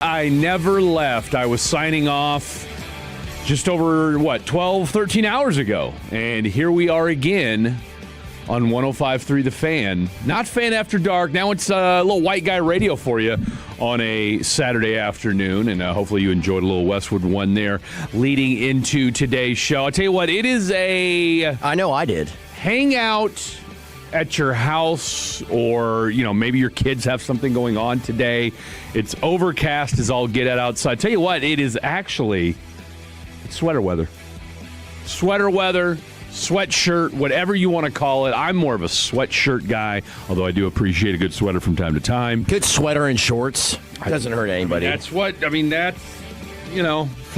I never left. I was signing off just over, 12, 13 hours ago. And here we are again on 105.3 The Fan. Not Fan After Dark. Now it's a little white guy radio for you on a Saturday afternoon. And hopefully you enjoyed a little Westwood One there leading into today's show. I'll tell you what, it is I know I did. Hangout at your house, or maybe your kids have something going on today. It's overcast as all get out outside. Tell you what, it is actually sweater weather, sweatshirt, whatever you want to call it. I'm more of a sweatshirt guy, although I do appreciate a good sweater from time to time. Good sweater and shorts doesn't hurt anybody. That's for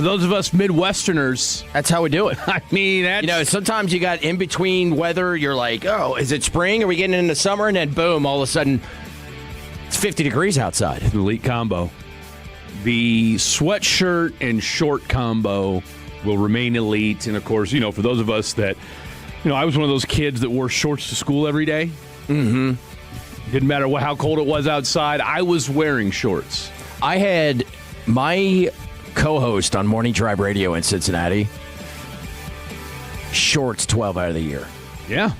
those of us Midwesterners, that's how we do it. That's... sometimes you got in between weather. You're like, oh, is it spring? Are we getting into summer? And then boom, all of a sudden, it's 50 degrees outside. The elite combo. The sweatshirt and short combo will remain elite. And, of course, for those of us that, I was one of those kids that wore shorts to school every day. Mm-hmm. Didn't matter how cold it was outside. I was wearing shorts. I had my co-host on Morning Drive Radio in Cincinnati, shorts 12 out of the year. Yeah.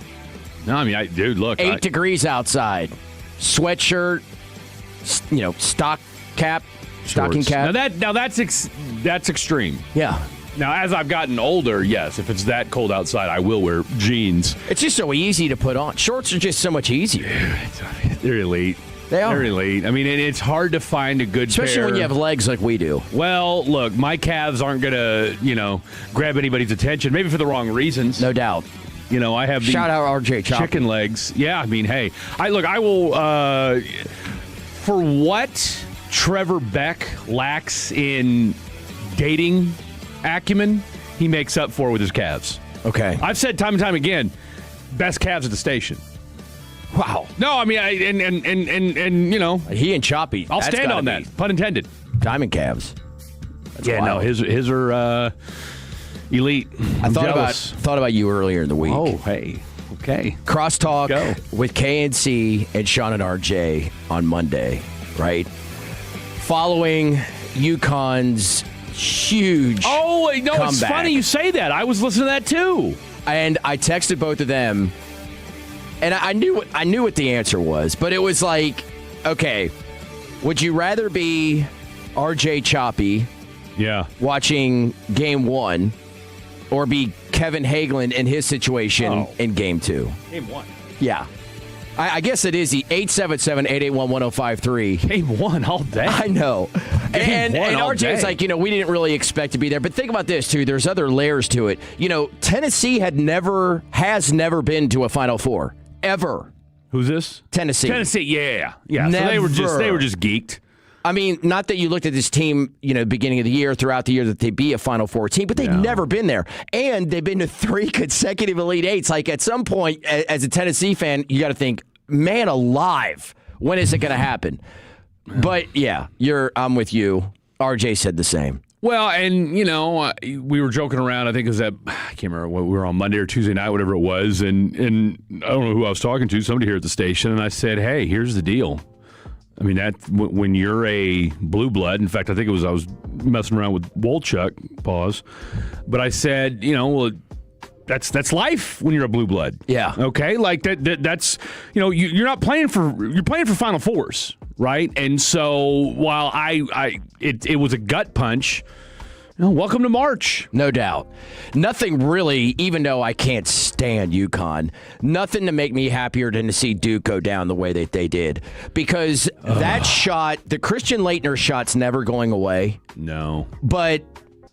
No, dude, look. 8 degrees outside. Sweatshirt, stock cap, stocking cap. Now that's extreme. Yeah. Now, as I've gotten older, yes, if it's that cold outside, I will wear jeans. It's just so easy to put on. Shorts are just so much easier. They're elite. They are. They're elite. it's hard to find a good pair. Especially when you have legs like we do. Well, look, my calves aren't going to, grab anybody's attention, maybe for the wrong reasons. No doubt. I have the shout out RJ Choppy. Chicken legs. Yeah, hey, I will, for what Trevor Beck lacks in dating acumen, he makes up for with his calves. Okay. I've said time and time again, best calves at the station. Wow. No, he and Choppy. I'll stand on that. Pun intended. Diamond calves. That's wild. No, his are elite. I thought about you earlier in the week. Oh, hey. Okay. Crosstalk with KNC and Sean and RJ on Monday, right? Following UConn's huge comeback. It's funny you say that. I was listening to that too. And I texted both of them. And I knew what the answer was, but it was like, okay, would you rather be RJ Choppy watching Game 1 or be Kevin Hagelin in his situation in Game 2? Game 1. Yeah. I guess it is the 877-881-1053. Game 1 all day. I know. And RJ's like, we didn't really expect to be there. But think about this, too. There's other layers to it. Tennessee has never been to a Final Four. Ever. Who's this? Tennessee. Yeah. Never. So they were just geeked. Not that you looked at this team, beginning of the year, throughout the year, that they'd be a Final Four team, but they've never been there. And they've been to 3 consecutive Elite Eights. Like, at some point, as a Tennessee fan, you got to think, man alive, when is it going to happen? But, yeah, I'm with you. RJ said the same. Well, and, we were joking around. I think it was I can't remember what we were on Monday or Tuesday night, whatever it was. And I don't know who I was talking to, somebody here at the station. And I said, hey, here's the deal. That when you're a blue blood, in fact, I think I was messing around with Wolchuk, pause. But I said, that's life when you're a blue blood. Yeah. Okay. Like that's, you're not playing you're playing for Final Fours. Right. And so while it was a gut punch, welcome to March. No doubt. Nothing really, even though I can't stand UConn, nothing to make me happier than to see Duke go down the way that they did. Because that shot, the Christian Laettner shot's never going away. No.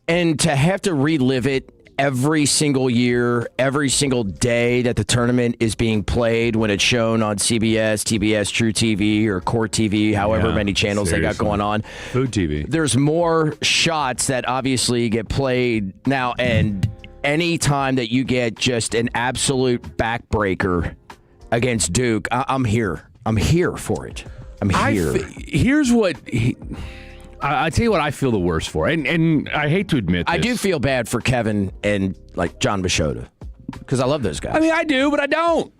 And to have to relive it every single year, every single day that the tournament is being played, when it's shown on CBS, TBS, True TV, or Court TV, however many channels they got going on. Food TV. There's more shots that obviously get played now, and any time that you get just an absolute backbreaker against Duke, I'm here. I'm here for it. I'm here. Here's what... I tell you what I feel the worst for, and I hate to admit this. I do feel bad for Kevin and John Machota, because I love those guys. I do, but I don't.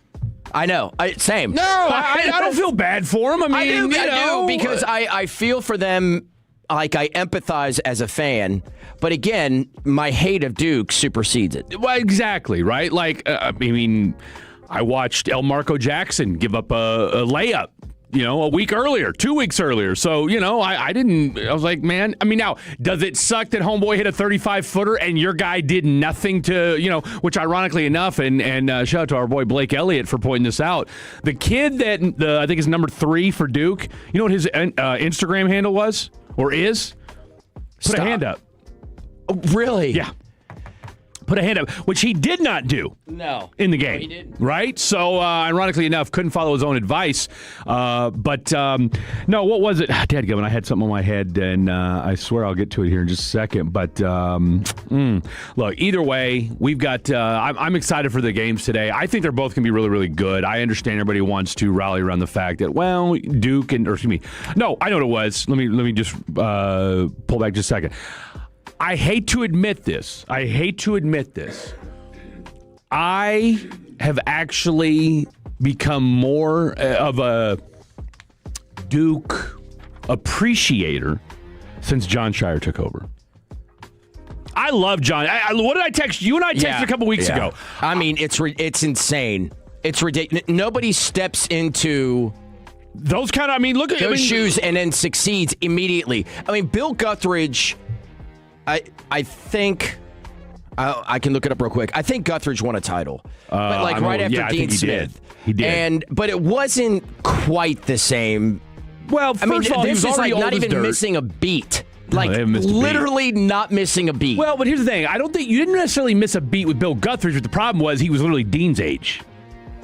I know. Same. No, I don't feel bad for them. I do, because I feel for them like I empathize as a fan, but again, my hate of Duke supersedes it. Well, exactly, right? Like, I mean, I watched El Marco Jackson give up a layup, a week earlier, 2 weeks earlier. So, I was like, man, I mean, now, does it suck that homeboy hit a 35-footer and your guy did nothing to, which ironically enough, and shout out to our boy Blake Elliott for pointing this out. The kid that I think is number 3 for Duke, you know what his Instagram handle was or is? Put a hand up. Oh, really? Yeah. Put a hand up, which he did not do in the game. No, he didn't. Right? So, ironically enough, couldn't follow his own advice. But no, what was it? Dadgummit, I had something on my head, and I swear I'll get to it here in just a second. But look, either way, we've got I'm excited for the games today. I think they're both going to be really, really good. I understand everybody wants to rally around the fact that, well, Duke and, or excuse me, no, I know what it was. Let me just pull back just a second. I hate to admit this. I have actually become more of a Duke appreciator since John Shire took over. I love John. What did I text you? And I texted a couple weeks ago. I mean, it's insane. It's ridiculous. Nobody steps into those kind of. I mean, look at those shoes and then succeeds immediately. I mean, Bill Guthridge. I think I can look it up real quick. I think Guthridge won a title, but like right after Dean Smith. He did. But it wasn't quite the same. Well, first of all, this is like not even dirt. Missing a beat. Like literally not missing a beat. Well, but here's the thing. I don't think you didn't necessarily miss a beat with Bill Guthridge, but the problem was he was literally Dean's age.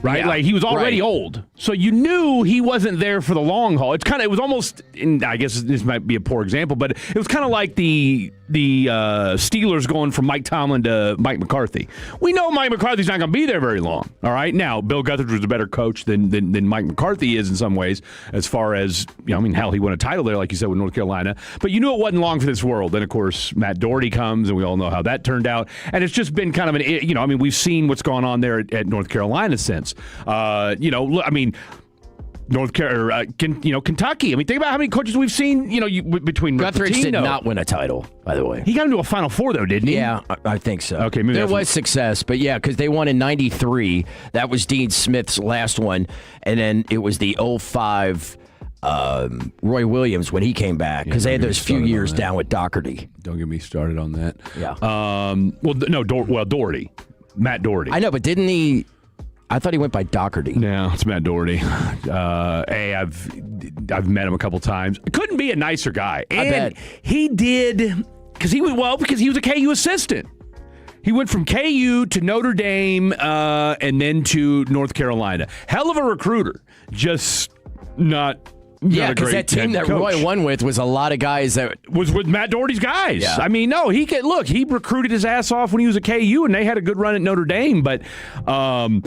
Right? Yeah, like he was already old. So you knew he wasn't there for the long haul. It was almost, and I guess this might be a poor example, but it was kind of like the Steelers going from Mike Tomlin to Mike McCarthy. We know Mike McCarthy's not going to be there very long. All right. Now, Bill Guthridge was a better coach than Mike McCarthy is in some ways, as far as, hell, he won a title there, like you said, with North Carolina. But you knew it wasn't long for this world. Then, of course, Matt Doherty comes, and we all know how that turned out. And it's just been kind of we've seen what's gone on there at North Carolina since. North Carolina, Kentucky. I mean, think about how many coaches we've seen, between Guthridge did not win a title, by the way. He got into a Final Four, though, didn't he? Yeah, I think so. Okay, maybe there was success, but yeah, because they won in 93. That was Dean Smith's last one, and then it was the 05 Roy Williams when he came back, because they had those few years down with Doherty. Don't get me started on that. Yeah. Doherty. Matt Doherty. I know, but didn't he... I thought he went by Doherty. No, it's Matt Doherty. I've met him a couple times. Couldn't be a nicer guy. And I bet. He did, because he was a KU assistant. He went from KU to Notre Dame and then to North Carolina. Hell of a recruiter. Just not Yeah, because that team that Roy won with was a lot of guys that was with Matt Doherty's guys. Yeah. I mean, no, he recruited his ass off when he was at KU, and they had a good run at Notre Dame. But I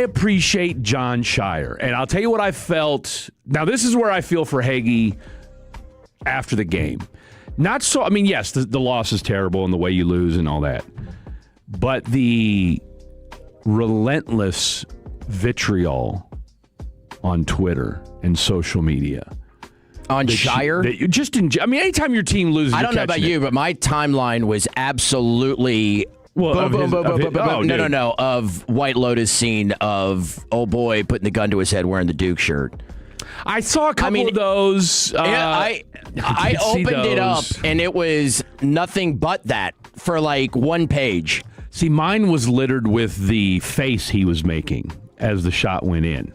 appreciate John Shire, and I'll tell you what I felt. Now, this is where I feel for Hagee after the game. Not so. I mean, yes, the loss is terrible and the way you lose and all that, but the relentless vitriol on Twitter and social media. On Shire? Anytime your team loses, I don't know about you, but my timeline was absolutely of White Lotus scene of old boy putting the gun to his head wearing the Duke shirt. I saw a couple of those. I opened it up, and it was nothing but that for like one page. See, mine was littered with the face he was making as the shot went in.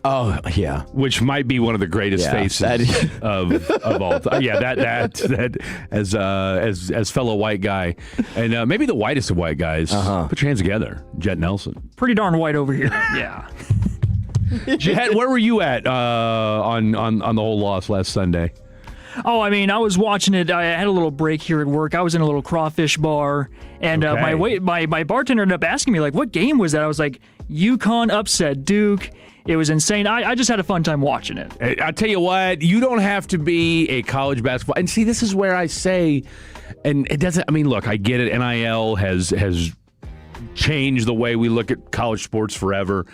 Oh, yeah. Which might be one of the greatest faces of all time. Yeah, that as fellow white guy, and maybe the whitest of white guys. Put your hands together, Jet Nelson. Pretty darn white over here. Yeah. Jet, where were you at on the whole loss last Sunday? Oh, I mean, I was watching it. I had a little break here at work. I was in a little crawfish bar, and my bartender ended up asking me, like, what game was that? I was like, UConn upset Duke. It was insane. I just had a fun time watching it. I tell you what, you don't have to be a college basketball. And see, this is where I say, and it doesn't, I mean, look, I get it. NIL has changed the way we look at college sports forever.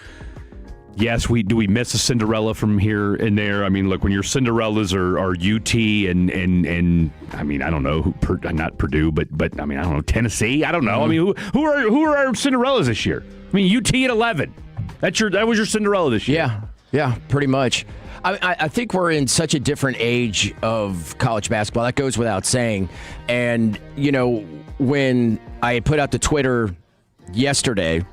Yes, do we miss a Cinderella from here and there? I mean, look, when your Cinderellas are UT and I mean, I don't know, not Purdue, but I mean, I don't know, Tennessee. I don't know. I mean, who are our Cinderellas this year? I mean, UT at 11. That was your Cinderella this year. Yeah, pretty much. I think we're in such a different age of college basketball. That goes without saying. And when I put out the Twitter yesterday.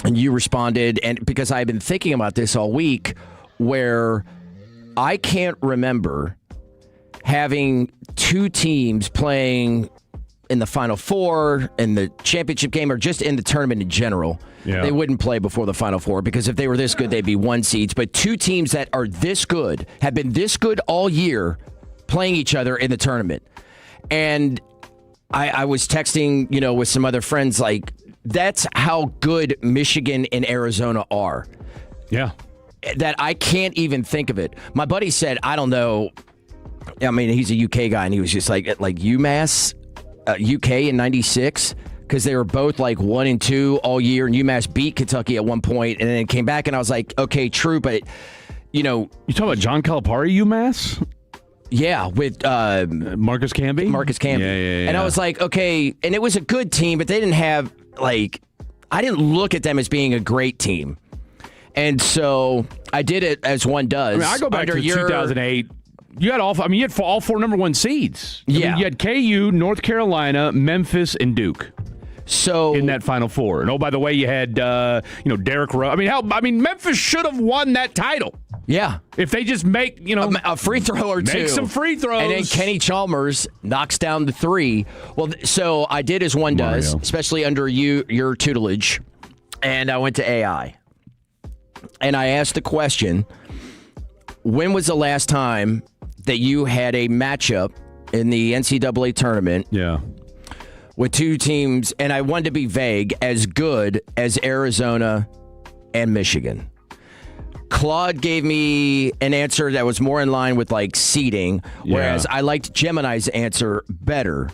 And you responded, and because I've been thinking about this all week, where I can't remember having two teams playing in the Final Four, in the championship game, or just in the tournament in general. Yeah. They wouldn't play before the Final Four because if they were this good, they'd be 1 seeds. But two teams that are this good, have been this good all year, playing each other in the tournament. And I was texting, with some other friends, like, that's how good Michigan and Arizona are. Yeah. That I can't even think of it. My buddy said, I don't know. I mean, he's a UK guy, and he was just like UMass, UK in '96, because they were both like 1 and 2 all year, and UMass beat Kentucky at one point, and then it came back, and I was like, okay, true, but, You talking about John Calipari, UMass? Yeah, with Marcus Camby? Marcus Camby. Yeah. And I was like, okay, and it was a good team, but they didn't have, I didn't look at them as being a great team. And so I did it as one does. I mean, I go back to 2008. You had all 4 number 1 seeds. I mean, you had KU, North Carolina, Memphis, and Duke. So in that Final Four. And by the way, you had Derrick Rose. I mean, Memphis should have won that title. Yeah. If they just make, a free throw or two. Make some free throws. And then Kenny Chalmers knocks down the 3. Well, so I did as one does, especially under your tutelage. And I went to AI. And I asked the question, when was the last time that you had a matchup in the NCAA tournament? Yeah. With two teams, and I wanted to be vague, as good as Arizona and Michigan. Claude gave me an answer that was more in line with seeding, whereas I liked Gemini's answer better.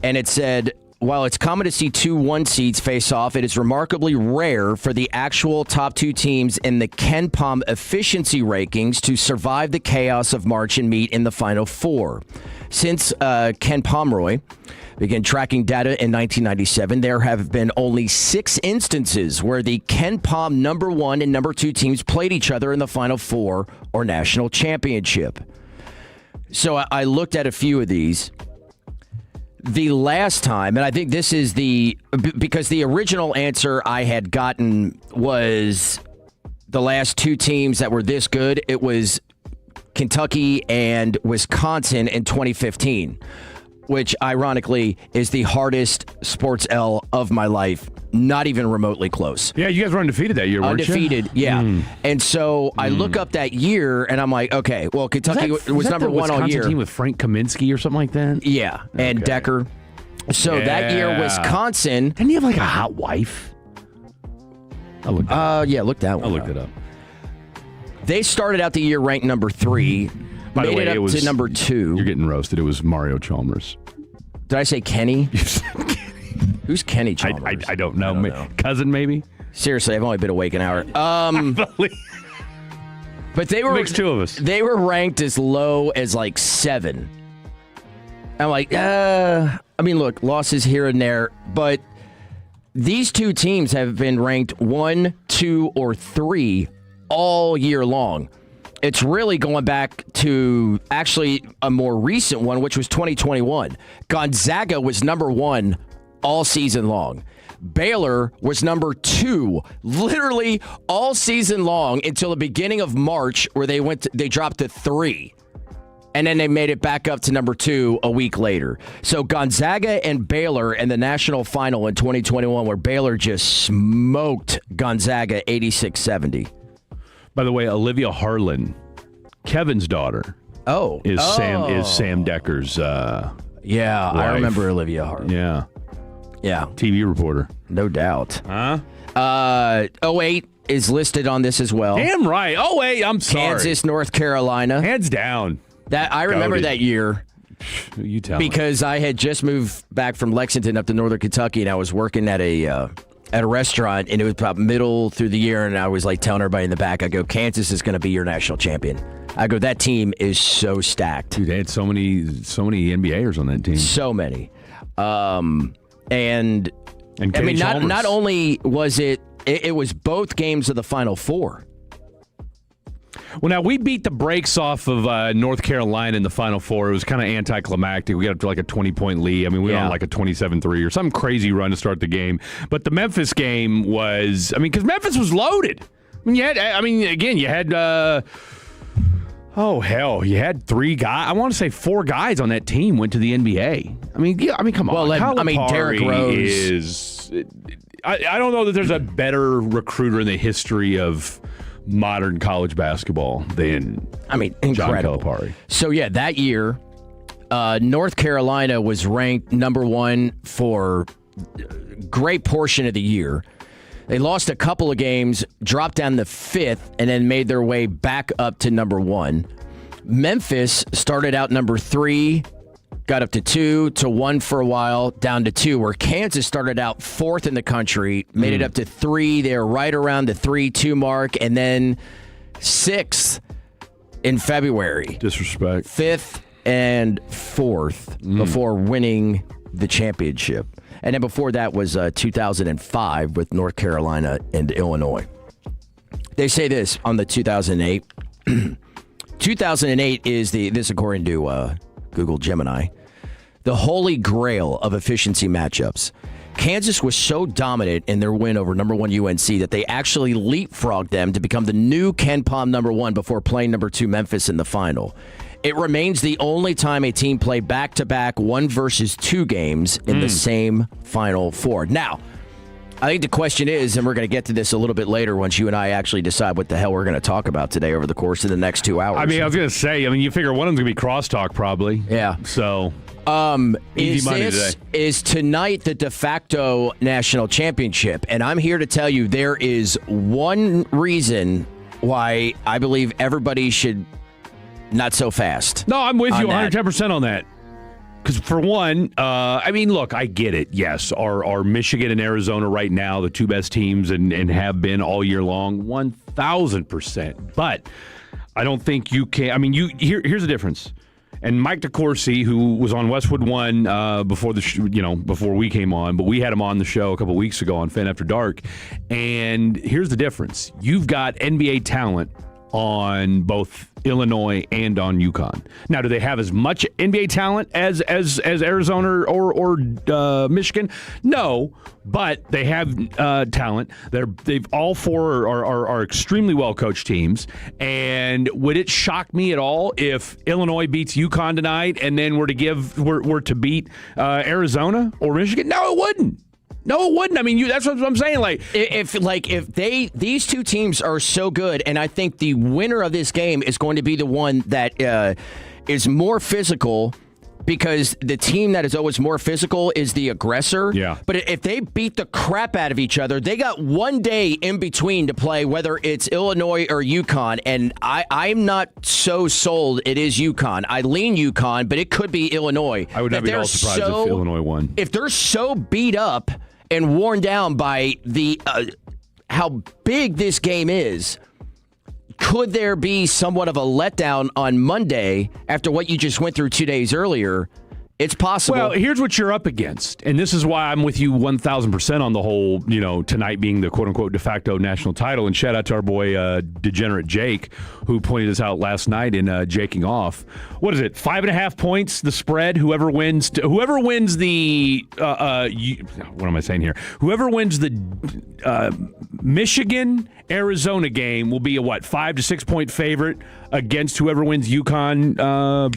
And it said, while it's common to see 2 1 seeds face off, it is remarkably rare for the actual top 2 teams in the KenPom efficiency rankings to survive the chaos of March and meet in the Final Four. Since Ken Pomeroy began tracking data in 1997, there have been only 6 instances where the KenPom number 1 and number 2 teams played each other in the Final Four or national championship. So I looked at a few of these. The last time, and I think this is because the original answer I had gotten was the last 2 teams that were this good. It was Kentucky and Wisconsin in 2015, which ironically is the hardest sports L of my life. Not even remotely close. Yeah, you guys were undefeated that year, weren't you? Undefeated, yeah. And so I look up that year, and I'm like, okay, well, Kentucky was number 1 all year. Team with Frank Kaminsky or something like that? Yeah, and Decker. So that year, Wisconsin. Didn't he have a hot wife? I looked it up. Yeah, look that one. I looked it up. They started out the year ranked number 3. By the way, it was to number 2. You're getting roasted. It was Mario Chalmers. Did I say Kenny? Who's Kenny Chalmers? I don't know. Cousin, maybe? Seriously, I've only been awake an hour. But they were... Makes 2 of us. They were ranked as low as 7. I'm like, I mean, look, losses here and there, but these 2 teams have been ranked 1, 2, or 3 all year long. It's really going back to actually a more recent one, which was 2021. Gonzaga was number 1 all season long. Baylor was number 2 literally all season long until the beginning of March, where they dropped to 3. And then they made it back up to number 2 a week later. So Gonzaga and Baylor in the national final in 2021, where Baylor just smoked Gonzaga 86-70. By the way, Olivia Harlan, Kevin's daughter, is Sam Decker's wife. I remember Olivia Harlan. Yeah. Yeah. TV reporter. No doubt. Huh? 08 is listed on this as well. Damn right. 08, I'm sorry. Kansas, North Carolina. Hands down. That I remember that year. You tell me. Because I had just moved back from Lexington up to Northern Kentucky, and I was working at a at a restaurant, and it was about middle through the year, and I was like telling everybody in the back, I go, Kansas is going to be your national champion. I go, that team is so stacked. Dude, they had so many NBAers on that team. So many. And I mean, Chalmers. not only was it was both games of the Final Four. Well, now, we beat the brakes off of North Carolina in the Final Four. It was kind of anticlimactic. We got up to like a 20-point lead. I mean, we went on like a 27-3 or some crazy run to start the game. But the Memphis game was, I mean, because Memphis was loaded. I mean, you had you had 3 guys. I want to say 4 guys on that team went to the NBA. I mean, come on. Well, Derrick Rose is. I don't know that there's a better recruiter in the history of modern college basketball than incredible. John Calipari. So yeah, that year, North Carolina was ranked number 1 for a great portion of the year. They lost a couple of games, dropped down to 5th, and then made their way back up to number 1. Memphis started out number 3, got up to 2, to 1 for a while, down to 2, where Kansas started out 4th in the country, made it up to 3. They were right around the 3-2 mark, and then 6th in February. Disrespect. 5th and 4th before winning the championship. And then before that was 2005 with North Carolina and Illinois. They say this on the 2008. 2008 is this according to Google Gemini, the holy grail of efficiency matchups. Kansas was so dominant in their win over number 1 UNC that they actually leapfrogged them to become the new Ken Pom number 1 before playing number 2 Memphis in the final. It remains the only time a team played back-to-back 1 versus 2 games in the same Final Four. Now, I think the question is, and we're going to get to this a little bit later once you and I actually decide what the hell we're going to talk about today over the course of the next 2 hours. I mean, I was going to say, you figure one of them's going to be crosstalk probably. Yeah. So, easy money today. Is tonight the de facto national championship? And I'm here to tell you there is one reason why I believe everybody should not so fast. No, I'm with you 110% on that. Because for one, look, I get it. Yes, are Michigan and Arizona right now the 2 best teams and have been all year long? 1,000%. But I don't think you can. Here's the difference. And Mike DeCourcy, who was on Westwood One before before we came on, but we had him on the show a couple weeks ago on Fan After Dark. And here's the difference: you've got NBA talent on both Illinois and on UConn. Now, do they have as much NBA talent as Arizona or Michigan? No, but they have talent. They've all 4 are extremely well coached teams. And would it shock me at all if Illinois beats UConn tonight and then were to beat Arizona or Michigan? No, it wouldn't. No, it wouldn't. I mean, that's what I'm saying. If these 2 teams are so good, and I think the winner of this game is going to be the one that is more physical, because the team that is always more physical is the aggressor. Yeah. But if they beat the crap out of each other, they got 1 day in between to play, whether it's Illinois or UConn. And I'm not so sold it is UConn. I lean UConn, but it could be Illinois. I would not be at all surprised if Illinois won. If they're so beat up and worn down by the how big this game is, could there be somewhat of a letdown on Monday after what you just went through 2 days earlier? It's possible. Well, here's what you're up against, and this is why I'm with you 1,000% on the whole, tonight being the quote-unquote de facto national title. And shout out to our boy Degenerate Jake, who pointed this out last night in Jaking Off. What is it? 5.5 points, the spread. Whoever wins the what am I saying here? Whoever wins the Michigan Arizona game will be a 5 to 6 point favorite against whoever wins UConn.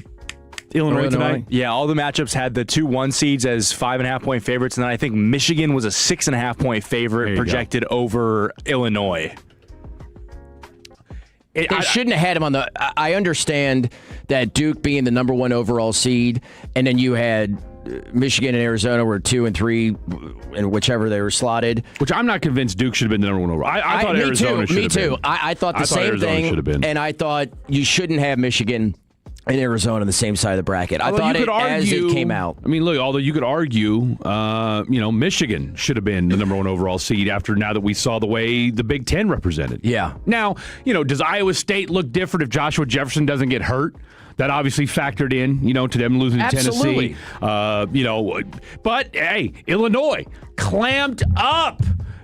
Illinois tonight? Yeah, all the matchups had the 2 1 seeds as 5.5 point favorites, and then I think Michigan was a 6.5 point favorite projected over Illinois. They shouldn't have had him on the. I understand that Duke being the number 1 overall seed, and then you had Michigan and Arizona were 2 and 3, and whichever they were slotted. Which I'm not convinced Duke should have been the number 1 overall. I thought Arizona should have been. Me too. I thought the same thing, and I thought you shouldn't have Michigan and Arizona on the same side of the bracket. I thought as it came out. I mean, look, although you could argue, Michigan should have been the number 1 overall seed now that we saw the way the Big Ten represented. Yeah. Now, does Iowa State look different if Joshua Jefferson doesn't get hurt? That obviously factored in, to them losing to Tennessee. But hey, Illinois clamped up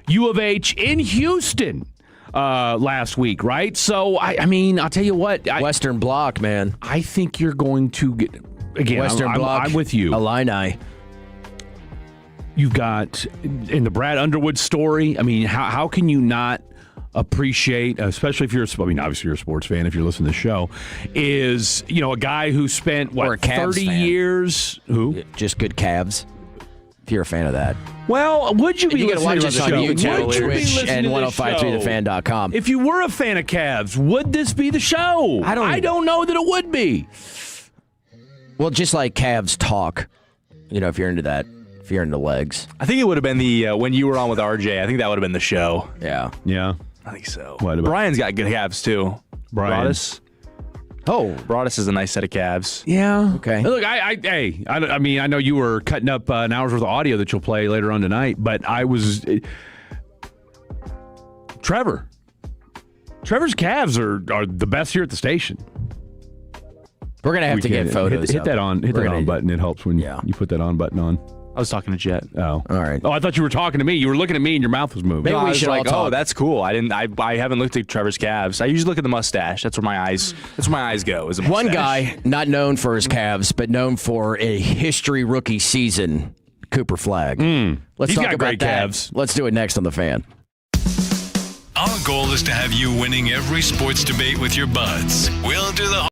U of H in Houston last week, right? So, I mean, I'll tell you what. Western Bloc, man. I think you're going to get, again, Western Bloc, I'm with you. Illini. You've got, in the Brad Underwood story, I mean, how can you not appreciate, especially if obviously you're a sports fan if you're listening to the show, is, a guy who spent, 30 years? Who? Just good calves. If you're a fan of that. Well, would you be you listening to the on show? YouTube, Would you be Twitch, listening and to the 1053thefan.com. If you were a fan of Cavs, would this be the show? I don't know that it would be. Well, just like Cavs talk, if you're into that, if you're into legs. I think it would have been the when you were on with RJ. I think that would have been the show. Yeah. Yeah. I think so. Brian's got good calves too. Brian. Broadus. Oh, Broadus is a nice set of calves. Yeah. Okay. Look, I mean, I know you were cutting up an hour's worth of audio that you'll play later on tonight, but I was Trevor's calves are the best here at the station. We're gonna have to get photos. Hit that on button. It helps when you put that on button on. I was talking to Jet. Oh, all right. Oh, I thought you were talking to me. You were looking at me and your mouth was moving. Maybe we should all talk. Oh, that's cool. I haven't looked at Trevor's calves. I usually look at the mustache. That's where my eyes go. Is a mustache. One guy not known for his calves, but known for a history rookie season. Cooper Flagg. Let's talk about that. Calves. Let's do it next on The Fan. Our goal is to have you winning every sports debate with your buds. We'll do the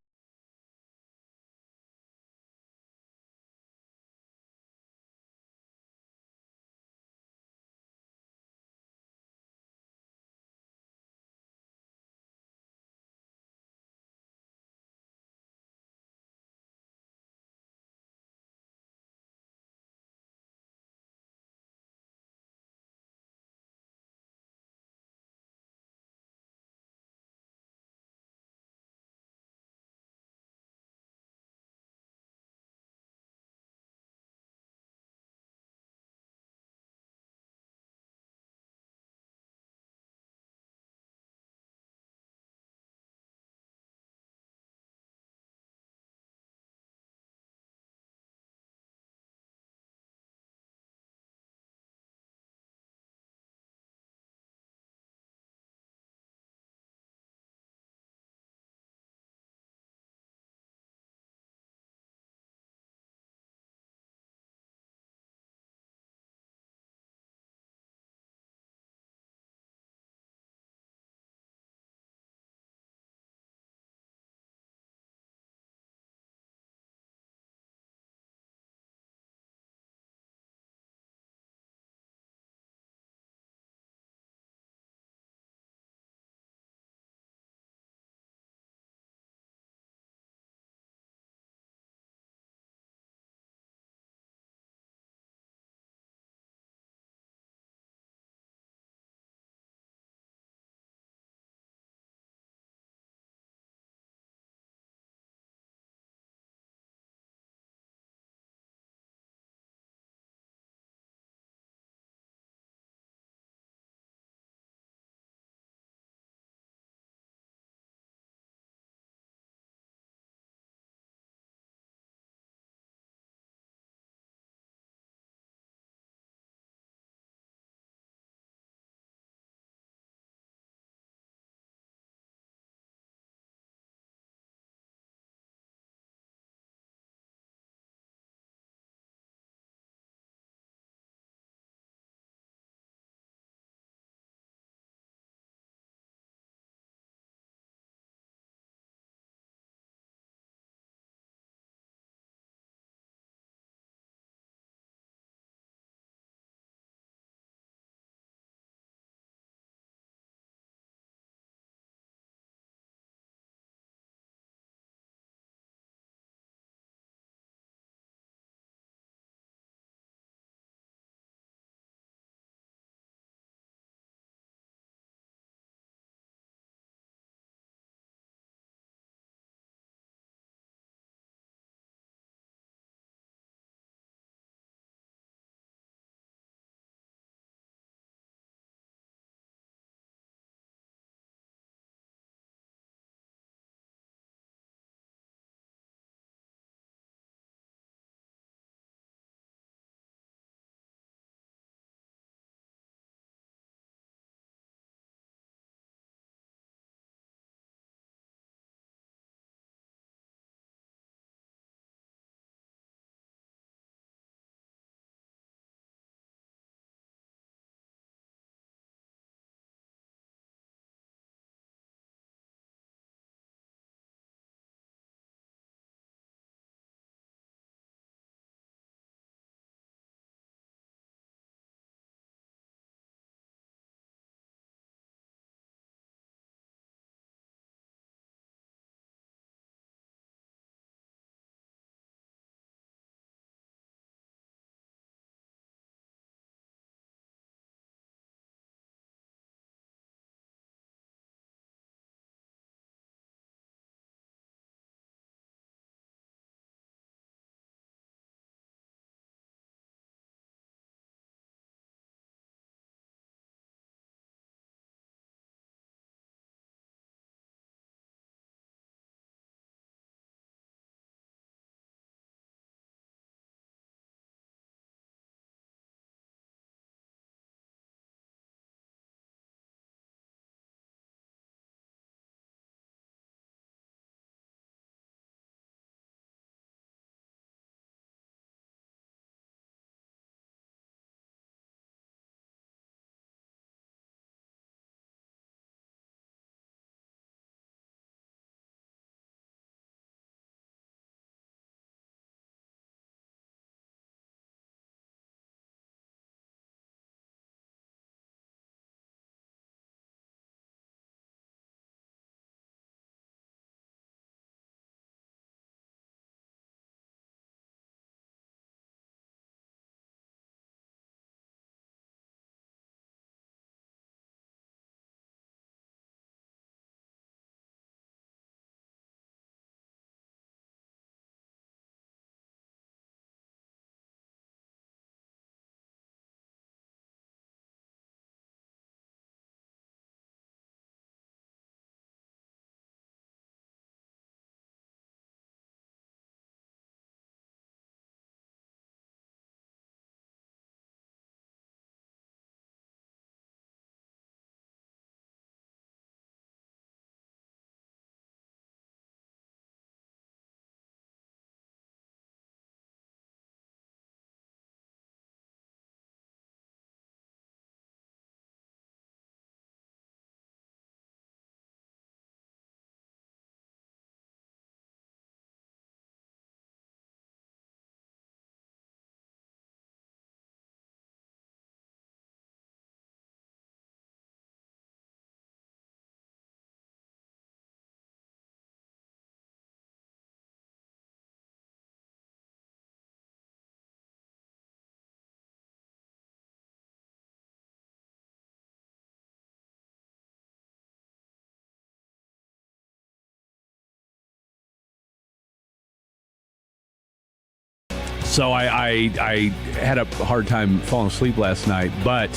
So I had a hard time falling asleep last night, but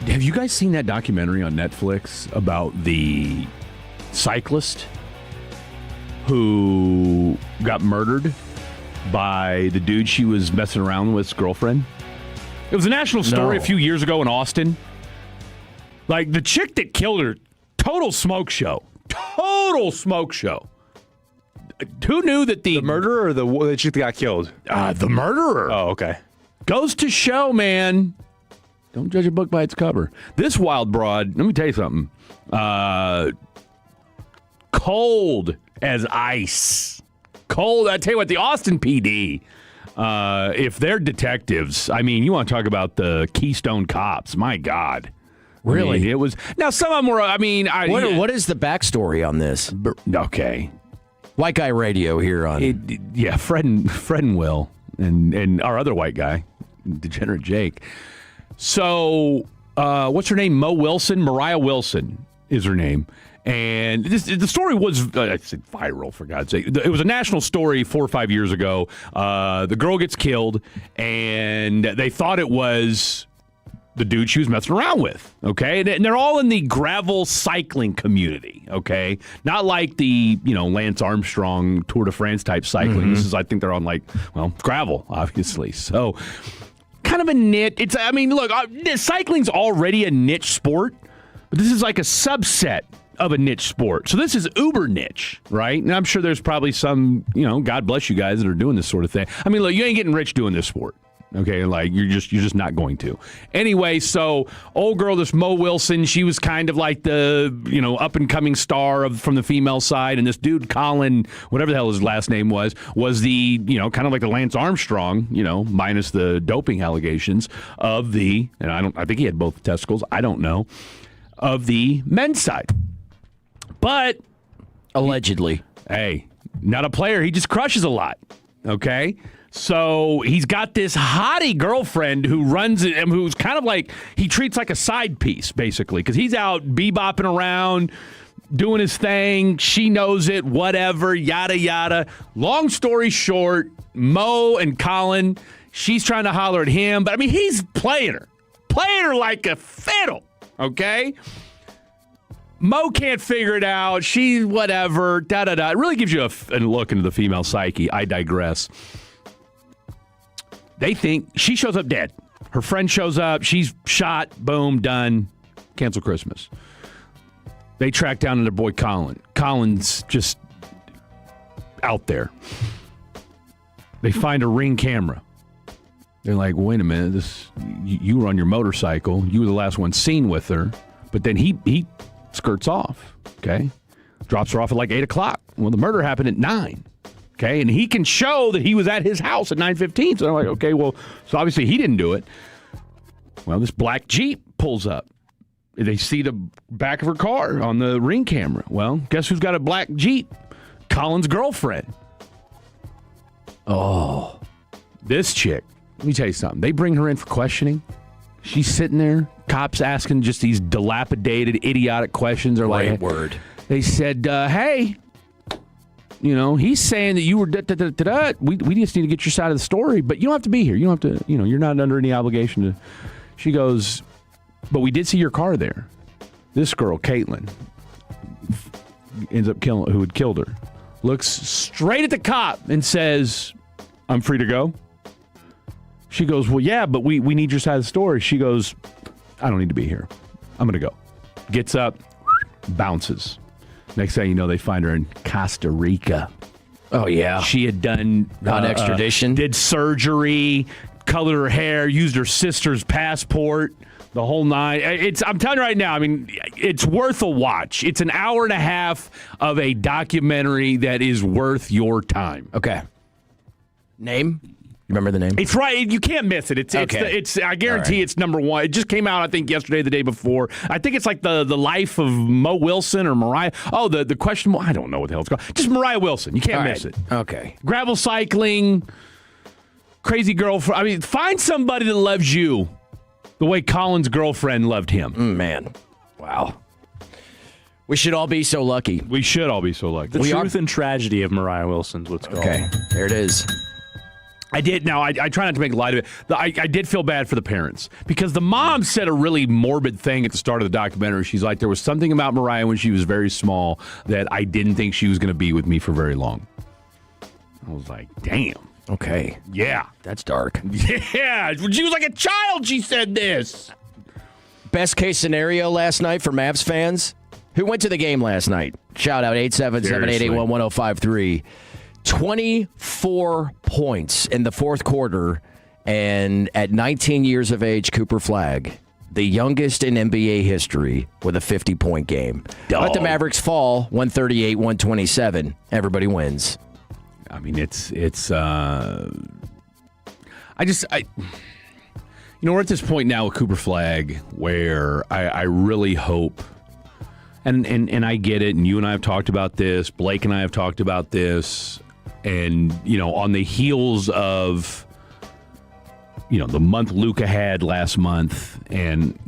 have you guys seen that documentary on Netflix about the cyclist who got murdered by the dude she was messing around with, his girlfriend? It was a national story a few years ago in Austin. Like, the chick that killed her, total smoke show. Total smoke show. Who knew that the murderer or the chick that got killed? The murderer. Oh, okay. Goes to show, man. Don't judge a book by its cover. This wild broad, let me tell you something. Cold as ice. Cold. I tell you what, the Austin PD, if they're detectives, I mean, you want to talk about the Keystone Cops. My God. Really? I mean, it was. Now, some of them were, What is the backstory on this? Okay. White Guy Radio here on. Fred and Will, and our other white guy, Degenerate Jake. So, what's her name? Mariah Wilson is her name. And the story was, I said viral, for God's sake. It was a national story 4 or 5 years ago. The girl gets killed, and they thought it was the dude she was messing around with, okay? And they're all in the gravel cycling community, okay? Not like the, Lance Armstrong Tour de France type cycling. Mm-hmm. This is, I think they're on gravel, obviously. So, kind of a niche. Look, cycling's already a niche sport, but this is like a subset of a niche sport. So this is uber niche, right? And I'm sure there's probably some, God bless you guys that are doing this sort of thing. I mean, look, you ain't getting rich doing this sport. Okay, like you're just not going to. Anyway, so old girl, this Mo Wilson, she was kind of like the up and coming star from the female side, and this dude Colin, whatever the hell his last name was the kind of like the Lance Armstrong, minus the doping allegations of the, and I think he had both testicles, I don't know, of the men's side, but allegedly, hey, not a player, he just crushes a lot. Okay. So he's got this hottie girlfriend who runs it, and who's kind of like, he treats like a side piece, basically, because he's out bebopping around, doing his thing. She knows it, whatever, yada, yada. Long story short, Mo and Colin, she's trying to holler at him, but he's playing her like a fiddle, okay? Mo can't figure it out. She, whatever, da-da-da. It really gives you a look into the female psyche. I digress. They think she shows up dead. Her friend shows up. She's shot. Boom. Done. Cancel Christmas. They track down their boy Colin. Colin's just out there. They find a Ring camera. They're like, wait a minute. You were on your motorcycle. You were the last one seen with her. But then he skirts off. Okay. Drops her off at like 8 o'clock. Well, the murder happened at 9. Okay, and he can show that he was at his house at 9:15. So they're like, okay, well, so obviously he didn't do it. Well, this black Jeep pulls up. They see the back of her car on the Ring camera. Well, guess who's got a black Jeep? Colin's girlfriend. Oh, this chick. Let me tell you something. They bring her in for questioning. She's sitting there. Cops asking just these dilapidated, idiotic questions. They're like, word. They said, hey. He's saying that you were da-da-da-da-da. We just need to get your side of the story, but you don't have to be here. You don't have to, you're not under any obligation to. She goes, but we did see your car there. This girl, Caitlin, ends up killing, who had killed her, looks straight at the cop and says, I'm free to go. She goes, well, yeah, but we need your side of the story. She goes, I don't need to be here. I'm going to go. Gets up, bounces. Next thing you know, they find her in Costa Rica. Oh, yeah. She had done extradition. Did surgery, colored her hair, used her sister's passport, the whole nine. I'm telling you right now, it's worth a watch. It's an hour and a half of a documentary that is worth your time. Okay. Name? You remember the name? It's right. You can't miss it. It's I guarantee it's number one. It just came out, I think, yesterday, the day before. I think it's like the life of Mo Wilson or Mariah. Oh, the question. I don't know what the hell it's called. Just Mariah Wilson. You can't miss it. Okay. Gravel cycling, crazy girlfriend. Find somebody that loves you the way Colin's girlfriend loved him. Man. Wow. We should all be so lucky. We should all be so lucky. The truth and tragedy of Mariah Wilson's what's called. Okay, there it is. I did. Now, I try not to make light of it. I did feel bad for the parents because the mom said a really morbid thing at the start of the documentary. She's like, there was something about Mariah when she was very small that I didn't think she was going to be with me for very long. I was like, damn. Okay. Yeah. That's dark. Yeah. She was like a child. She said this. Best case scenario last night for Mavs fans? Who went to the game last night? Shout out 877-881-1053. 24 points in the fourth quarter, and at 19 years of age, Cooper Flagg, the youngest in NBA history with a 50-point game. Let the Mavericks fall 138-127. Everybody wins. I mean, we're at this point now with Cooper Flagg where I really hope, and I get it, and you and I have talked about this, Blake and I have talked about this, and, on the heels of, the month Luka had last month, and,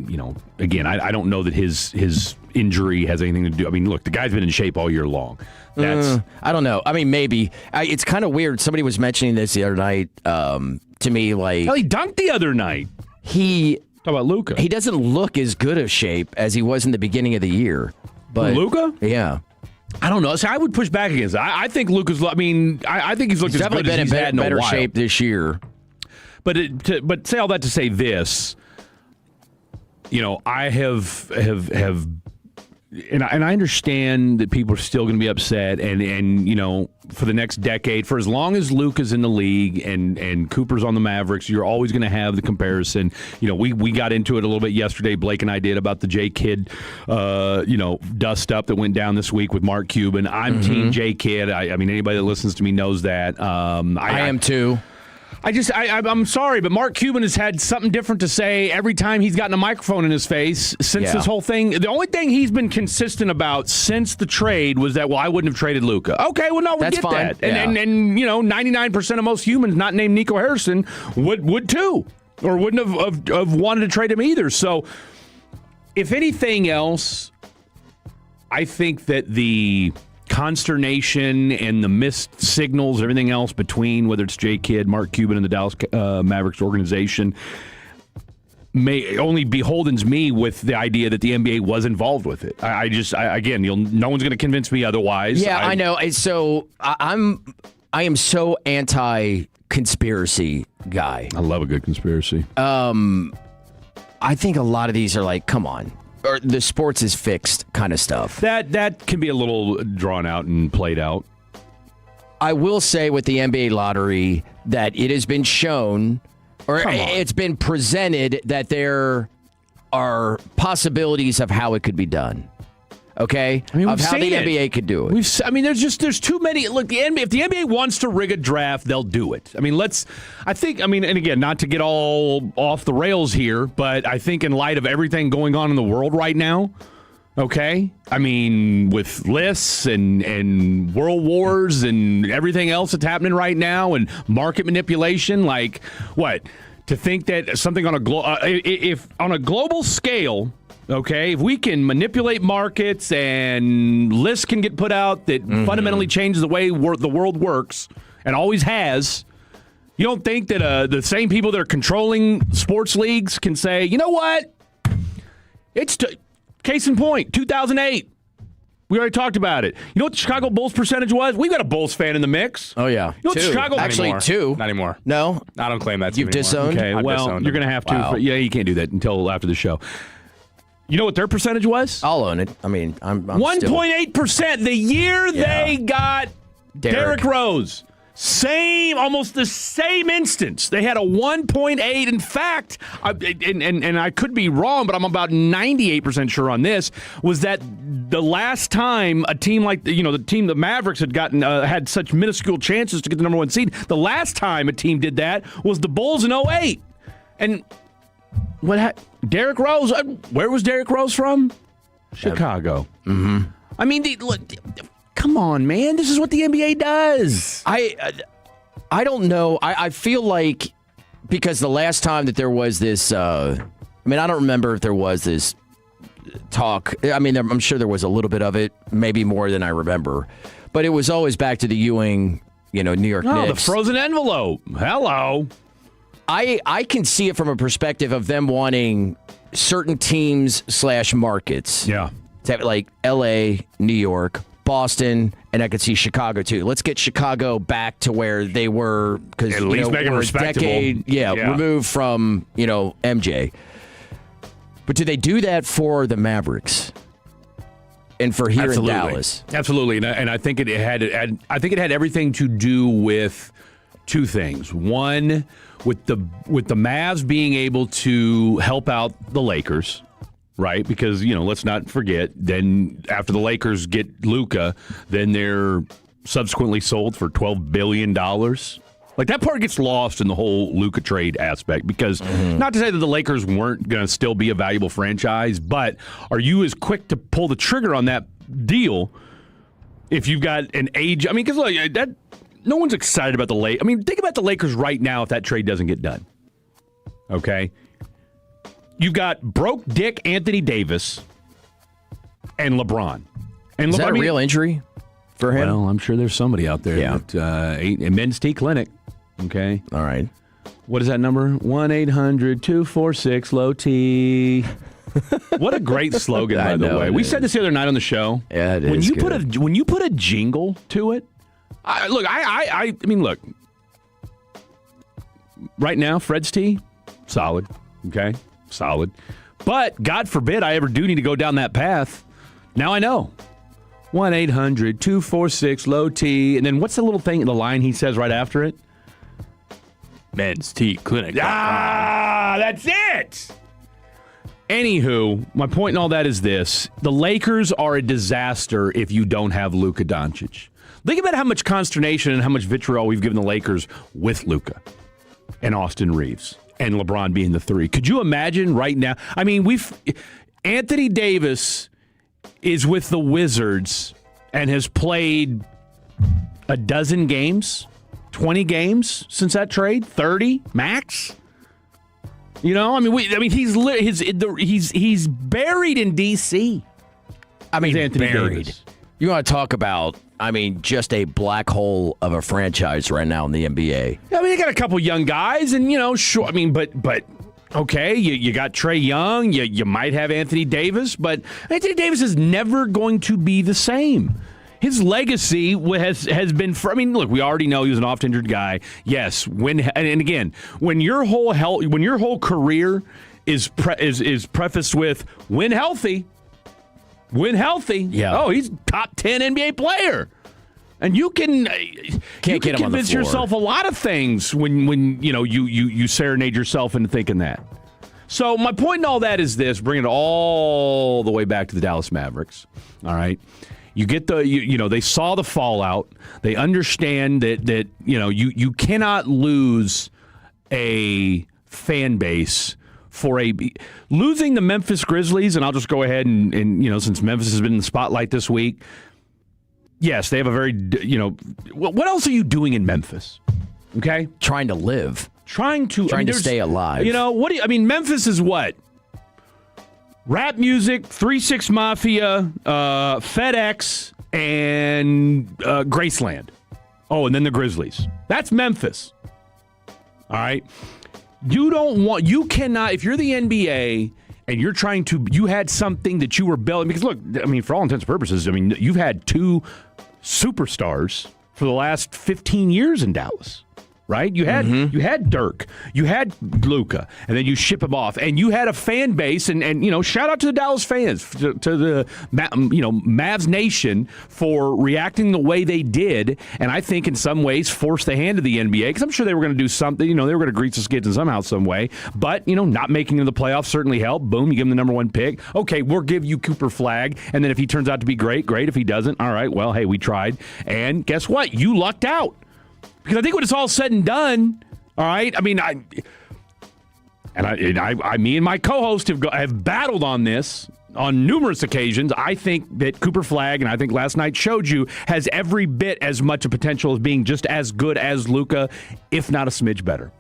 again, I don't know that his injury has anything to do. I mean, look, the guy's been in shape all year long. I don't know. I mean, maybe. It's kind of weird. Somebody was mentioning this the other night to me, like... Hell, he dunked the other night. Talk about Luka. He doesn't look as good of shape as he was in the beginning of the year. But Luka? Yeah. I don't know. So I would push back against that. I think Luka's... I think he's looked as good as he's had in a while. Better shape this year. But say all that to say this, I have and I understand that people are still going to be upset, and for the next decade, for as long as Luka's in the league and Cooper's on the Mavericks, you're always going to have the comparison. We got into it a little bit yesterday, Blake and I did, about the J Kidd, dust up that went down this week with Mark Cuban. I'm Team J Kidd. I mean, anybody that listens to me knows that. I am too. I'm sorry, but Mark Cuban has had something different to say every time he's gotten a microphone in his face since this whole thing. The only thing he's been consistent about since the trade was that, I wouldn't have traded Luka. Okay, well, no, we That's get fine. that. Yeah. And 99% of most humans not named Nico Harrison would too, or wouldn't have wanted to trade him either. So, if anything else, I think that the consternation and the missed signals, everything else between whether it's J Kidd, Mark Cuban, and the Dallas Mavericks organization may only beholdens me with the idea that the NBA was involved with it. Again, no one's going to convince me otherwise. Yeah, I know. So I am so anti-conspiracy guy. I love a good conspiracy. I think a lot of these are like, come on. Or the sports is fixed kind of stuff. That can be a little drawn out and played out. I will say with the NBA lottery that it has been shown, or it's been presented, that there are possibilities of how it could be done. Okay? Of how the NBA could do it. There's too many. Look, the NBA, if the NBA wants to rig a draft, they'll do it. And again, not to get all off the rails here, but I think in light of everything going on in the world right now, okay? With lists and world wars and everything else that's happening right now and market manipulation, like what? To think that something on if on a global scale, okay, if we can manipulate markets and lists can get put out that fundamentally changes the way the world works and always has, you don't think that the same people that are controlling sports leagues can say, you know what? It's case in point, 2008. We already talked about it. You know what the Chicago Bulls percentage was? We've got a Bulls fan in the mix. Oh, yeah. You know what Chicago... Actually, two. Not anymore. No? I don't claim that. You've disowned? Okay, well, you're going to have to. Wow. Yeah, you can't do that until after the show. You know what their percentage was? I'll own it. I'm 1.8% the year they got Derrick Rose. Almost the same instance. They had a 1.8. In fact, and I could be wrong, but I'm about 98% sure on this, was that the last time a team like the Mavericks had gotten had such minuscule chances to get the number one seed, the last time a team did that was the Bulls in 2008. And Derrick Rose, where was Derrick Rose from? Chicago. Come on, man. This is what the NBA does. I don't know. I feel like because the last time that there was this, I don't remember if there was this talk. I mean, I'm sure there was a little bit of it, maybe more than I remember. But it was always back to the Ewing, New York Knicks. The frozen envelope. Hello. I can see it from a perspective of them wanting certain teams / markets. Yeah. Like L.A., New York, Boston, and I could see Chicago too. Let's get Chicago back to where they were, because at least make them respectable. Decade, removed from MJ. But do they do that for the Mavericks and for here in Dallas? Absolutely, and I think it had everything to do with two things. One, with the Mavs being able to help out the Lakers. Right, because, let's not forget, then after the Lakers get Luka, then they're subsequently sold for $12 billion. Like, that part gets lost in the whole Luka trade aspect, because not to say that the Lakers weren't going to still be a valuable franchise, but are you as quick to pull the trigger on that deal if you've got an age? I mean, because that no one's excited about the Lakers. I mean, think about the Lakers right now if that trade doesn't get done. Okay? You've got broke dick Anthony Davis and LeBron. And Is that a real injury for him? Well, I'm sure there's somebody out there that a men's T clinic. Okay. All right. What is that number? 1-800-246-LOW-T. What a great slogan, by the way. We said this the other night on the show. Yeah, it is. When you put a jingle to it, look. Right now, Fred's T, solid. Okay. Solid. But God forbid I ever do need to go down that path. Now I know. 1-800-246-LOW-T. And then what's the little thing, the line he says right after it? Men's T Clinic. Ah, that's it. Anywho, my point in all that is this. The Lakers are a disaster if you don't have Luka Doncic. Think about how much consternation and how much vitriol we've given the Lakers with Luka and Austin Reeves. And LeBron being the three. Could you imagine right now? I mean, Anthony Davis is with the Wizards and has played a dozen games, 20 games since that trade, 30 max. He's buried in DC. I mean, Anthony buried. Davis. You want to talk about, just a black hole of a franchise right now in the NBA. I mean, they got a couple young guys, and, sure. I mean, but okay, you got Trae Young. You might have Anthony Davis, but Anthony Davis is never going to be the same. His legacy has been. Look, we already know he was an oft-injured guy. Yes, when your whole career is prefaced with win healthy. When healthy, he's top 10 NBA player. And you can convince yourself a lot of things when you serenade yourself into thinking that. So my point in all that is this: bring it all the way back to the Dallas Mavericks. All right, you get they saw the fallout. They understand that you cannot lose a fan base. Losing the Memphis Grizzlies, and I'll just go ahead and since Memphis has been in the spotlight this week, yes, they have a very, what else are you doing in Memphis? Okay? Trying to live. Trying to stay alive. Memphis is what? Rap music, 3-6 Mafia, FedEx, and Graceland. Oh, and then the Grizzlies. That's Memphis. All right? You cannot, if you're the NBA and you're you had something that you were building, because look, for all intents and purposes, you've had two superstars for the last 15 years in Dallas. Right? You had Dirk, you had Luka, and then you ship him off, and you had a fan base, and shout out to the Dallas fans, to the Mavs Nation for reacting the way they did, and I think in some ways forced the hand of the NBA, because I'm sure they were going to do something, they were going to grease the skids in somehow, some way, but not making it to the playoffs certainly helped. Boom, you give him the number one pick. Okay, we'll give you Cooper Flag, and then if he turns out to be great. If he doesn't, all right, well, hey, we tried, and guess what? You lucked out. Because I think when it's all said and done, all right, me and my co-host have battled on this on numerous occasions. I think that Cooper Flag, and I think last night showed you, has every bit as much a potential as being just as good as Luka, if not a smidge better.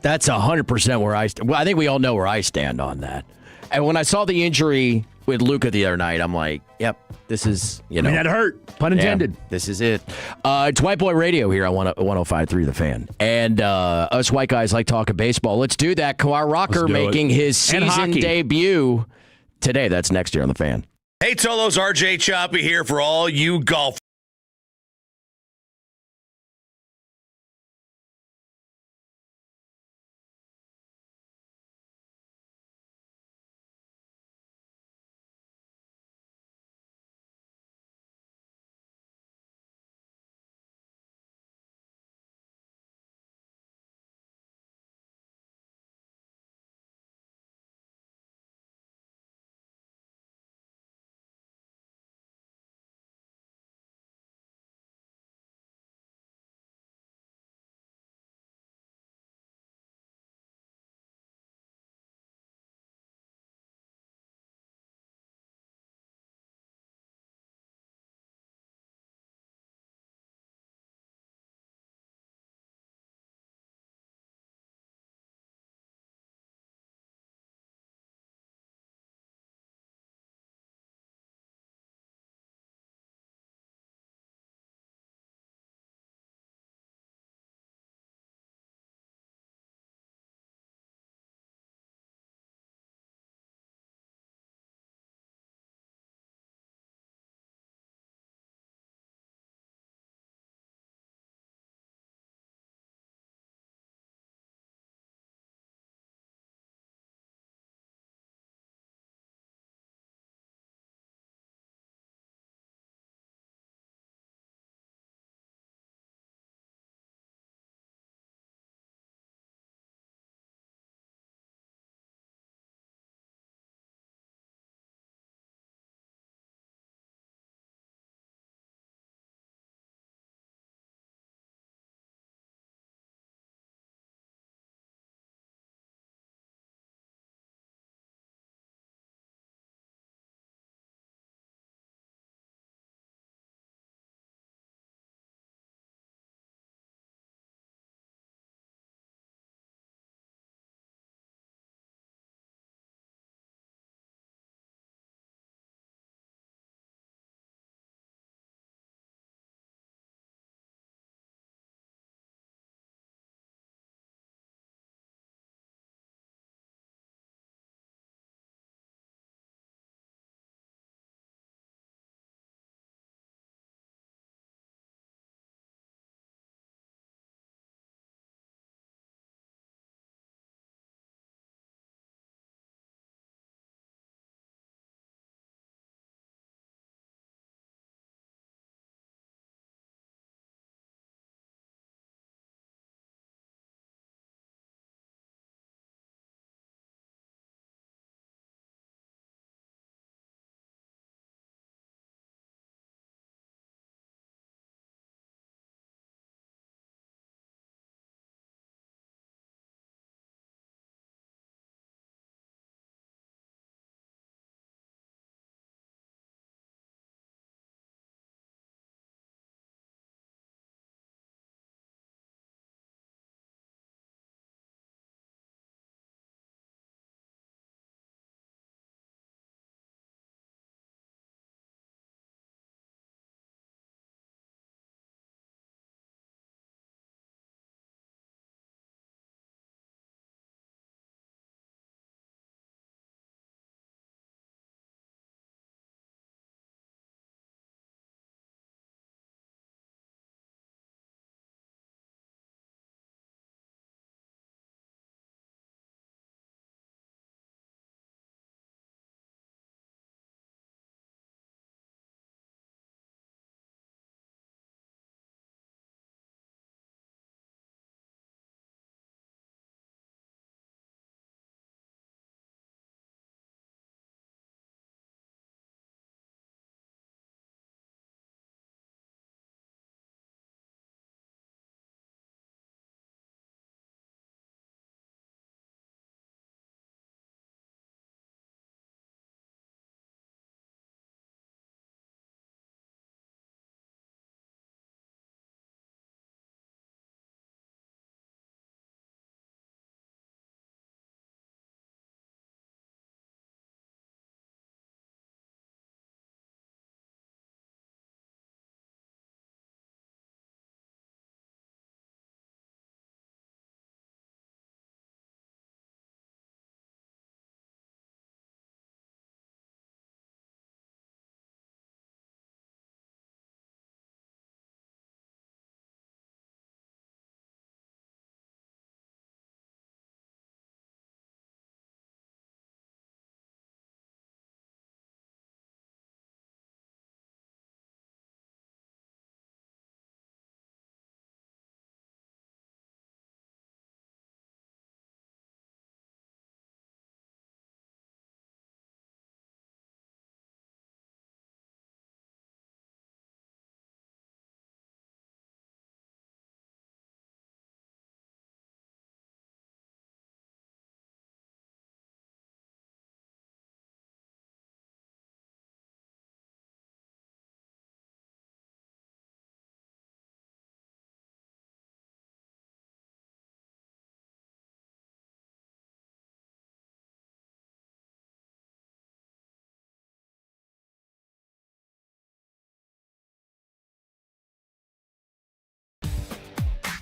That's 100% where I stand. Well, I think we all know where I stand on that. And when I saw the injury with Luka the other night, I'm like, yep, this is, I mean, that hurt. Pun intended. Yeah, this is it. It's White Boy Radio here on 105.3 The Fan. And us white guys like talking baseball. Let's do that. Kawhi Rocker making his season debut today. That's next year on The Fan. Hey, Tolos, RJ Choppy here for all you golf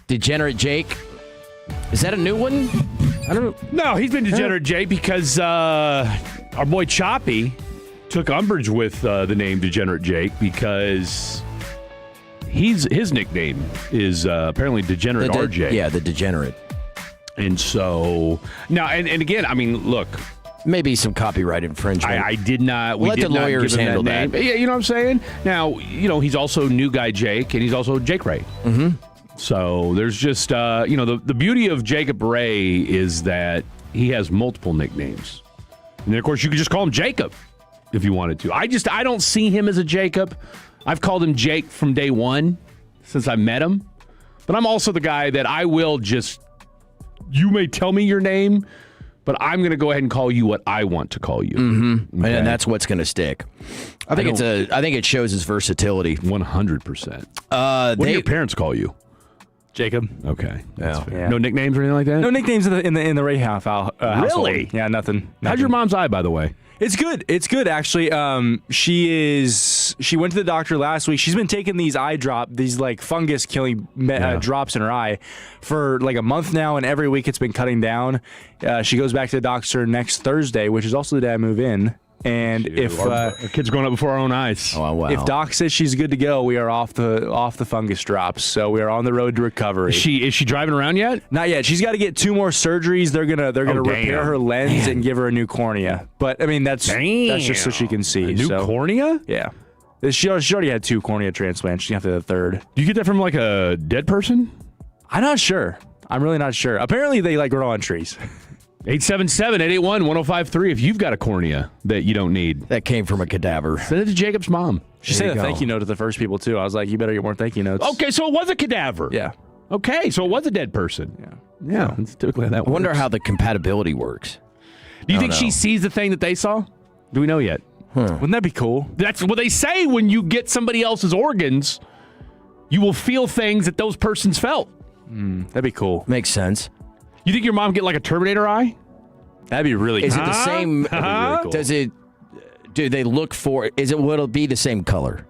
Degenerate Jake. Is that a new one? I don't know. No, he's been Degenerate Jake because our boy Choppy took umbrage with the name Degenerate Jake because his nickname is apparently Degenerate RJ. Yeah, the Degenerate. And so now, and again, I mean, look. Maybe some copyright infringement. I did not. We Let did the lawyers not give him handle that. that. Yeah, you know what I'm saying? Now, he's also New Guy Jake, and he's also Jake Ray. Mm-hmm. So there's just, the beauty of Jacob Ray is that he has multiple nicknames. And then, of course, you could just call him Jacob if you wanted to. I don't see him as a Jacob. I've called him Jake from day one since I met him. But I'm also the guy that I will just, you may tell me your name, but I'm going to go ahead and call you what I want to call you. Mm-hmm. Okay? And that's what's going to stick. I think it shows his versatility. 100%. What do your parents call you? Jacob. Okay. That's fair. Yeah. No nicknames or anything like that? No nicknames in the Ray household. Really? Yeah, nothing. How's your mom's eye, by the way? It's good. It's good, actually. She went to the doctor last week. She's been taking these eye these like fungus killing drops in her eye for like a month now, and every week it's been cutting down. She goes back to the doctor next Thursday, which is also the day I move in. And if our kids growing up before our own eyes. Oh, wow. If Doc says she's good to go, we are off the fungus drops. So we are on the road to recovery. Is she driving around yet? Not yet. She's got to get 2 more surgeries. They're gonna repair her lens and give her a new cornea. But I mean that's just so she can see. A new cornea? Yeah. She already had 2 cornea transplants. She got the third. Do you get that from like a dead person? I'm not sure. I'm really not sure. Apparently they like grow on trees. 877-881-1053 if you've got a cornea that you don't need. That came from a cadaver. Send it to Jacob's mom. She sent a thank you note to the first people, too. I was like, you better get more thank you notes. Okay, so it was a cadaver. Yeah. Okay, so it was a dead person. Yeah. That's typically how that works. I wonder how the compatibility works. Do you think she sees the thing that they saw? Do we know yet? Wouldn't that be cool? That's what they say when you get somebody else's organs, you will feel things that those persons felt. That'd be cool. Makes sense. You think your mom get like a Terminator eye? That'd be really cool. Is it the same? Really cool. Do they look for? Will it be the same color?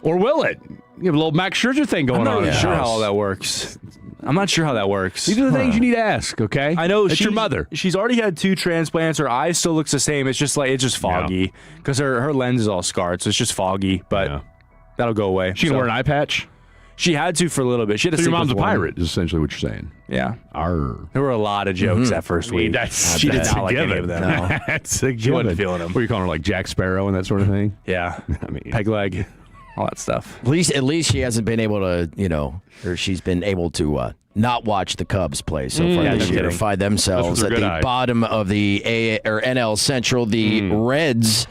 Or will it? You have a little Max Scherzer thing going I'm on. not in the sure house. how all that works. I'm not sure how that works. These are the things you need to ask, okay? I know it's your mother. She's already had 2 transplants. Her eye still looks the same. It's just foggy because her lens is all scarred, so it's just foggy. But that'll go away. She can wear an eye patch. She had to for a little bit. She had to. So your mom's a with one. pirate, is essentially what you're saying. Yeah. Arr. There were a lot of jokes that first week. She did not not like any of them. No. That's a She wasn't given. feeling them. What are you calling her, like Jack Sparrow and that sort of thing? Yeah. I mean, Peg leg, all that stuff. At least she hasn't been able to, or she's been able to not watch the Cubs play so far this year. kidding. Find themselves at the bottom of the NL Central. The Reds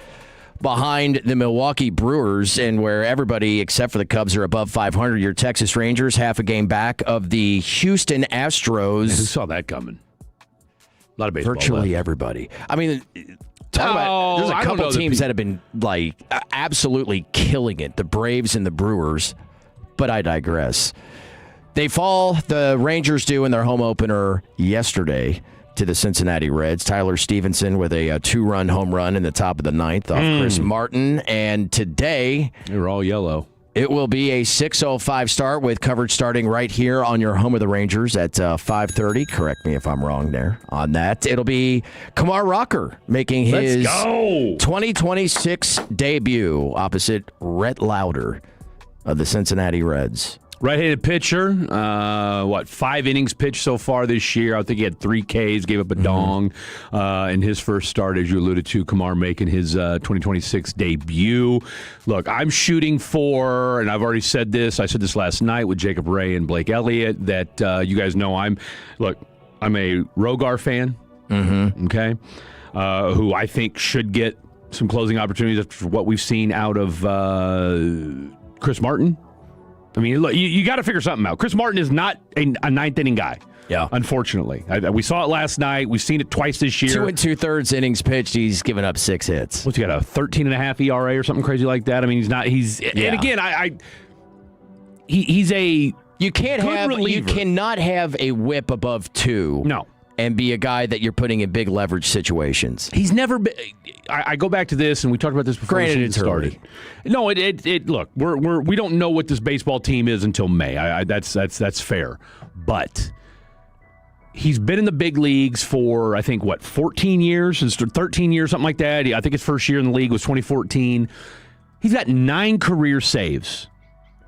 behind the Milwaukee Brewers, and where everybody except for the Cubs are above 500. Your Texas Rangers half a game back of the Houston Astros. who saw that coming? A lot of baseball. Virtually left. everybody. I mean, talk about there's a couple teams that have been like absolutely killing it. The Braves and the Brewers, but I digress. They fall, the Rangers do, in their home opener yesterday to the Cincinnati Reds. Tyler Stevenson with a 2-run home run in the top of the 9th off Chris Martin. And today, They were all yellow. it will be a 6:05 start with coverage starting right here on your home of the Rangers at 5:30. Correct me if I'm wrong there on that. It'll be Kumar Rocker making his 2026 debut opposite Rhett Lauder of the Cincinnati Reds. Right-handed pitcher, 5 innings pitched so far this year. I think he had 3 Ks, gave up a dong in his first start, as you alluded to. Kumar making his 2026 debut. Look, I'm shooting for, and I've already said this, I said this last night with Jacob Ray and Blake Elliott, that you guys know I'm a Rogar fan, okay, who I think should get some closing opportunities after what we've seen out of Chris Martin. I mean, look, you got to figure something out. Chris Martin is not a 9th inning guy. Yeah. Unfortunately. We saw it last night. We've seen it twice this year. 2 2/3 innings pitched. He's given up 6 hits. What's he got, a 13.5 ERA or something crazy like that? I mean, he's and again, he's a You good reliever. You cannot have a whip above 2. No. and be a guy that you're putting in big leverage situations. He's never been. I go back to this, and we talked about this before the season started. No, look, we don't know what this baseball team is until May. That's fair, but he's been in the big leagues for, I think, 14 years, 13 years, something like that. I think his first year in the league was 2014. He's got 9 career saves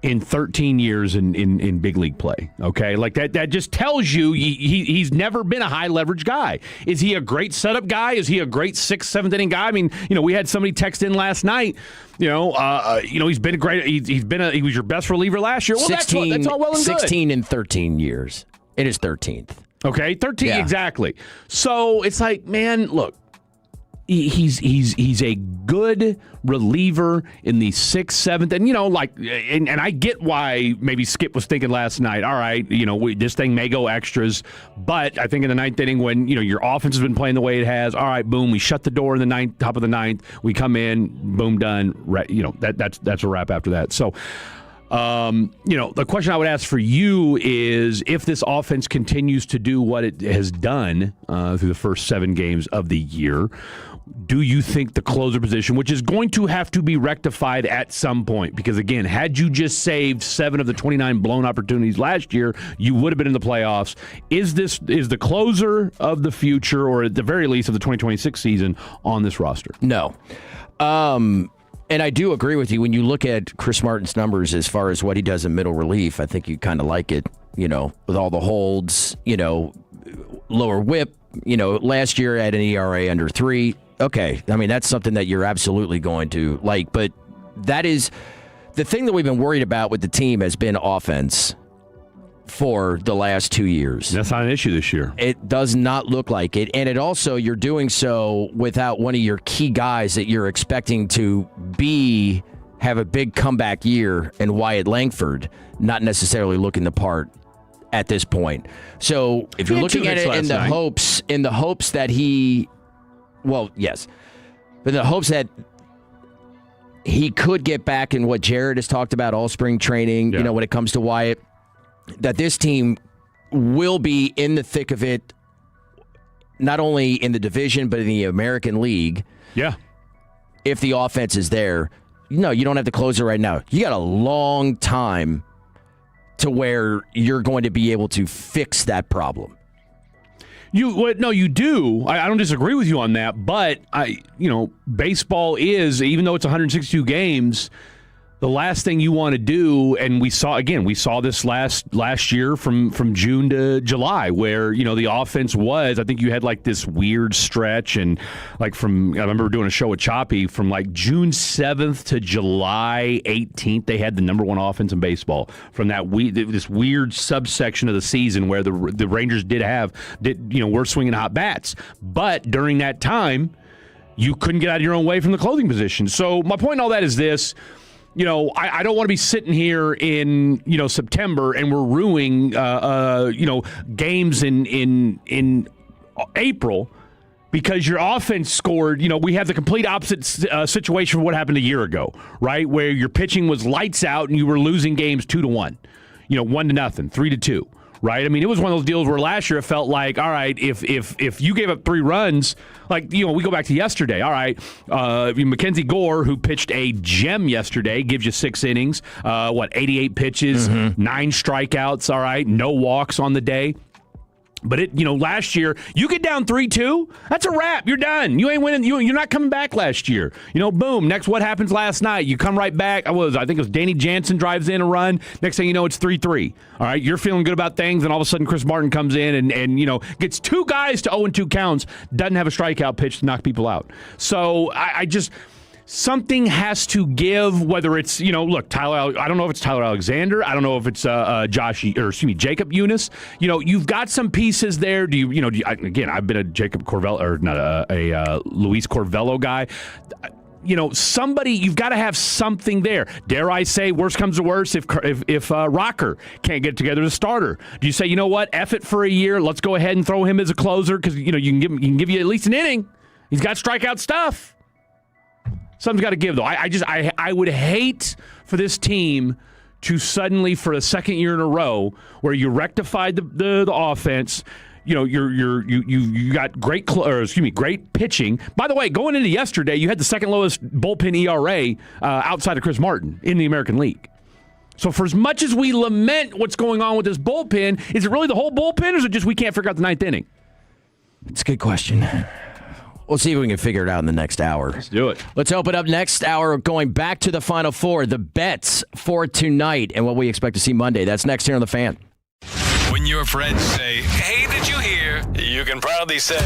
in 13 years in big league play. Okay, like that just tells you he's never been a high leverage guy. Is he a great setup guy? Is he a great 6th, 7th inning guy? I mean, we had somebody text in last night. He's been a great. He was your best reliever last year. Well, 16, that's all well and good. 16 in 13 years. It is 13th. Okay, 13 exactly. So it's like, man, look. He's a good reliever in the 6th, 7th, and and I get why maybe Skip was thinking last night. All right, this thing may go extras, but I think in the 9th inning when your offense has been playing the way it has. All right, boom, we shut the door in the top of the 9th. We come in, boom, done. That's a wrap after that. So. The question I would ask for you is if this offense continues to do what it has done through the first 7 games of the year, do you think the closer position, which is going to have to be rectified at some point, because again, had you just saved 7 of the 29 blown opportunities last year, you would have been in the playoffs. Is the closer of the future, or at the very least of the 2026 season, on this roster? No. And I do agree with you. When you look at Chris Martin's numbers as far as what he does in middle relief, I think you kind of like it, with all the holds, lower whip, last year at an ERA under 3. Okay. I mean, that's something that you're absolutely going to like. But that is the thing that we've been worried about with the team has been offense for the last 2 years. That's not an issue this year. It does not look like it. And it also, you're doing so without one of your key guys that you're expecting to have a big comeback year, and Wyatt Langford not necessarily looking the part at this point. So if you're looking at it in the hopes that he could get back in what Jared has talked about all spring training, when it comes to Wyatt, that this team will be in the thick of it, not only in the division, but in the American League. Yeah. If the offense is there. No, you don't have to close it right now. You got a long time to where you're going to be able to fix that problem. You do. I don't disagree with you on that, but baseball is, even though it's 162 games, the last thing you want to do, and we saw this last year from June to July, where the offense was, I think you had like this weird stretch, and I remember doing a show with Choppy from like June 7th to July 18th, they had the number 1 offense in baseball from this weird subsection of the season where the Rangers were swinging hot bats, but during that time you couldn't get out of your own way from the clothing position. So my point in all that is this. I don't want to be sitting here in, September and we're ruining, games in April because your offense scored. We have the complete opposite situation of what happened a year ago, right? Where your pitching was lights out and you were losing games 2-1, 1-0, 3-2. Right? I mean, it was one of those deals where last year it felt like, all right, if you gave up 3 runs, we go back to yesterday. All right, Mackenzie Gore, who pitched a gem yesterday, gives you 6 innings, 88 pitches, 9 strikeouts. All right, no walks on the day. But last year, you get down 3-2, that's a wrap. You're done. You ain't winning. You're not coming back last year. Boom. Next, what happens last night? You come right back. I think it was Danny Jansen drives in a run. Next thing you know, it's 3-3. All right, you're feeling good about things, and all of a sudden, Chris Martin comes in and gets 2 guys to 0-2 counts, doesn't have a strikeout pitch to knock people out. So I just. Something has to give, whether it's, look, Tyler, I don't know if it's Tyler Alexander. I don't know if it's Jacob Eunice. You've got some pieces there. Again, I've been a Jacob Corvello, or not a Luis Corvello guy. Somebody, you've got to have something there. Dare I say, worst comes to worst, if Rocker can't get together as a starter, do you say, you know what, F it for a year, let's go ahead and throw him as a closer because you can give you at least an inning. He's got strikeout stuff. Something's got to give, though. I would hate for this team to suddenly, for a second year in a row, where you rectified the offense, you got great pitching. By the way, going into yesterday, you had the second lowest bullpen ERA outside of Chris Martin in the American League. So for as much as we lament what's going on with this bullpen, is it really the whole bullpen, or is it just we can't figure out the ninth inning? It's a good question. We'll see if we can figure it out in the next hour. Let's do it. Let's open up next hour, going back to the Final Four, the bets for tonight and what we expect to see Monday. That's next here on The Fan. When your friends say, "Hey, did you hear?" you can proudly say,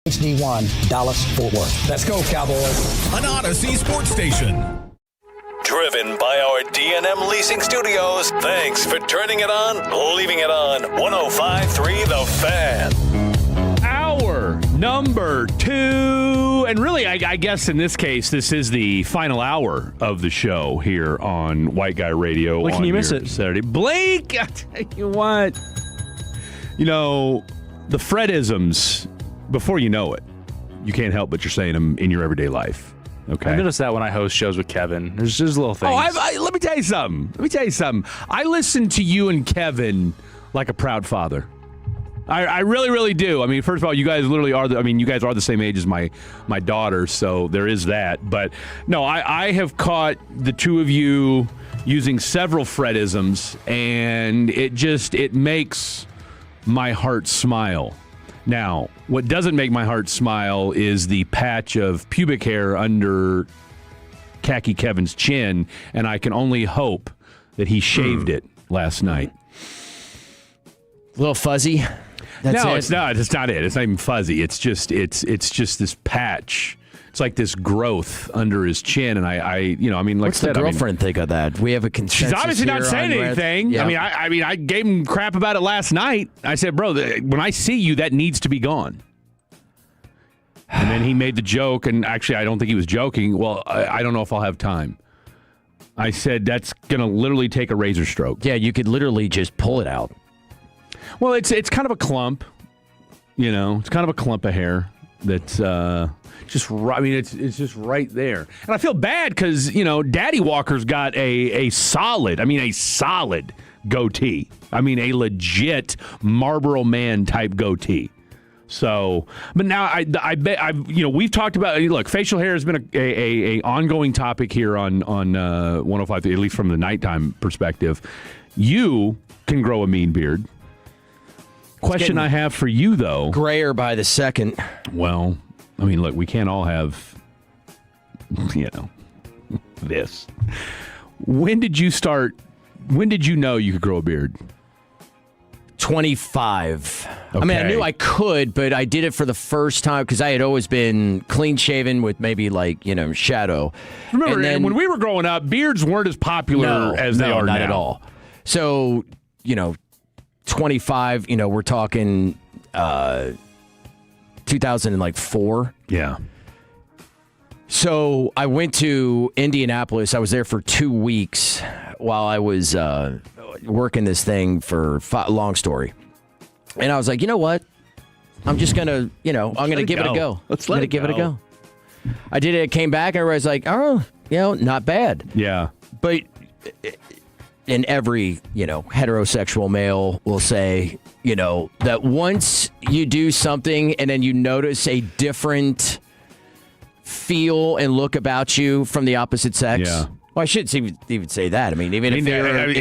HD1, Dallas, Fort Worth. Let's go, Cowboys. An Odyssey sports station. driven by our D&M Leasing Studios. Thanks for turning it on, leaving it on. 105.3 The Fan. Hour number 2. And really, I guess in this case, this is the final hour of the show here on White Guy Radio. Well, can you miss it? Saturday. Blake, I tell you what. You know, the Fredisms, before you know it, you can't help but you're saying them in your everyday life. Okay. I noticed that when I host shows with Kevin. There's just little things. Let me tell you something. I listen to you and Kevin like a proud father. I really, really do. I mean, first of all, you guys literally are you guys are the same age as my daughter, so there is that. But no, I have caught the two of you using several Fredisms, and it makes my heart smile. Now, what doesn't make my heart smile is the patch of pubic hair under Khaki Kevin's chin, and I can only hope that he shaved it last night. A little fuzzy. It's not. It's not it. It's not even fuzzy. It's just this patch. It's like this growth under his chin, and What's the girlfriend think of that? We have a consensus. She's obviously not saying anything. Yeah. I gave him crap about it last night. I said, bro, when I see you, that needs to be gone. And then he made the joke, and actually, I don't think he was joking. Well, I don't know if I'll have time. I said, that's going to literally take a razor stroke. Yeah, you could literally just pull it out. Well, it's kind of a clump. It's kind of a clump of hair that's just right. I mean, it's just right there. And I feel bad because, Daddy Walker's got a solid goatee. I mean, a legit Marlboro Man type goatee. So, but now I bet we've talked about, look, facial hair has been a ongoing topic here on 105, at least from the nighttime perspective. You can grow a mean beard. Question I have for you, though. Grayer by the second. Well, I mean, look, we can't all have, this. When did you know you could grow a beard? 25. Okay. I mean, I knew I could, but I did it for the first time because I had always been clean shaven with maybe shadow. Remember, and when we were growing up, beards weren't as popular as they are now. Not at all. So, 25, we're talking 2004. Yeah. So I went to Indianapolis. I was there for 2 weeks while I was working this thing for long story. And I was like, you know what? I'm just going to, I'm going to give it a go. Give it a go. I did it. Came back. Everybody's like, oh, not bad. Yeah. But in every, heterosexual male will say, that once you do something and then you notice a different feel and look about you from the opposite sex. Yeah. Well, I shouldn't even say that. I mean, if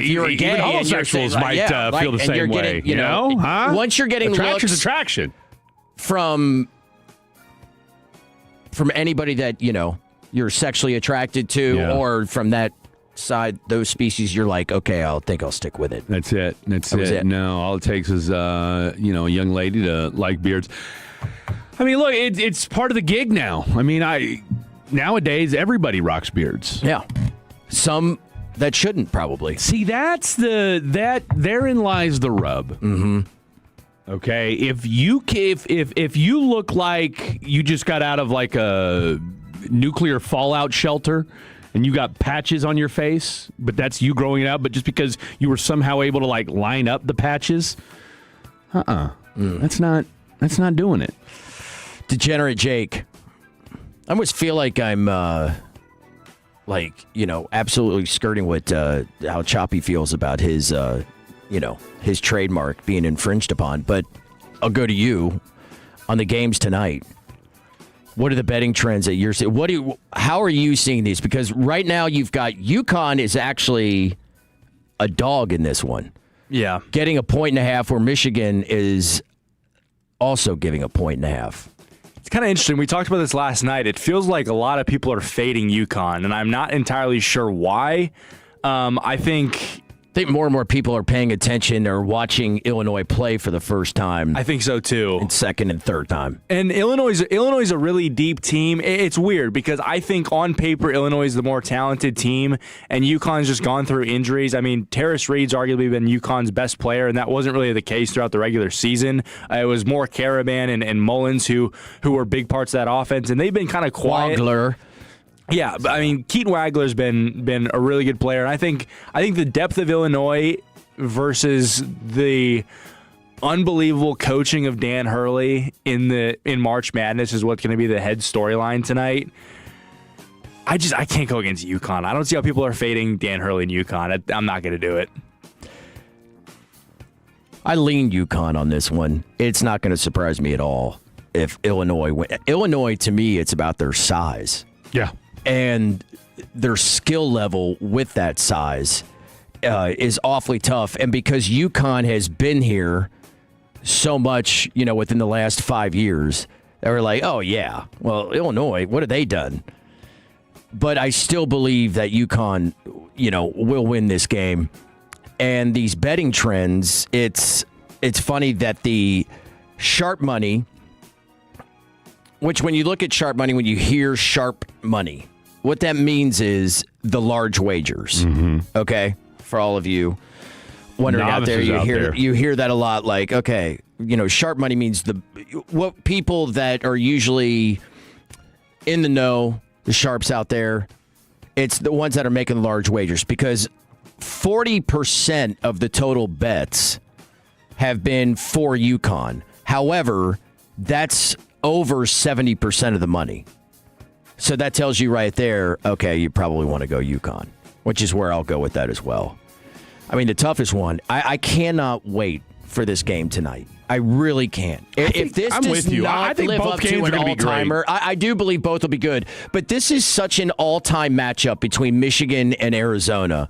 you're gay, even homosexuals might feel the same way. Huh? Once you're getting attraction's looks attraction from anybody that you're sexually attracted to, or from that side, those species, you're like, okay, I think I'll stick with it. That's it. That's it. No, all it takes is a young lady to like beards. I mean, look, it's part of the gig now. I mean, nowadays everybody rocks beards. Yeah. Some that shouldn't probably. See, therein lies the rub. Mm-hmm. Okay, if you look like you just got out of like a nuclear fallout shelter and you got patches on your face, but that's you growing it out, but just because you were somehow able to line up the patches, that's not doing it. Degenerate Jake. I almost feel like I'm absolutely skirting what how Choppy feels about his his trademark being infringed upon. But I'll go to you on the games tonight. What are the betting trends that you're seeing? How are you seeing these? Because right now you've got UConn is actually a dog in this one. Yeah. Getting a 1.5 where Michigan is also giving a 1.5. It's kind of interesting. We talked about this last night. It feels like a lot of people are fading UConn, and I'm not entirely sure why. I think more and more people are paying attention or watching Illinois play for the first time. I think so too. And second and third time. And Illinois is a really deep team. It's weird because I think on paper Illinois is the more talented team, and UConn's just gone through injuries. I mean, Terrace Reed's arguably been UConn's best player, and that wasn't really the case throughout the regular season. It was more Caravan and Mullins who were big parts of that offense, and they've been kind of quiet. Wagler. Yeah, but I mean, Keaton Wagler's been a really good player. And I think the depth of Illinois versus the unbelievable coaching of Dan Hurley in March Madness is what's going to be the head storyline tonight. I can't go against UConn. I don't see how people are fading Dan Hurley and UConn. I'm not going to do it. I lean UConn on this one. It's not going to surprise me at all if Illinois win. Illinois, to me, it's about their size. Yeah. And their skill level with that size is awfully tough. And because UConn has been here so much, within the last 5 years, they were like, oh, yeah, well, Illinois, what have they done? But I still believe that UConn, will win this game. And these betting trends, it's funny that the sharp money, which when you look at sharp money, when you hear sharp money, what that means is the large wagers. Mm-hmm. Okay, for all of you wondering out there, you hear that a lot. Like, okay, sharp money means what people that are usually in the know, the sharps out there. It's the ones that are making large wagers because 40% of the total bets have been for UConn. However, that's over 70% of the money. So that tells you right there, okay, you probably want to go UConn, which is where I'll go with that as well. I mean, the toughest one, I cannot wait for this game tonight. I really can't. If this does not live up to an all-timer, I do believe both will be good. But this is such an all-time matchup between Michigan and Arizona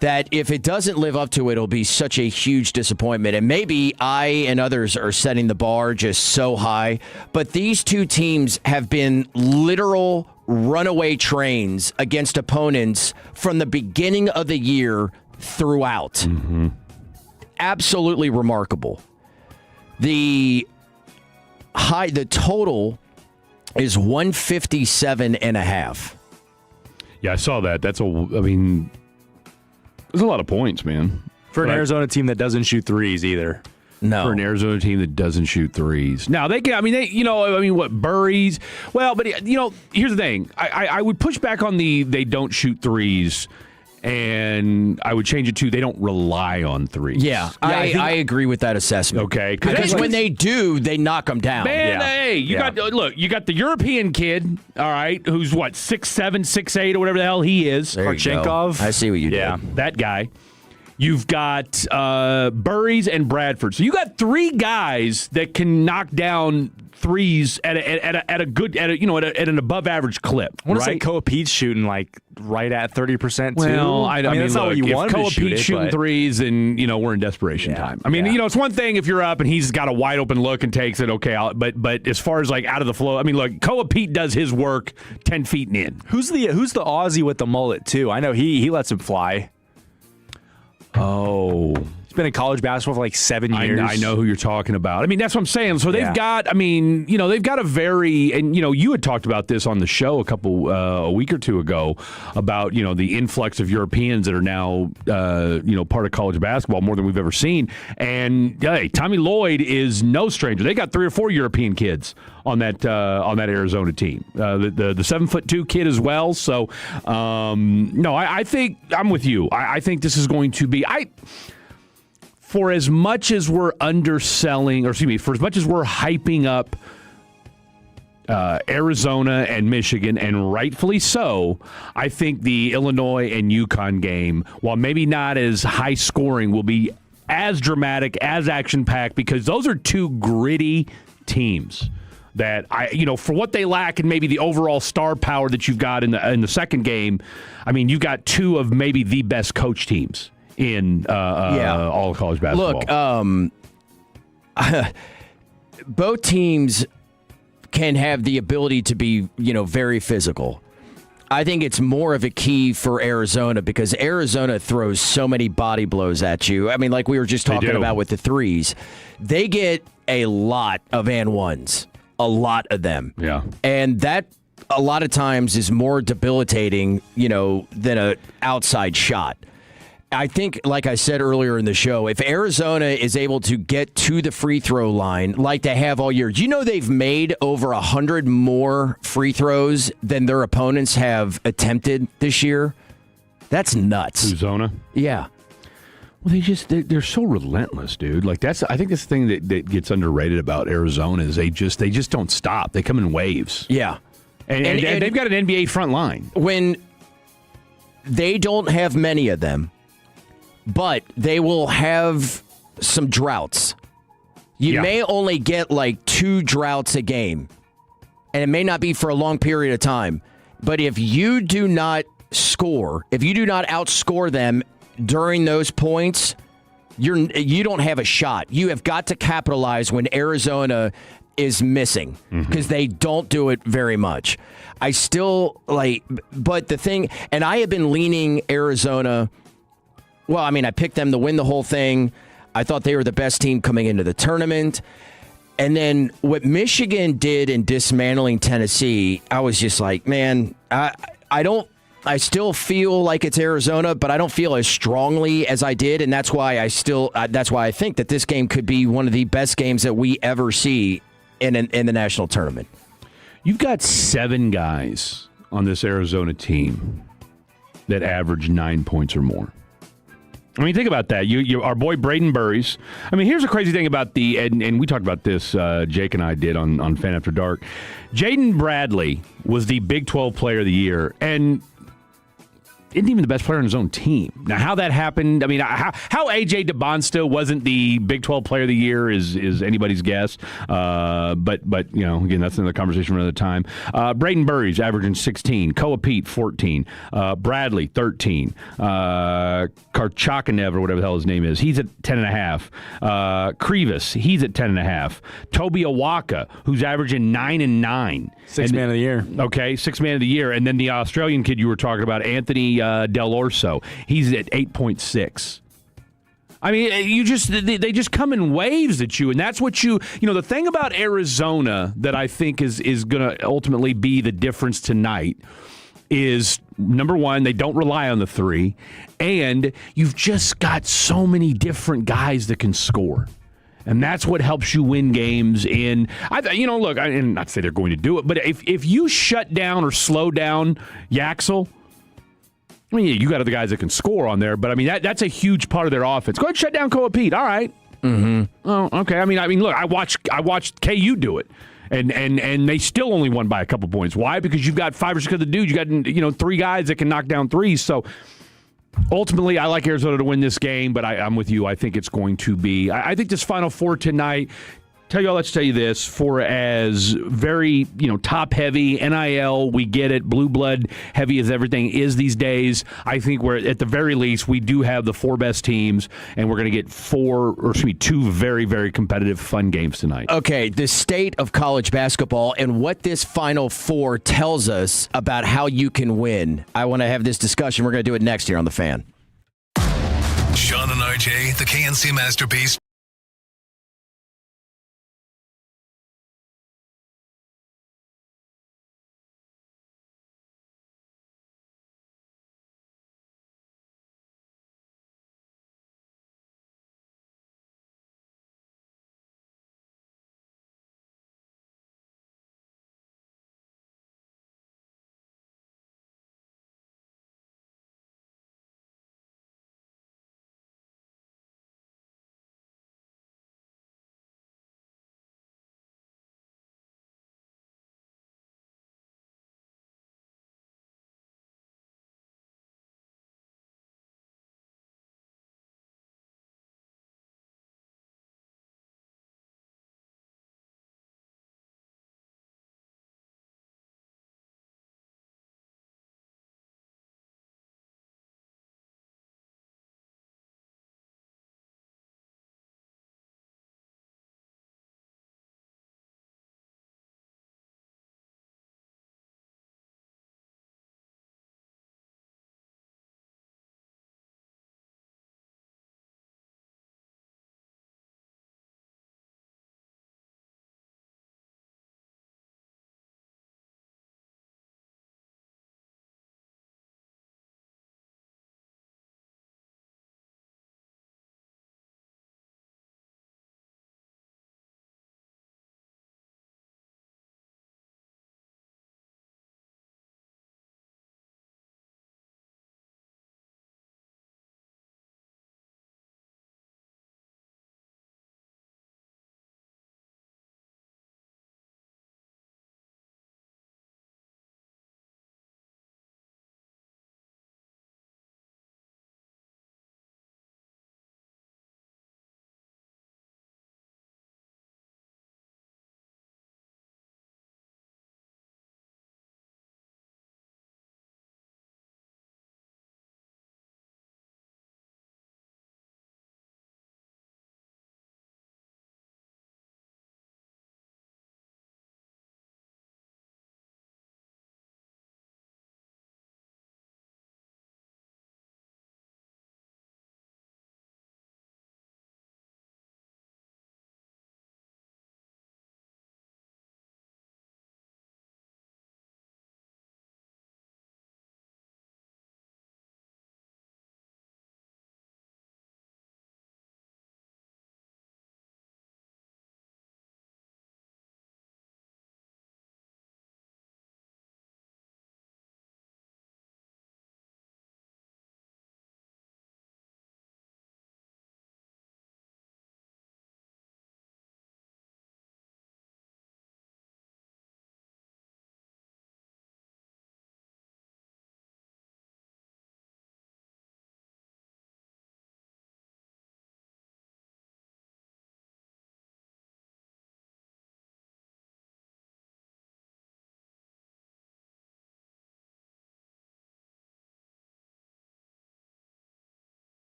that if it doesn't live up to it, it'll be such a huge disappointment. And maybe I and others are setting the bar just so high. But these two teams have been literal runaway trains against opponents from the beginning of the year throughout. Mm-hmm. Absolutely remarkable. The total is 157.5. Yeah, I saw that. There's a lot of points, man. For an Arizona team that doesn't shoot threes either. No. For an Arizona team that doesn't shoot threes. Now, Burries. Well, but, here's the thing. I would push back on they don't shoot threes, and I would change it to they don't rely on threes. Yeah, I agree with that assessment. Okay. Because when they do, they knock them down. Man, hey, you got the European kid, all right, who's what, 6'7", 6'8", or whatever the hell he is. Marchenkov. I see what you did. Yeah, that guy. You've got Burries and Bradford. So you got three guys that can knock down threes at an above average clip. I want to say Koa Pete's shooting like right at 30% too. Well, I mean, that's not what you want to shoot. Pete's shooting threes, and we're in desperation time. I mean, it's one thing if you're up and he's got a wide open look and takes it. Okay, but as far as like out of the flow, I mean, look, Koa Pete does his work 10 feet and in. Who's the Aussie with the mullet too? I know he lets him fly. Oh, he's been in college basketball for like 7 years. I know who you're talking about. I mean, that's what I'm saying. So they've got. I mean, they've got a very and you had talked about this on the show a week or two ago about the influx of Europeans that are now part of college basketball more than we've ever seen. And hey, Tommy Lloyd is no stranger. They got 3 or 4 European kids on that Arizona team. The 7'2" kid as well. So I think I'm with you. I think this is going to be for as much as we're underselling, for as much as we're hyping up Arizona and Michigan, and rightfully so, I think the Illinois and UConn game, while maybe not as high scoring, will be as dramatic, as action packed, because those are two gritty teams that for what they lack and maybe the overall star power that you've got in the second game. I mean, you've got two of maybe the best coach teams in all of college basketball. Look, both teams can have the ability to be, very physical. I think it's more of a key for Arizona because Arizona throws so many body blows at you. I mean, like we were just talking about with the threes. They get a lot of and ones. A lot of them. Yeah. And that a lot of times is more debilitating, than an outside shot. I think, like I said earlier in the show, if Arizona is able to get to the free throw line like they have all year, they've made over 100 more free throws than their opponents have attempted this year? That's nuts. Arizona? Yeah. Well, they're so relentless, dude. Like I think this thing that gets underrated about Arizona is they just don't stop. They come in waves. Yeah. And they've got an NBA front line. When they don't have many of them, but they will have some droughts. You may only get like 2 droughts a game, and it may not be for a long period of time. But if you do not score, if you do not outscore them during those points, you don't have a shot. You have got to capitalize when Arizona is missing because they don't do it very much. I still but the thing, and I have been leaning Arizona. Well, I mean, I picked them to win the whole thing. I thought they were the best team coming into the tournament. And then what Michigan did in dismantling Tennessee, I was just like, man, I still feel like it's Arizona, but I don't feel as strongly as I did, and that's why I think that this game could be one of the best games that we ever see in the national tournament. You've got 7 guys on this Arizona team that average 9 points or more. I mean, think about that. Our boy Braden Burries. I mean, here's a crazy thing about and we talked about this, Jake and I did on Fan After Dark. Jaden Bradley was the Big 12 Player of the Year, and isn't even the best player on his own team. Now, how that happened, I mean, how A.J. DeBonsta wasn't the Big 12 Player of the Year is anybody's guess. But again, that's another conversation for another time. Braden Burries averaging 16. Koa Pete, 14. Bradley, 13. Karchakanev, or whatever the hell his name is, he's at 10.5. Krivas, he's at 10.5. Toby Awaka, who's averaging 9 and 9. Sixth man of the year. Okay, sixth man of the year. And then the Australian kid you were talking about, Anthony Del Orso, he's at 8.6. I mean, they just come in waves at you, and that's what the thing about Arizona that I think is going to ultimately be the difference tonight is, number one, they don't rely on the three, and you've just got so many different guys that can score. And that's what helps you win games. And look, and not to say they're going to do it, but if you shut down or slow down Yaxel, I mean, you got other guys that can score on there, but I mean that's a huge part of their offense. Go ahead and shut down Koa Pete. All right. Mm-hmm. Oh, okay. I mean, look, I watched KU do it. And they still only won by a couple points. Why? Because you've got 5 or 6 other dudes. You got 3 guys that can knock down threes. So ultimately, I like Arizona to win this game, but I'm with you. I think it's going to be. I think this Final Four tonight. Let's tell you this: for as very top heavy NIL, we get it, blue blood heavy as everything is these days. I think we're at the very least we do have the 4 best teams, and we're going to get 2 very, very competitive, fun games tonight. Okay, the state of college basketball and what this Final Four tells us about how you can win. I want to have this discussion. We're going to do it next here on The Fan. Sean and RJ, the KNC Masterpiece.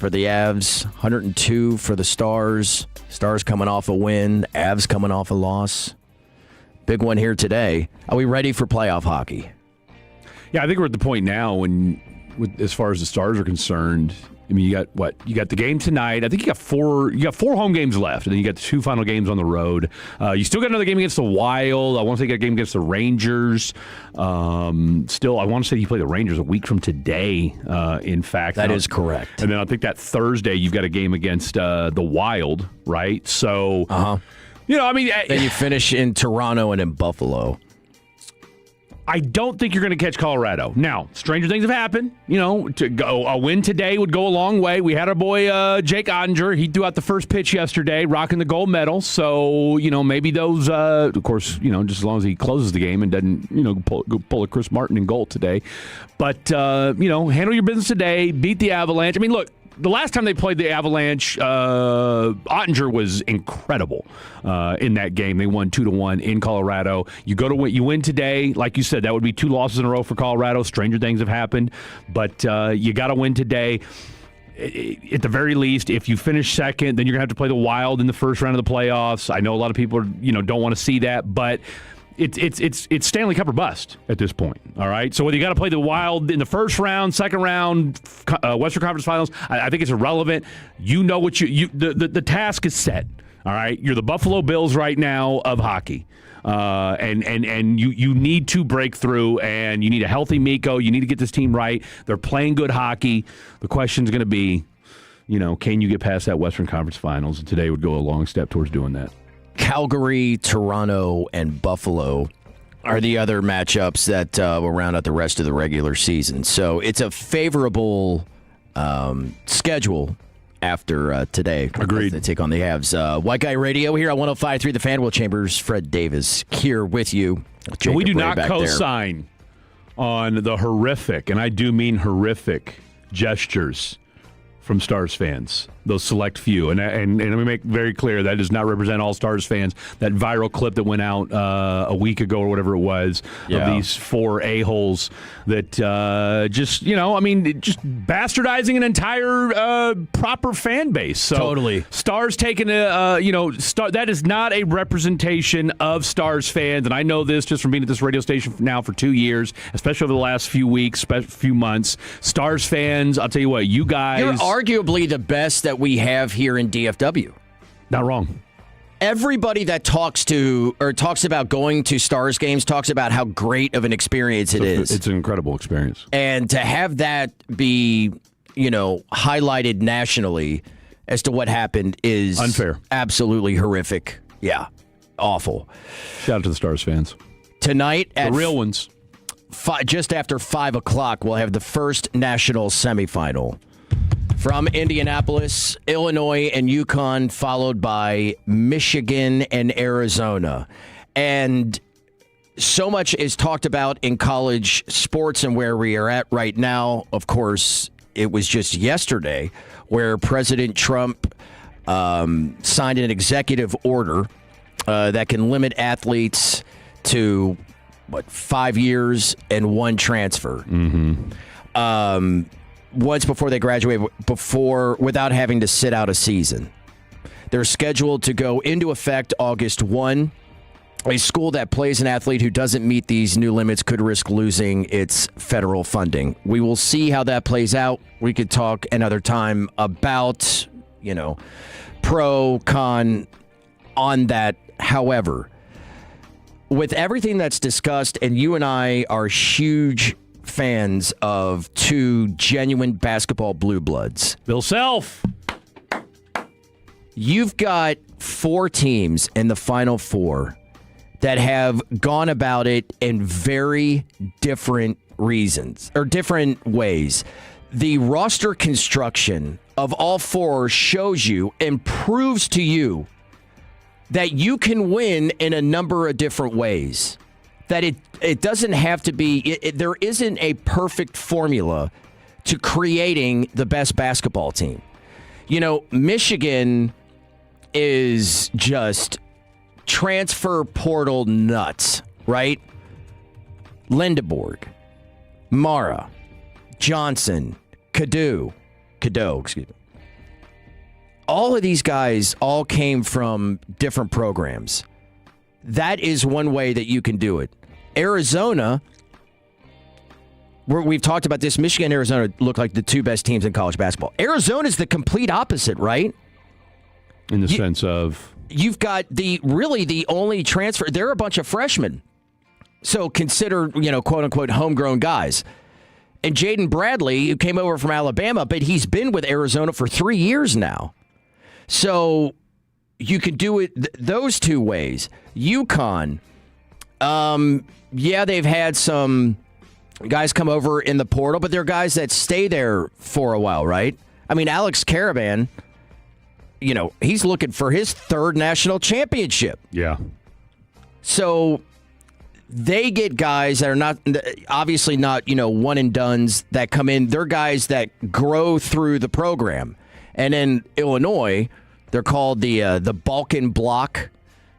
for the Avs, 102 for the Stars. Stars coming off a win, Avs coming off a loss. Big one here today. Are we ready for playoff hockey? Yeah, I think we're at the point now as far as the Stars are concerned. I mean, you got what? You got the game tonight. I think you got four home games left, and then you got the 2 final games on the road. You still got another game against the Wild. I want to say you got a game against the Rangers. Still, I want to say you play the Rangers a week from today. In fact, that is correct. And then I think that Thursday you've got a game against the Wild, right? So, I mean, then you finish in Toronto and in Buffalo. I don't think you're going to catch Colorado. Now, stranger things have happened. A win today would go a long way. We had our boy Jake Ottinger. He threw out the first pitch yesterday, rocking the gold medal. So, maybe those, of course, just as long as he closes the game and doesn't, pull a Chris Martin in goal today. But, handle your business today, beat the Avalanche. I mean, look. The last time they played the Avalanche, Ottinger was incredible in that game. They won 2-1 in Colorado. You win today, like you said, that would be 2 losses in a row for Colorado. Stranger things have happened, but you got to win today. At the very least, if you finish second, then you're gonna have to play the Wild in the first round of the playoffs. I know a lot of people don't want to see that, but. It's Stanley Cup or bust at this point, all right? So whether you got to play the Wild in the first round, second round, Western Conference Finals, I think it's irrelevant. You know what the task is set, all right? You're the Buffalo Bills right now of hockey, and you need to break through, and you need a healthy Mikko. You need to get this team right. They're playing good hockey. The question's going to be, can you get past that Western Conference Finals? And today would go a long step towards doing that. Calgary, Toronto, and Buffalo are the other matchups that will round out the rest of the regular season. So it's a favorable schedule after today. Agreed. They take on the Avs. White Guy Radio here on 105.3 The Fan. Will Chambers, Fred Davis here with you. And we do not co-sign on the horrific, and I do mean horrific, gestures from Stars fans, those select few. And let me make very clear, that does not represent all Stars fans. That viral clip that went out a week ago or whatever it was of these 4 a-holes that just bastardizing an entire proper fan base. So totally. Stars taking that is not a representation of Stars fans. And I know this just from being at this radio station now for 2 years, especially over the last few weeks, few months. Stars fans, I'll tell you what, you guys... You're arguably the best that we have here in DFW. Not wrong. Everybody that talks about going to Stars games talks about how great of an experience it is. It's an incredible experience. And to have that be, highlighted nationally as to what happened is unfair. Absolutely horrific. Yeah. Awful. Shout out to the Stars fans. Tonight at the real ones. Just after 5 o'clock, we'll have the first national semifinal. From Indianapolis, Illinois, and Yukon, followed by Michigan and Arizona. And so much is talked about in college sports and where we are at right now. Of course, it was just yesterday where President Trump signed an executive order that can limit athletes to, 5 years and 1 transfer. Mm-hmm. Once before they graduate, without having to sit out a season. They're scheduled to go into effect August 1. A school that plays an athlete who doesn't meet these new limits could risk losing its federal funding. We will see how that plays out. We could talk another time about, pro, con on that. However, with everything that's discussed, and you and I are huge fans of 2 genuine basketball blue bloods. Bill Self. You've got 4 teams in the Final Four that have gone about it in very different reasons or different ways. The roster construction of all 4 shows you and proves to you that you can win in a number of different ways. That it doesn't have to be, there isn't a perfect formula to creating the best basketball team. Michigan is just transfer portal nuts, right? Lindeborg, Mara, Johnson, Cadeau, excuse me. all of these guys all came from different programs. That is one way that you can do it. Arizona, we've talked about this. Michigan and Arizona look like the two best teams in college basketball. Arizona is the complete opposite, right? In the sense of? You've got the only transfer. They're a bunch of freshmen. So consider, quote unquote, homegrown guys. And Jaden Bradley, who came over from Alabama, but he's been with Arizona for 3 years now. So you could do it those two ways. UConn, they've had some guys come over in the portal, but they're guys that stay there for a while, right? I mean, Alex Caravan, he's looking for his third national championship. Yeah. So they get guys that are obviously not, one and dones that come in. They're guys that grow through the program. And in Illinois, they're called the Balkan Bloc,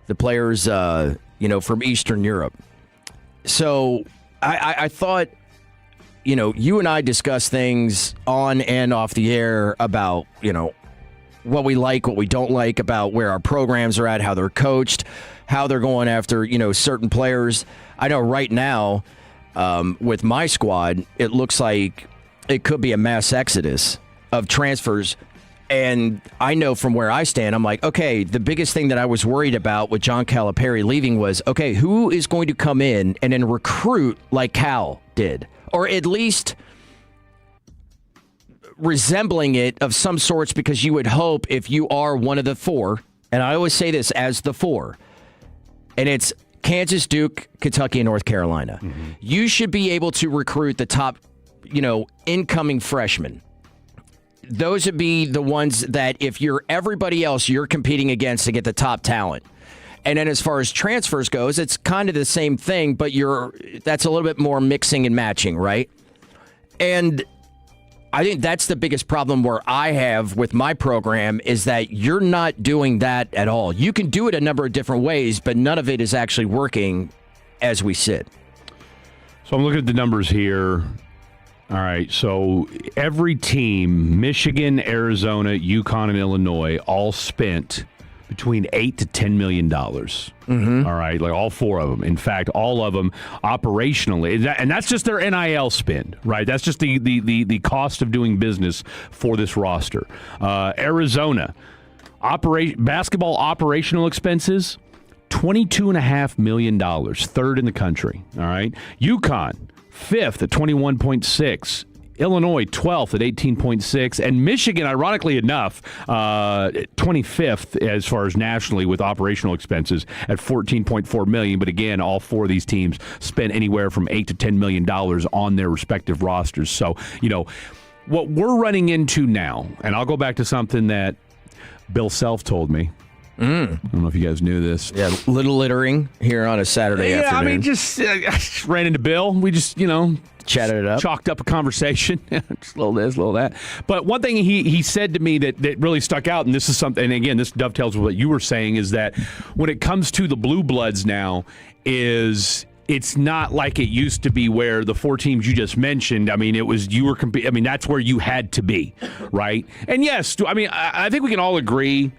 the players, from Eastern Europe. So I thought, you and I discussed things on and off the air about, what we like, what we don't like, about where our programs are at, how they're coached, how they're going after, certain players. I know right now with my squad, it looks like it could be a mass exodus of transfers. And I know from where I stand, I'm like, okay, the biggest thing that I was worried about with John Calipari leaving was, okay, who is going to come in and then recruit like Cal did? Or at least resembling it of some sorts, because you would hope if you are one of the four, and I always say this as the four, and it's Kansas, Duke, Kentucky, and North Carolina. Mm-hmm. You should be able to recruit the top, incoming freshmen. Those would be the ones that if you're everybody else, you're competing against to get the top talent. And then as far as transfers goes, it's kind of the same thing, but that's a little bit more mixing and matching, right? And I think that's the biggest problem where I have with my program is that you're not doing that at all. You can do it a number of different ways, but none of it is actually working as we sit. So I'm looking at the numbers here. All right, so every team, Michigan, Arizona, UConn, and Illinois, all spent between $8 to $10 million. Mm-hmm. All right, like all four of them. In fact, all of them operationally, and that's just their NIL spend, right? That's just the cost of doing business for this roster. Arizona, basketball operational expenses, $22.5 million, third in the country. All right, UConn, 5th at 21.6. Illinois, 12th at 18.6. And Michigan, ironically enough, 25th as far as nationally with operational expenses at $14.4 million. But again, all four of these teams spent anywhere from $8 to $10 million on their respective rosters. So, what we're running into now, and I'll go back to something that Bill Self told me. I don't know if you guys knew this. Yeah, little littering here on a Saturday afternoon. I mean, just ran into Bill. We just, chatted it up, chalked up a conversation. Just a little this, a little that. But one thing he said to me that really stuck out, and this is something, and again, this dovetails with what you were saying, is that when it comes to the Blue Bloods now, it's not like it used to be where the four teams you just mentioned, I mean, that's where you had to be, right? And yes, I mean, I think we can all agree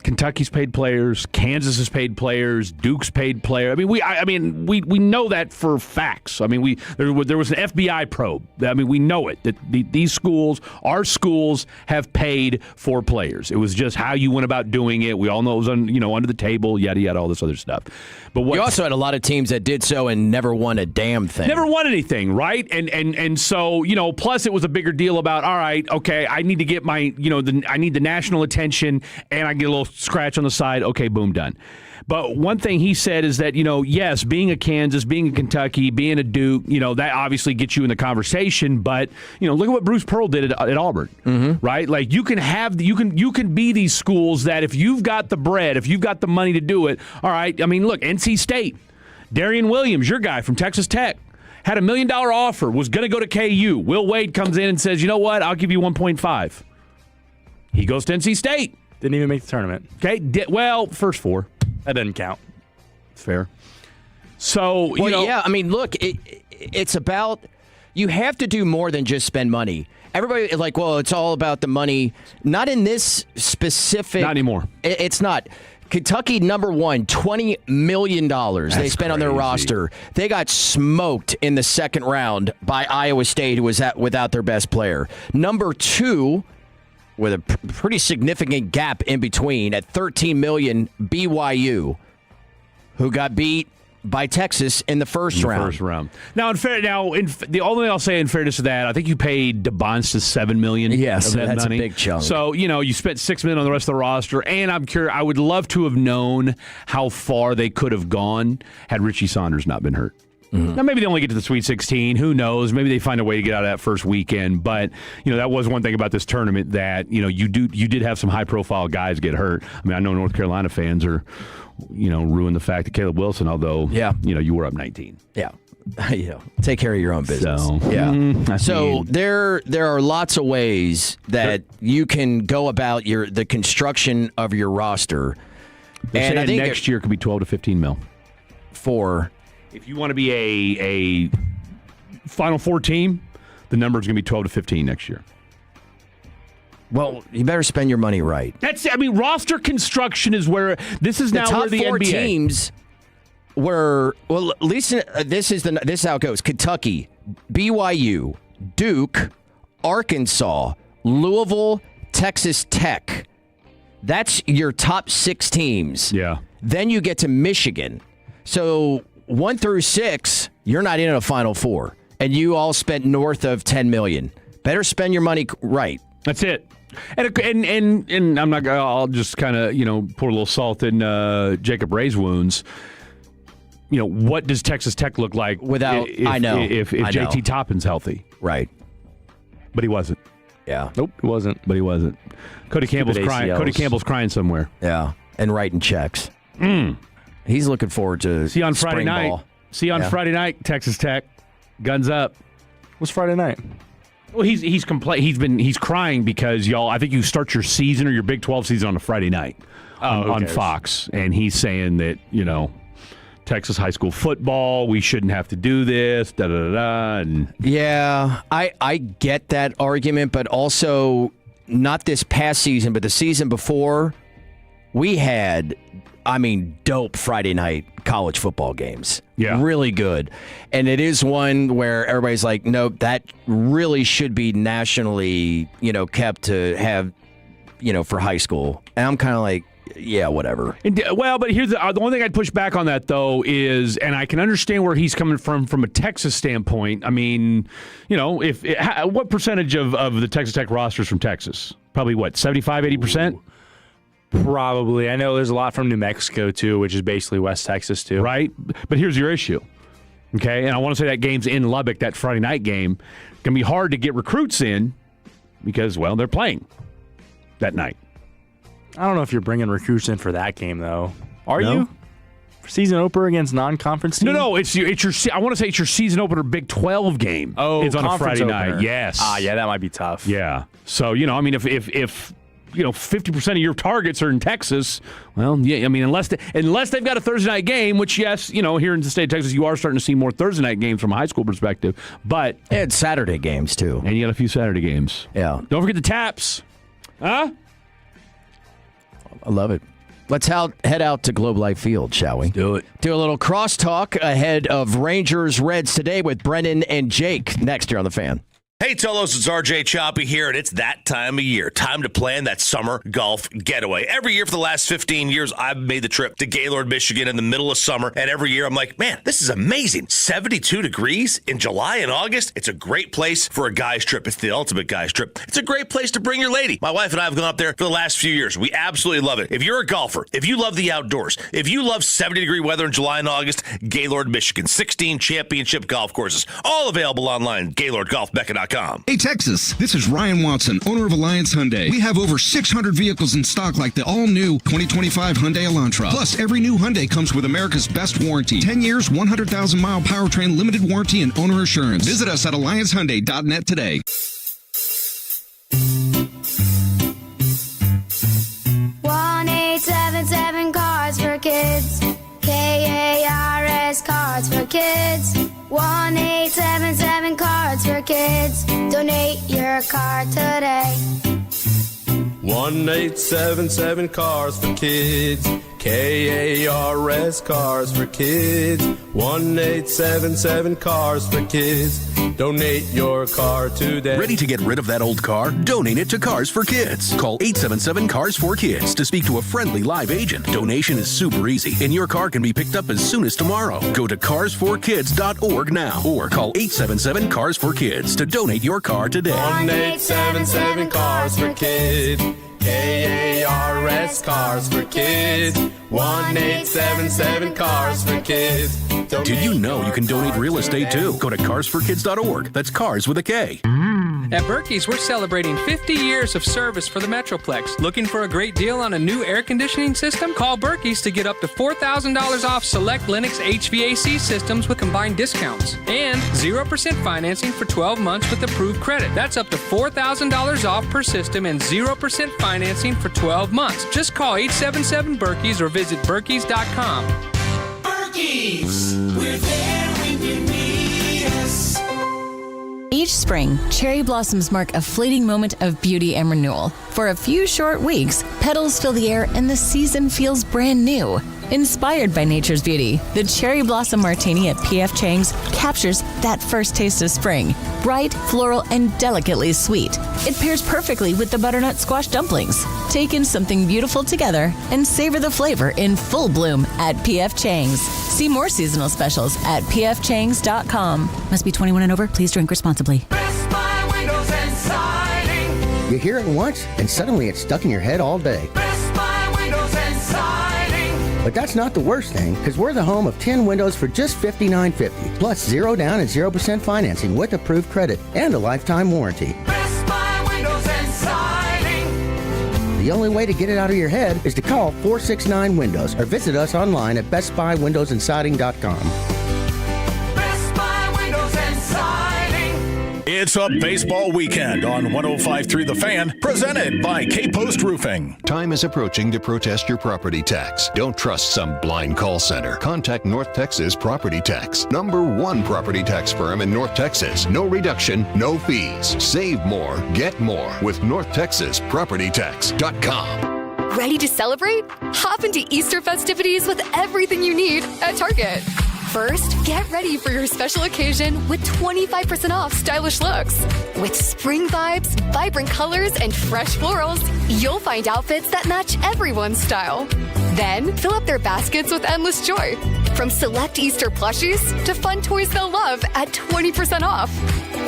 Kentucky's paid players, Kansas has paid players, Duke's paid players. I mean, we know that for facts. I mean, there was an FBI probe. I mean, we know it that these schools, our schools, have paid for players. It was just how you went about doing it. We all know it was under the table, yada yada, all this other stuff. But you also had a lot of teams that did so and never won a damn thing. Never won anything, right? And so plus it was a bigger deal about, all right, okay, I need to get my I need the national attention, and I get a little scratch on the side. Okay, boom, done. But one thing he said is that, yes, being a Kansas, being a Kentucky, being a Duke, that obviously gets you in the conversation. But, look at what Bruce Pearl did at Auburn, mm-hmm. right? Like you can be these schools that if you've got the bread, if you've got the money to do it, all right. I mean, look, NC State, Darian Williams, your guy from Texas Tech, had $1 million offer, was going to go to KU. Will Wade comes in and says, you know what, I'll give you 1.5. He goes to NC State. Didn't even make the tournament. Okay, first four. That doesn't count. Fair. So, yeah, I mean, look, it's about, you have to do more than just spend money. everybody like, well, it's all about the money. Not in this specific. Not anymore. It's not. Kentucky, number one, $20 million they spent on their roster. They got smoked in the second round by Iowa State, who was without their best player. Number two, with a pretty significant gap in between, at $13 million, BYU, who got beat by Texas in the first round. Now, the only thing I'll say in fairness to that, I think you paid DeBonsta $7 million. Yes, of that that's money. a big chunk. So you spent $6 million on the rest of the roster, and I'm curious. I would love to have known how far they could have gone had Richie Saunders not been hurt. Now, maybe they only get to the Sweet 16. Who knows? Maybe they find a way to get out of that first weekend. But, that was one thing about this tournament that, you did have some high-profile guys get hurt. I mean, I know North Carolina fans are, ruined the fact that Caleb Wilson, although, you were up 19. Yeah. Take care of your own business. So, there are lots of ways that you can go about the construction of your roster. And I think next year could be 12 to 15 mil. If you want to be a Final Four team, the number is going to be 12 to 15 next year. Well, you better spend your money right. Roster construction is where this is now where the top four NBA teams were. Well, at least this is how it goes: Kentucky, BYU, Duke, Arkansas, Louisville, Texas Tech. That's your top 6 teams. Yeah. Then you get to Michigan. So 1 through 6, you're not in a Final Four, and you all spent north of $10 million. Better spend your money right. That's it. And I'm not. I'll just kind of pour a little salt in Jacob Ray's wounds. What does Texas Tech look like without? If JT Toppin's healthy, right? But he wasn't. Yeah. Nope, he wasn't. But he wasn't. Cody Campbell's crying. ACLs. Cody Campbell's crying somewhere. Yeah, and writing checks. He's looking forward to see you on Friday night. Ball. See you on Friday night, Texas Tech. Guns up. What's Friday night? Well, he's crying because y'all. I think you start your season or your Big 12 season on a Friday night on Fox, and he's saying that Texas high school football, we shouldn't have to do this. Da da da. And yeah, I get that argument, but also not this past season, but the season before, we had. Dope Friday night college football games. Yeah. Really good. And it is one where everybody's like, nope, that really should be nationally, kept to have, for high school. And I'm kind of like, yeah, whatever. But here's the one thing I'd push back on that, though, is, and I can understand where he's coming from a Texas standpoint. What percentage of the Texas Tech roster is from Texas? Probably, 75, 80%? Probably. I know there's a lot from New Mexico, too, which is basically West Texas, too. Right? But here's your issue. Okay? And I want to say that game's in Lubbock, that Friday night game. It's going to be hard to get recruits in because, they're playing that night. I don't know if you're bringing recruits in for that game, though. Are you? For season opener against non-conference team? No. It's your. I want to say it's your season opener Big 12 game. Oh, it's on a Friday opener. night. Yes. Yeah, that might be tough. Yeah. So if 50% of your targets are in Texas, unless they've got a Thursday night game, which, yes, here in the state of Texas, you are starting to see more Thursday night games from a high school perspective. But and Saturday games, too. And you got a few Saturday games. Yeah. Don't forget the taps. Huh? I love it. Let's head out to Globe Life Field, shall we? Let's do it. Do a little crosstalk ahead of Rangers Reds today with Brennan and Jake next year on The Fan. Hey, Tolos, it's RJ Choppy here, and it's that time of year. Time to plan that summer golf getaway. Every year for the last 15 years, I've made the trip to Gaylord, Michigan in the middle of summer, and every year I'm like, man, this is amazing. 72 degrees in July and August. It's a great place for a guy's trip. It's the ultimate guy's trip. It's a great place to bring your lady. My wife and I have gone up there for the last few years. We absolutely love it. If you're a golfer, if you love the outdoors, if you love 70-degree weather in July and August, Gaylord, Michigan, 16 championship golf courses, all available online, GaylordGolfMecca.com. Hey, Texas, this is Ryan Watson, owner of Alliance Hyundai. We have over 600 vehicles in stock like the all-new 2025 Hyundai Elantra. Plus, every new Hyundai comes with America's best warranty. 10 years, 100,000-mile powertrain, limited warranty, and owner assurance. Visit us at AllianceHyundai.net today. 1-877 Cards for Kids. KARS Cards for Kids. 1-877-cards for kids. Donate your card today. 1-877 Cars for Kids. KARS Cars for Kids. 1-877 Cars for Kids. Donate your car today. Ready to get rid of that old car? Donate it to Cars for Kids. Call 877 Cars for Kids to speak to a friendly live agent. Donation is super easy, and your car can be picked up as soon as tomorrow. Go to carsforkids.org now or call 877 Cars for Kids to donate your car today. 1-877 Cars for Kids. KARS Cars for Kids. 1-877 Cars for Kids. Did you know you can donate real estate too? Go to carsforkids.org. That's cars with a K. At Berkey's, we're celebrating 50 years of service for the Metroplex. Looking for a great deal on a new air conditioning system? Call Berkey's to get up to $4,000 off select Lennox HVAC systems with combined discounts. And 0% financing for 12 months with approved credit. That's up to $4,000 off per system and 0% financing for 12 months. Just call 877 Berkey's or visit Berkeys.com. Berkey's, we're there when you need us. Each spring, cherry blossoms mark a fleeting moment of beauty and renewal. For a few short weeks, petals fill the air and the season feels brand new. Inspired by nature's beauty, the Cherry Blossom Martini at P.F. Chang's captures that first taste of spring. Bright, floral, and delicately sweet. It pairs perfectly with the butternut squash dumplings. Take in something beautiful together and savor the flavor in full bloom at P.F. Chang's. See more seasonal specials at pfchangs.com. Must be 21 and over. Please drink responsibly. Best Buy Windows and Siding. You hear it once, and suddenly it's stuck in your head all day. Best Buy Windows and Siding. But that's not the worst thing, because we're the home of 10 windows for just $59.50, plus 0 down and 0% financing with approved credit and a lifetime warranty. Best Buy Windows and Siding. The only way to get it out of your head is to call 469 Windows or visit us online at bestbuywindowsandsiding.com. Best Buy Windows and Siding. It's a baseball weekend on 105.3 The Fan, presented by K-Post Roofing. Time is approaching to protest your property tax. Don't trust some blind call center. Contact North Texas Property Tax. #1 property tax firm in North Texas. No reduction, no fees. Save more, get more with NorthTexasPropertyTax.com. Ready to celebrate? Hop into Easter festivities with everything you need at Target. First, get ready for your special occasion with 25% off stylish looks. With spring vibes, vibrant colors, and fresh florals, you'll find outfits that match everyone's style. Then, fill up their baskets with endless joy. From select Easter plushies to fun toys they'll love at 20% off.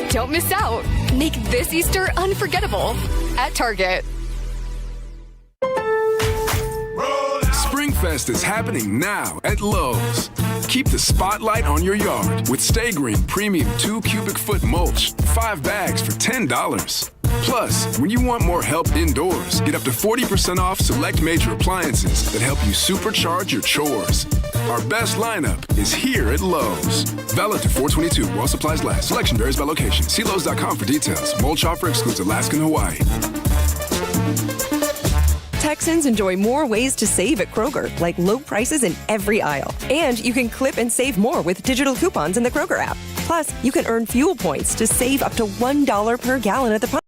Don't miss out. Make this Easter unforgettable at Target. Springfest is happening now at Lowe's. Keep the spotlight on your yard with Stay Green Premium 2 cubic foot mulch, 5 bags for $10. Plus, when you want more help indoors, get up to 40% off select major appliances that help you supercharge your chores. Our best lineup is here at Lowe's. Valid to 4/22 while supplies last. Selection varies by location. See Lowe's.com for details. Mulch offer excludes Alaska and Hawaii. Texans enjoy more ways to save at Kroger, like low prices in every aisle. And you can clip and save more with digital coupons in the Kroger app. Plus, you can earn fuel points to save up to $1 per gallon at the pump.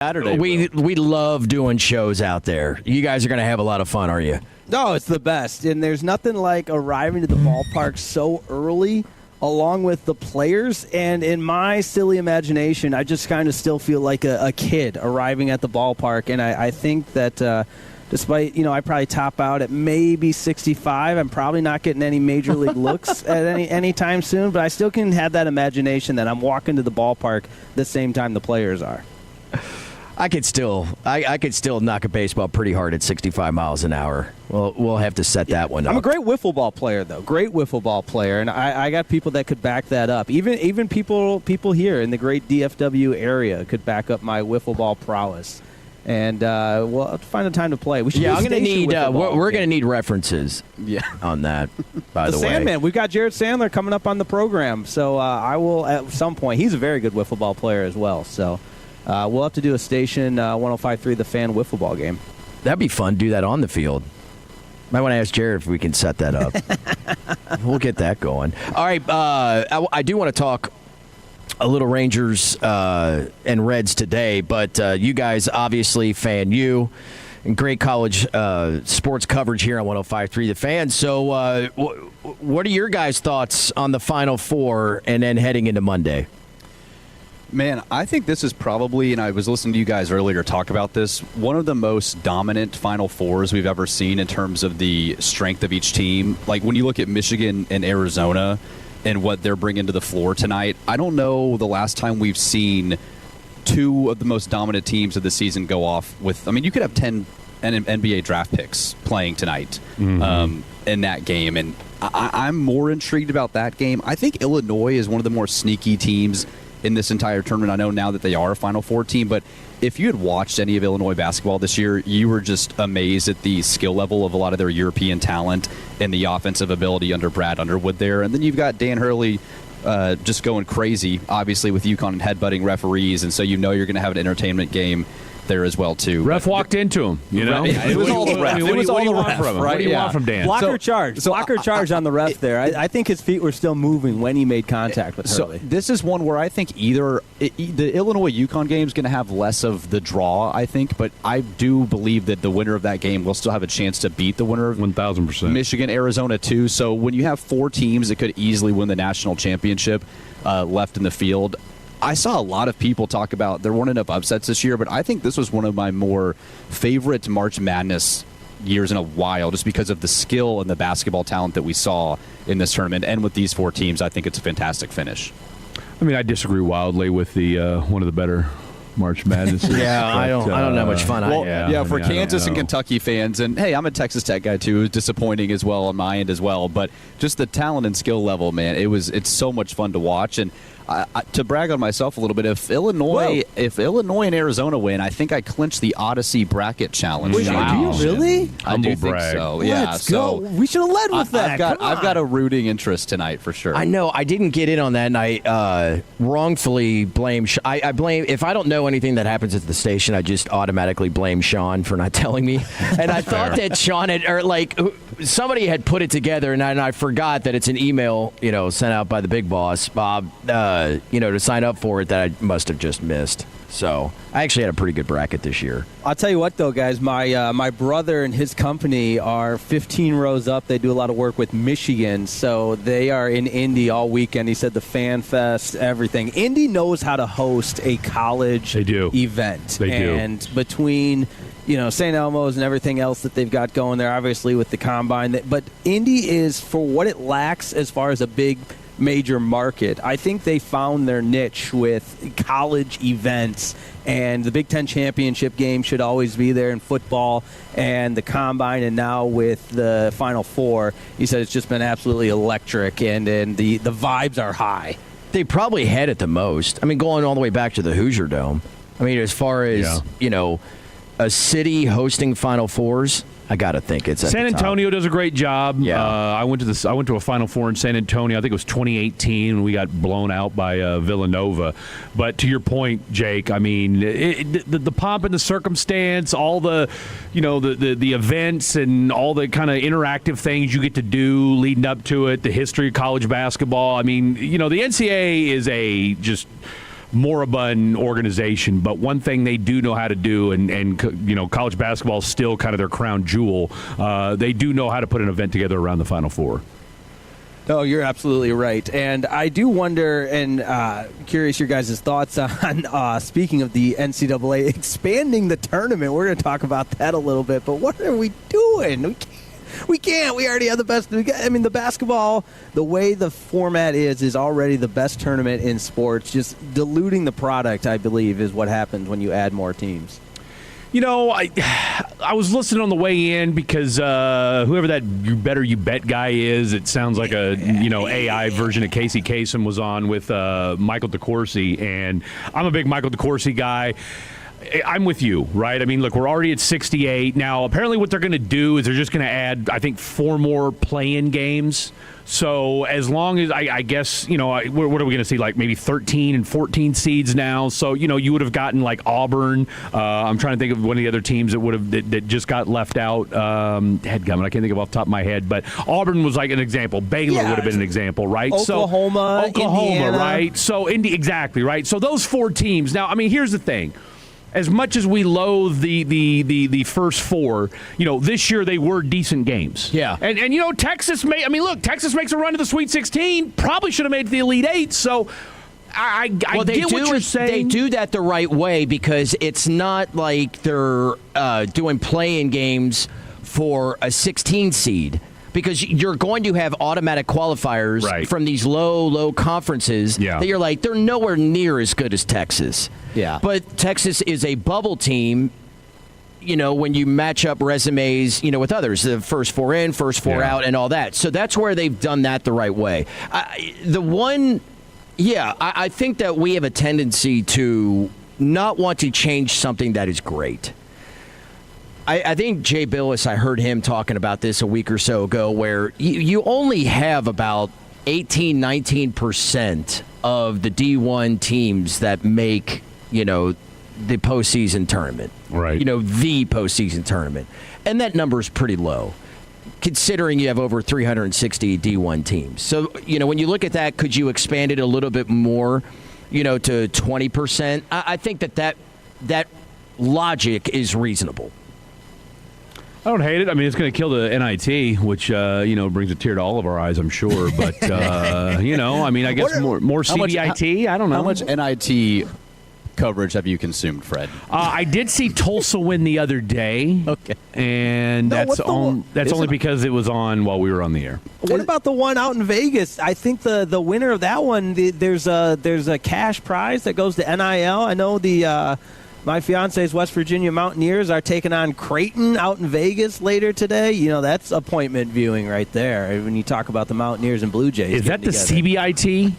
Saturday. We love doing shows out there. You guys are going to have a lot of fun, are you? No, it's the best. And there's nothing like arriving to the ballpark so early along with the players. And in my silly imagination, I just kind of still feel like a kid arriving at the ballpark. And I think that despite, I probably top out at maybe 65, I'm probably not getting any major league looks at any time soon. But I still can have that imagination that I'm walking to the ballpark the same time the players are. I could still knock a baseball pretty hard at 65 miles an hour. Well, we'll have to set that one up. I'm a great wiffle ball player, though. Great wiffle ball player, and I got people that could back that up. Even people here in the great DFW area could back up my wiffle ball prowess. And we'll have to find a time to play. We should I'm going to need. We're going to need references. On that. By the way, Sandman. We've got Jared Sandler coming up on the program, so I will at some point. He's a very good wiffle ball player as well. So. We'll have to do a station 105.3 The Fan wiffle ball game. That'd be fun. Do that on the field. Might want to ask Jared if we can set that up. We'll get that going. All right. I do want to talk a little Rangers and Reds today, but you guys obviously Fan U and great college sports coverage here on 105.3 The Fan. So what are your guys' thoughts on the Final Four and then heading into Monday? Man, I think this is probably, and I was listening to you guys earlier talk about this, one of the most dominant Final Fours we've ever seen in terms of the strength of each team. Like when you look at Michigan and Arizona and what they're bringing to the floor tonight, I don't know the last time we've seen two of the most dominant teams of the season go off with, you could have 10 NBA draft picks playing tonight in that game. And I'm more intrigued about that game. I think Illinois is one of the more sneaky teams in this entire tournament. I know now that they are a Final Four team, but if you had watched any of Illinois basketball this year, you were just amazed at the skill level of a lot of their European talent and the offensive ability under Brad Underwood there. And then you've got Dan Hurley just going crazy, obviously, with UConn and headbutting referees, and so you're going to have an entertainment game there as well, too. Ref walked into him, It was all the ref. What do you want from him? Right? What do you want from Dan? Blocker charge on the ref there. I think his feet were still moving when he made contact with Hurley. So this is one where I think either the Illinois-UConn game is going to have less of the draw, I think, but I do believe that the winner of that game will still have a chance to beat the winner of 1,000%. Michigan-Arizona, too. So when you have four teams that could easily win the national championship left in the field, I saw a lot of people talk about there weren't enough upsets this year, but I think this was one of my more favorite March Madness years in a while, just because of the skill and the basketball talent that we saw in this tournament. And with these four teams, I think it's a fantastic finish. I disagree wildly with the one of the better March Madness. I don't know how much fun I had. For Kansas and Kentucky fans, and hey, I'm a Texas Tech guy too. It was disappointing as well on my end as well, but just the talent and skill level, man, it's so much fun to watch. And to brag on myself a little bit, if Illinois and Arizona win, I think I clinch the Odyssey bracket challenge. Wait, wow. Do you really? I do think so. Yeah. Let's go. We should have led with that. I've got a rooting interest tonight for sure. I know. I didn't get in on that, and I wrongfully blame. I blame if I don't know anything that happens at the station, I just automatically blame Sean for not telling me. And I thought that Sean had, somebody had put it together, and I forgot that it's an email, sent out by the big boss, Bob. To sign up for it that I must have just missed. So I actually had a pretty good bracket this year. I'll tell you what, though, guys. My brother and his company are 15 rows up. They do a lot of work with Michigan, so they are in Indy all weekend. He said the Fan Fest, everything. Indy knows how to host a college event. They do. And between St. Elmo's and everything else that they've got going there, obviously with the Combine. But Indy is, for what it lacks as far as a big major market, I think they found their niche with college events, and the Big Ten championship game should always be there in football, and the Combine, and now with the Final Four, he said it's just been absolutely electric, and the vibes are high. They probably had it the most. Going all the way back to the Hoosier Dome. As far as, a city hosting Final Fours, I got to think it's at San Antonio does a great job. Yeah. I went to a Final Four in San Antonio. I think it was 2018 when we got blown out by Villanova. But to your point, Jake, the pomp and the circumstance, all the the events and all the kind of interactive things you get to do leading up to it, the history of college basketball. The NCAA is moribund organization, but one thing they do know how to do, and college basketball is still kind of their crown jewel. They do know how to put an event together around the Final Four. Oh, you're absolutely right. And I do wonder, and curious your guys' thoughts on, speaking of the NCAA expanding the tournament. We're going to talk about that a little bit, but what are we doing? We can't. We already have the best. The basketball, the way the format is already the best tournament in sports. Just diluting the product, I believe, is what happens when you add more teams. I was listening on the way in because whoever that You Better You Bet guy is, it sounds like a AI version of Casey Kasem was on with Michael DeCourcy, and I'm a big Michael DeCourcy guy. I'm with you, right? I mean, look, we're already at 68. Now, apparently what they're going to do is they're just going to add, I think, 4 more play-in games. So as long as, I guess, what are we going to see, like maybe 13 and 14 seeds now? So, you would have gotten like Auburn. I'm trying to think of one of the other teams that just got left out. Headgummit, I can't think of off the top of my head. But Auburn was like an example. Baylor would have been an example, right? Oklahoma, Indiana. Right? So, exactly, right? So those 4 teams. Now, I mean, here's the thing. As much as we loathe the first 4, this year they were decent games. Yeah. And Texas Texas makes a run to the Sweet 16. Probably should have made the Elite 8. So I get what you're saying. They do that the right way because it's not like they're doing play-in games for a 16 seed. Because you're going to have automatic qualifiers from these low conferences that you're like, they're nowhere near as good as Texas. Yeah. But Texas is a bubble team, when you match up resumes, with others. The first 4 in, first 4 out, and all that. So that's where they've done that the right way. I think that we have a tendency to not want to change something that is great. I think Jay Billis, I heard him talking about this a week or so ago, where you only have about 18, 19% of the D1 teams that make, the postseason tournament. Right. The postseason tournament. And that number is pretty low, considering you have over 360 D1 teams. So, when you look at that, could you expand it a little bit more, to 20%? I think that logic is reasonable. I don't hate it. I mean, it's going to kill the NIT, which, brings a tear to all of our eyes, I'm sure. But, I guess more CBIT. I don't know. How much NIT coverage have you consumed, Fred? I did see Tulsa win the other day. Okay. And that's only because it was on while we were on the air. What about the one out in Vegas? I think the winner of that one, there's a cash prize that goes to NIL. I know my fiance's West Virginia Mountaineers are taking on Creighton out in Vegas later today. That's appointment viewing right there when you talk about the Mountaineers and Blue Jays. Is that the CBIT?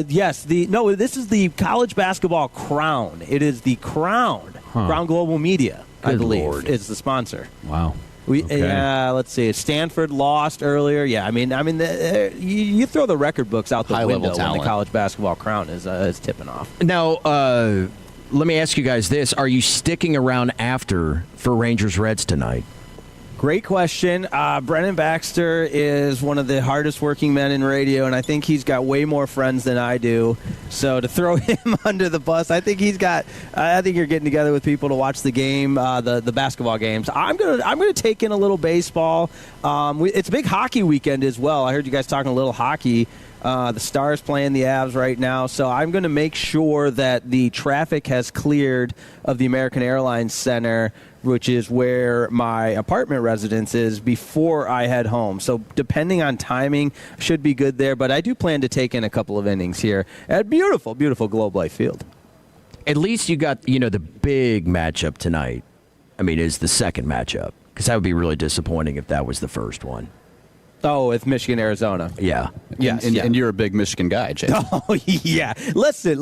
Yes. This is the college basketball Crown. It is the Crown. Crown Global Media, I believe, is the sponsor. Wow. Let's see. Stanford lost earlier. Yeah, you throw the record books out the window when the college basketball Crown is tipping off. Now, let me ask you guys this. Are you sticking around after for Rangers-Reds tonight? Great question. Brennan Baxter is one of the hardest working men in radio, and I think he's got way more friends than I do. So to throw him under the bus, I think you're getting together with people to watch the game, the basketball games. I'm gonna take in a little baseball. It's a big hockey weekend as well. I heard you guys talking a little hockey. The Stars playing the Avs right now, so I'm going to make sure that the traffic has cleared of the American Airlines Center, which is where my apartment residence is, before I head home. So depending on timing, should be good there, but I do plan to take in a couple of innings here at beautiful, beautiful Globe Life Field. At least you got, the big matchup tonight. Is the second matchup, because that would be really disappointing if that was the first one. Oh, it's Michigan, Arizona. Yeah. Yes. And you're a big Michigan guy, Jason. Oh, yeah. Listen.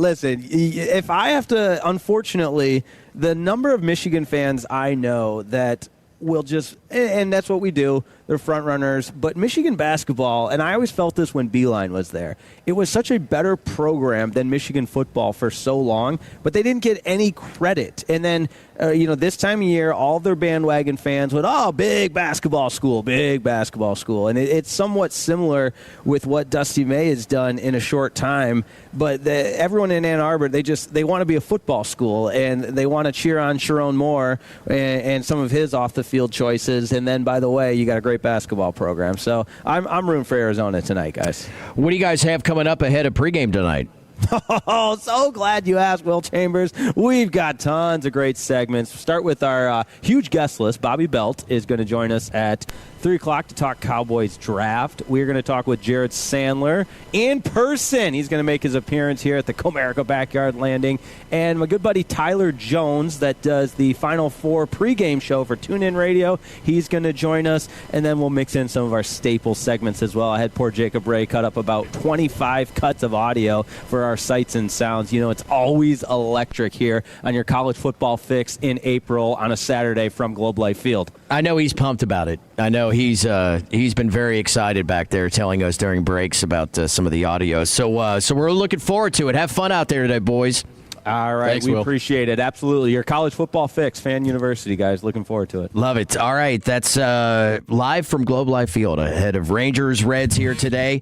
If I have to, unfortunately, the number of Michigan fans I know that will just, and that's what we do, they're front runners. But Michigan basketball, and I always felt this when Beeline was there, it was such a better program than Michigan football for so long, but they didn't get any credit. And then, this time of year, all their bandwagon fans went, big basketball school, big basketball school. And it's somewhat similar with what Dusty May has done in a short time. But everyone in Ann Arbor, they want to be a football school, and they want to cheer on Sharon Moore and some of his off-the-field choices. And then, by the way, you got a great basketball program. So I'm rooting for Arizona tonight, guys. What do you guys have coming up ahead of pregame tonight? Oh, so glad you asked, Will Chambers. We've got tons of great segments. Start with our huge guest list. Bobby Belt is going to join us at 3 o'clock to talk Cowboys draft. We're going to talk with Jared Sandler in person. He's going to make his appearance here at the Comerica Backyard Landing. And my good buddy Tyler Jones, that does the Final Four pregame show for TuneIn Radio, he's going to join us. And then we'll mix in some of our staple segments as well. I had poor Jacob Ray cut up about 25 cuts of audio for our sights and sounds. It's always electric here on your college football fix in April on a Saturday from Globe Life Field. I know he's pumped about it. I know he's been very excited back there, telling us during breaks about some of the audio. So we're looking forward to it. Have fun out there today, boys. All right, Thanks, we Will. Appreciate it. Absolutely. Your college football fix, Fan University, guys. Looking forward to it. Love it. All right, that's live from Globe Life Field ahead of Rangers Reds here today.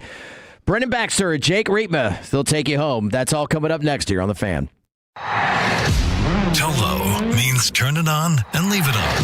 Brendan Baxter and Jake Riepma, they'll take you home. That's all coming up next here on The Fan. Tolo means turn it on and leave it on.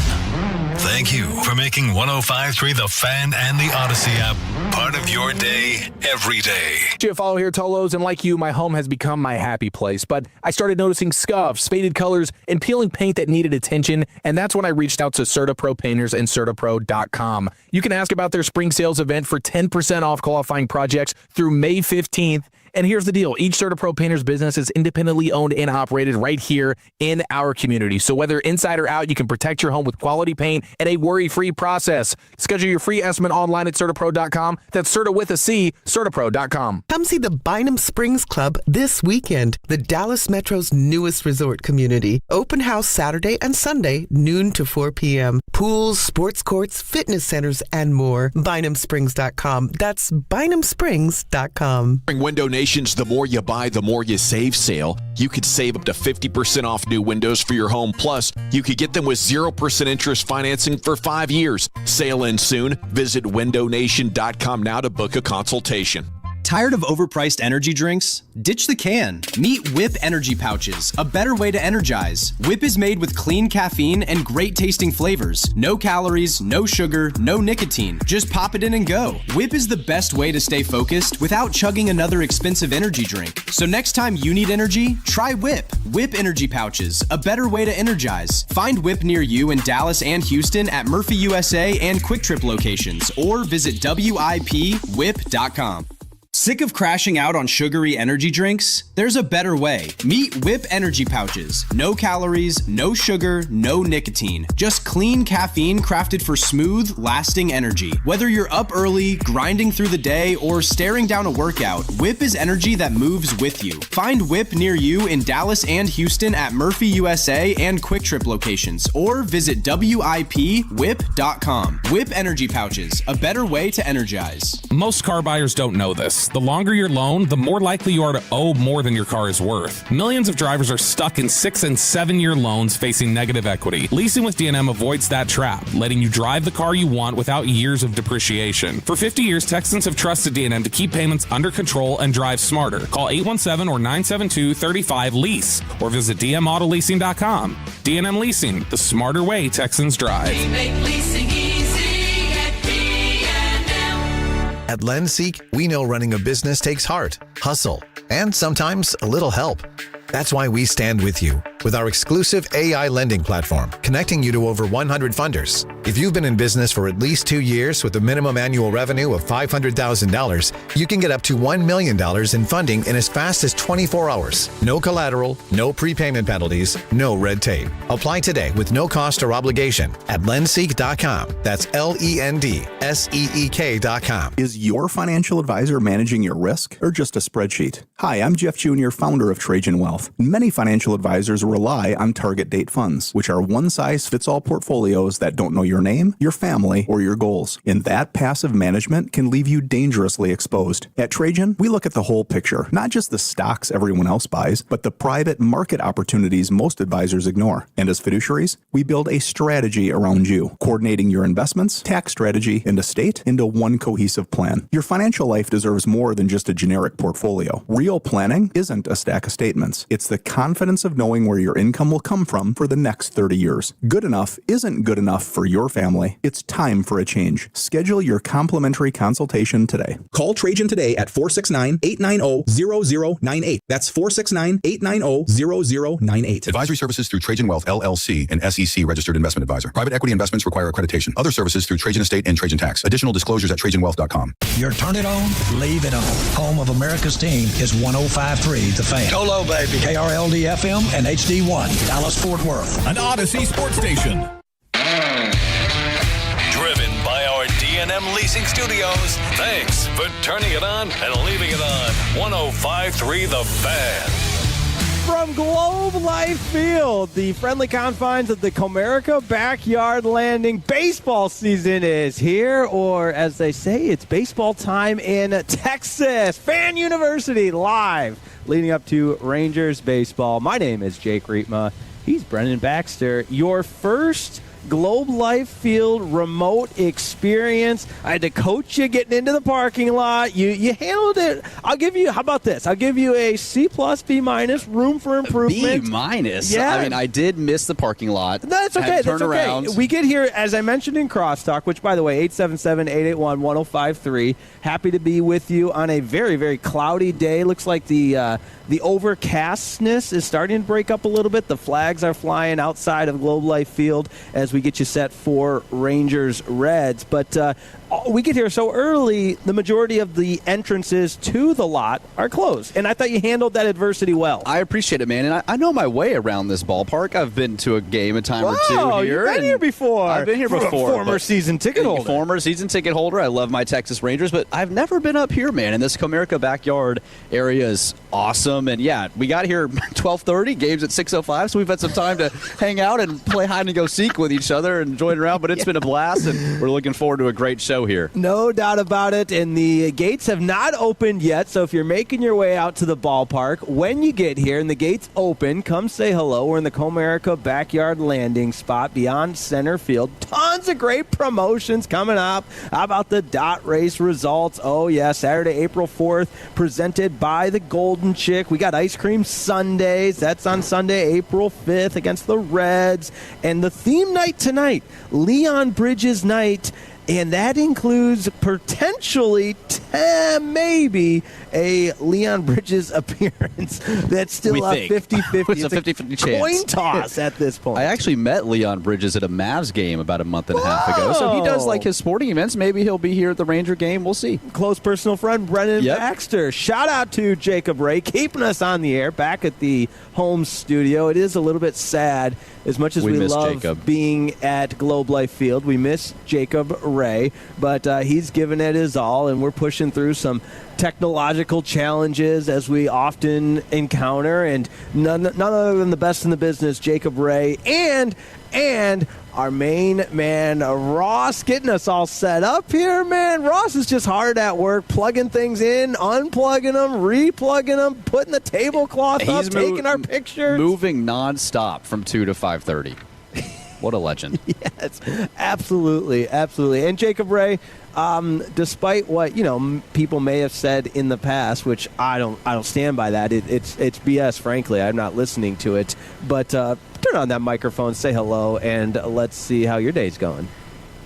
Thank you for making 105.3 The Fan and the Odyssey app part of your day every day. You follow here, Tolos, and like you, my home has become my happy place. But I started noticing scuffs, faded colors, and peeling paint that needed attention, and that's when I reached out to CertaPro Painters and CertaPro.com. You can ask about their spring sales event for 10% off qualifying projects through May 15th. And here's the deal. Each CertaPro Painters business is independently owned and operated right here in our community. So whether inside or out, you can protect your home with quality paint and a worry-free process. Schedule your free estimate online at CertaPro.com. That's Certa with a C, CertaPro.com. Come see the Bynum Springs Club this weekend, the Dallas Metro's newest resort community. Open house Saturday and Sunday, noon to 4 p.m. Pools, sports courts, fitness centers, and more. BynumSprings.com. That's BynumSprings.com. During Window Nation's The More You Buy, The More You Save sale, you could save up to 50% off new windows for your home. Plus, you could get them with 0% interest financing for 5 years. Sale ends soon. Visit WindowNation.com now to book a consultation. Tired of overpriced energy drinks? Ditch the can. Meet Whip Energy Pouches, a better way to energize. Whip is made with clean caffeine and great tasting flavors. No calories, no sugar, no nicotine. Just pop it in and go. Whip is the best way to stay focused without chugging another expensive energy drink. So next time you need energy, try Whip. Whip Energy Pouches, a better way to energize. Find Whip near you in Dallas and Houston at Murphy USA and Quick Trip locations, or visit WIPWhip.com. Sick of crashing out on sugary energy drinks? There's a better way. Meet Whip Energy Pouches. No calories, no sugar, no nicotine. Just clean caffeine crafted for smooth, lasting energy. Whether you're up early, grinding through the day, or staring down a workout, Whip is energy that moves with you. Find Whip near you in Dallas and Houston at Murphy USA and Quick Trip locations, or visit WIPWhip.com. Whip Energy Pouches, a better way to energize. Most car buyers don't know this. The longer your loan, the more likely you are to owe more than your car is worth. Millions of drivers are stuck in 6- and 7-year loans facing negative equity. Leasing with D&M avoids that trap, letting you drive the car you want without years of depreciation. For 50 years, Texans have trusted D&M to keep payments under control and drive smarter. Call 817 or 972-35-LEASE or visit dmautoleasing.com. D&M Leasing, the smarter way Texans drive. We make leasing easy at D&M. At LendSeek, we know running a business takes heart, hustle, and sometimes a little help. That's why we stand with you with our exclusive AI lending platform, connecting you to over 100 funders. If you've been in business for at least 2 years with a minimum annual revenue of $500,000, you can get up to $1 million in funding in as fast as 24 hours. No collateral, no prepayment penalties, no red tape. Apply today with no cost or obligation at lendseek.com. That's LENDSEEK.com. Is your financial advisor managing your risk or just a spreadsheet? Hi, I'm Jeff Jr., founder of Trajan Wealth. Many financial advisors rely on target date funds, which are one-size-fits-all portfolios that don't know your your name, your family, or your goals. And that passive management can leave you dangerously exposed. At Trajan, we look at the whole picture, not just the stocks everyone else buys, but the private market opportunities most advisors ignore. And as fiduciaries, we build a strategy around you, coordinating your investments, tax strategy, and estate into one cohesive plan. Your financial life deserves more than just a generic portfolio. Real planning isn't a stack of statements. It's the confidence of knowing where your income will come from for the next 30 years. Good enough isn't good enough for your family. It's time for a change. Schedule your complimentary consultation today. Call Trajan today at 469-890-0098. That's 469-890-0098. Advisory services through Trajan Wealth, LLC, an SEC registered investment advisor. Private equity investments require accreditation. Other services through Trajan Estate and Trajan Tax. Additional disclosures at TrajanWealth.com. Your turn it on, leave it on. Home of America's team is 105.3 The Fan. Go low, baby. KRLD-FM and HD1, Dallas-Fort Worth. An Odyssey sports station. Driven by our D&M Leasing Studios. Thanks for turning it on and leaving it on. 105.3 The Fan. From Globe Life Field, the friendly confines of the Comerica Backyard Landing, baseball season is here, or as they say, it's baseball time in Texas. Fan University live, leading up to Rangers baseball. My name is Jake Rietma. He's Brendan Baxter. Your first Globe Life Field remote experience. I had to coach you getting into the parking lot. You handled it. I'll give you, how about this? I'll give you a C+, B-, room for improvement. B-? Yeah. I mean, I did miss the parking lot. That's okay. That's okay. We get here, as I mentioned in Crosstalk, which, by the way, 877-881-1053. Happy to be with you on a very, very cloudy day. Looks like the overcastness is starting to break up a little bit. The flags are flying outside of Globe Life Field as we get you set for Rangers Reds. But we get here so early, the majority of the entrances to the lot are closed. And I thought you handled that adversity well. I appreciate it, man. And I know my way around this ballpark. I've been to a game a time or two here. You've been here before. I've been here before. Former season ticket holder. Former season ticket holder. I love my Texas Rangers, but I've never been up here, man. And this Comerica Backyard area is awesome. And yeah, we got here 12:30, games at 6:05, so we've had some time to hang out and play hide and go seek with each other and join around. But it's been a blast, and we're looking forward to a great show here. No doubt about it. And the gates have not opened yet, so if you're making your way out to the ballpark, when you get here and the gates open, come say hello. We're in the Comerica Backyard Landing spot beyond center field. Tons of great promotions coming up. How about the dot race results? Oh, yeah, Saturday, April 4th, presented by the Golden Chick. We got Ice Cream Sundays. That's on Sunday, April 5th against the Reds. And the theme night tonight, Leon Bridges night. And that includes potentially, maybe, a Leon Bridges appearance. That's still a 50-50. It's a 50-50 chance. Coin toss at this point. I actually met Leon Bridges at a Mavs game about a month and a half ago. So he does like his sporting events. Maybe he'll be here at the Ranger game. We'll see. Close personal friend, Brendan Baxter. Shout out to Jacob Ray, keeping us on the air back at the home studio. It is a little bit sad. As much as we love Jacob being at Globe Life Field, we miss Jacob Ray, but he's given it his all, and we're pushing through some technological challenges as we often encounter, and none other than the best in the business, Jacob Ray, and our main man, Ross, getting us all set up here, man. Ross is just hard at work, plugging things in, unplugging them, replugging them, putting the tablecloth up, taking our pictures. Moving nonstop from 2 to 5:30. What a legend. Yes, absolutely. And Jacob Ray, despite what people may have said in the past, which I don't stand by that. It's BS. Frankly, I'm not listening to it. But turn on that microphone, say hello, and let's see how your day's going.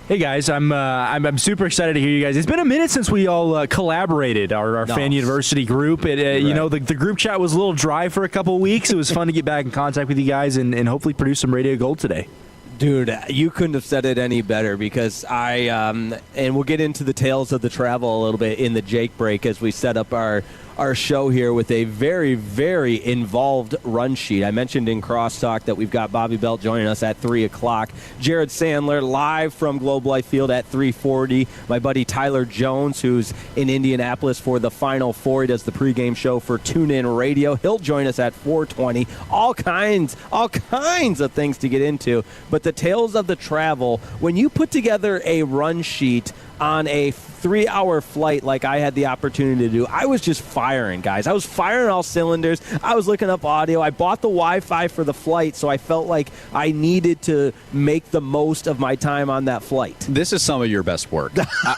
Hey guys, I'm super excited to hear you guys. It's been a minute since we all collaborated, our Fan University group. The group chat was a little dry for a couple of weeks. It was fun to get back in contact with you guys and hopefully produce some radio gold today. Dude, you couldn't have said it any better because and we'll get into the tales of the travel a little bit in the Jake break as we set up our our show here with a very, very involved run sheet. I mentioned in Crosstalk that we've got Bobby Belt joining us at 3 o'clock. Jared Sandler live from Globe Life Field at 3:40. My buddy Tyler Jones, who's in Indianapolis for the Final Four. He does the pregame show for TuneIn Radio. He'll join us at 4:20. All kinds of things to get into. But the tales of the travel, when you put together a run sheet on a 3-hour flight like I had the opportunity to do, I was just firing, guys. I was firing all cylinders. I was looking up audio. I bought the Wi-Fi for the flight, so I felt like I needed to make the most of my time on that flight. This is some of your best work.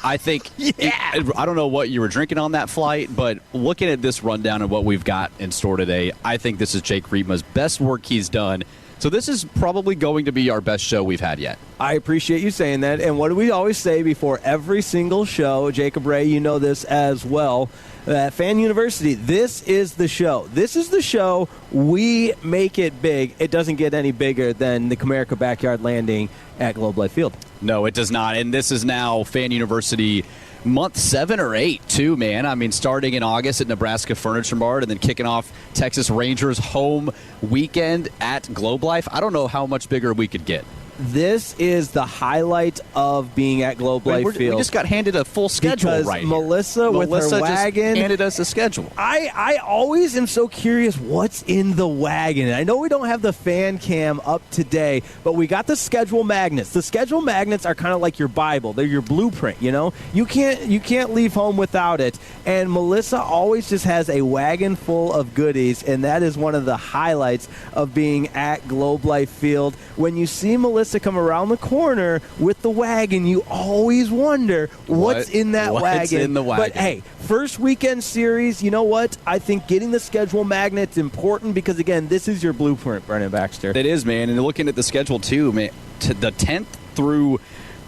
I think, I don't know what you were drinking on that flight, but looking at this rundown and what we've got in store today, I think this is Jake Riepma's best work he's done. So this is probably going to be our best show we've had yet. I appreciate you saying that. And what do we always say before every single show? Jacob Ray, you know this as well. Fan University, this is the show. This is the show. We make it big. It doesn't get any bigger than the Comerica Backyard Landing at Globe Life Field. No, it does not. And this is now Fan University month 7 or 8, too, man. I mean, starting in August at Nebraska Furniture Mart and then kicking off Texas Rangers home weekend at Globe Life. I don't know how much bigger we could get. This is the highlight of being at Globe Life Field. We just got handed a full schedule because right Melissa with her wagon just handed us a schedule. I always am so curious what's in the wagon. I know we don't have the fan cam up today, but we got the schedule magnets. The schedule magnets are kind of like your Bible. They're your blueprint, you know? You can't leave home without it. And Melissa always just has a wagon full of goodies, and that is one of the highlights of being at Globe Life Field. When you see Melissa come around the corner with the wagon, you always wonder what's in that wagon. What's in the wagon? But hey, first weekend series, you know what? I think getting the schedule magnet's important because, again, this is your blueprint, Brennan Baxter. It is, man. And looking at the schedule, too, man, to the 10th through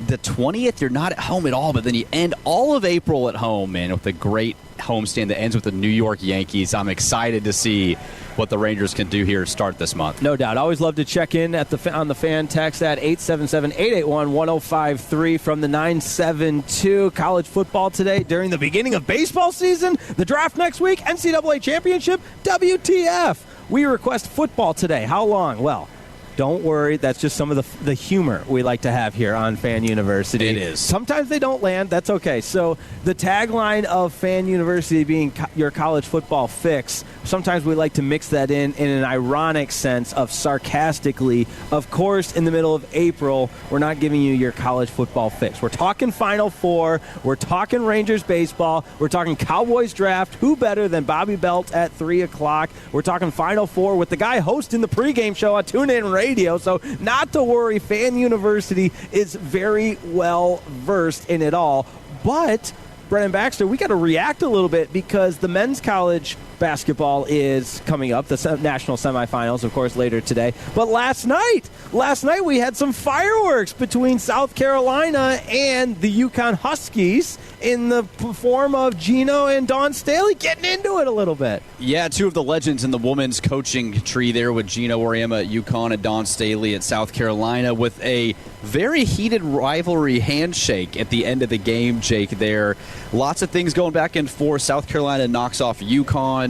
the 20th, you're not at home at all, but then you end all of April at home, man, with a great homestand that ends with the New York Yankees. I'm excited to see what the Rangers can do here to start this month. No doubt. Always love to check in on the fan text at 877-881-1053 from the 972. College football today during the beginning of baseball season, the draft next week, NCAA championship, WTF. We request football today. How long? Well, don't worry. That's just some of the humor we like to have here on Fan University. It is. Sometimes they don't land. That's okay. So the tagline of Fan University being your college football fix, sometimes we like to mix that in an ironic sense of sarcastically. Of course, in the middle of April, we're not giving you your college football fix. We're talking Final Four. We're talking Rangers baseball. We're talking Cowboys draft. Who better than Bobby Belt at 3 o'clock? We're talking Final Four with the guy hosting the pregame show on TuneIn Radio. So not to worry, Fan University is very well versed in it all. But, Brennan Baxter, we got to react a little bit because the men's college basketball is coming up. The national semifinals, of course, later today. But last night we had some fireworks between South Carolina and the UConn Huskies in the form of Gino and Dawn Staley getting into it a little bit. Yeah, two of the legends in the women's coaching tree there with Gino Auriemma at UConn and Dawn Staley at South Carolina with a very heated rivalry handshake at the end of the game, Jake, there. Lots of things going back and forth. South Carolina knocks off UConn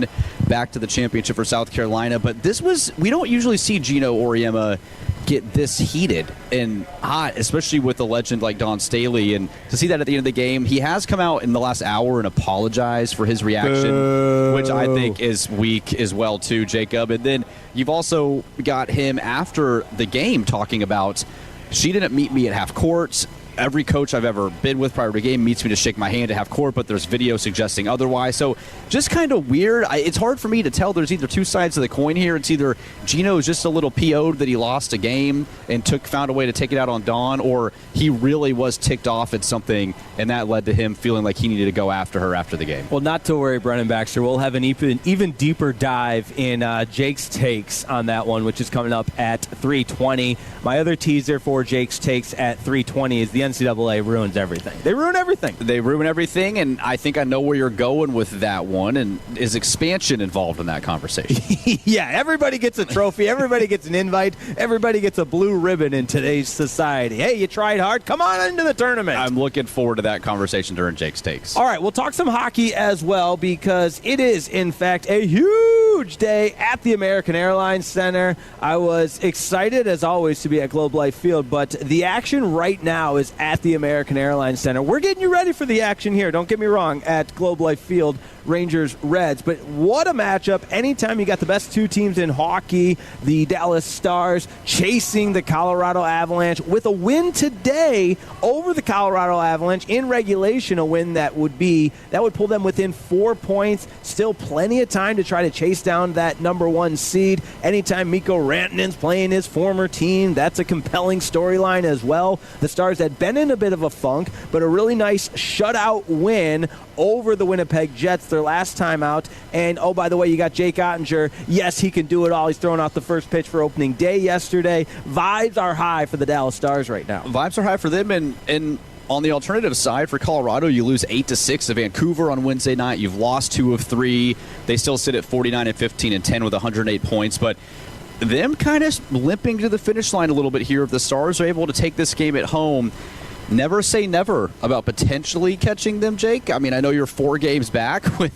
back to the championship for South Carolina. But we don't usually see Gino Auriemma get this heated and hot, especially with a legend like Dawn Staley. And to see that at the end of the game, he has come out in the last hour and apologized for his reaction, which I think is weak as well, too, Jacob. And then you've also got him after the game talking about, she didn't meet me at half court. Every coach I've ever been with prior to a game meets me to shake my hand at half court, but there's video suggesting otherwise. So just kind of weird. It's hard for me to tell. There's either two sides of the coin here. It's either Gino's just a little PO'd that he lost a game and found a way to take it out on Dawn, or he really was ticked off at something, and that led to him feeling like he needed to go after her after the game. Well, not to worry, Brennan Baxter. We'll have an even deeper dive in Jake's takes on that one, which is coming up at 3:20. My other teaser for Jake's takes at 3:20 is the NCAA ruins everything. They ruin everything. They ruin everything, and I think I know where you're going with that one. And is expansion involved in that conversation? Yeah, everybody gets a trophy. Everybody gets an invite. Everybody gets a blue ribbon in today's society. Hey, you tried hard. Come on into the tournament. I'm looking forward to that conversation during Jake's Takes. All right, we'll talk some hockey as well because it is, in fact, a huge day at the American Airlines Center. I was excited, as always, to be at Globe Life Field, but the action right now is at the American Airlines Center. We're getting you ready for the action here. Don't get me wrong, at Globe Life Field, Rangers, Reds. But what a matchup. Anytime you got the best two teams in hockey, the Dallas Stars chasing the Colorado Avalanche with a win today over the Colorado Avalanche in regulation, a win that would pull them within 4 points. Still plenty of time to try to chase down that number one seed. Anytime Mikko Rantanen's playing his former team, that's a compelling storyline as well. The Stars had been in a bit of a funk, but a really nice shutout win over the Winnipeg Jets their last time out. And, oh, by the way, you got Jake Ottinger. Yes, he can do it all. He's throwing out the first pitch for opening day yesterday. Vibes are high for the Dallas Stars right now. Vibes are high for them, and on the alternative side, for Colorado, you lose 8-6 to Vancouver on Wednesday night. You've lost 2 of 3. They still sit at 49-15-10 with 108 points, but them kind of limping to the finish line a little bit here. If the Stars are able to take this game at home, never say never about potentially catching them, Jake. I mean, I know you're 4 games back with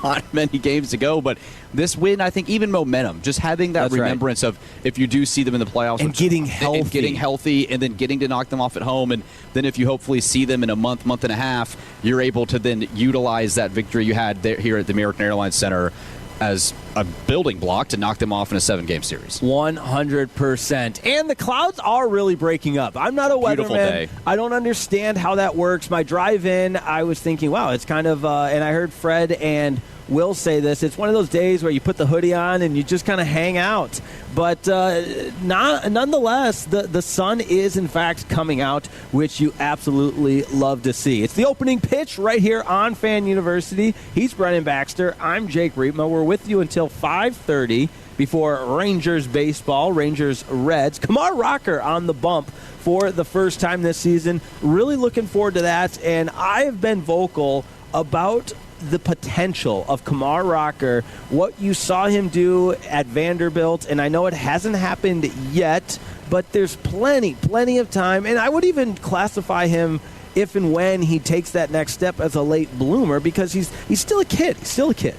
not many games to go, but this win, I think, even momentum, just having that remembrance of if you do see them in the playoffs. And getting healthy. And then getting to knock them off at home. And then if you hopefully see them in a month and a half, you're able to then utilize that victory you had there, here at the American Airlines Center as a building block to knock them off in a 7-game series. 100%. And the clouds are really breaking up. I'm not a Beautiful weatherman. day. I don't understand how that works. My drive in, I was thinking, wow, it's kind of, and I heard Fred and Will say this, it's one of those days where you put the hoodie on and you just kind of hang out. But nonetheless, the sun is, in fact, coming out, which you absolutely love to see. It's the opening pitch right here on Fan University. He's Brennan Baxter. I'm Jake Riepma. We're with you until 5:30 before Rangers baseball, Rangers Reds. Kumar Rocker on the bump for the first time this season. Really looking forward to that. And I have been vocal about the potential of Kumar Rocker, what you saw him do at Vanderbilt, and I know it hasn't happened yet, but there's plenty of time, and I would even classify him if and when he takes that next step as a late bloomer, because he's still a kid.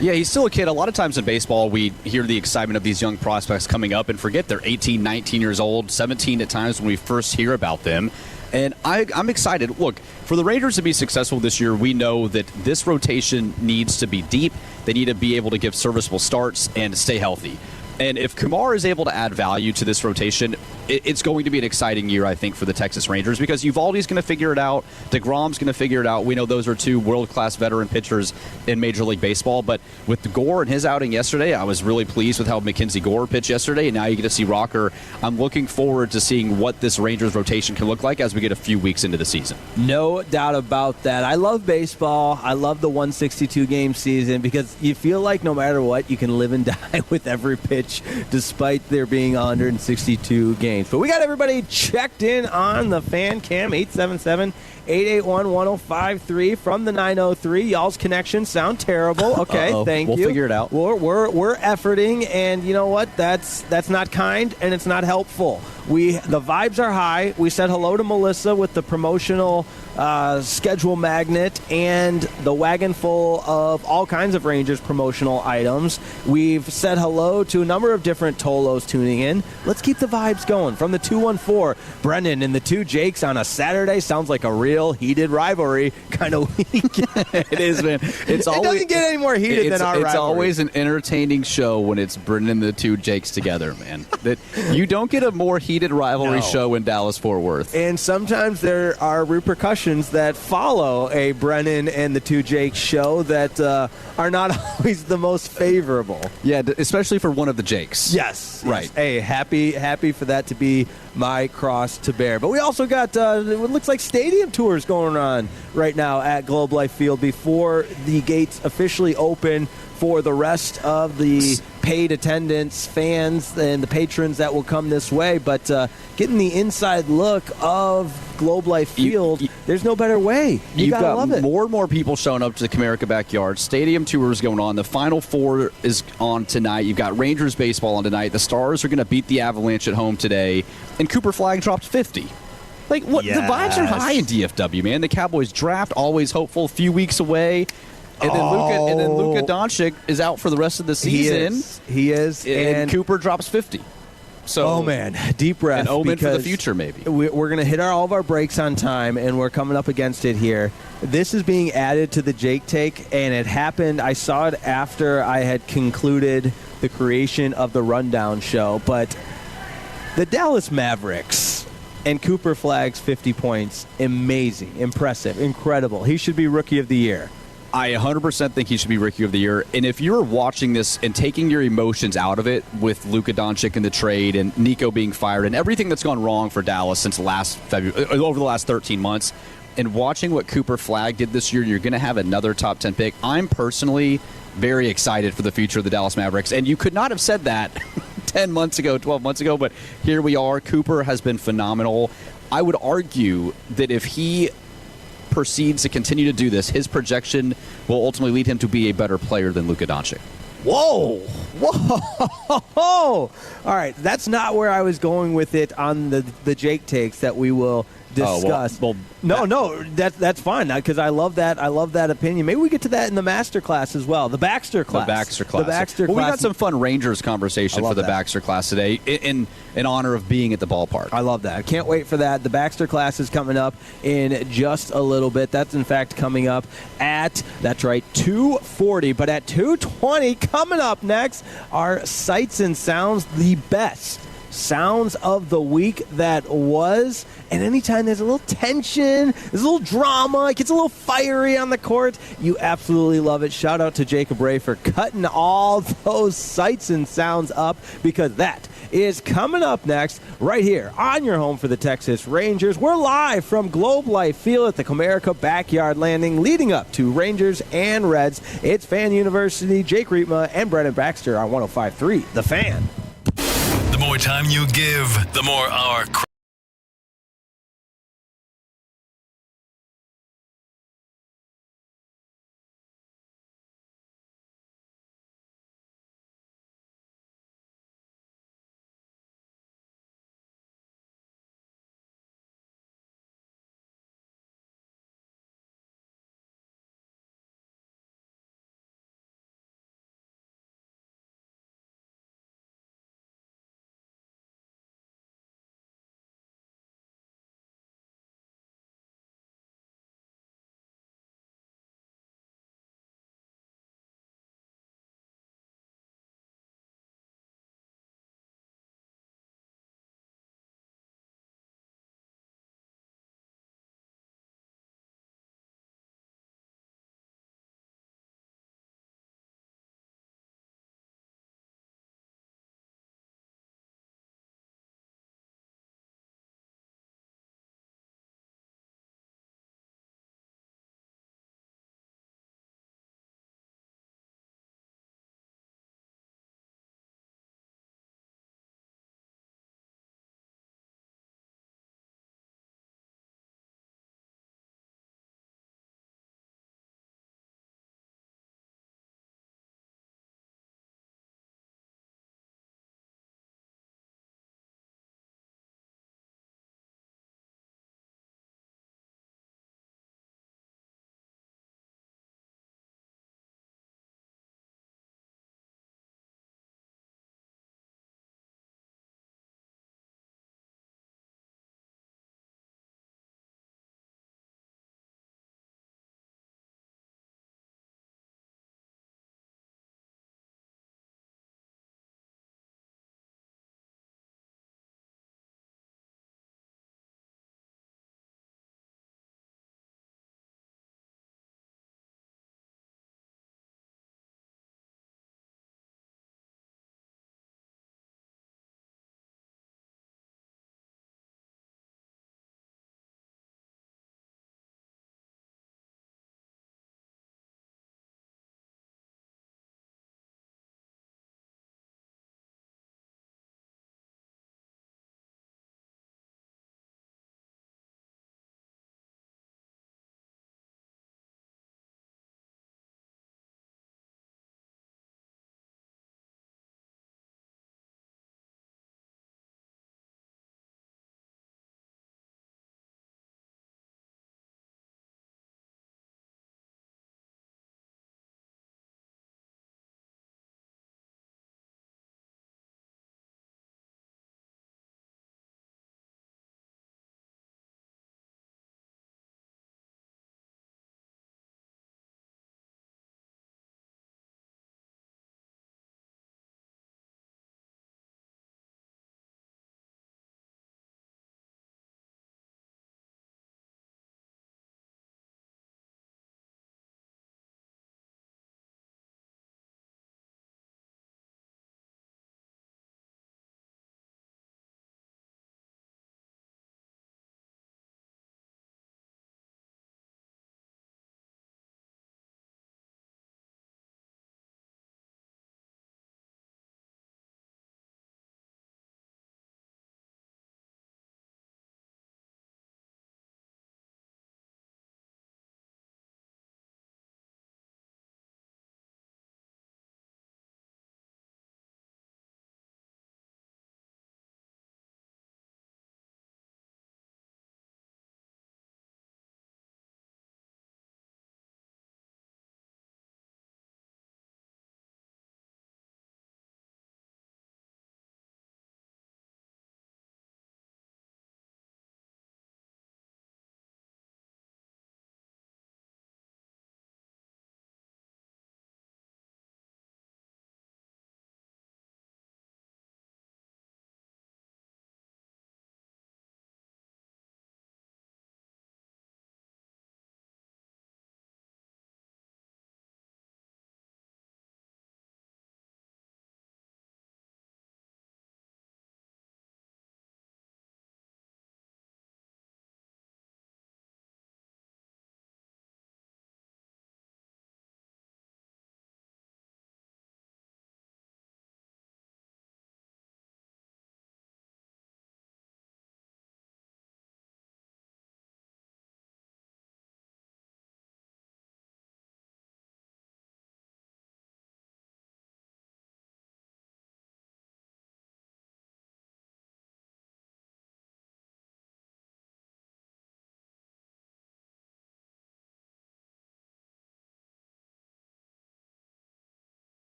Yeah, he's still a kid. A lot of times in baseball, we hear the excitement of these young prospects coming up and forget they're 18, 19 years old, 17 at times when we first hear about them. And I'm excited. Look, for the Rangers to be successful this year, we know that this rotation needs to be deep. They need to be able to give serviceable starts and stay healthy. And if Kumar is able to add value to this rotation, it's going to be an exciting year, I think, for the Texas Rangers, because Uvalde's going to figure it out. DeGrom's going to figure it out. We know those are 2 world-class veteran pitchers in Major League Baseball. But with Gore and his outing yesterday, I was really pleased with how Mackenzie Gore pitched yesterday. And now you get to see Rocker. I'm looking forward to seeing what this Rangers rotation can look like as we get a few weeks into the season. No doubt about that. I love baseball. I love the 162-game season because you feel like no matter what, you can live and die with every pitch, despite there being 162 games. But we got everybody checked in on the fan cam, 877-881-1053 from the 903. Y'all's connections sound terrible. Okay, thank you. We'll figure it out. We're efforting, and you know what? That's not kind, and it's not helpful. The vibes are high. We said hello to Melissa with the promotional schedule magnet and the wagon full of all kinds of Rangers promotional items. We've said hello to a number of different Tolos tuning in. Let's keep the vibes going. From the 214, Brendan and the 2 Jakes on a Saturday sounds like a real heated rivalry kind of week. It is, man. It doesn't get any more heated than our rivalry. It's always an entertaining show when it's Brendan and the 2 Jakes together, man. That you don't get a more heated rivalry show in Dallas-Fort Worth. And sometimes there are repercussions that follow a Brennan and the 2 Jakes show that are not always the most favorable. Yeah, especially for one of the Jakes. Yes. Right. Hey, happy for that to be my cross to bear. But we also got what looks like stadium tours going on right now at Globe Life Field before the gates officially open for the rest of the paid attendance, fans, and the patrons that will come this way. But getting the inside look of Globe Life Field, there's no better way. You gotta love it. More and more people showing up to the Comerica backyard. Stadium tour is going on. The Final Four is on tonight. You've got Rangers baseball on tonight. The Stars are going to beat the Avalanche at home today. And Cooper Flagg dropped 50. Like, what? Yes. The vibes are high in DFW, man. The Cowboys draft, always hopeful, a few weeks away. And then Luka Doncic is out for the rest of the season. He is. And Cooper drops 50. So, oh, man. Deep breath. An omen for the future, maybe. We're going to hit all of our breaks on time, and we're coming up against it here. This is being added to the Jake Take, and it happened. I saw it after I had concluded the creation of the Rundown show. But the Dallas Mavericks and Cooper Flagg's 50 points, amazing, impressive, incredible. He should be Rookie of the Year. I 100% think he should be Rookie of the Year. And if you're watching this and taking your emotions out of it with Luka Doncic in the trade and Nico being fired and everything that's gone wrong for Dallas since last February, over the last 13 months, and watching what Cooper Flagg did this year, you're going to have another top 10 pick. I'm personally very excited for the future of the Dallas Mavericks. And you could not have said that 10 months ago, 12 months ago, but here we are. Cooper has been phenomenal. I would argue that if he proceeds to continue to do this, his projection will ultimately lead him to be a better player than Luka Doncic. Whoa. All right, that's not where I was going with it on the Jake Takes that we will discuss. That's fine because I love that. I love that opinion. Maybe we get to that in the master class as well. The Baxter class. Well, we got some fun Rangers conversation for the Baxter class today in honor of being at the ballpark. I love that. I can't wait for that. The Baxter class is coming up in just a little bit. That's in fact coming up at 2:40. But at 2:20, coming up next, are Sights and Sounds, the best sounds of the week that was. And anytime there's a little tension, there's a little drama, it gets a little fiery on the court, you absolutely love it. Shout out to Jacob Ray for cutting all those sights and sounds up, because that is coming up next right here on your home for the Texas Rangers. We're live from Globe Life Field at the Comerica Backyard Landing, leading up to Rangers and Reds. It's Fan University, Jake Rietma, and Brennan Baxter on 105.3 The Fan. The more time you give, the more our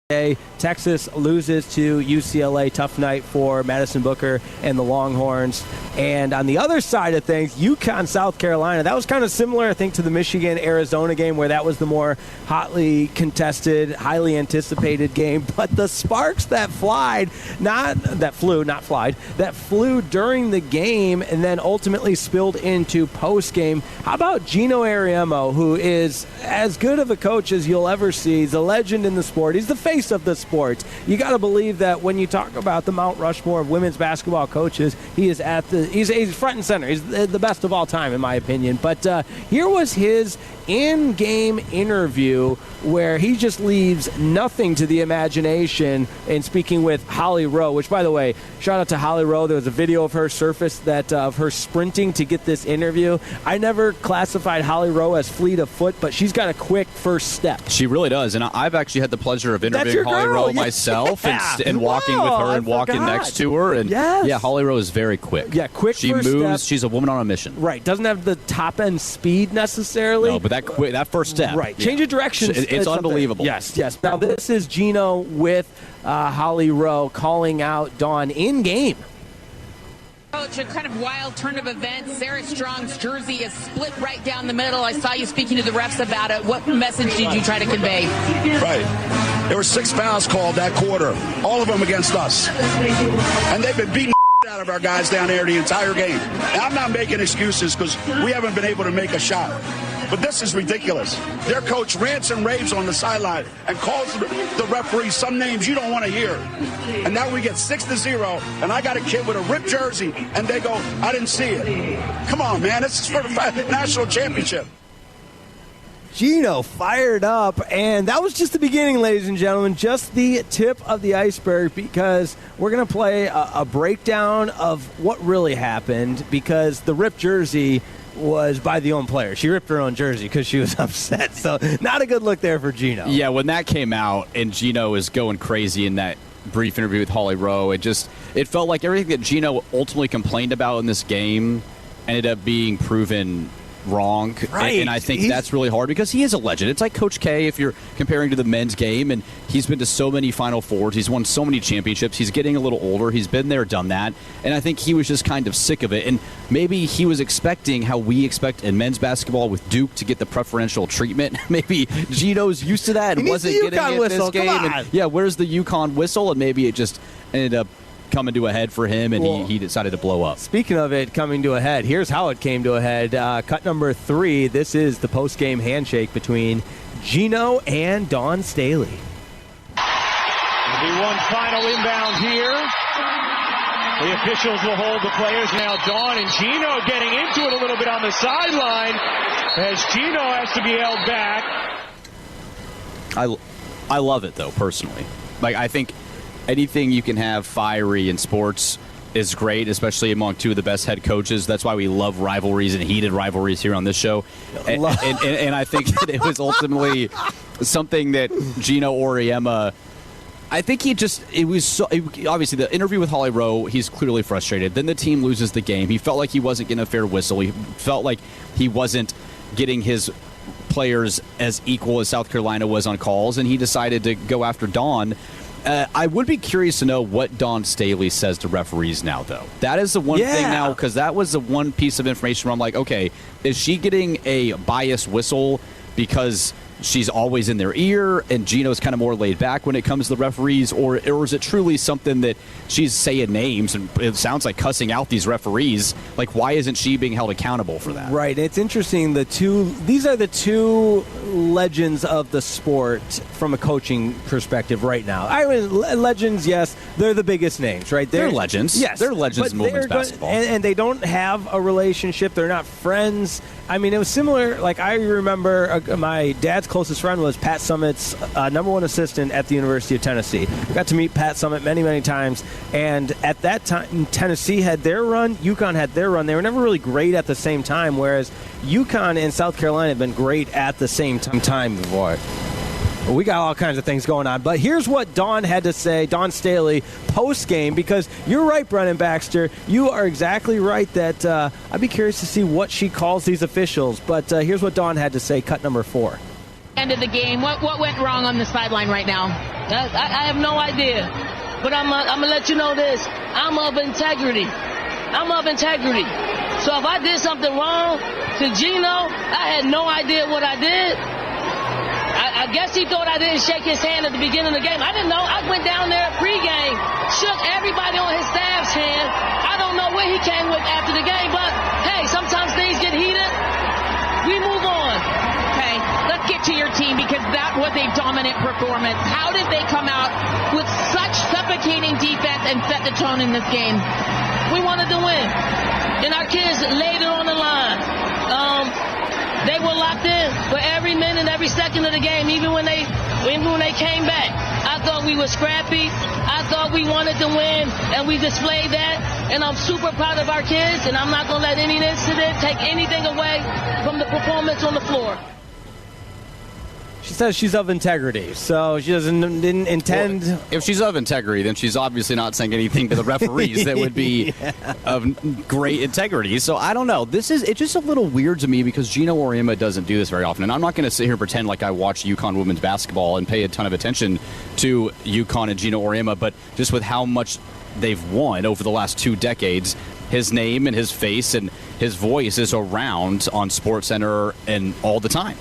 Texas loses to UCLA. Tough night for Madison Booker and the Longhorns. And on the other side of things, UConn, South Carolina. That was kind of similar, I think, to the Michigan-Arizona game, where that was the more hotly contested, highly anticipated game. But the sparks that flew during the game and then ultimately spilled into post-game. How about Gino Ariemo, who is as good of a coach as you'll ever see? He's a legend in the sport. He's the face of the sport. You got to believe that when you talk about the Mount Rushmore of women's basketball coaches, he's front and center. He's the best of all time, in my opinion. But here was his in-game interview where he just leaves nothing to the imagination in speaking with Holly Rowe, which, by the way, shout out to Holly Rowe. There was a video of her surfaced of her sprinting to get this interview. I never classified Holly Rowe as fleet of foot, but she's got a quick first step. She really does, and I've actually had the pleasure of interviewing Holly Rowe myself and walking with her and walking next to her. And yeah, Holly Rowe is very quick. Yeah, quick. She first moves. step. She's a woman on a mission. Right. Doesn't have the top end speed necessarily. No, but that first step. Right. Change of direction. It's unbelievable. Yes. Now this is Gino with Holly Rowe calling out Dawn in game. Coach, a kind of wild turn of events. Sarah Strong's jersey is split right down the middle. I saw you speaking to the refs about it. What message did you try to convey? Right. There were 6 fouls called that quarter, all of them against us. And they've been beating out of our guys down there the entire game. And I'm not making excuses because we haven't been able to make a shot. But this is ridiculous. Their coach rants and raves on the sideline and calls the referee some names you don't want to hear. And now we get 6-0, and I got a kid with a ripped jersey, and they go, I didn't see it. Come on, man. This is for the national championship. Gino fired up, and that was just the beginning, ladies and gentlemen, just the tip of the iceberg, because we're going to play a breakdown of what really happened, because the ripped jersey was by the own player. She ripped her own jersey because she was upset, so not a good look there for Gino. Yeah, when that came out and Gino is going crazy in that brief interview with Holly Rowe, it felt like everything that Gino ultimately complained about in this game ended up being proven wrong. Right. And I think that's really hard because he is a legend. It's like Coach K if you're comparing to the men's game, and he's been to so many Final Fours. He's won so many championships. He's getting a little older. He's been there, done that. And I think he was just kind of sick of it. And maybe he was expecting how we expect in men's basketball with Duke to get the preferential treatment. Maybe Gino's used to that and wasn't getting it in this game. And yeah, where's the UConn whistle? And maybe it just ended up coming to a head for him, and he decided to blow up. Speaking of it coming to a head, here's how it came to a head. Cut number 3. This is the post-game handshake between Gino and Dawn Staley. There'll be one final inbound here. The officials will hold the players now. Dawn and Gino getting into it a little bit on the sideline as Gino has to be held back. I love it, though, personally. I think anything you can have fiery in sports is great, especially among two of the best head coaches. That's why we love rivalries and heated rivalries here on this show. And I think that it was ultimately something that Gino Auriemma, I think obviously the interview with Holly Rowe, he's clearly frustrated. Then the team loses the game. He felt like he wasn't getting a fair whistle. He felt like he wasn't getting his players as equal as South Carolina was on calls, and he decided to go after Dawn. I would be curious to know what Dawn Staley says to referees now, though. That is the one thing now, because that was the one piece of information where I'm like, okay, is she getting a biased whistle because she's always in their ear and Gino's kind of more laid back when it comes to the referees, or is it truly something that she's saying names and it sounds like cussing out these referees? Like, why isn't she being held accountable for that? Right. It's interesting. These are the two legends of the sport from a coaching perspective right now. I mean, legends, yes, they're the biggest names, right? They're legends. Yes. They're legends in women's basketball. And they don't have a relationship. They're not friends. I mean, it was similar. Like, I remember my dad's closest friend was Pat Summitt's #1 assistant at the University of Tennessee. Got to meet Pat Summitt many, many times. And at that time, Tennessee had their run. UConn had their run. They were never really great at the same time, whereas UConn and South Carolina have been great at the same time before. We got all kinds of things going on. But here's what Dawn had to say, Dawn Staley, post-game, because you're right, Brennan Baxter. You are exactly right that I'd be curious to see what she calls these officials. But here's what Dawn had to say, cut number 4. End of the game. What went wrong on the sideline right now? I have no idea. But I'm going to let you know this. I'm of integrity. So if I did something wrong to Gino, I had no idea what I did. I guess he thought I didn't shake his hand at the beginning of the game. I didn't know. I went down there pregame, shook everybody on his staff's hand. I don't know what he came with after the game, but hey, sometimes things get heated. We move on. Okay, let's get to your team because that was a dominant performance. How did they come out with such suffocating defense and set the tone in this game? We wanted to win, and our kids laid it on the line. They were locked in for every minute, every second of the game, even when they came back. I thought we were scrappy. I thought we wanted to win, and we displayed that. And I'm super proud of our kids, and I'm not going to let any incident take anything away from the performance on the floor. She says she's of integrity, so she didn't intend. Well, if she's of integrity, then she's obviously not saying anything to the referees that would be of great integrity. So I don't know. It's just a little weird to me because Gino Auriemma doesn't do this very often. And I'm not going to sit here and pretend like I watch UConn women's basketball and pay a ton of attention to UConn and Gino Auriemma, but just with how much they've won over the last 2 decades, his name and his face and his voice is around on SportsCenter and all the time.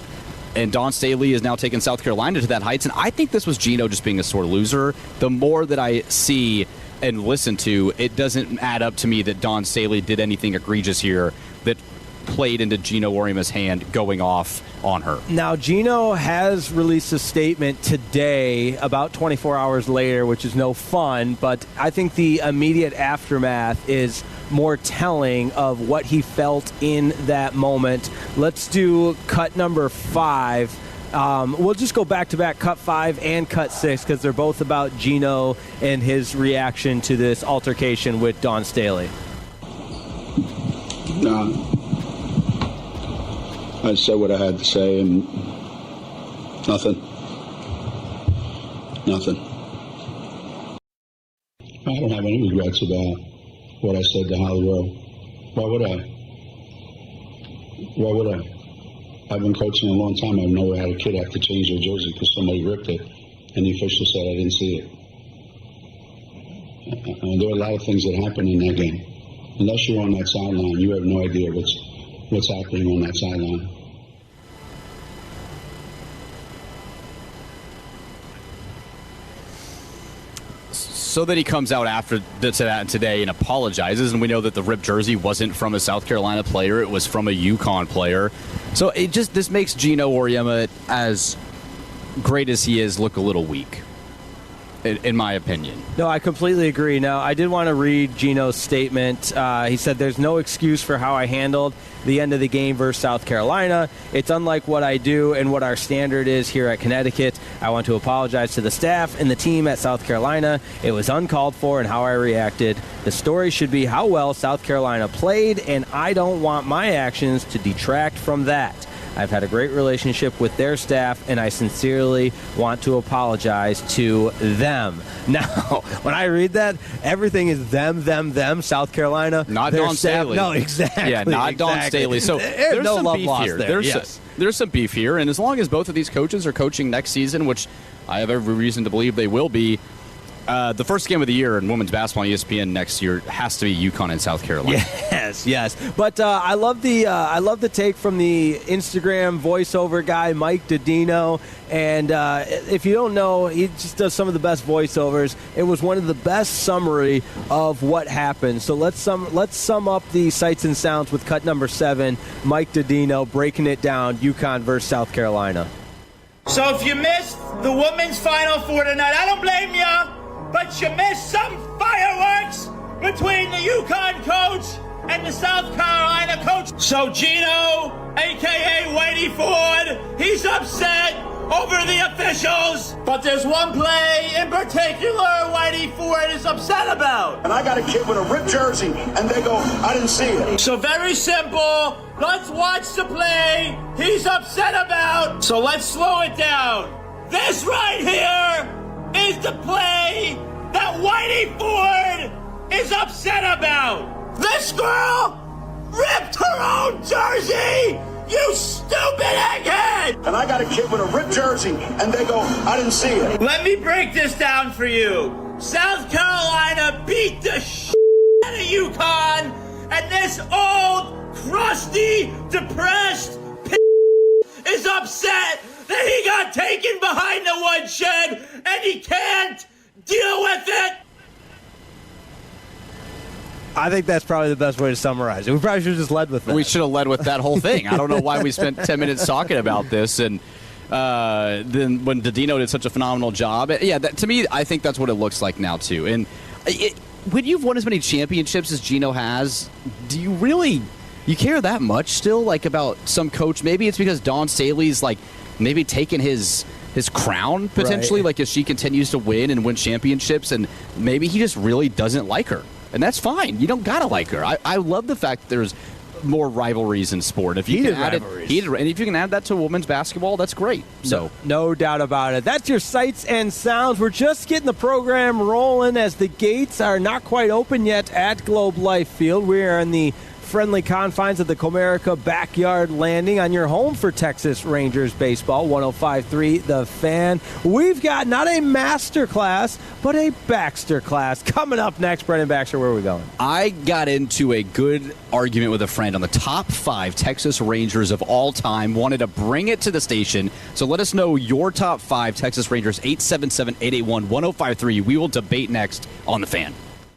And Dawn Staley has now taken South Carolina to that heights. And I think this was Gino just being a sore loser. The more that I see and listen to, it doesn't add up to me that Dawn Staley did anything egregious here that played into Gino Auriemma's hand going off on her. Now, Gino has released a statement today, about 24 hours later, which is no fun, but I think the immediate aftermath is more telling of what he felt in that moment. Let's do cut number 5. We'll just go back-to-back, cut 5 and cut 6, because they're both about Gino and his reaction to this altercation with Dawn Staley. I said what I had to say, and nothing. I don't have any regrets about what I said to Holly Rowe. Why would I? I've been coaching a long time. I've never had a kid have to change their jersey because somebody ripped it, and the official said I didn't see it. There are a lot of things that happen in that game. Unless you're on that sideline, you have no idea what's happening on that sideline. So that he comes out after that today and apologizes, and we know that the ripped jersey wasn't from a South Carolina player, it was from a UConn player. So this makes Gino Auriemma, as great as he is, look a little weak, in my opinion. No, I completely agree. Now, I did want to read Gino's statement. He said, "There's no excuse for how I handled the end of the game versus South Carolina. It's unlike what I do and what our standard is here at Connecticut. I want to apologize to the staff and the team at South Carolina. It was uncalled for in how I reacted. The story should be how well South Carolina played, and I don't want my actions to detract from that. I've had a great relationship with their staff, and I sincerely want to apologize to them." Now, when I read that, everything is them, South Carolina. Not Dawn Staley. No, exactly. Yeah, not Dawn Staley. So there's no some love beef lost here. there. There's some beef here, and as long as both of these coaches are coaching next season, which I have every reason to believe they will be, the first game of the year in women's basketball on ESPN next year has to be UConn and South Carolina. Yes. But I love the take from the Instagram voiceover guy, Mike Dodino. And if you don't know, he just does some of the best voiceovers. It was one of the best summary of what happened. So let's sum up the sights and sounds with cut number 7. Mike Dodino breaking it down. UConn versus South Carolina. So if you missed the women's Final Four tonight, I don't blame you. But you missed some fireworks between the UConn coach and the South Carolina coach. So Gino, a.k.a. Whitey Ford, he's upset over the officials. But there's one play in particular Whitey Ford is upset about. And I got a kid with a ripped jersey, and they go, I didn't see it. So very simple. Let's watch the play he's upset about. So let's slow it down. This right here is the play that Whitey Ford is upset about. This girl ripped her own jersey, you stupid egghead! said. And I got a kid with a ripped jersey, and they go, I didn't see it. Let me break this down for you. South Carolina beat the out of UConn, and this old, crusty, depressed is upset that he got taken behind the woodshed, and he can't deal with it. I think that's probably the best way to summarize it. We probably should have just led with that. We should have led with that whole thing. I don't know why we spent 10 minutes talking about this. And then when Didino did such a phenomenal job, to me, I think that's what it looks like now, too. And when you've won as many championships as Gino has, do you really care that much still, like, about some coach? Maybe it's because Dawn Staley's, like, maybe taking his crown, potentially, like, as she continues to win and win championships, and maybe he just really doesn't like her. And that's fine. You don't got to like her. I love the fact that there's more rivalries in sport. If you can add and if you can add that to women's basketball, that's great. So no doubt about it. That's your sights and sounds. We're just getting the program rolling as the gates are not quite open yet at Globe Life Field. We are in the friendly confines of the Comerica Backyard Landing on your home for Texas Rangers baseball. 105.3 The Fan. We've got not a master class, but a Baxter class coming up next. Brendan Baxter, where are we going? I got into a good argument with a friend on the top 5 Texas Rangers of all time. Wanted to bring it to the station. So let us know your top 5 Texas Rangers. 877-881-1053. We will debate next on The Fan.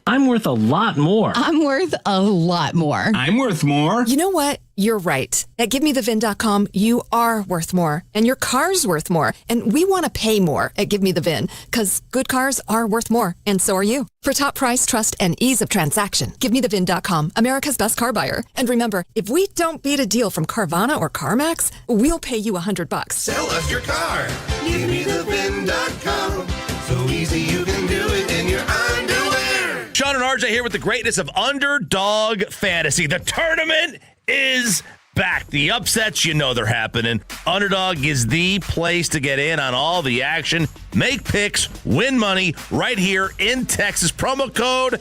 I'm worth a lot more. I'm worth a lot more. I'm worth more. You know what? You're right. At GiveMeTheVin.com, you are worth more. And your car's worth more. And we want to pay more at Give Me The VIN, because good cars are worth more. And so are you. For top price, trust, and ease of transaction, GiveMeTheVin.com, America's best car buyer. And remember, if we don't beat a deal from Carvana or CarMax, we'll pay you $100. Sell us your car. GiveMeTheVin.com. So easy you can do it in your underwear. Sean and RJ here with the greatness of Underdog Fantasy. The tournament is back. The upsets, you know they're happening. Underdog is the place to get in on all the action. Make picks, win money right here in Texas. Promo code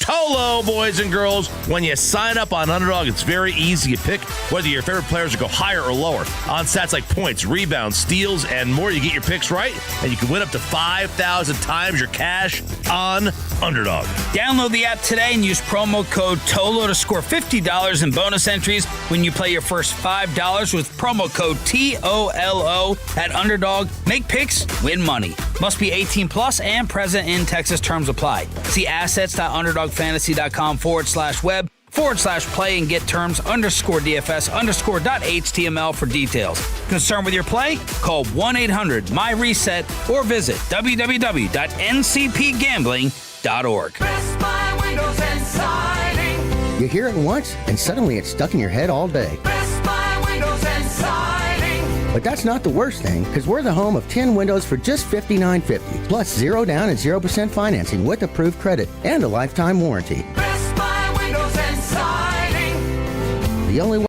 TOLO, boys and girls. When you sign up on Underdog, it's very easy to pick whether your favorite players go higher or lower. On stats like points, rebounds, steals, and more, you get your picks right, and you can win up to 5,000 times your cash on Underdog. Download the app today and use promo code TOLO to score $50 in bonus entries when you play your first $5 with promo code TOLO at Underdog. Make picks, win money. Must be 18 plus and present in Texas. Terms apply. See assets.underdogfantasy.com/web/play and get terms _DFS_.html for details. Concerned with your play? Call 1-800-MY-RESET or visit www.ncpgambling.org. Best Buy Windows and Siding. You hear it once, and suddenly it's stuck in your head all day. Best Buy Windows and Siding. But that's not the worst thing, because we're the home of 10 windows for just $59.50, plus 0 down and 0% financing with approved credit and a lifetime warranty. Best Buy Windows and Siding. The only way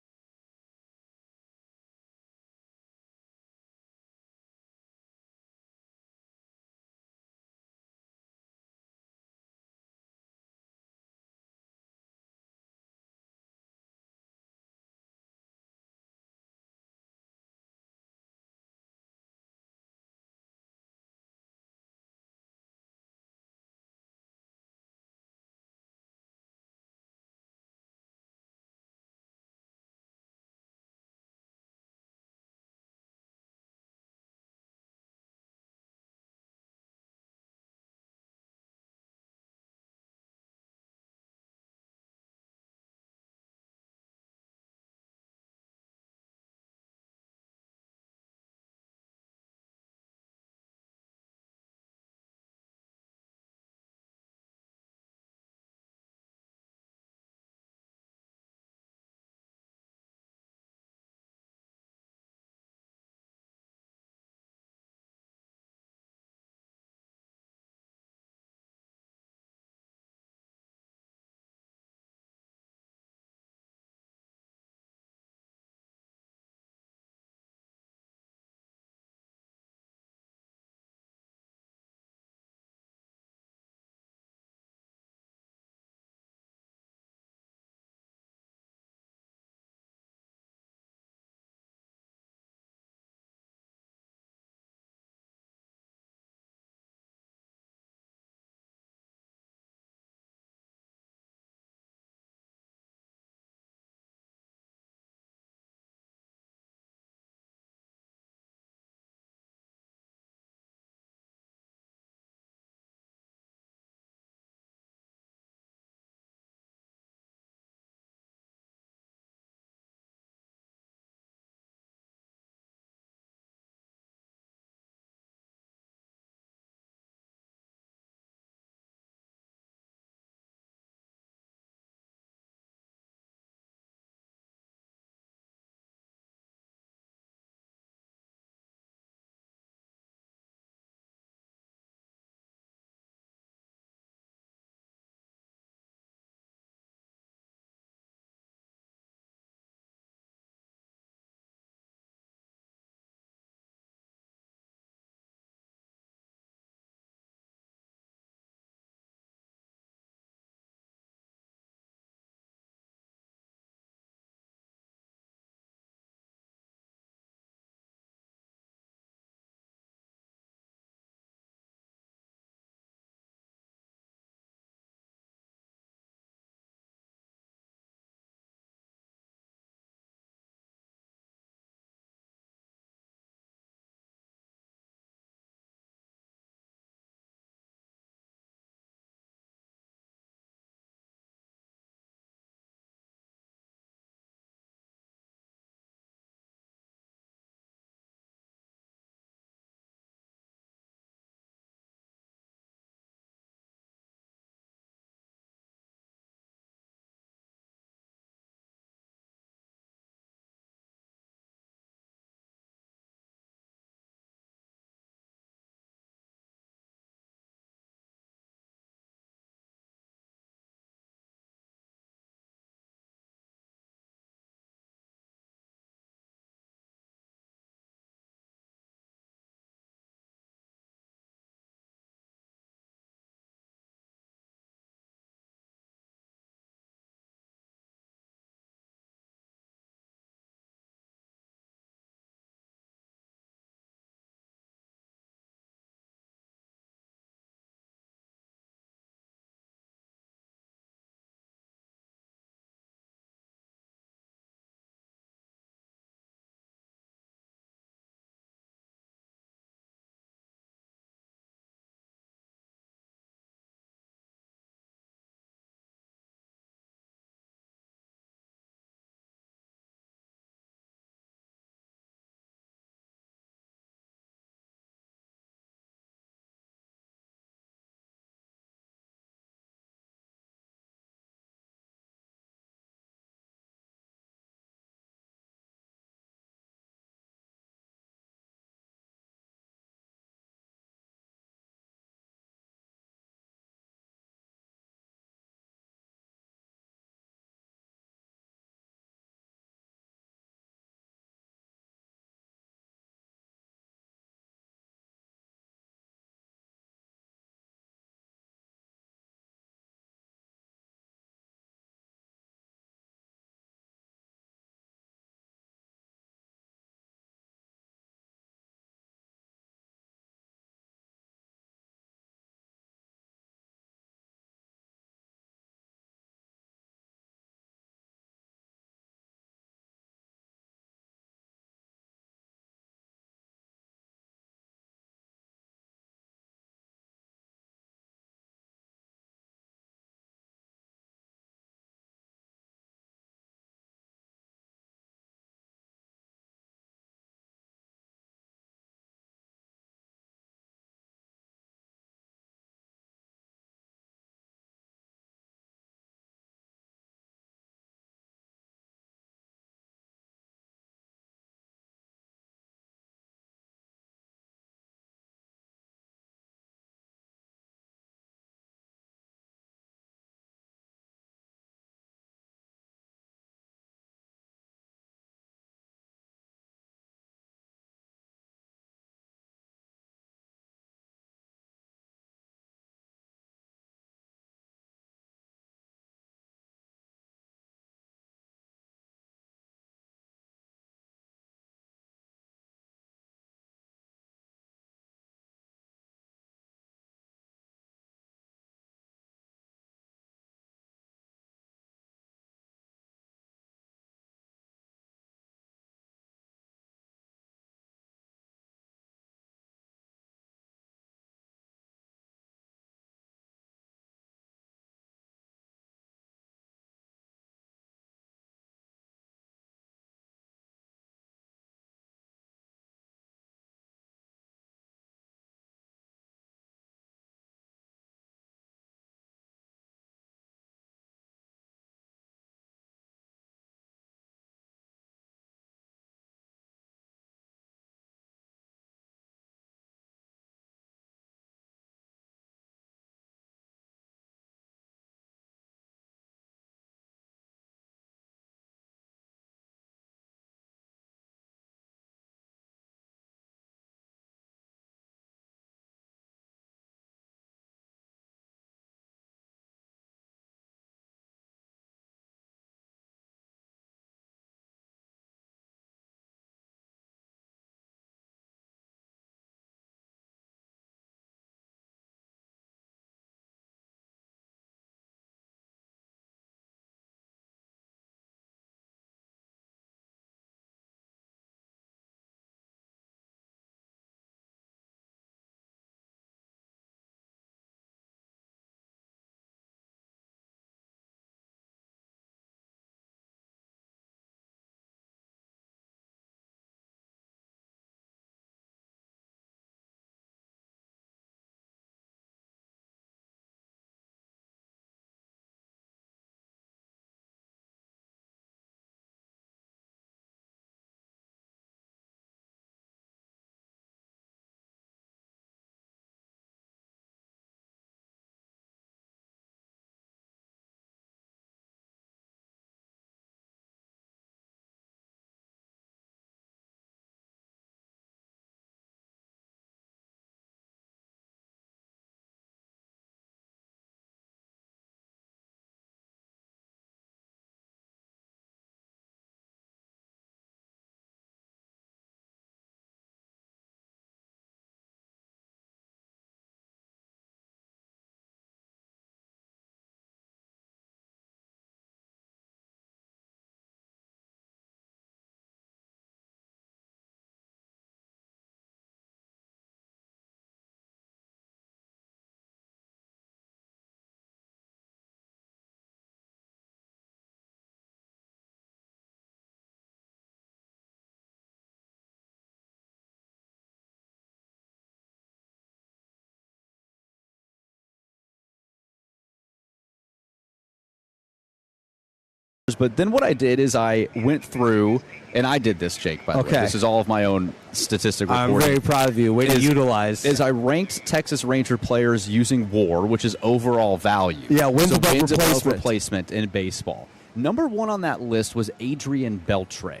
But then what I did is I went through, and I did this, Jake, by the way. This is all of my own statistical reporting. I'm very proud of you. Way to utilize. Is I ranked Texas Ranger players using WAR, which is overall value. Yeah, wins above replacement in baseball. Number 1 on that list was Adrian Beltre.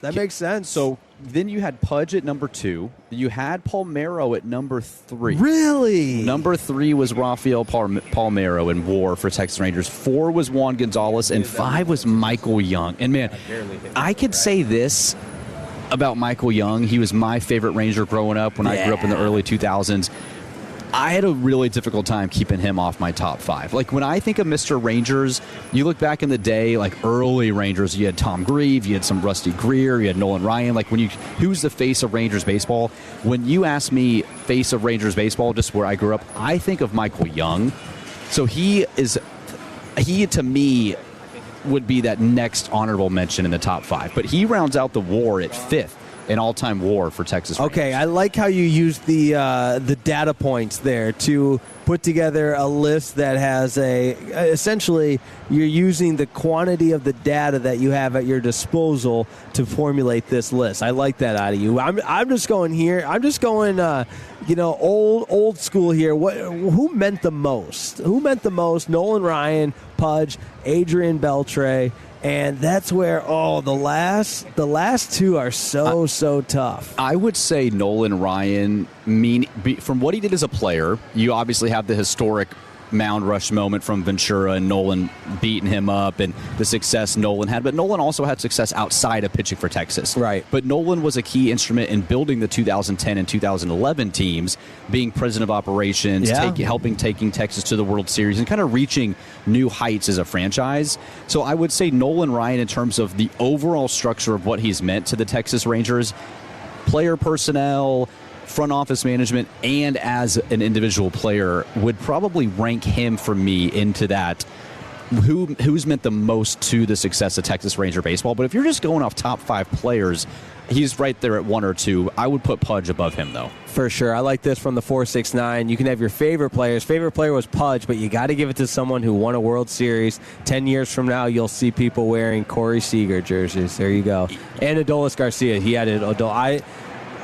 That makes sense. So then you had Pudge at number 2. You had Palmeiro at number 3. Really? Number 3 was Rafael Palmeiro in WAR for Texas Rangers. 4 was Juan Gonzalez, and 5 was Michael Young. And man, I could say this about Michael Young. He was my favorite Ranger growing up when I grew up in the early 2000s. I had a really difficult time keeping him off my top 5. Like, when I think of Mr. Rangers, you look back in the day, like early Rangers, you had Tom Grieve, you had some Rusty Greer, you had Nolan Ryan. Like, who's the face of Rangers baseball? When you ask me face of Rangers baseball, just where I grew up, I think of Michael Young. So he to me would be that next honorable mention in the top 5. But he rounds out the WAR at 5th. An all-time WAR for Texas Rangers. Okay, I like how you used the data points there to put together a list that has essentially you're using the quantity of the data that you have at your disposal to formulate this list. I like that out of you. I'm just going here. I'm just going old school here. Who meant the most? Who meant the most? Nolan Ryan, Pudge, Adrian Beltre. And that's where the last 2 are so tough. I would say Nolan Ryan. From what he did as a player, you obviously have the historic mound rush moment from Ventura and Nolan beating him up and the success Nolan had. But Nolan also had success outside of pitching for Texas. Right. But Nolan was a key instrument in building the 2010 and 2011 teams, being president of operations, helping taking Texas to the World Series and kind of reaching new heights as a franchise. So I would say Nolan Ryan, in terms of the overall structure of what he's meant to the Texas Rangers, player personnel, front office management, and as an individual player, would probably rank him for me into that who's meant the most to the success of Texas Ranger baseball. But if you're just going off top 5 players, he's right there at 1 or 2. I would put Pudge above him, though. For sure. I like this from the 469. You can have your favorite players. Favorite player was Pudge, but you got to give it to someone who won a World Series. 10 years from now, you'll see people wearing Corey Seager jerseys. There you go. And Adolis Garcia. He had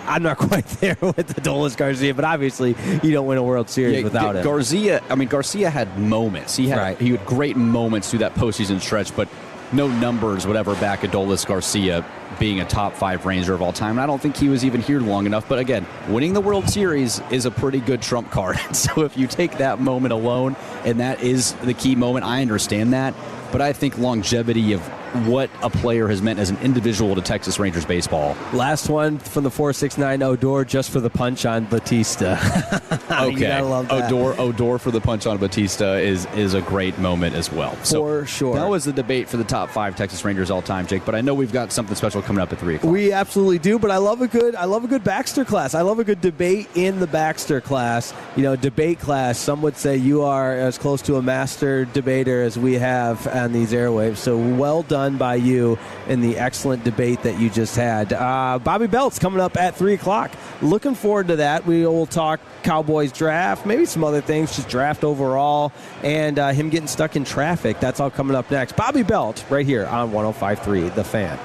I'm not quite there with Adolis Garcia, but obviously you don't win a World Series without him. Garcia had moments. He had great moments through that postseason stretch, but no numbers would ever back Adolis Garcia being a top 5 Ranger of all time. And I don't think he was even here long enough. But again, winning the World Series is a pretty good trump card. So if you take that moment alone, and that is the key moment, I understand that. But I think longevity of what a player has meant as an individual to Texas Rangers baseball. Last one from the 469, Odor, just for the punch on Batista. Okay. You gotta love that. Odor for the punch on Batista is a great moment as well. For sure. That was the debate for the top 5 Texas Rangers all time, Jake. But I know we've got something special coming up at 3 o'clock. We absolutely do, but I love a good Baxter class. I love a good debate in the Baxter class. Debate class. Some would say you are as close to a master debater as we have on these airwaves. So well done by you in the excellent debate that you just had. Bobby Belt's coming up at 3 o'clock. Looking forward to that. We will talk Cowboys draft, maybe some other things, just draft overall, and him getting stuck in traffic. That's all coming up next. Bobby Belt right here on 105.3 The Fan.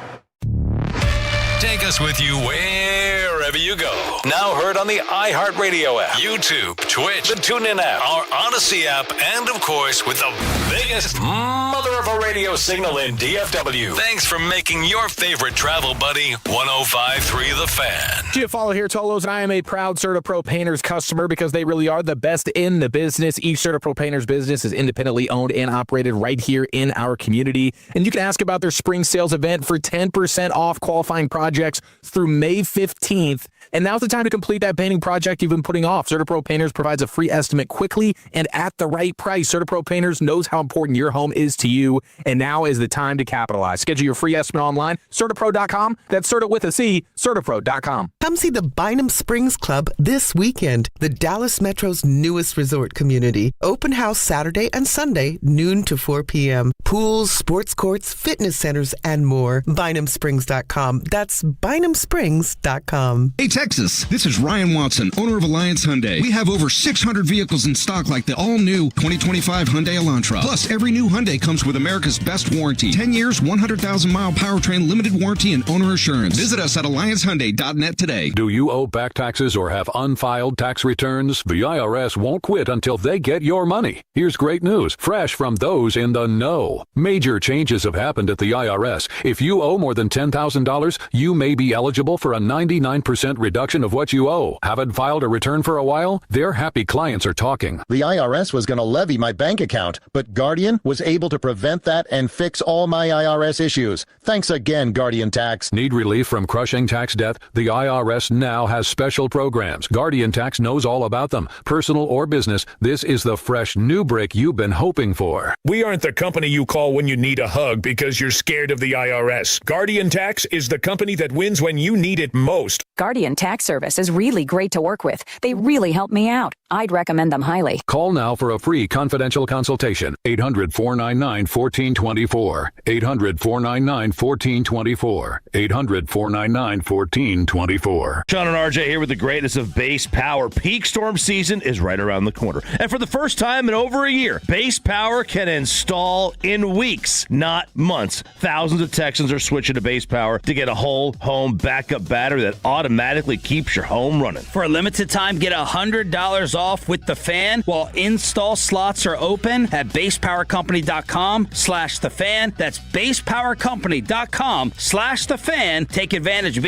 Take us with you wherever you go. Now heard on the iHeartRadio app, YouTube, Twitch, the TuneIn app, our Odyssey app, and of course with the biggest mother of a radio signal in DFW. Thanks for making your favorite travel buddy 105.3 The Fan. Give follow here, Tolos, and I am a proud CertaPro Painters customer because they really are the best in the business. Each CertaPro Painters business is independently owned and operated right here in our community. And you can ask about their spring sales event for 10% off qualifying projects through May 15th. And now's the time to complete that painting project you've been putting off. CertaPro Painters provides a free estimate quickly and at the right price. CertaPro Painters knows how important your home is to you, and now is the time to capitalize. Schedule your free estimate online, CertaPro.com. That's Certa with a C, CertaPro.com. Come see the Bynum Springs Club this weekend, the Dallas Metro's newest resort community. Open house Saturday and Sunday, noon to 4 p.m. Pools, sports courts, fitness centers, and more. BynumSprings.com. That's BynumSprings.com. KFM. Hey, Texas, this is Ryan Watson, owner of Alliance Hyundai. We have over 600 vehicles in stock like the all-new 2025 Hyundai Elantra. Plus, every new Hyundai comes with America's best warranty. 10 years, 100,000-mile powertrain, limited warranty, and owner assurance. Visit us at AllianceHyundai.net today. Do you owe back taxes or have unfiled tax returns? The IRS won't quit until they get your money. Here's great news, fresh from those in the know. Major changes have happened at the IRS. If you owe more than $10,000, you may be eligible for a 99% reduction of what you owe. Haven't filed a return for a while? Their happy clients are talking. The IRS was going to levy my bank account, but Guardian was able to prevent that and fix all my IRS issues. Thanks again, Guardian Tax. Need relief from crushing tax debt? The IRS now has special programs. Guardian Tax knows all about them. Personal or business, this is the fresh new break you've been hoping for. We aren't the company you call when you need a hug because you're scared of the IRS. Guardian Tax is the company that wins when you need it most. Guardian Tax Service is really great to work with. They really helped me out. I'd recommend them highly. Call now for a free confidential consultation. 800-499-1424. 800-499-1424. 800-499-1424. Sean and RJ here with the greatest of base power. Peak storm season is right around the corner. And for the first time in over a year, base power can install in weeks, not months. Thousands of Texans are switching to base power to get a whole home backup battery that automatically keeps your home running. For a limited time, get $100 off with the fan while install slots are open at basepowercompany.com/thefan. That's basepowercompany.com/thefan. Take advantage of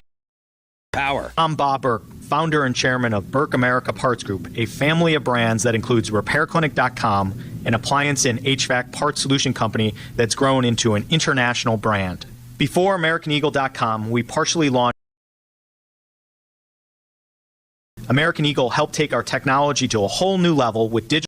power. I'm Bob Burke, founder and chairman of Burke America Parts Group, a family of brands that includes RepairClinic.com, an appliance and HVAC parts solution company that's grown into an international brand. Before AmericanEagle.com, we partially launched. American Eagle helped take our technology to a whole new level with digital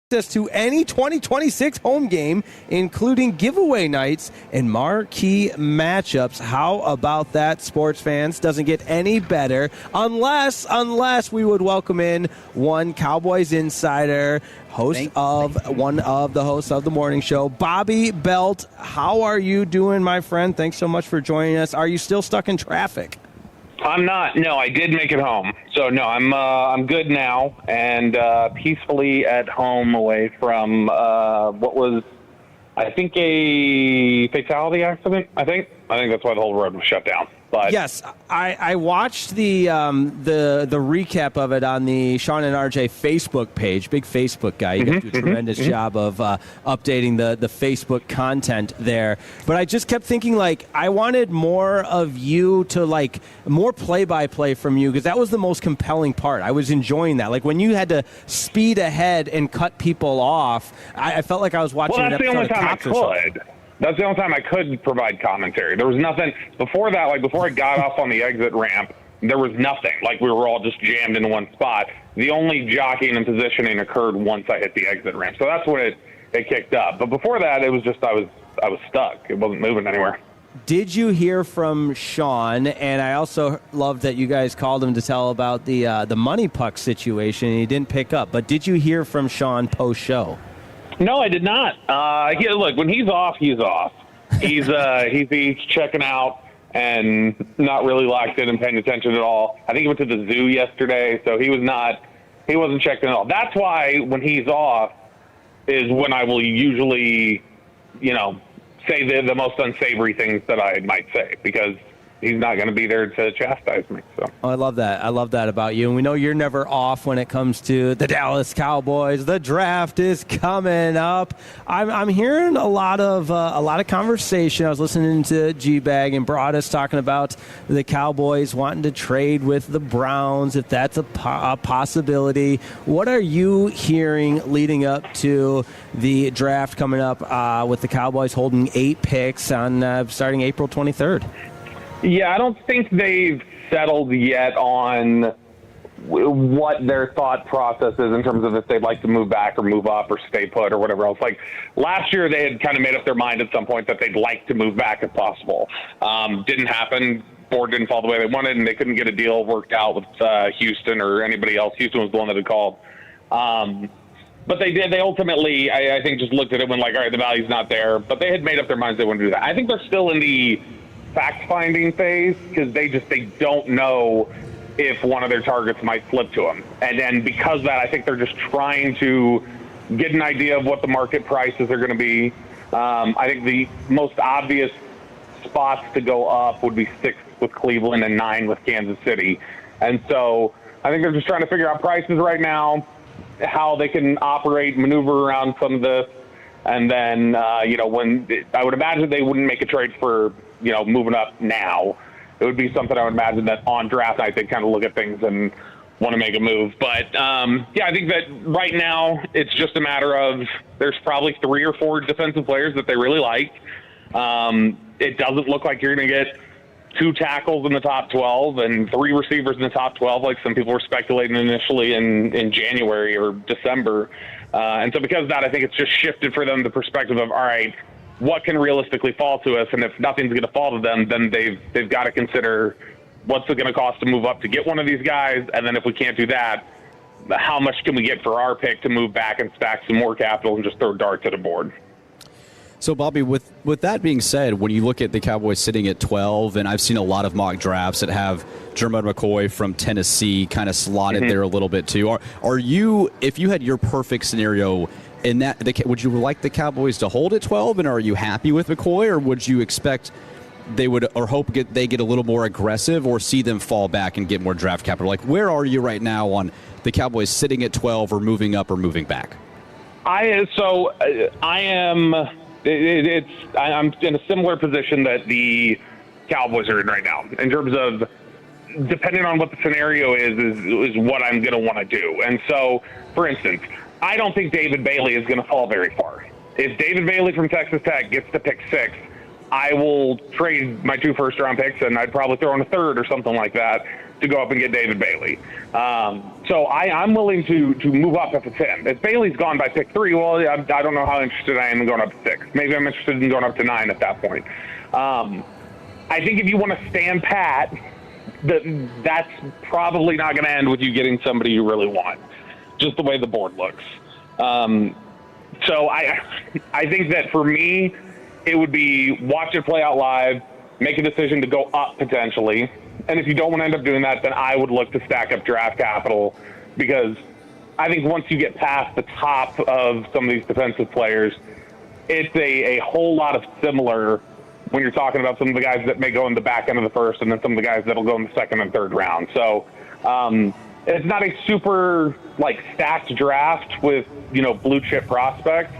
access to any 2026 home game, including giveaway nights and marquee matchups. How about that, sports fans? Doesn't get any better unless we would welcome in one Cowboys insider, one of the hosts of the morning show, Bobby Belt. How are you doing, my friend? Thanks so much for joining us. Are you still stuck in traffic? I'm not. No, I did make it home. So no, I'm good now and peacefully at home away from what was, I think, a fatality accident. I think that's why the whole road was shut down. But yes, I watched the recap of it on the Sean and RJ Facebook page. Big Facebook guy. You guys do a tremendous job of updating the Facebook content there. But I just kept thinking, like, I wanted more of you to, like, more play-by-play from you, because that was the most compelling part. I was enjoying that. Like, when you had to speed ahead and cut people off, I felt like I was watching an episode of Cops or something. That's the only time I could provide commentary. There was nothing before that. Like, before I got off on the exit ramp, there was nothing. Like, we were all just jammed in one spot. The only jockeying and positioning occurred once I hit the exit ramp. So that's when it kicked up. But before that, it was just I was stuck. It wasn't moving anywhere. Did you hear from Sean? And I also love that you guys called him to tell about the money puck situation. And he didn't pick up. But did you hear from Sean post-show? No, I did not. Look, when he's off, he's off. He's checking out and not really locked in and paying attention at all. I think he went to the zoo yesterday, so he wasn't checking at all. That's why when he's off is when I will usually, say the most unsavory things that I might say, because he's not going to be there to chastise me. So I love that. I love that about you. And we know you're never off when it comes to the Dallas Cowboys. The draft is coming up. I'm hearing a lot of conversation. I was listening to G-Bag and Broadus talking about the Cowboys wanting to trade with the Browns, if that's a possibility. What are you hearing leading up to the draft coming up with the Cowboys holding 8 picks on starting April 23rd? Yeah, I don't think they've settled yet on what their thought process is in terms of if they'd like to move back or move up or stay put or whatever else. Like last year, they had kind of made up their mind at some point that they'd like to move back if possible. Didn't happen. Board didn't fall the way they wanted, and they couldn't get a deal worked out with Houston or anybody else. Houston was the one that had called. But they did. They ultimately, I think, just looked at it when, like, all right, the value's not there. But they had made up their minds they wouldn't do that. I think they're still in the fact-finding phase, because they don't know if one of their targets might flip to them. And then because of that, I think they're just trying to get an idea of what the market prices are going to be. I think the most obvious spots to go up would be 6 with Cleveland and 9 with Kansas City. And so I think they're just trying to figure out prices right now, how they can operate, maneuver around some of this. And then, when I would imagine they wouldn't make a trade for, moving up now. It would be something I would imagine that on draft night they'd kind of look at things and want to make a move. But, I think that right now it's just a matter of there's probably 3 or 4 defensive players that they really like. It doesn't look like you're going to get 2 tackles in the top 12 and 3 receivers in the top 12 like some people were speculating initially in January or December. And so because of that, I think it's just shifted for them the perspective of, all right, what can realistically fall to us? And if nothing's going to fall to them, then they've got to consider what's it going to cost to move up to get one of these guys. And then if we can't do that, how much can we get for our pick to move back and stack some more capital and just throw darts at a board? So, Bobby, with that being said, when you look at the Cowboys sitting at 12, and I've seen a lot of mock drafts that have Jermud McCoy from Tennessee kind of slotted there a little bit too. Are you, if you had your perfect scenario in that, would you like the Cowboys to hold at 12, and are you happy with McCoy, or would you expect they would, or hope they get a little more aggressive, or see them fall back and get more draft capital? Like, where are you right now on the Cowboys sitting at 12, or moving up or moving back? I'm in a similar position that the Cowboys are in right now, in terms of depending on what the scenario is what I'm going to want to do. And so, for instance, I don't think David Bailey is going to fall very far. If David Bailey from Texas Tech gets to pick 6, I will trade my 2 first-round picks, and I'd probably throw in a third or something like that to go up and get David Bailey. So I'm willing to move up if it's him. If Bailey's gone by pick 3, well, I don't know how interested I am in going up to 6. Maybe I'm interested in going up to 9 at that point. I think if you want to stand pat, that's probably not going to end with you getting somebody you really want, just the way the board looks. So I think that for me, it would be watch it play out live, make a decision to go up potentially. And if you don't want to end up doing that, then I would look to stack up draft capital, because I think once you get past the top of some of these defensive players, it's a whole lot of similar when you're talking about some of the guys that may go in the back end of the first and then some of the guys that'll go in the second and third round. So it's not a super stacked draft with, blue chip prospects.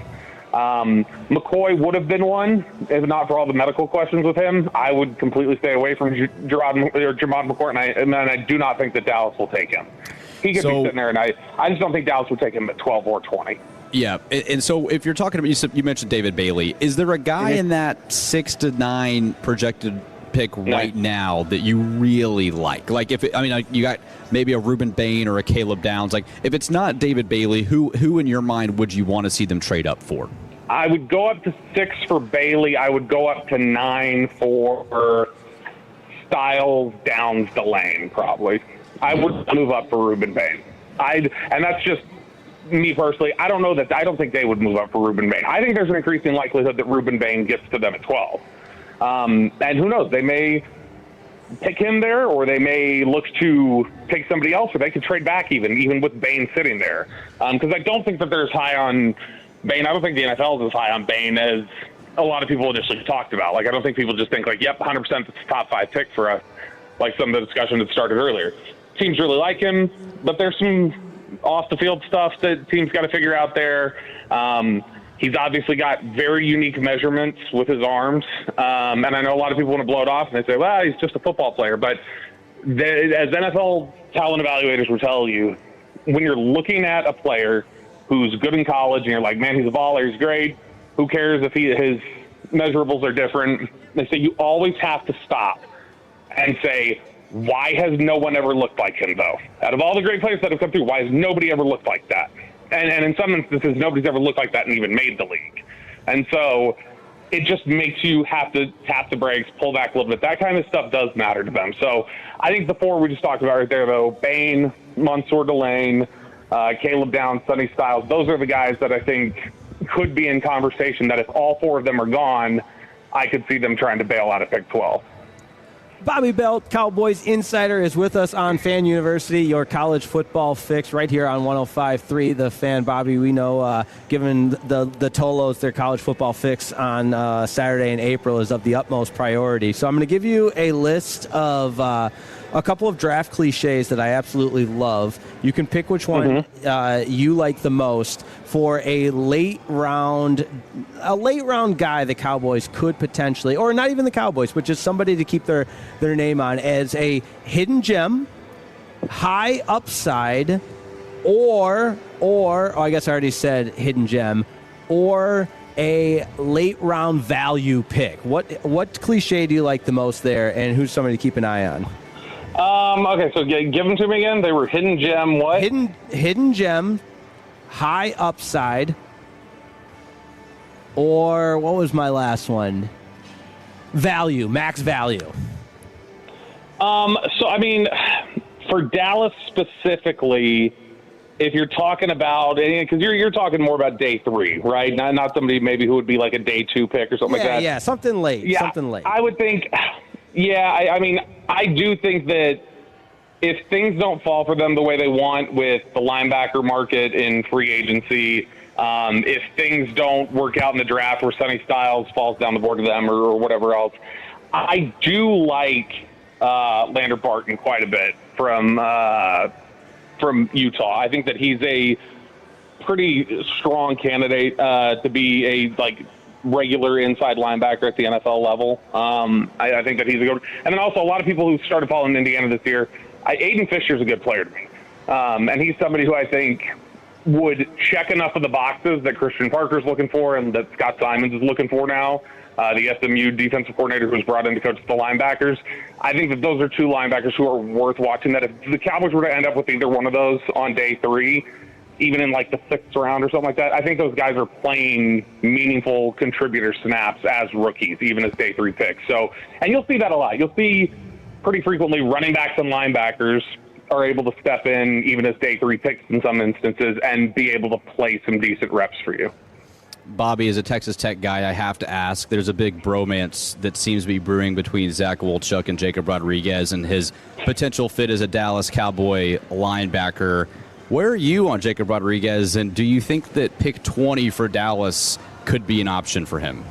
McCoy would have been one if not for all the medical questions with him. I would completely stay away from Jermod McCourt, and I do not think that Dallas will take him. He could be sitting there, and I just don't think Dallas would take him at 12 or 20. Yeah, and so if you're talking about, you mentioned David Bailey. Is there a guy in that 6 to 9 projected pick right now that you really like? You got maybe a Ruben Bain or a Caleb Downs. If it's not David Bailey, who in your mind would you want to see them trade up for? I would go up to 6 for Bailey. I would go up to 9 for Styles, Downs, Delane, probably. I would move up for Ruben Bain. And that's just me personally. I don't think they would move up for Ruben Bain. I think there's an increasing likelihood that Ruben Bain gets to them at 12. And who knows? They may pick him there, or they may look to take somebody else, or they could trade back even with Bain sitting there. Because I don't think that they're as high on Bain. I don't think the NFL is as high on Bain as a lot of people initially talked about. I don't think people just think yep, 100% it's a top 5 pick for us, like some of the discussion that started earlier. Teams really like him, but there's some off-the-field stuff that teams got to figure out there. He's obviously got very unique measurements with his arms, and I know a lot of people want to blow it off, and they say, well, he's just a football player. But as NFL talent evaluators will tell you, when you're looking at a player who's good in college and you're like, man, he's a baller, he's great, who cares if his measurables are different? They say you always have to stop and say, why has no one ever looked like him, though? Out of all the great players that have come through, why has nobody ever looked like that? And in some instances, nobody's ever looked like that and even made the league. And so it just makes you have to tap the brakes, pull back a little bit. That kind of stuff does matter to them. So I think the 4 we just talked about right there, though, Bain, Mansour Delane, Caleb Downs, Sonny Styles, those are the guys that I think could be in conversation that if all 4 of them are gone, I could see them trying to bail out at pick 12. Bobby Belt, Cowboys Insider, is with us on Fan University, your college football fix right here on 105.3 The Fan. Bobby, we know given the Tolos, their college football fix on Saturday in April is of the utmost priority. So I'm going to give you a list of a couple of draft cliches that I absolutely love. You can pick which one you like the most for a late round guy the Cowboys could potentially, or not even the Cowboys, but just somebody to keep their name on as a hidden gem, high upside, or I guess I already said hidden gem, or a late round value pick. What cliche do you like the most there, and who's somebody to keep an eye on? Okay, so give them to me again. They were hidden gem, what? Hidden gem, high upside, or what was my last one? Value, max value. So, I mean, for Dallas specifically, if you're talking about, because you're talking more about day 3, right? Not somebody maybe who would be like a day 2 pick or something like that. Yeah, something late. Yeah, something late. I would think, I mean, I do think that if things don't fall for them the way they want with the linebacker market in free agency, if things don't work out in the draft where Sonny Styles falls down the board to them or whatever else, I do like Lander Barton quite a bit from Utah. I think that he's a pretty strong candidate to be a regular inside linebacker at the NFL level. I think that he's a good. And then also a lot of people who started following Indiana this year, Aiden Fisher's a good player to me. And he's somebody who I think would check enough of the boxes that Christian Parker's looking for and that Scott Simons is looking for now, the SMU defensive coordinator who was brought in to coach the linebackers. I think that those are two linebackers who are worth watching. That if the Cowboys were to end up with either one of those on day 3, even in like the 6th round or something like that, I think those guys are playing meaningful contributor snaps as rookies, even as day 3 picks. So, and you'll see that a lot. You'll see pretty frequently running backs and linebackers are able to step in even as day 3 picks in some instances and be able to play some decent reps for you. Bobby, as a Texas Tech guy, I have to ask, there's a big bromance that seems to be brewing between Zach Wolchuk and Jacob Rodriguez and his potential fit as a Dallas Cowboy linebacker. Where are you on Jacob Rodriguez, and do you think that pick 20 for Dallas could be an option for him?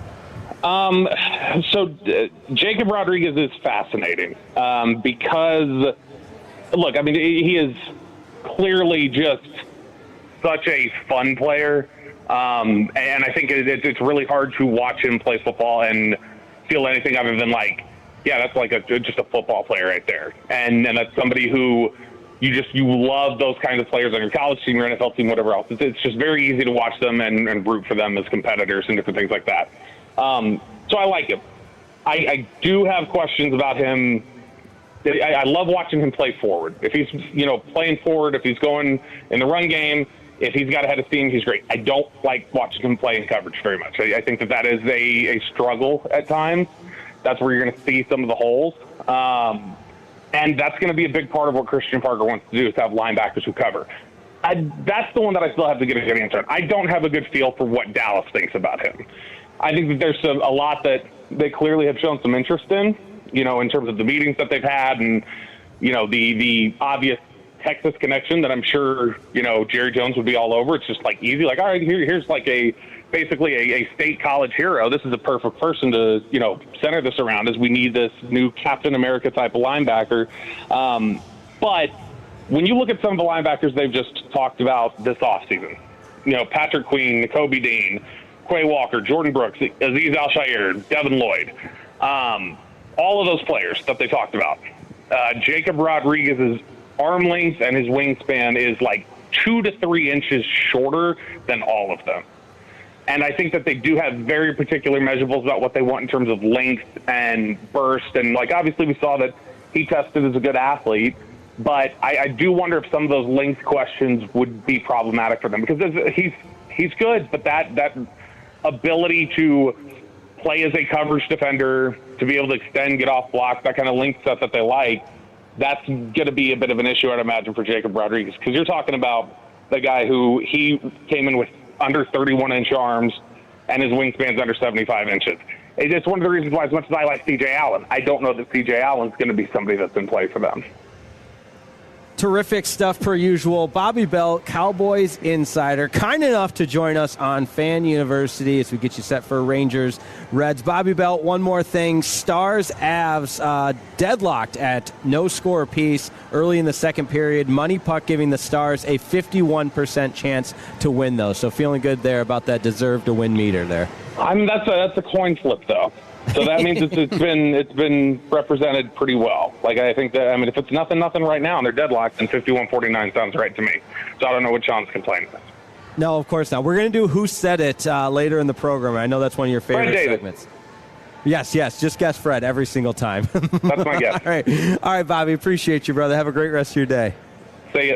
Jacob Rodriguez is fascinating because, look, I mean, he is clearly just such a fun player. And I think it's really hard to watch him play football and feel anything other than like, yeah, that's like just a football player right there. And that's somebody who you love those kinds of players on your college team, your NFL team, whatever else. It's just very easy to watch them and root for them as competitors and different things like that. So I like him. I do have questions about him. I love watching him play forward. If he's, playing forward, if he's going in the run game, if he's got a head of steam, he's great. I don't like watching him play in coverage very much. I think that is a struggle at times. That's where you're going to see some of the holes. And that's going to be a big part of what Christian Parker wants to do, is have linebackers who cover. That's the one that I still have to get a good answer on. I don't have a good feel for what Dallas thinks about him. I think that there's a lot that they clearly have shown some interest in, in terms of the meetings that they've had and, the obvious Texas connection that I'm sure, Jerry Jones would be all over. It's just like easy, like, all right, here's like basically a state college hero. This is a perfect person to, center this around, as we need this new Captain America type of linebacker. But when you look at some of the linebackers they've just talked about this offseason, Patrick Queen, Nakobe Dean, Quay Walker, Jordan Brooks, Azeez Al-Shaair, Devin Lloyd, all of those players that they talked about. Jacob Rodriguez's arm length and his wingspan is like 2 to 3 inches shorter than all of them. And I think that they do have very particular measurables about what they want in terms of length and burst. And like, obviously we saw that he tested as a good athlete, but I do wonder if some of those length questions would be problematic for them, because he's good, but that ability to play as a coverage defender, to be able to extend, get off blocks, that kind of length stuff that they like, that's going to be a bit of an issue, I'd imagine, for Jacob Rodriguez, because you're talking about the guy who he came in with under 31-inch arms and his wingspan's under 75 inches. It's one of the reasons why, as much as I like C.J. Allen, I don't know that C.J. Allen's going to be somebody that's in play for them. Terrific stuff per usual. Bobby Belt, Cowboys insider, kind enough to join us on Fan University as we get you set for Rangers Reds. Bobby Belt, one more thing. Stars Avs deadlocked at no score apiece early in the second period. Money puck giving the Stars a 51% chance to win, though. So feeling good there about that deserve to win meter there. I mean, that's a coin flip, though. So that means it's been represented pretty well. Like, I think that, I mean, if it's nothing right now and they're deadlocked, then 51-49 sounds right to me. So I don't know what Sean's complaining about. No, of course not. We're going to do Who Said It later in the program. I know that's one of your favorite segments. Yes. Just guess Fred every single time. That's my guess. All right, Bobby. Appreciate you, brother. Have a great rest of your day. See ya.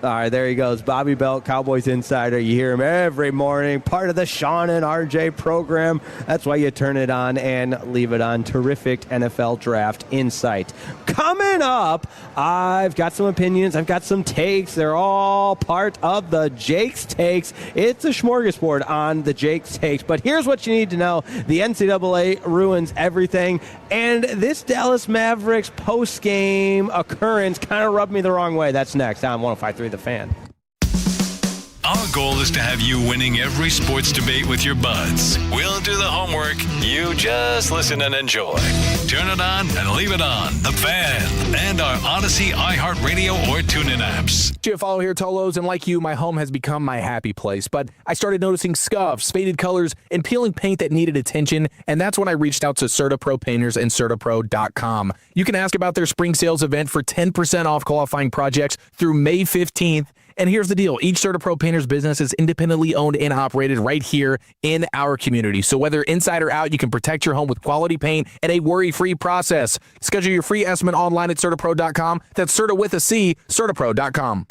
All right, there he goes. Bobby Belt, Cowboys insider. You hear him every morning, part of the Sean and RJ program. That's why you turn it on and leave it on. Terrific NFL draft insight. Coming up, I've got some opinions. I've got some takes. They're all part of the Jake's Takes. It's a smorgasbord on the Jake's Takes. But here's what you need to know. The NCAA ruins everything. And this Dallas Mavericks post-game occurrence kind of rubbed me the wrong way. That's next on 105.3 The Fan. Our goal is to have you winning every sports debate with your buds. We'll do the homework. You just listen and enjoy. Turn it on and leave it on. The Fan and our Odyssey, iHeartRadio, or TuneIn apps. Follow here, Tolos, and like you, my home has become my happy place. But I started noticing scuffs, faded colors, and peeling paint that needed attention, and that's when I reached out to CertaPro Painters and CertaPro.com. You can ask about their spring sales event for 10% off qualifying projects through May 15th. And here's the deal. Each CertaPro Painters business is independently owned and operated right here in our community. So whether inside or out, you can protect your home with quality paint and a worry-free process. Schedule your free estimate online at CertaPro.com. That's Certa with a C, CertaPro.com.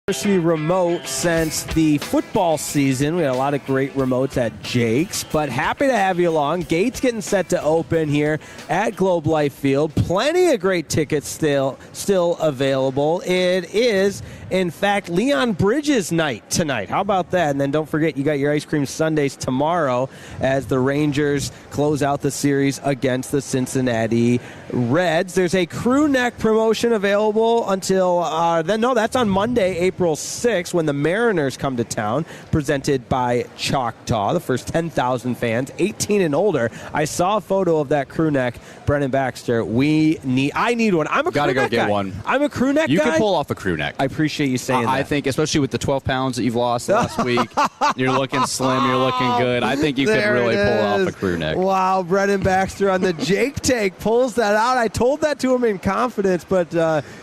Remote since the football season. We had a lot of great remotes at Jake's, but happy to have you along. Gates getting set to open here at Globe Life Field. Plenty of great tickets still available. It is, in fact, Leon Bridges night tonight. How about that? And then don't forget, you got your ice cream sundaes tomorrow as the Rangers close out the series against the Cincinnati Reds. There's a crew neck promotion available until that's on Monday, April 6th, when the Mariners come to town, presented by Choctaw. The first 10,000 fans, 18 and older. I saw a photo of that crew neck. Brennan Baxter, I need one. I'm a crew neck guy. Gotta go get one. I'm a crew neck guy. You can pull off a crew neck. I appreciate you saying that. I think, especially with the 12 pounds that you've lost last week, you're looking slim, you're looking good. I think you could really pull off a crew neck. Wow, Brennan Baxter on the Jake take pulls that out. I told that to him in confidence, but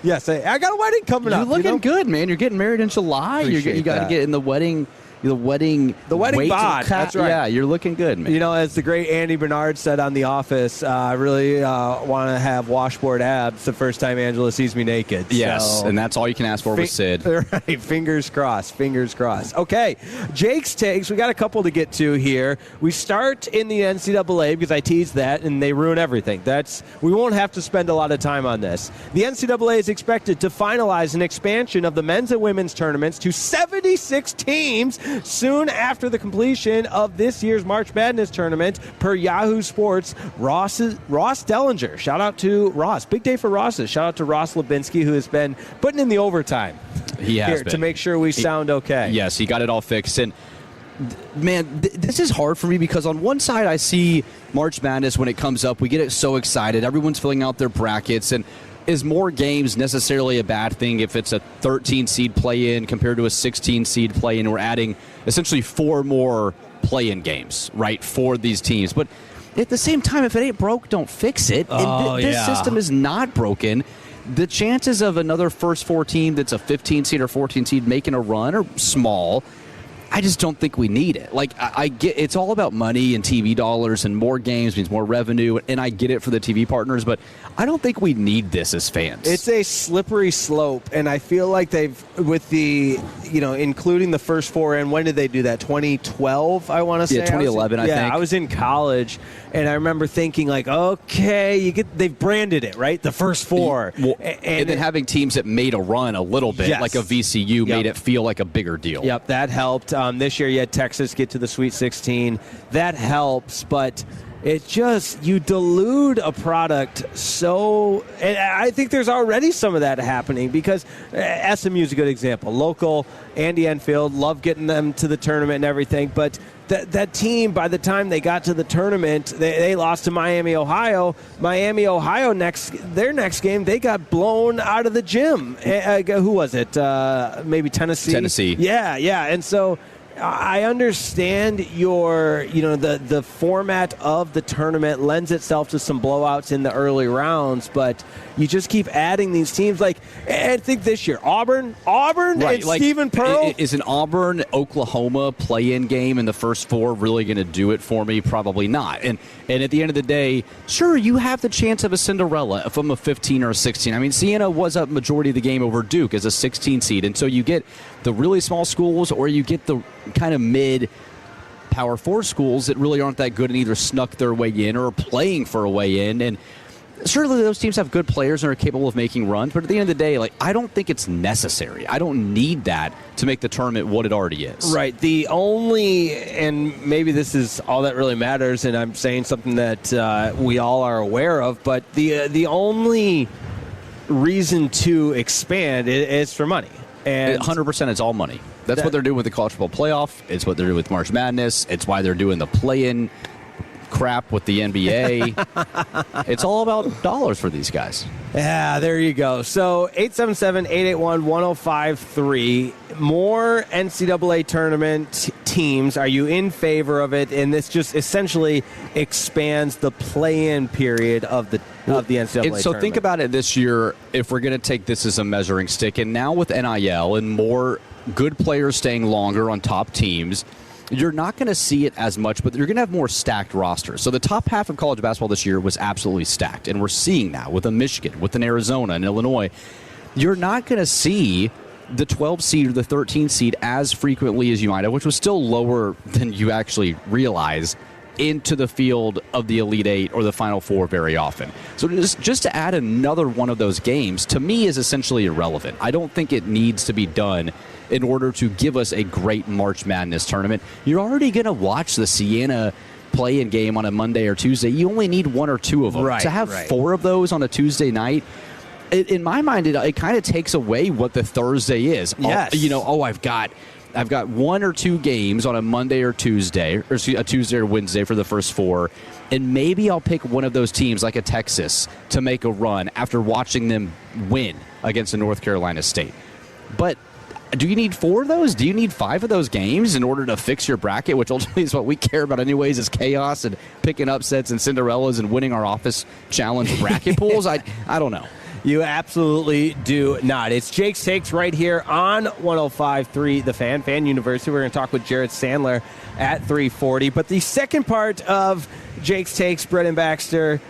yes, I got a wedding coming up. You're looking good, man. You're getting married in July. You got to get in the wedding bod. That's right. Yeah, you're looking good, man. You know, as the great Andy Bernard said on The Office, I really want to have washboard abs the first time Angela sees me naked. Yes, so, and that's all you can ask for with Sid. Right, fingers crossed. Okay, Jake's takes. We got a couple to get to here. We start in the NCAA because I teased that, and they ruin everything. We won't have to spend a lot of time on this. The NCAA is expected to finalize an expansion of the men's and women's tournaments to 76 teams soon after the completion of this year's March Madness tournament, per Yahoo Sports. Ross Dellinger. Shout out to Ross. Big day for Ross's. Shout out to Ross Lubinsky, who has been putting in the overtime. He has here to make sure we sound okay. Yes, he got it all fixed. And man, this is hard for me because on one side I see March Madness when it comes up. We get it so excited. Everyone's filling out their brackets, and is more games necessarily a bad thing if it's a 13 seed play-in compared to a 16 seed play-in? We're adding essentially 4 more play-in games, right, for these teams. But at the same time, if it ain't broke, don't fix it. This system is not broken. The chances of another first 4 team that's a 15 seed or 14 seed making a run are small. I just don't think we need it. Like, I get it's all about money and TV dollars, and more games means more revenue, and I get it for the TV partners, but I don't think we need this as fans. It's a slippery slope, and I feel like they've, with the, including the first 4, and when did they do that? 2012, I want to say? Yeah, 2011, I think. Yeah, I was in college, and I remember thinking, like, okay, they've branded it, right? The first 4. Well, and then having teams that made a run a little bit, like a VCU, made it feel like a bigger deal. Yep, that helped. This year you had Texas get to the Sweet 16. That helps, but it just, you dilute a product so, and I think there's already some of that happening because SMU is a good example. Local, Andy Enfield, love getting them to the tournament and everything, but that team, by the time they got to the tournament, they lost to Miami, Ohio. Miami, Ohio, their next game, they got blown out of the gym. Who was it? Maybe Tennessee? Tennessee. Yeah, and so I understand the format of the tournament lends itself to some blowouts in the early rounds, but you just keep adding these teams. Like, I think this year, Auburn, right, and Stephen Pearl. Is an Auburn-Oklahoma play-in game in the first 4 really going to do it for me? Probably not. And at the end of the day, sure, you have the chance of a Cinderella from a 15 or a 16. I mean, Siena was a majority of the game over Duke as a 16 seed, and so you get the really small schools, or you get the kind of mid Power 4 schools that really aren't that good and either snuck their way in or are playing for a way in. And certainly those teams have good players and are capable of making runs, but at the end of the day, like, I don't think it's necessary. I don't need that to make the tournament what it already is. Right. The only, and maybe this is all that really matters, and I'm saying something that we all are aware of, but the only reason to expand is for money. And 100% it's all money. That's what they're doing with the college football playoff. It's what they're doing with March Madness. It's why they're doing the play-in crap with the NBA. It's all about dollars for these guys. Yeah, there you go. So 877-881-1053. More NCAA tournament teams. Are you in favor of it? And this just essentially expands the play-in period of the NCAA tournament. So think about it this year, if we're going to take this as a measuring stick, and now with NIL and more good players staying longer on top teams, you're not going to see it as much, but you're going to have more stacked rosters. So the top half of college basketball this year was absolutely stacked, and we're seeing that with a Michigan, with an Arizona and Illinois. You're not going to see the 12 seed or the 13 seed as frequently as you might have, which was still lower than you actually realize, into the field of the Elite Eight or the Final Four very often. So just to add another one of those games, to me, is essentially irrelevant. I don't think it needs to be done in order to give us a great March Madness tournament. You're already going to watch the Siena play-in game on a Monday or Tuesday. You only need one or two of them. To have four of those on a Tuesday night, in my mind, it kind of takes away what the Thursday is. Yes. I've got one or two games on a Monday or Tuesday, or a Tuesday or Wednesday for the first four, and maybe I'll pick one of those teams like a Texas to make a run after watching them win against a North Carolina State. But do you need four of those? Do you need five of those games in order to fix your bracket, which ultimately is what we care about anyways, is chaos and picking upsets and Cinderellas and winning our office challenge bracket pools? I don't know. You absolutely do not. It's Jake's Takes right here on 105.3 The Fan University. We're going to talk with Jared Sandler at 3:40. But the second part of Jake's Takes, Brennan Baxter,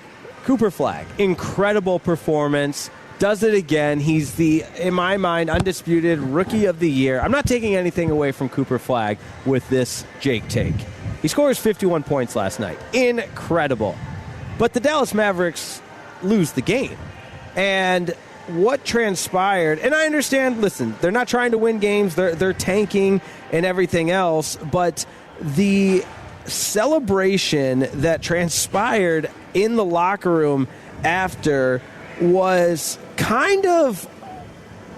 Cooper Flagg. Incredible performance. Does it again. He's the, in my mind, undisputed Rookie of the Year. I'm not taking anything away from Cooper Flagg with this Jake Take. He scores 51 points last night. Incredible. But the Dallas Mavericks lose the game. And what transpired, and I understand, listen, they're not trying to win games, they're tanking and everything else, but the celebration that transpired in the locker room after was kind of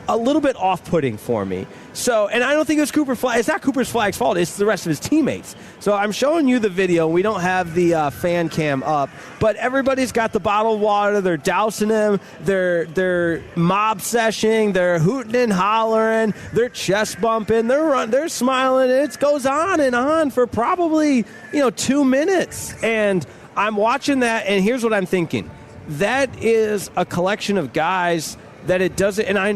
a little bit off-putting for me. So, and I don't think it was Cooper Flagg. It's not Cooper Flagg's fault. It's the rest of his teammates. So I'm showing you the video. We don't have the fan cam up, but everybody's got the bottled water. They're dousing him. They're mob seshing. They're hooting and hollering. They're chest bumping. They're smiling. It goes on and on for probably 2 minutes. And I'm watching that, and here's what I'm thinking. That is a collection of guys that it doesn't, and I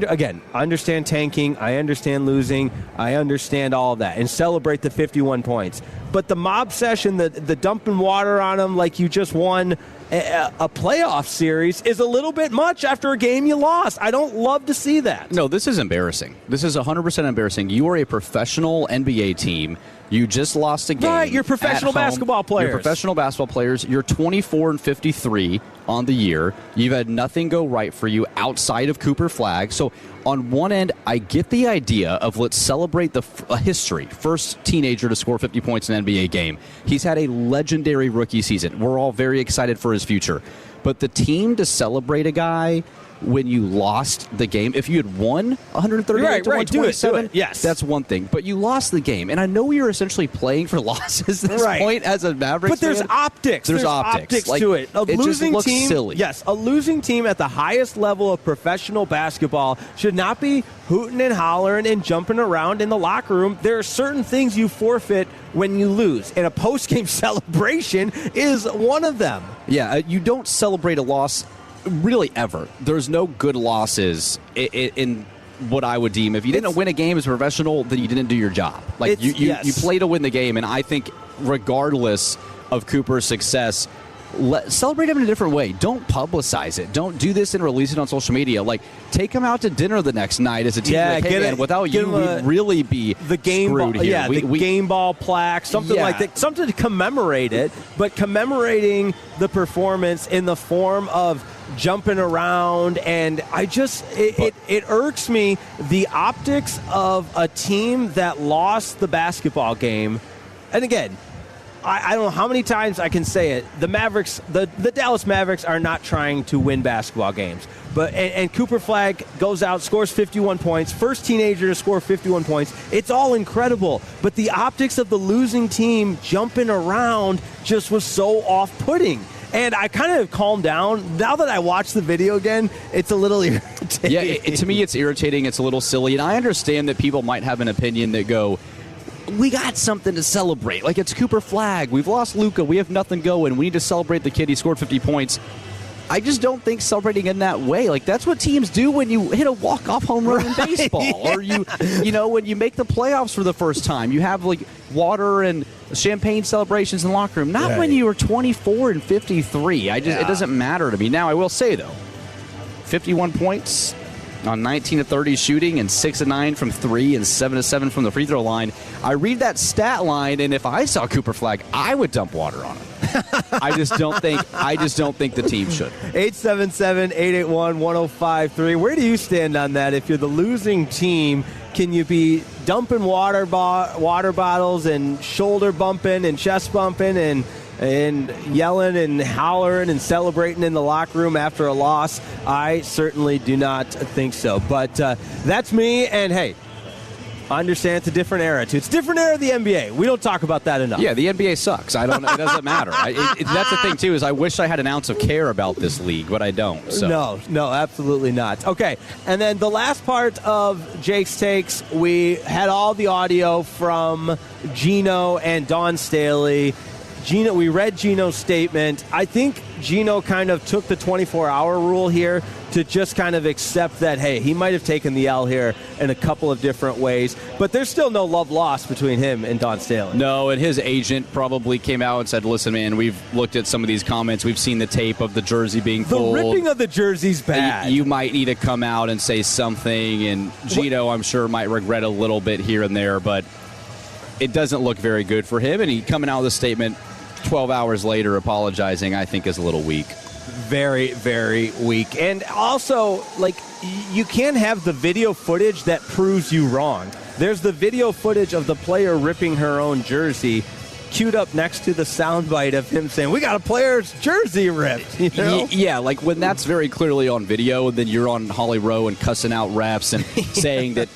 understand tanking, I understand losing, I understand all of that, and celebrate the 51 points. But the mob session, the dumping water on them like you just won a playoff series is a little bit much after a game you lost. I don't love to see that. No, this is embarrassing. This is 100% embarrassing. You are a professional NBA team. You just lost a game. Right, you're professional basketball players. You're professional basketball players. You're 24-53 on the year. You've had nothing go right for you outside of Cooper Flagg. So on one end, I get the idea of let's celebrate the history. First teenager to score 50 points in an NBA game. He's had a legendary rookie season. We're all very excited for his future. But the team to celebrate a guy when you lost the game, if you had won 138 to 127, do it. Yes, that's one thing. But you lost the game, and I know you're essentially playing for losses at this point as a Mavericks But there's fan. optics. There's optics to it. A losing just team, silly. Yes, a losing team at the highest level of professional basketball should not be hooting and hollering and jumping around in the locker room. There are certain things you forfeit when you lose, and a post-game celebration is one of them. Yeah, you don't celebrate a loss really ever. There's no good losses in what I would deem. If you didn't win a game as a professional, then you didn't do your job. Like you play to win the game, and I think regardless of Cooper's success, celebrate him in a different way. Don't publicize it. Don't do this and release it on social media. Like, take him out to dinner the next night as a team. Yeah, like, hey, man, without you, we'd really be the game screwed ball, here. Yeah, the game ball plaque, something like that, something to commemorate it, but commemorating the performance in the form of jumping around, and it irks me, the optics of a team that lost the basketball game. And again, I don't know how many times I can say it. The Mavericks, the Dallas Mavericks are not trying to win basketball games. But and Cooper Flagg goes out, scores 51 points, first teenager to score 51 points. It's all incredible. But the optics of the losing team jumping around just was so off-putting. And I kind of calmed down. Now that I watch the video again, it's a little irritating. Yeah, to me it's irritating. It's a little silly. And I understand that people might have an opinion that go, we got something to celebrate. Like, it's Cooper Flagg. We've lost Luka. We have nothing going. We need to celebrate the kid. He scored 50 points. I just don't think celebrating in that way. Like, that's what teams do when you hit a walk-off home run in baseball. Or when you make the playoffs for the first time. You have, like, water and champagne celebrations in the locker room. Not when you were 24-53. It doesn't matter to me. Now, I will say, though, 51 points, on 19 of 30 shooting and 6 of 9 from 3 and 7 of 7 from the free throw line. I read that stat line, and if I saw Cooper Flagg, I would dump water on him. I just don't think the team should. 877-881-1053. Where do you stand on that? If you're the losing team, can you be dumping water bottles and shoulder bumping and chest bumping and yelling and hollering and celebrating in the locker room after a loss? I certainly do not think so. But that's me, and hey, I understand it's a different era, too. It's a different era of the NBA. We don't talk about that enough. Yeah, the NBA sucks. It doesn't matter. That's the thing, too, is I wish I had an ounce of care about this league, but I don't. So. No, absolutely not. Okay, and then the last part of Jake's Takes, we had all the audio from Gino and Dawn Staley. We read Gino's statement. I think Gino kind of took the 24-hour rule here to just kind of accept that, hey, he might have taken the L here in a couple of different ways, but there's still no love lost between him and Dawn Staley. No, and his agent probably came out and said, listen, man, we've looked at some of these comments. We've seen the tape of the jersey being pulled. The ripping of the jersey's bad. You might need to come out and say something, and Gino, I'm sure, might regret a little bit here and there, but it doesn't look very good for him, and he coming out with a statement 12 hours later apologizing, I think, is a little weak. Very, very weak. And also, you can't have the video footage that proves you wrong. There's the video footage of the player ripping her own jersey queued up next to the soundbite of him saying, we got a player's jersey ripped. You know? Yeah, when that's very clearly on video, and then you're on Holly Rowe and cussing out refs and saying that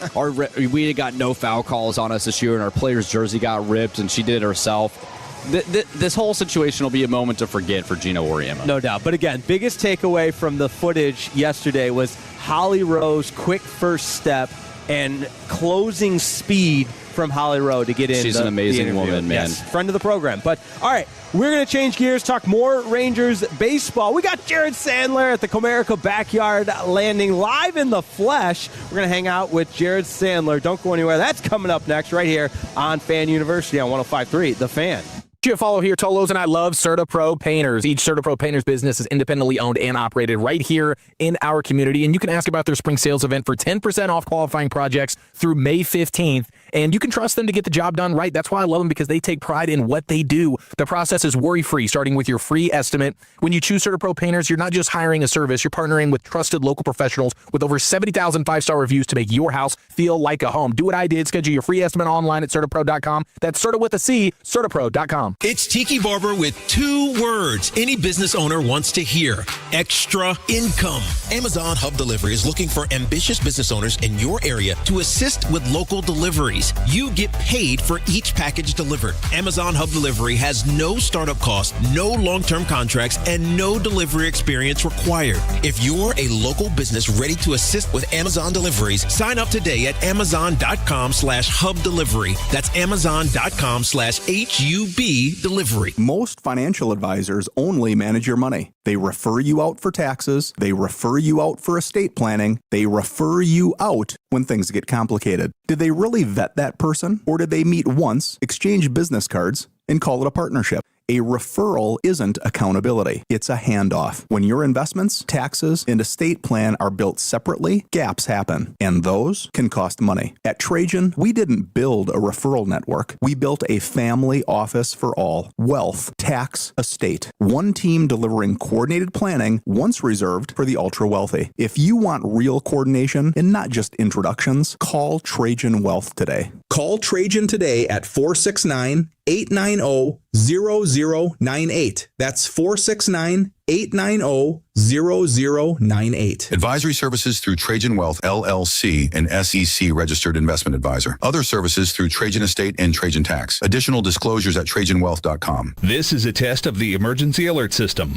we got no foul calls on us this year and our player's jersey got ripped and she did it herself. This whole situation will be a moment to forget for Gino Auriemma. No doubt. But again, biggest takeaway from the footage yesterday was Holly Rowe's quick first step and closing speed from Holly Rowe to get in. She's an amazing woman, man. Yes, friend of the program. But, all right, we're going to change gears, talk more Rangers baseball. We got Jared Sandler at the Comerica Backyard Landing live in the flesh. We're going to hang out with Jared Sandler. Don't go anywhere. That's coming up next right here on Fan University on 105.3 The Fan. You follow here, Tolos, and I love CertaPro Painters. Each CertaPro Painters business is independently owned and operated right here in our community, and you can ask about their spring sales event for 10% off qualifying projects through May 15th, and you can trust them to get the job done right. That's why I love them, because they take pride in what they do. The process is worry-free, starting with your free estimate. When you choose CertaPro Painters, you're not just hiring a service, you're partnering with trusted local professionals with over 70,000 five-star reviews to make your house feel like a home. Do what I did. Schedule your free estimate online at CertaPro.com. That's Certa with a C, CertaPro.com. It's Tiki Barber with 2 words any business owner wants to hear: extra income. Amazon Hub Delivery is looking for ambitious business owners in your area to assist with local deliveries. You get paid for each package delivered. Amazon Hub Delivery has no startup costs, no long-term contracts, and no delivery experience required. If you're a local business ready to assist with Amazon deliveries, sign up today at Amazon.com/Hub Delivery. That's Amazon.com/HUB Delivery. Most financial advisors only manage your money. They refer you out for taxes. They refer you out for estate planning. They refer you out when things get complicated. Did they really vet that person? Or did they meet once, exchange business cards, and call it a partnership? A referral isn't accountability. It's a handoff. When your investments, taxes, and estate plan are built separately, gaps happen, and those can cost money. At Trajan, we didn't build a referral network. We built a family office for all: wealth, tax, estate. One team delivering coordinated planning, once reserved for the ultra-wealthy. If you want real coordination and not just introductions, call Trajan Wealth today. Call Trajan today at 469-890-0098. That's 469-890-0098. Advisory services through Trajan Wealth, LLC, an SEC registered investment advisor. Other services through Trajan Estate and Trajan Tax. Additional disclosures at TrajanWealth.com. This is a test of the emergency alert system.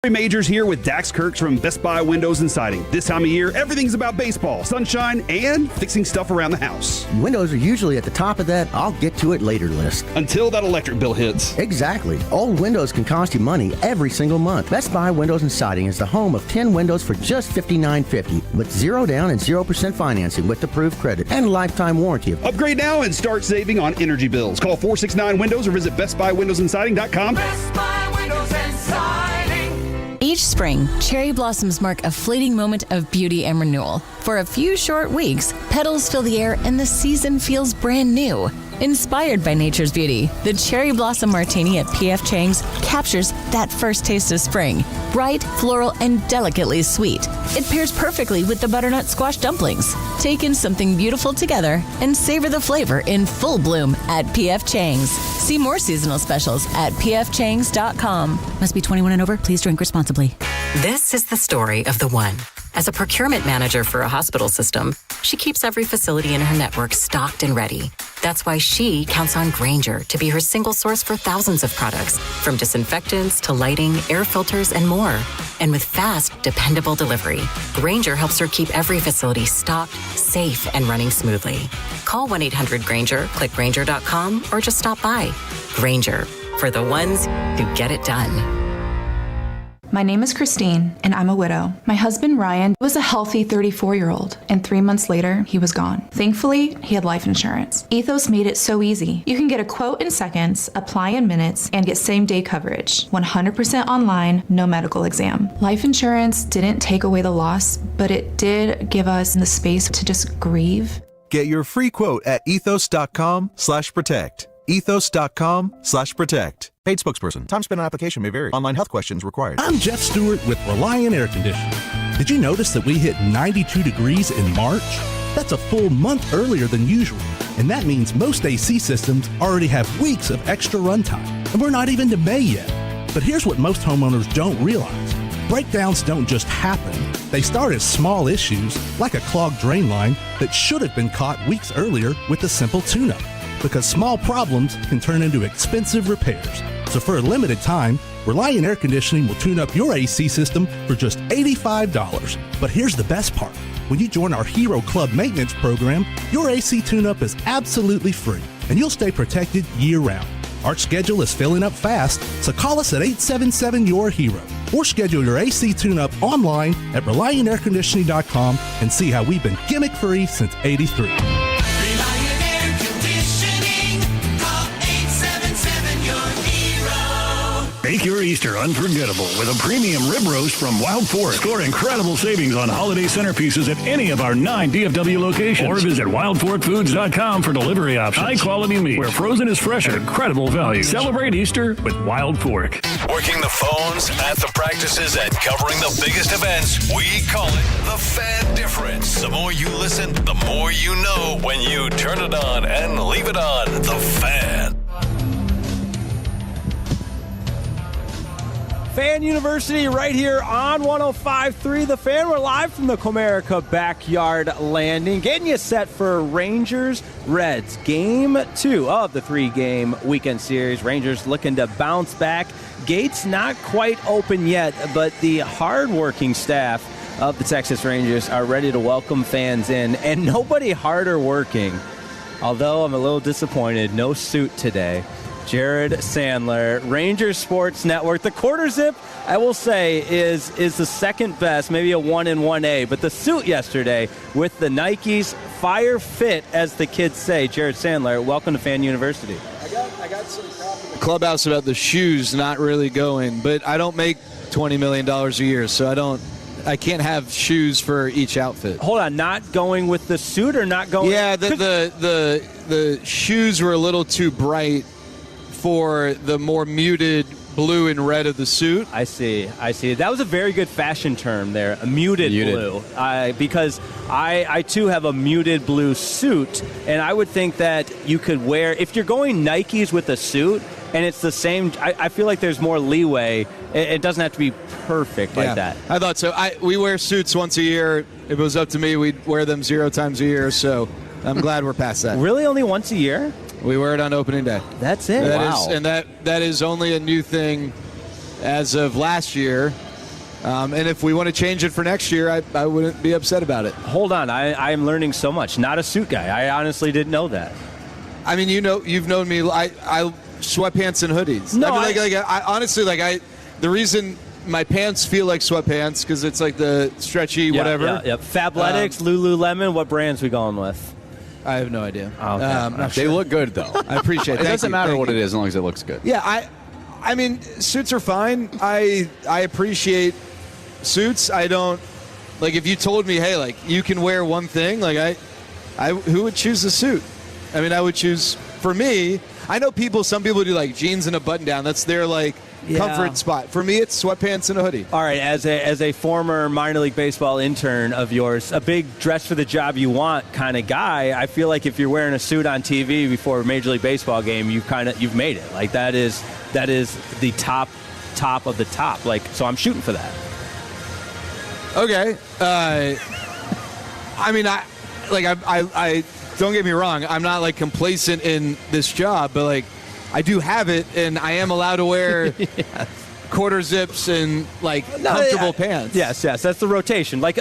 Majors here with Dax Kirks from Best Buy Windows and Siding. This time of year, everything's about baseball, sunshine, and fixing stuff around the house. Windows are usually at the top of that I'll get to it later list. Until that electric bill hits. Exactly. Old windows can cost you money every single month. Best Buy Windows and Siding is the home of 10 windows for just $59.50 with 0 down and 0% financing with approved credit and lifetime warranty. Upgrade now and start saving on energy bills. Call 469-WINDOWS or visit bestbuywindowsandsiding.com. Best Buy Windows and Siding. Each spring, cherry blossoms mark a fleeting moment of beauty and renewal. For a few short weeks, petals fill the air and the season feels brand new. Inspired by nature's beauty, the Cherry Blossom Martini at P.F. Chang's captures that first taste of spring. Bright, floral, and delicately sweet. It pairs perfectly with the butternut squash dumplings. Take in something beautiful together and savor the flavor in full bloom at P.F. Chang's. See more seasonal specials at pfchangs.com. Must be 21 and over. Please drink responsibly. This is the story of the one. As a procurement manager for a hospital system, she keeps every facility in her network stocked and ready. That's why she counts on Grainger to be her single source for thousands of products, from disinfectants to lighting, air filters, and more. And with fast, dependable delivery, Grainger helps her keep every facility stocked, safe, and running smoothly. Call 1-800-GRAINGER, click Grainger.com, or just stop by. Grainger, for the ones who get it done. My name is Christine, and I'm a widow. My husband, Ryan, was a healthy 34-year-old, and 3 months later, he was gone. Thankfully, he had life insurance. Ethos made it so easy. You can get a quote in seconds, apply in minutes, and get same-day coverage. 100% online, no medical exam. Life insurance didn't take away the loss, but it did give us the space to just grieve. Get your free quote at ethos.com/protect. ethos.com/protect. Paid spokesperson. Time spent on application may vary. Online health questions required. I'm Jeff Stewart with Reliant Air Conditioning. Did you notice that we hit 92 degrees in March? That's a full month earlier than usual. And that means most AC systems already have weeks of extra runtime. And we're not even to May yet. But here's what most homeowners don't realize. Breakdowns don't just happen. They start as small issues, like a clogged drain line that should have been caught weeks earlier with a simple tune-up. Because small problems can turn into expensive repairs. So for a limited time, Reliant Air Conditioning will tune up your AC system for just $85. But here's the best part. When you join our Hero Club maintenance program, your AC tune-up is absolutely free, and you'll stay protected year-round. Our schedule is filling up fast, so call us at 877-YOUR-HERO or schedule your AC tune-up online at ReliantAirConditioning.com and see how we've been gimmick-free since '83. Make your Easter unforgettable with a premium rib roast from Wild Fork. Score incredible savings on holiday centerpieces at any of our 9 DFW locations. Or visit wildforkfoods.com for delivery options. High-quality meat where frozen is fresh at incredible value. Celebrate Easter with Wild Fork. Working the phones, at the practices, and covering the biggest events, we call it the Fan Difference. The more you listen, the more you know when you turn it on and leave it on. The Fan. Fan University right here on 105.3 The Fan. We're live from the Comerica Backyard Landing, getting you set for Rangers Reds Game 2 of the 3-game weekend series. Rangers looking to bounce back. Gates not quite open yet, but the hard-working staff of the Texas Rangers are ready to welcome fans in, and nobody harder working. Although I'm a little disappointed, no suit today. Jared Sandler, Rangers Sports Network. The quarter zip, I will say, is the second best, maybe a 1 and 1A. But the suit yesterday with the Nikes, fire fit, as the kids say. Jared Sandler, welcome to Fan University. I got some crap in the clubhouse about the shoes not really going, but I don't make $20 million a year, so I can't have shoes for each outfit. Hold on, not going with the suit or not going? Yeah, the shoes were a little too bright for the more muted blue and red of the suit. I see. That was a very good fashion term there, a muted. Blue. Because I too have a muted blue suit, and I would think that you could wear, if you're going Nikes with a suit, and it's the same, I feel like there's more leeway. It doesn't have to be perfect like that. I thought so. We wear suits once a year. If it was up to me, we'd wear them 0 times a year, so I'm glad we're past that. Really? Only once a year? We wear it on opening day. That's it. That is only a new thing as of last year. And if we want to change it for next year, I wouldn't be upset about it. Hold on, I am learning so much. Not a suit guy. I honestly didn't know that. I mean, you've known me. I sweatpants and hoodies. No, I mean, I honestly the reason my pants feel like sweatpants because it's like the stretchy whatever. Yeah. Fabletics, Lululemon. What brands we going with? I have no idea. Okay. They look good though. I appreciate it. It doesn't matter what it is as long as it looks good. Yeah, I mean, suits are fine. I appreciate suits. I don't like if you told me, hey, like you can wear one thing. Like who would choose a suit? I mean, I would choose for me. I know some people do like jeans and a button down. That's their comfort spot. For me, it's sweatpants and a hoodie. All right, as a former minor league baseball intern of yours, a big dress for the job you want kind of guy, I feel like if you're wearing a suit on TV before a Major League Baseball game, you've made it. Like that is the top of the top. Like, so I'm shooting for that. Okay. I mean, I don't get me wrong. I'm not like complacent in this job, but like I do have it, and I am allowed to wear quarter zips and comfortable pants. Yes, that's the rotation. Like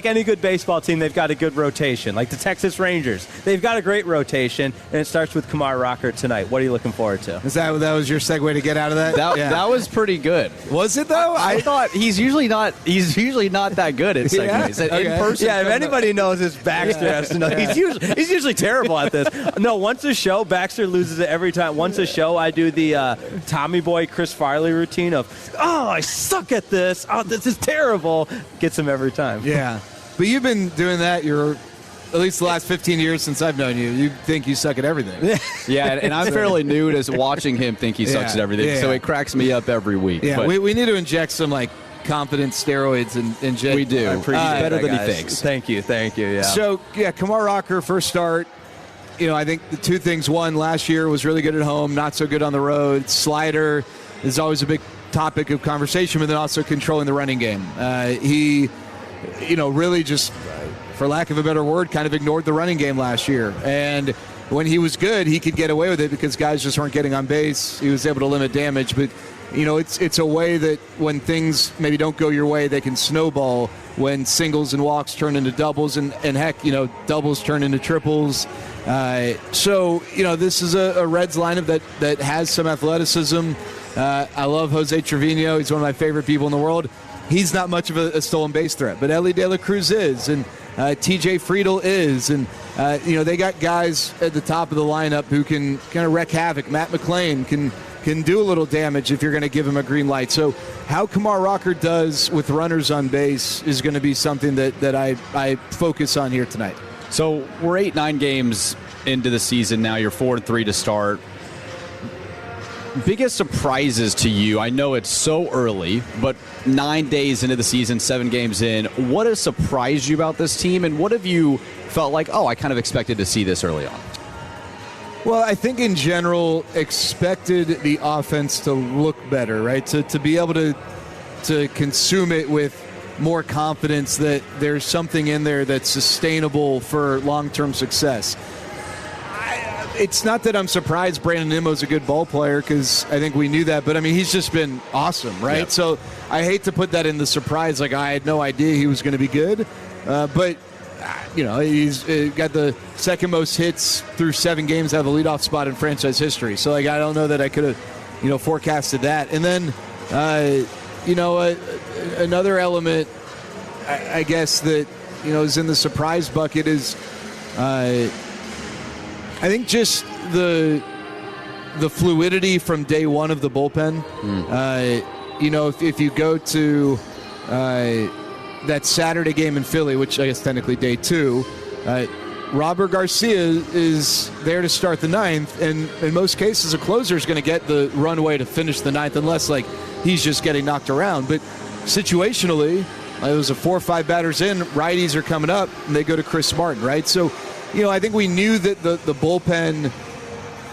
any good baseball team, they've got a good rotation. Like the Texas Rangers, they've got a great rotation, and it starts with Kumar Rocker tonight. What are you looking forward to? That was your segue to get out of that? That was pretty good. Was it though? I thought he's usually not that good at segues. Okay. In person. Yeah, if anybody knows this, Baxter has to know. He's usually terrible at this. No, once a show, Baxter loses it every time. Once a show, I do the Tommy Boy Chris Farley routine of, I suck at this. Oh, this is terrible. Gets him every time. Yeah. But you've been doing that at least the last 15 years since I've known you. You think you suck at everything. Yeah, and I'm fairly new to watching him think he sucks at everything, so it cracks me up every week. Yeah, we need to inject some confidence steroids and we do. I appreciate better that, than guys. he thinks. Thank you. Yeah. So, Kumar Rocker, first start. I think the two things. One, last year was really good at home, not so good on the road. Slider is always a big topic of conversation, but then also controlling the running game. He, really just, for lack of a better word, kind of ignored the running game last year. And when he was good, he could get away with it because guys just weren't getting on base. He was able to limit damage. But, it's a way that when things maybe don't go your way, they can snowball when singles and walks turn into doubles and heck, doubles turn into triples. So, this is a Reds lineup that has some athleticism. I love Jose Trevino. He's one of my favorite people in the world. He's not much of a stolen base threat, but Ellie De La Cruz is, and TJ Friedel is, and they got guys at the top of the lineup who can kind of wreak havoc. Matt McClain can do a little damage if you're going to give him a green light. So how Kumar Rocker does with runners on base is going to be something that I focus on here tonight. So we're 8-9 games into the season now. You're 4-3 to start. Biggest surprises to you? I know it's so early, but 9 days into the season, 7 games in, what has surprised you about this team, and what have you felt like, I kind of expected to see this early on? Well, I think in general, expected the offense to look better, right? To be able to consume it with more confidence that there's something in there that's sustainable for long-term success. It's not that I'm surprised Brandon Nimmo's a good ball player because I think we knew that, but I mean, he's just been awesome, right? Yep. So I hate to put that in the surprise, like I had no idea he was going to be good, but he's got the second most hits through 7 games out of the leadoff spot in franchise history. So I don't know that I could have, forecasted that. And then, another element, I guess that, is in the surprise bucket is, I think just the fluidity from day one of the bullpen. If you go to that Saturday game in Philly, which I guess technically day 2, Robert Garcia is there to start the 9th, and in most cases a closer is going to get the runway to finish the 9th unless he's just getting knocked around. But situationally, it was 4 or 5 batters in, righties are coming up, and they go to Chris Martin, right? So I think we knew that the bullpen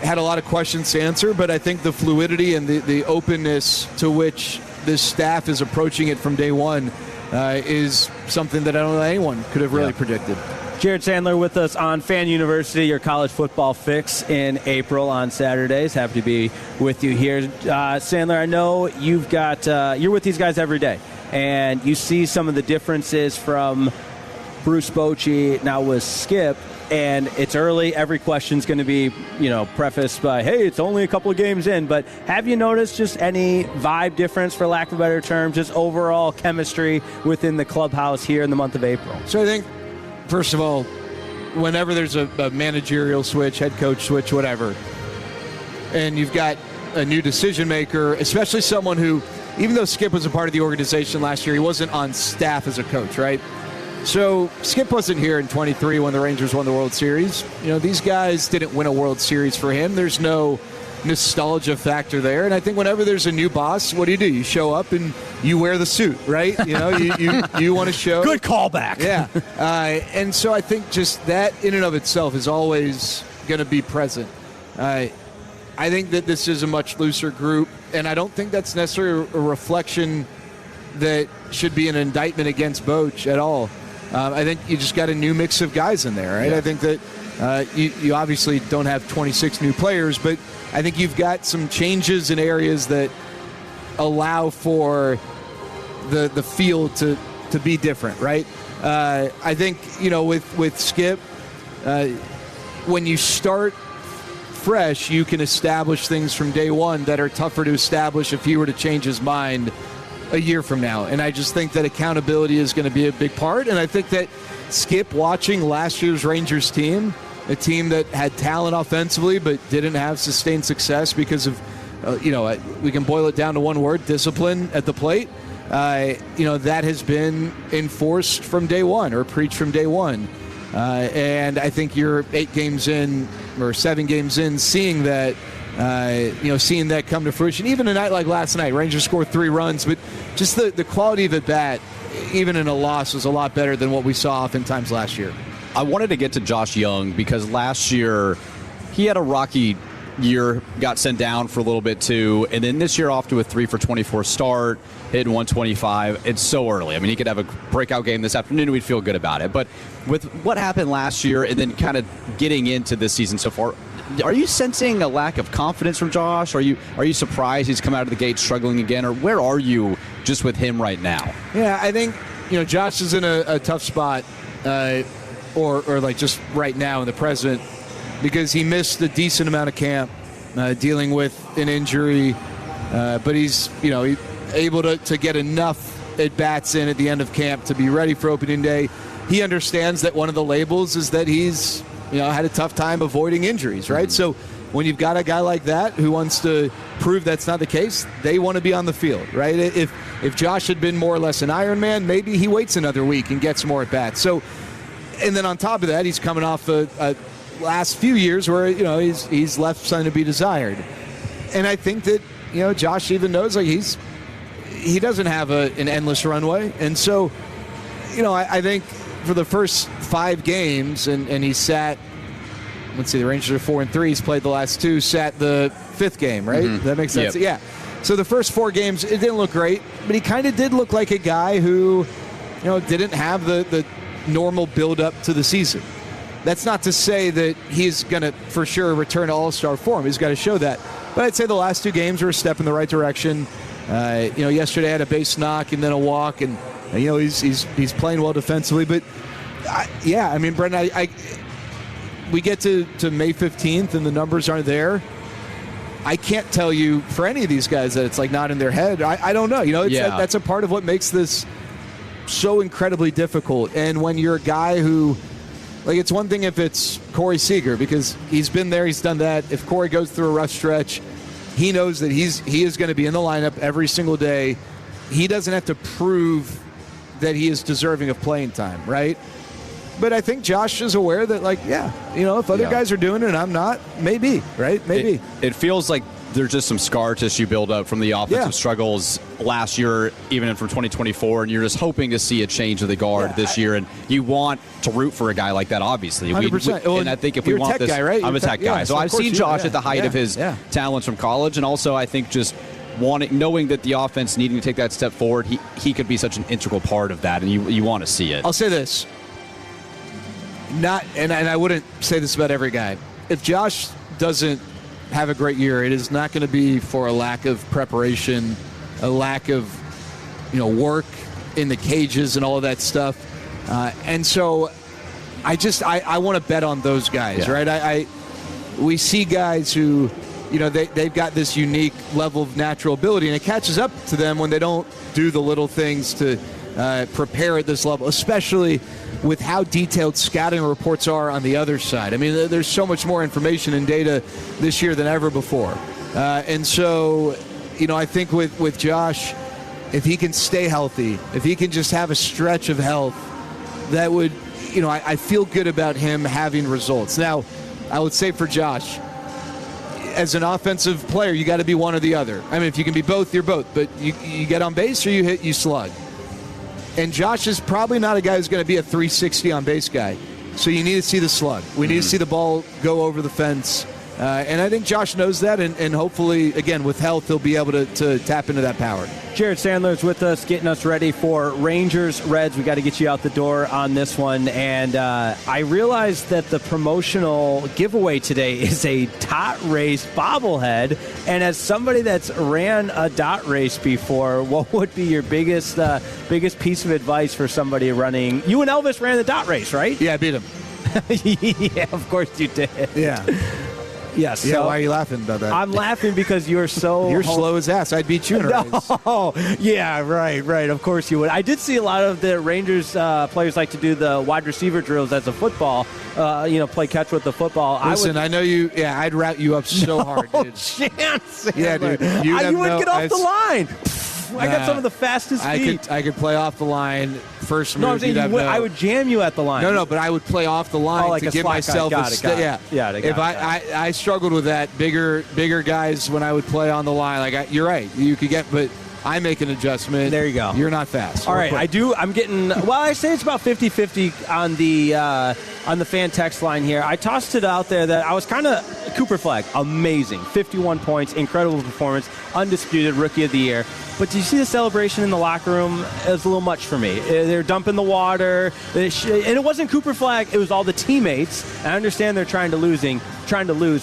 had a lot of questions to answer, but I think the fluidity and the openness to which this staff is approaching it from day one is something that I don't know anyone could have really predicted. Jared Sandler with us on Fan University, your college football fix in April on Saturdays. Happy to be with you here. Sandler, I know you're with these guys every day. and you see some of the differences from Bruce Bochy now with Skip, and it's early. Every question's going to be, prefaced by, hey, it's only a couple of games in. But have you noticed just any vibe difference, for lack of a better term, just overall chemistry within the clubhouse here in the month of April? So I think, first of all, whenever there's a managerial switch, head coach switch, whatever, and you've got a new decision maker, especially someone who, even though Skip was a part of the organization last year, he wasn't on staff as a coach, right? So Skip wasn't here in 23 when the Rangers won the World Series. These guys didn't win a World Series for him. There's no nostalgia factor there. And I think whenever there's a new boss, what do? You show up and you wear the suit, right? You want to show. Good callback. Yeah. And so I think just that in and of itself is always going to be present. I think that this is a much looser group, and I don't think that's necessarily a reflection that should be an indictment against Boch at all. I think you just got a new mix of guys in there, right? Yeah. I think that you obviously don't have 26 new players, but I think you've got some changes in areas that allow for the field to be different, right? I think, with Skip, when you start fresh, you can establish things from day one that are tougher to establish if he were to change his mind a year from now. And I just think that accountability is going to be a big part. And I think that Skip, watching last year's Rangers team, a team that had talent offensively but didn't have sustained success because of, we can boil it down to one word, discipline at the plate. That has been enforced from day one, or preached from day one. And I think you're 8 games in or 7 games in, seeing that seeing that come to fruition. Even a night like last night, Rangers scored 3 runs, but just the quality of at bat, even in a loss, was a lot better than what we saw oftentimes last year. I wanted to get to Josh Young because last year he had a rocky year, got sent down for a little bit too, and then this year off to a 3-for-24 start, hitting 125. It's so early. I mean, he could have a breakout game this afternoon, we'd feel good about it. But with what happened last year and then kind of getting into this season so far, are you sensing a lack of confidence from Josh? Are you surprised he's come out of the gate struggling again, or where are you just with him right now? Yeah, I think Josh is in a tough spot, or like just right now in the present, because he missed a decent amount of camp dealing with an injury, but he's able to get enough at bats in at the end of camp to be ready for opening day. He understands that one of the labels is that he's had a tough time avoiding injuries, right? Mm-hmm. So when you've got a guy like that who wants to prove that's not the case, they want to be on the field, right? If Josh had been more or less an Iron Man, maybe he waits another week and gets more at bats. So, and then on top of that, he's coming off a last few years where he's left something to be desired, and I think that Josh even knows he doesn't have an endless runway, and so I think for the first 5 games, and he sat. Let's see, the Rangers are 4-3. He's played the last 2. Sat the 5th game, right? Mm-hmm. That makes sense. Yep. Yeah. So the first 4 games, it didn't look great, but he kind of did look like a guy who, didn't have the normal build-up to the season. That's not to say that he's going to, for sure, return to all-star form. He's got to show that. But I'd say the last 2 games were a step in the right direction. Yesterday had a base knock and then a walk, and he's playing well defensively. But Brendan, we get to May 15th and the numbers aren't there. I can't tell you for any of these guys that it's not in their head. I don't know. That's a part of what makes this so incredibly difficult. And when you're a guy who, it's one thing if it's Corey Seager, because he's been there, he's done that. If Corey goes through a rough stretch, he knows that he is going to be in the lineup every single day. He doesn't have to prove that he is deserving of playing time, right? But I think Josh is aware that, if other guys are doing it and I'm not, maybe, right? Maybe. It feels like there's just some scar tissue buildup from the offensive struggles last year, even from 2024, and you're just hoping to see a change of the guard this year, and you want to root for a guy like that, obviously. 100%. And I think if we want this, guy, right? I'm a tech guy. So I've seen Josh at the height of his talents from college, and also I think just knowing that the offense needing to take that step forward, he could be such an integral part of that, and you want to see it. I'll say this. And I wouldn't say this about every guy. If Josh doesn't have a great year, it is not going to be for a lack of preparation, a lack of work in the cages and all of that stuff. And so I want to bet on those guys, right? We see guys who, they've got this unique level of natural ability, and it catches up to them when they don't do the little things to prepare at this level, especially with how detailed scouting reports are on the other side. I mean, there's so much more information and data this year than ever before. And so, I think with Josh, if he can stay healthy, if he can just have a stretch of health, that would, I feel good about him having results. Now, I would say for Josh, as an offensive player, you got to be one or the other. I mean, if you can be both, you're both. But you get on base or you slug. And Josh is probably not a guy who's going to be a 360 on base guy. So you need to see the slug. We need to see the ball go over the fence. And I think Josh knows that, and hopefully, again, with health, he'll be able to tap into that power. Jared Sandler's with us, getting us ready for Rangers Reds. We got to get you out the door on this one. And I realized that the promotional giveaway today is a dot race bobblehead. And as somebody that's ran a dot race before, what would be your biggest piece of advice for somebody running? You and Elvis ran the dot race, right? Yeah, I beat him. Yeah, of course you did. Yeah. Yes. Yeah, so why are you laughing about that? I'm laughing because you're so... You're slow as ass. I'd beat you in a race. Oh, yeah, right. Of course you would. I did see a lot of the Rangers players like to do the wide receiver drills as a football, play catch with the football. Listen, I know you... Yeah, I'd route you up so hard, dude. Chance. Yeah, dude. You wouldn't get off the line. I got some of the fastest feet. I could play off the line. First move. No, I'm saying I would jam you at the line. No, but I would play off the line to give myself Yeah. I struggled with that. Bigger guys when I would play on the line. You're right. You could get, but I make an adjustment. There you go. You're not fast. All right, I'm getting. Well, I say it's about 50-50 on the fan text line here. I tossed it out there that I was kind of Cooper Flag, amazing, 51 points, incredible performance, undisputed rookie of the year. But did you see the celebration in the locker room? It was a little much for me. They're dumping the water, and it wasn't Cooper Flag. It was all the teammates. I understand they're trying to lose,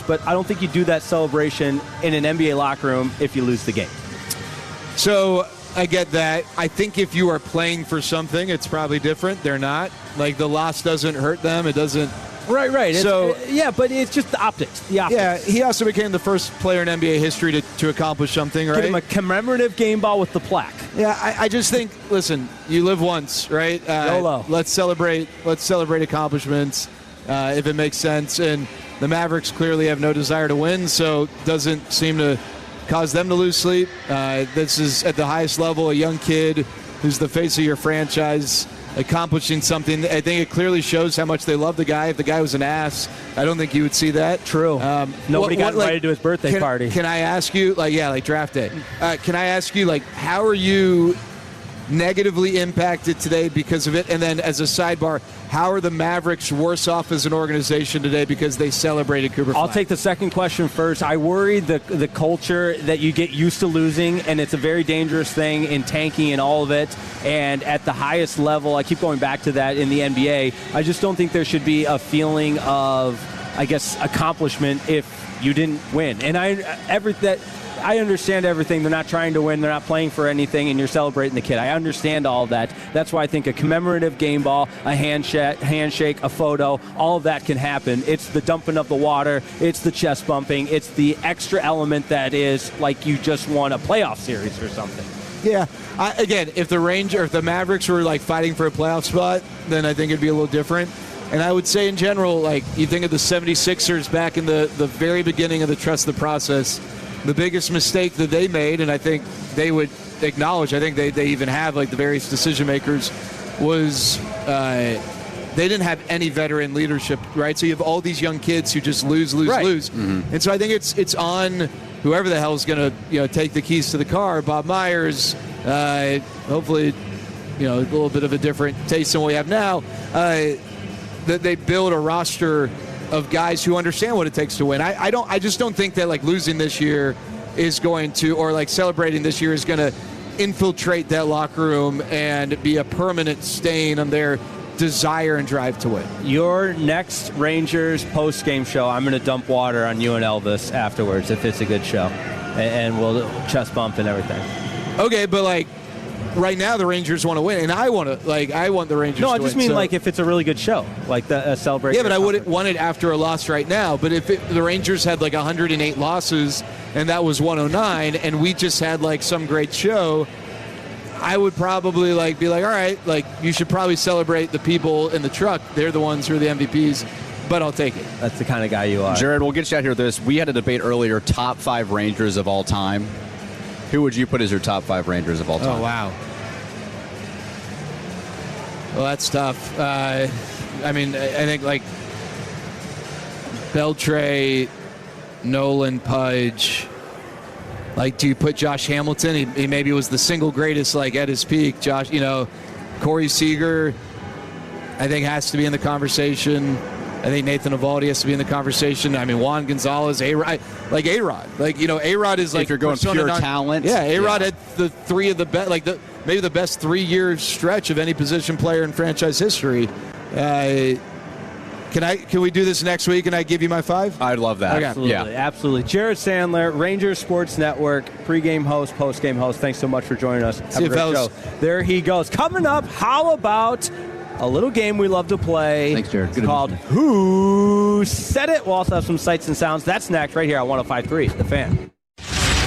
but I don't think you do that celebration in an NBA locker room if you lose the game. So I get that. I think if you are playing for something, it's probably different. They're not. Like, the loss doesn't hurt them. It doesn't. Right. So but it's just the optics. Yeah, he also became the first player in NBA history to accomplish something, right? Give him a commemorative game ball with the plaque. Yeah, I just think, listen, you live once, right? YOLO. Let's celebrate accomplishments if it makes sense. And the Mavericks clearly have no desire to win, so it doesn't seem to cause them to lose sleep. This is at the highest level, a young kid who's the face of your franchise accomplishing something. I think it clearly shows how much they love the guy. If the guy was an ass, I don't think you would see that. True. Nobody got invited to his birthday party. Can I ask you, like draft day, can I ask you, how are you negatively impacted today because of it? And then as a sidebar, how are the Mavericks worse off as an organization today because they celebrated Cooper Flag? I'll take the second question first. I worry the culture that you get used to losing, and it's a very dangerous thing in tanking and all of it. And at the highest level, I keep going back to that in the NBA, I just don't think there should be a feeling of, accomplishment if you didn't win. And I understand everything. They're not trying to win. They're not playing for anything, and you're celebrating the kid. I understand all of that. That's why I think a commemorative game ball, a handshake, a photo, all of that can happen. It's the dumping of the water. It's the chest bumping. It's the extra element that is like you just won a playoff series or something. Yeah. Again, if the Mavericks were fighting for a playoff spot, then I think it'd be a little different. And I would say in general, you think of the 76ers back in the very beginning of the trust the process, the biggest mistake that they made, and I think they would acknowledge, I think they even have the various decision makers, was they didn't have any veteran leadership, right? So you have all these young kids who just lose. Mm-hmm. And so I think it's on whoever the hell is going to take the keys to the car, Bob Myers, hopefully a little bit of a different taste than what we have now, that they build a roster of guys who understand what it takes to win. I just don't think that losing this year is going to, or celebrating this year is going to infiltrate that locker room and be a permanent stain on their desire and drive to win. Your next Rangers post-game show, I'm going to dump water on you and Elvis afterwards if it's a good show, and we'll chest bump and everything. Okay, but right now the Rangers want to win, and I want the Rangers to win. No, I just mean like if it's a really good show, like the celebration. Yeah, but I wouldn't want it after a loss right now. But if the Rangers had like 108 losses and that was 109, and we just had like some great show, I would probably be like, all right, like you should probably celebrate the people in the truck. They're the ones who are the MVPs. But I'll take it. That's the kind of guy you are. Jared, we'll get you out here with this. We had a debate earlier, top 5 Rangers of all time. Who would you put as your top 5 Rangers of all time? Oh, wow. Well, that's tough. I think like Beltre, Nolan, Pudge. Like, do you put Josh Hamilton? He maybe was the single greatest, like, at his peak. Josh, Corey Seager, I think, has to be in the conversation. I think Nathan Eovaldi has to be in the conversation. I mean, Juan Gonzalez, A-Rod. Like, A-Rod is like... If you're going pure talent. Yeah, A-Rod had the 3 of the best, maybe the best 3-year stretch of any position player in franchise history. Can we do this next week and I give you my 5? I'd love that. Absolutely, absolutely. Jared Sandler, Rangers Sports Network, pregame host, postgame host. Thanks so much for joining us. Have a great show. There he goes. Coming up, how about a little game we love to play? Thanks, Jared. It's called Who Said It? We'll also have some sights and sounds. That's next right here on 105.3, The Fan.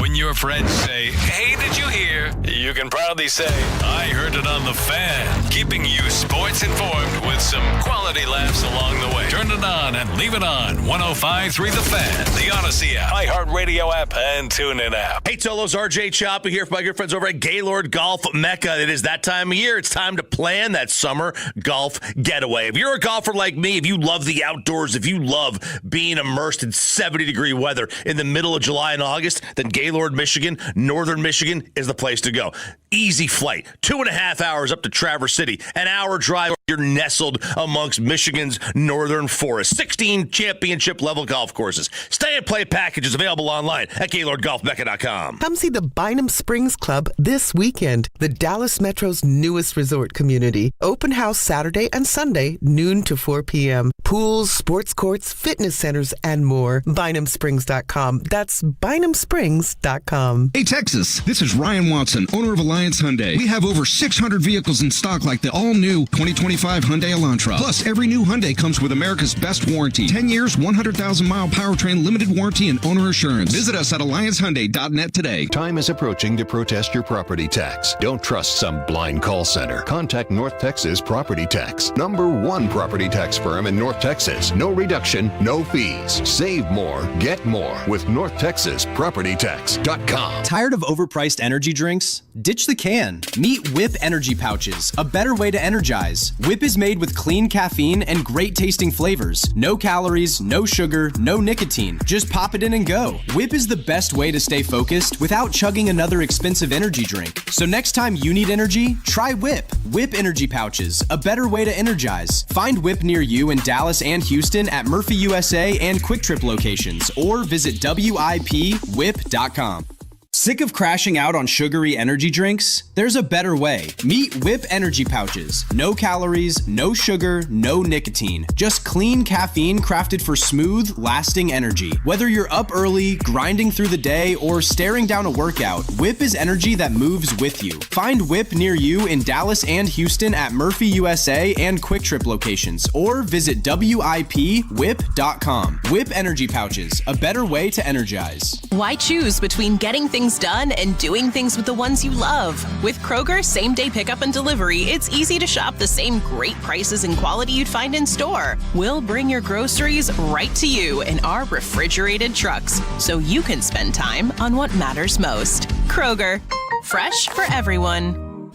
When your friends say, hey, did you hear? You can proudly say, I heard it on The Fan. Keeping you sports informed with some quality laughs along the way. Turn it on and leave it on. 105.3 The Fan, the Odyssey app, iHeartRadio app, and TuneIn app. Hey, Tolos, RJ Choppa here for my good friends over at Gaylord Golf Mecca. It is that time of year. It's time to plan that summer golf getaway. If you're a golfer like me, if you love the outdoors, if you love being immersed in 70-degree weather in the middle of July and August, then Gaylord, Michigan, Northern Michigan is the place to go. Easy flight, 2.5 hours up to Traverse City, an hour drive. You're nestled amongst Michigan's northern forest. 16 championship-level golf courses. Stay and play packages available online at GaylordGolfMecca.com. Come see the Bynum Springs Club this weekend, the Dallas Metro's newest resort community. Open house Saturday and Sunday, noon to 4 p.m. Pools, sports courts, fitness centers, and more. BynumSprings.com. That's BynumSprings.com. Hey, Texas, this is Ryan Watson, owner of Alliance Hyundai. We have over 600 vehicles in stock like the all-new 2025 Hyundai Elantra. Plus, every new Hyundai comes with America's best warranty. 10 years, 100,000-mile powertrain, limited warranty, and owner assurance. Visit us at AllianceHyundai.net today. Time is approaching to protest your property tax. Don't trust some blind call center. Contact North Texas Property Tax. #1 property tax firm in North Texas. No reduction, no fees. Save more, get more with NorthTexasPropertyTax.com. Tired of overpriced energy drinks? Ditch the can. Meet Whip Energy Pouches, a better way to energize. Whip is made with clean caffeine and great tasting flavors. No calories, no sugar, no nicotine. Just pop it in and go. Whip is the best way to stay focused without chugging another expensive energy drink. So next time you need energy, try Whip. Whip Energy Pouches, a better way to energize. Find Whip near you in Dallas and Houston at Murphy USA and Quick Trip locations, or visit WIPWhip.com. Sick of crashing out on sugary energy drinks? There's a better way. Meet Whip Energy Pouches. No calories, no sugar, no nicotine. Just clean caffeine crafted for smooth, lasting energy. Whether you're up early, grinding through the day, or staring down a workout, Whip is energy that moves with you. Find Whip near you in Dallas and Houston at Murphy USA and Quick Trip locations, or visit WIPWhip.com. Whip Energy Pouches, a better way to energize. Why choose between getting things done and doing things with the ones you love? With Kroger same-day pickup and delivery, it's easy to shop the same great prices and quality you'd find in store. We'll bring your groceries right to you in our refrigerated trucks, so you can spend time on what matters most. Kroger, fresh for everyone.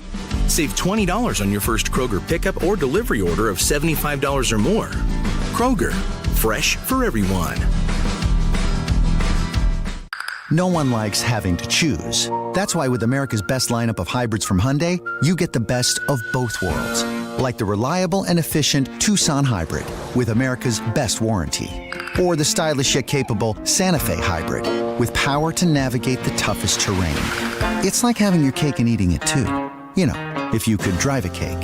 Save $20 on your first Kroger pickup or delivery order of $75 or more. Kroger, fresh for everyone. No one likes having to choose. That's why with America's best lineup of hybrids from Hyundai, you get the best of both worlds. Like the reliable and efficient Tucson Hybrid with America's best warranty. Or the stylish yet capable Santa Fe Hybrid with power to navigate the toughest terrain. It's like having your cake and eating it too. You know, if you could drive a cake.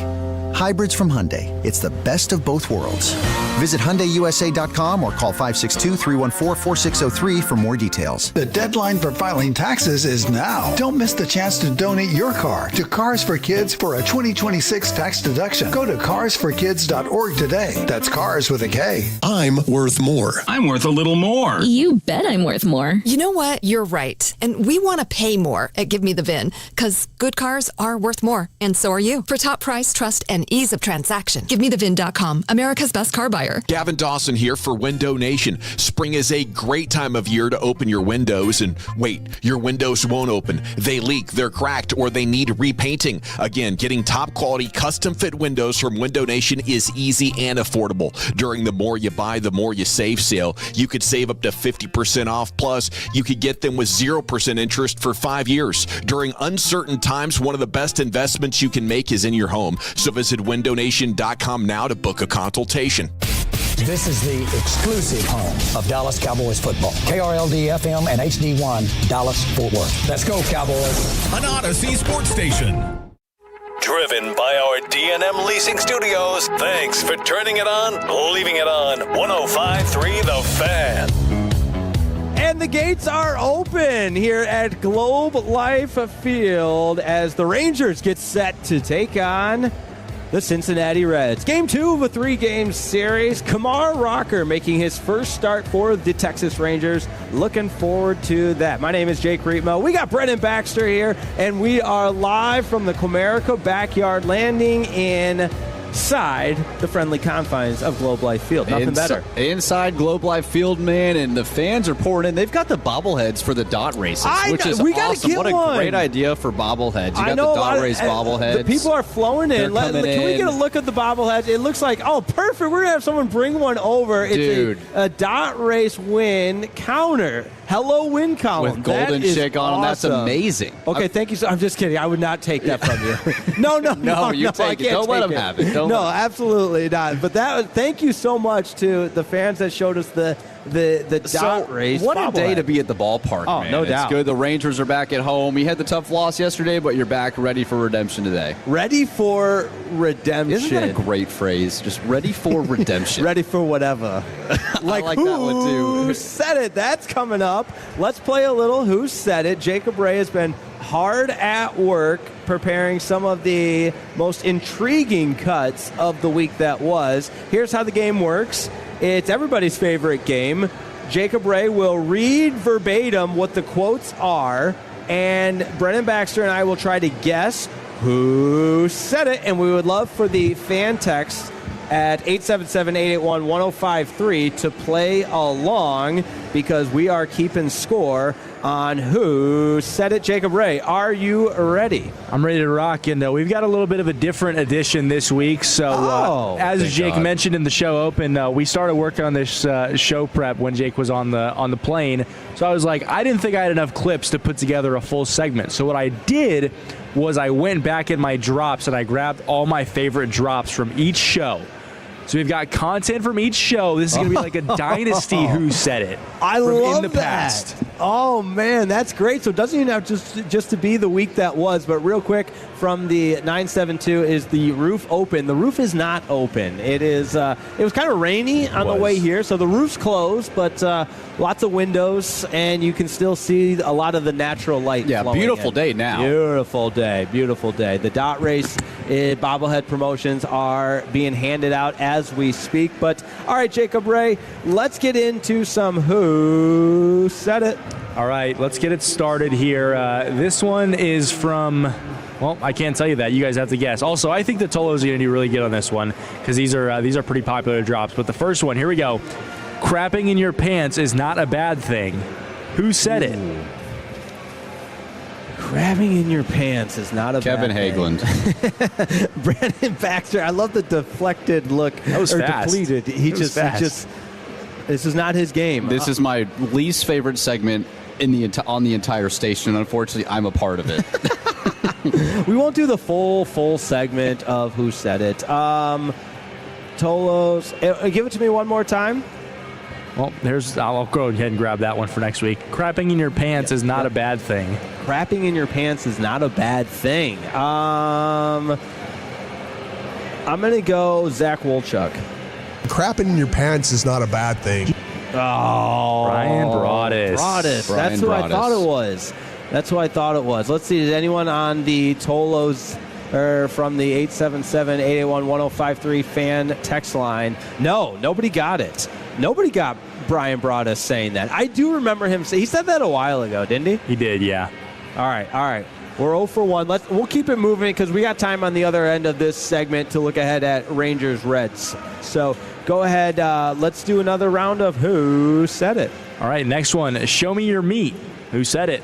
Hybrids from Hyundai. It's the best of both worlds. Visit HyundaiUSA.com or call 562-314-4603 for more details. The deadline for filing taxes is now. Don't miss the chance to donate your car to Cars for Kids for a 2026 tax deduction. Go to carsforkids.org today. That's cars with a K. I'm worth more. I'm worth a little more. You bet I'm worth more. You know what? You're right. And we want to pay more at Give Me the VIN because good cars are worth more. And so are you. For top price, trust, and ease of transaction, GiveMeTheVIN.com, America's best car buyer. Gavin Dawson here for Window Nation. Spring is a great time of year to open your windows, and wait, your windows won't open. They leak, they're cracked, or they need repainting. Again, getting top quality custom fit windows from Window Nation is easy and affordable. During the More You Buy, the More You Save sale, you could save up to 50% off. Plus, you could get them with 0% interest for 5 years. During uncertain times, one of the best investments you can make is in your home. So visit windownation.com now to book a consultation. This is the exclusive home of Dallas Cowboys football. KRLD-FM and HD1, Dallas-Fort Worth. Let's go, Cowboys. An Odyssey sports station. Driven by our D&M Leasing Studios. Thanks for turning it on, leaving it on. 105.3 The Fan. And the gates are open here at Globe Life Field as the Rangers get set to take on the Cincinnati Reds. Game 2 of a 3-game series. Kamar Rocker making his first start for the Texas Rangers. Looking forward to that. My name is Jake Rietmo. We got Brendan Baxter here, and we are live from the Comerica Backyard Landing inside the friendly confines of Globe Life Field. Nothing better. Inside Globe Life Field, man, and the fans are pouring in. They've got the bobbleheads for the dot races, which is awesome. What a great idea for bobbleheads. You got the dot race bobbleheads. The people are flowing in. Can we get a look at the bobbleheads? It looks like, oh, perfect. We're going to have someone bring one over. It's a dot race win counter. Hello, win column. With golden chick on them. That's amazing. Okay, thank you. I'm just kidding. I would not take that from you. No, you take it. Don't let them have it. No, absolutely not. But thank you so much to the fans that showed us the dot race. What a day to be at the ballpark, man. No doubt. It's good. The Rangers are back at home. You had the tough loss yesterday, but you're back ready for redemption today. Ready for redemption. Isn't that a great phrase? Just ready for redemption. Ready for whatever. I like that one, too. Who said it? That's coming up. Let's play a little Who Said It. Jacob Ray has been hard at work preparing some of the most intriguing cuts of the week that was. Here's how the game works. It's everybody's favorite game. Jacob Ray will read verbatim what the quotes are, and Brendan Baxter and I will try to guess who said it, and we would love for the fan text at 877-881-1053 to play along because we are keeping score on Who Said It. Jacob Ray, are you ready? I'm ready to rock, and we've got a little bit of a different edition this week. So as Jake mentioned in the show open, we started working on this show prep when Jake was on the plane. So I was like, I didn't think I had enough clips to put together a full segment. So what I did was I went back in my drops and I grabbed all my favorite drops from each show. So we've got content from each show. This is going to be like a dynasty Who Said It. I love in the past. Oh, man, that's great. So it doesn't even have just to be the week that was, but real quick, from the 972 is the roof open. The roof is not open. It was kind of rainy on the way here, so the roof's closed, but lots of windows, and you can still see a lot of the natural light. Yeah, beautiful day now. Beautiful day. The dot race bobblehead promotions are being handed out as we speak. But, all right, Jacob Ray, let's get into some Who Said It. All right, let's get it started here. This one is from, well, I can't tell you that. You guys have to guess. Also, I think the Tolo's going to do really good on this one because these are pretty popular drops. But the first one, here we go. Crapping in your pants is not a bad thing. Who said it? Crapping in your pants is not a Kevin bad Hageland. thing. Brendan Baxter, I love the deflected look. That was fast. Depleted. He just this is not his game. This is my least favorite segment on the entire station. Unfortunately, I'm a part of it. We won't do the full segment of Who Said It. Tolos, give it to me one more time. Well, I'll go ahead and grab that one for next week. Crapping in your pants is not a bad thing. Crapping in your pants is not a bad thing. I'm going to go Zach Wolchuk. Crapping in your pants is not a bad thing. Oh, Brian Broaddus. That's who I thought it was. Let's see. Is anyone on the Tolos or from the 877-881-1053 fan text line? No, nobody got it. Nobody got Brian Broaddus saying that. I do remember him say he said that a while ago, didn't he? He did, yeah. All right. We're 0 for 1. We'll keep it moving because we got time on the other end of this segment to look ahead at Rangers Reds. So go ahead. Let's do another round of Who Said It. All right, next one. Show me your meat. Who said it?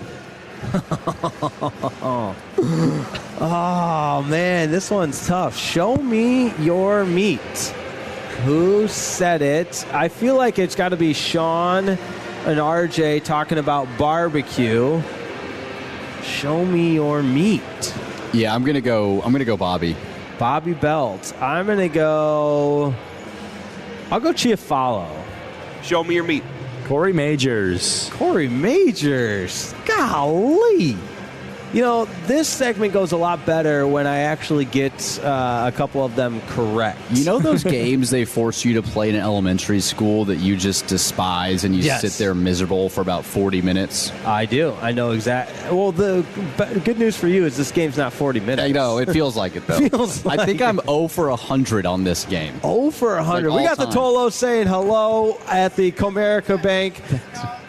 Oh, man, this one's tough. Show me your meat. Who said it? I feel like it's got to be Sean and RJ talking about barbecue. Show me your meat. Yeah, I'm gonna go Bobby. Bobby Belt. I'll go Chiafalo. Show me your meat. Corey Majors. Golly. You know, this segment goes a lot better when I actually get a couple of them correct. You know those games they force you to play in elementary school that you just despise and you sit there miserable for about 40 minutes? I do. I know exactly. Well, the good news for you is this game's not 40 minutes. I know. It feels like it, though. I think I'm 0 for 100 on this game. 0 for 100. Like we got time. the Tolos saying hello at the Comerica Bank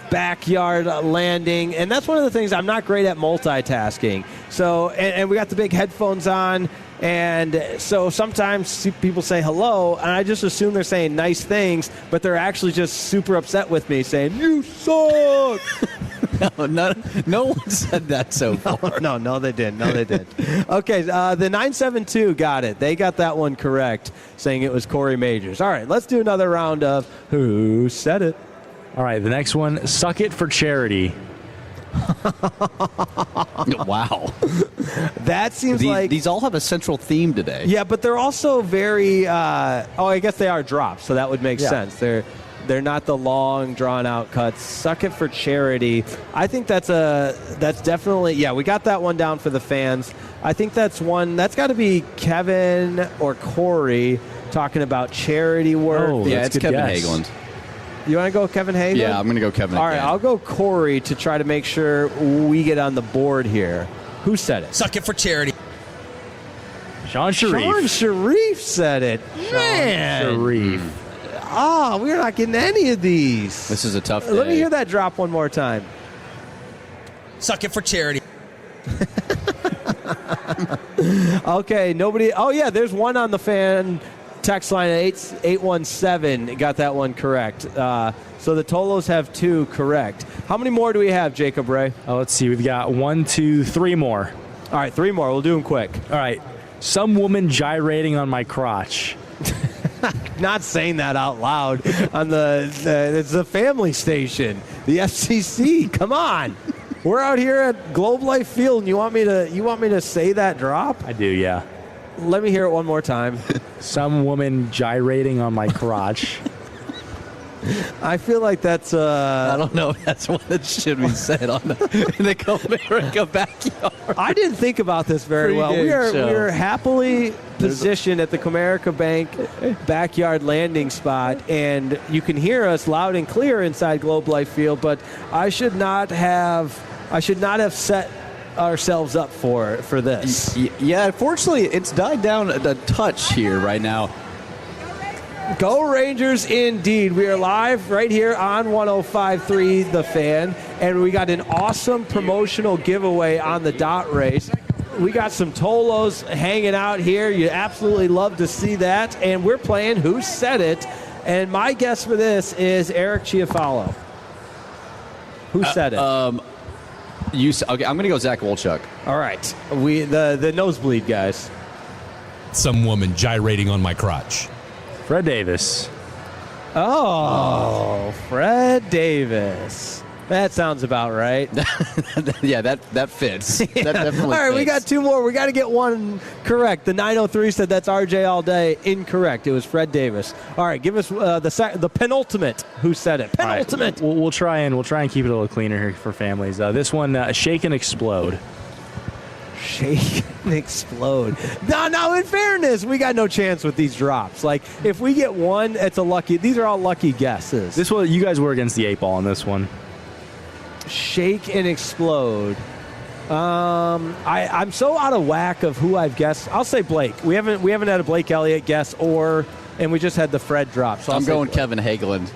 backyard landing, and that's one of the things I'm not great at multitasking. So, and we got the big headphones on, and so sometimes people say hello, and I just assume they're saying nice things, but they're actually just super upset with me, saying you suck. No one said that so far. No, they did. Okay, the 972 got it. They got that one correct, saying it was Corey Majors. All right, let's do another round of Who Said It. All right, the next one, suck it for charity. Wow. That seems like... These all have a central theme today. Yeah, but they're also very... I guess they are drops, so that would make sense. They're not the long, drawn-out cuts. Suck it for charity. I think that's definitely... Yeah, we got that one down for the fans. I think that's one... That's got to be Kevin or Corey talking about charity work. Oh, yeah, it's Kevin Hageland. You want to go Kevin Hageland? Yeah, I'm going to go Kevin. All right, I'll go Corey to try to make sure we get on the board here. Who said it? Suck it for charity. Sean Sharif. Sean Sharif said it. Man. Sharif. We're not getting any of these. This is a tough day. Let me hear that drop one more time. Suck it for charity. Okay, nobody. Oh, yeah, there's one on the fan text line at 817. Got that one correct. So the Tolos have 2 correct. How many more do we have, Jacob Ray? Let's see. We've got 1, 2, 3 more. All right, 3 more. We'll do them quick. All right. Some woman gyrating on my crotch. Not saying that out loud on it's the family station, the FCC. Come on. We're out here at Globe Life Field, and you want me to say that drop? I do, yeah. Let me hear it one more time. Some woman gyrating on my crotch. I feel like that's I don't know if that's what that should be said in the Comerica backyard. I didn't think about this very well. We are happily positioned at the Comerica Bank backyard landing spot, and you can hear us loud and clear inside Globe Life Field, but I should not have set ourselves up for this. Yeah, unfortunately, it's died down a touch here right now. Go Rangers indeed. We are live right here on 105.3 The Fan, and we got an awesome promotional giveaway on the dot race. We got some Tolos hanging out here. You absolutely love to see that, and we're playing Who Said It, and my guess for this is Eric Chiafalo. Who said it? Okay, I'm going to go Zach Wolchuk. All right. The nosebleed guys. Some woman gyrating on my crotch. Fred Davis. Oh, Fred Davis. That sounds about right. Yeah, that fits. That definitely All right, fits. we got 2 more. We got to get one correct. The 903 said that's RJ all day. Incorrect. It was Fred Davis. All right, give us the penultimate. Who said it? Penultimate. Right. We'll try and keep it a little cleaner here for families. This one, shake and explode. Shake and explode. No, in fairness, we got no chance with these drops. Like, if we get one, it's a lucky. These are all lucky guesses. This one, you guys were against the 8-ball on this one. Shake and explode. I'm so out of whack of who I've guessed. I'll say Blake. We haven't had a Blake Elliott guess, and we just had the Fred drop. So I'm going Kevin Hageland.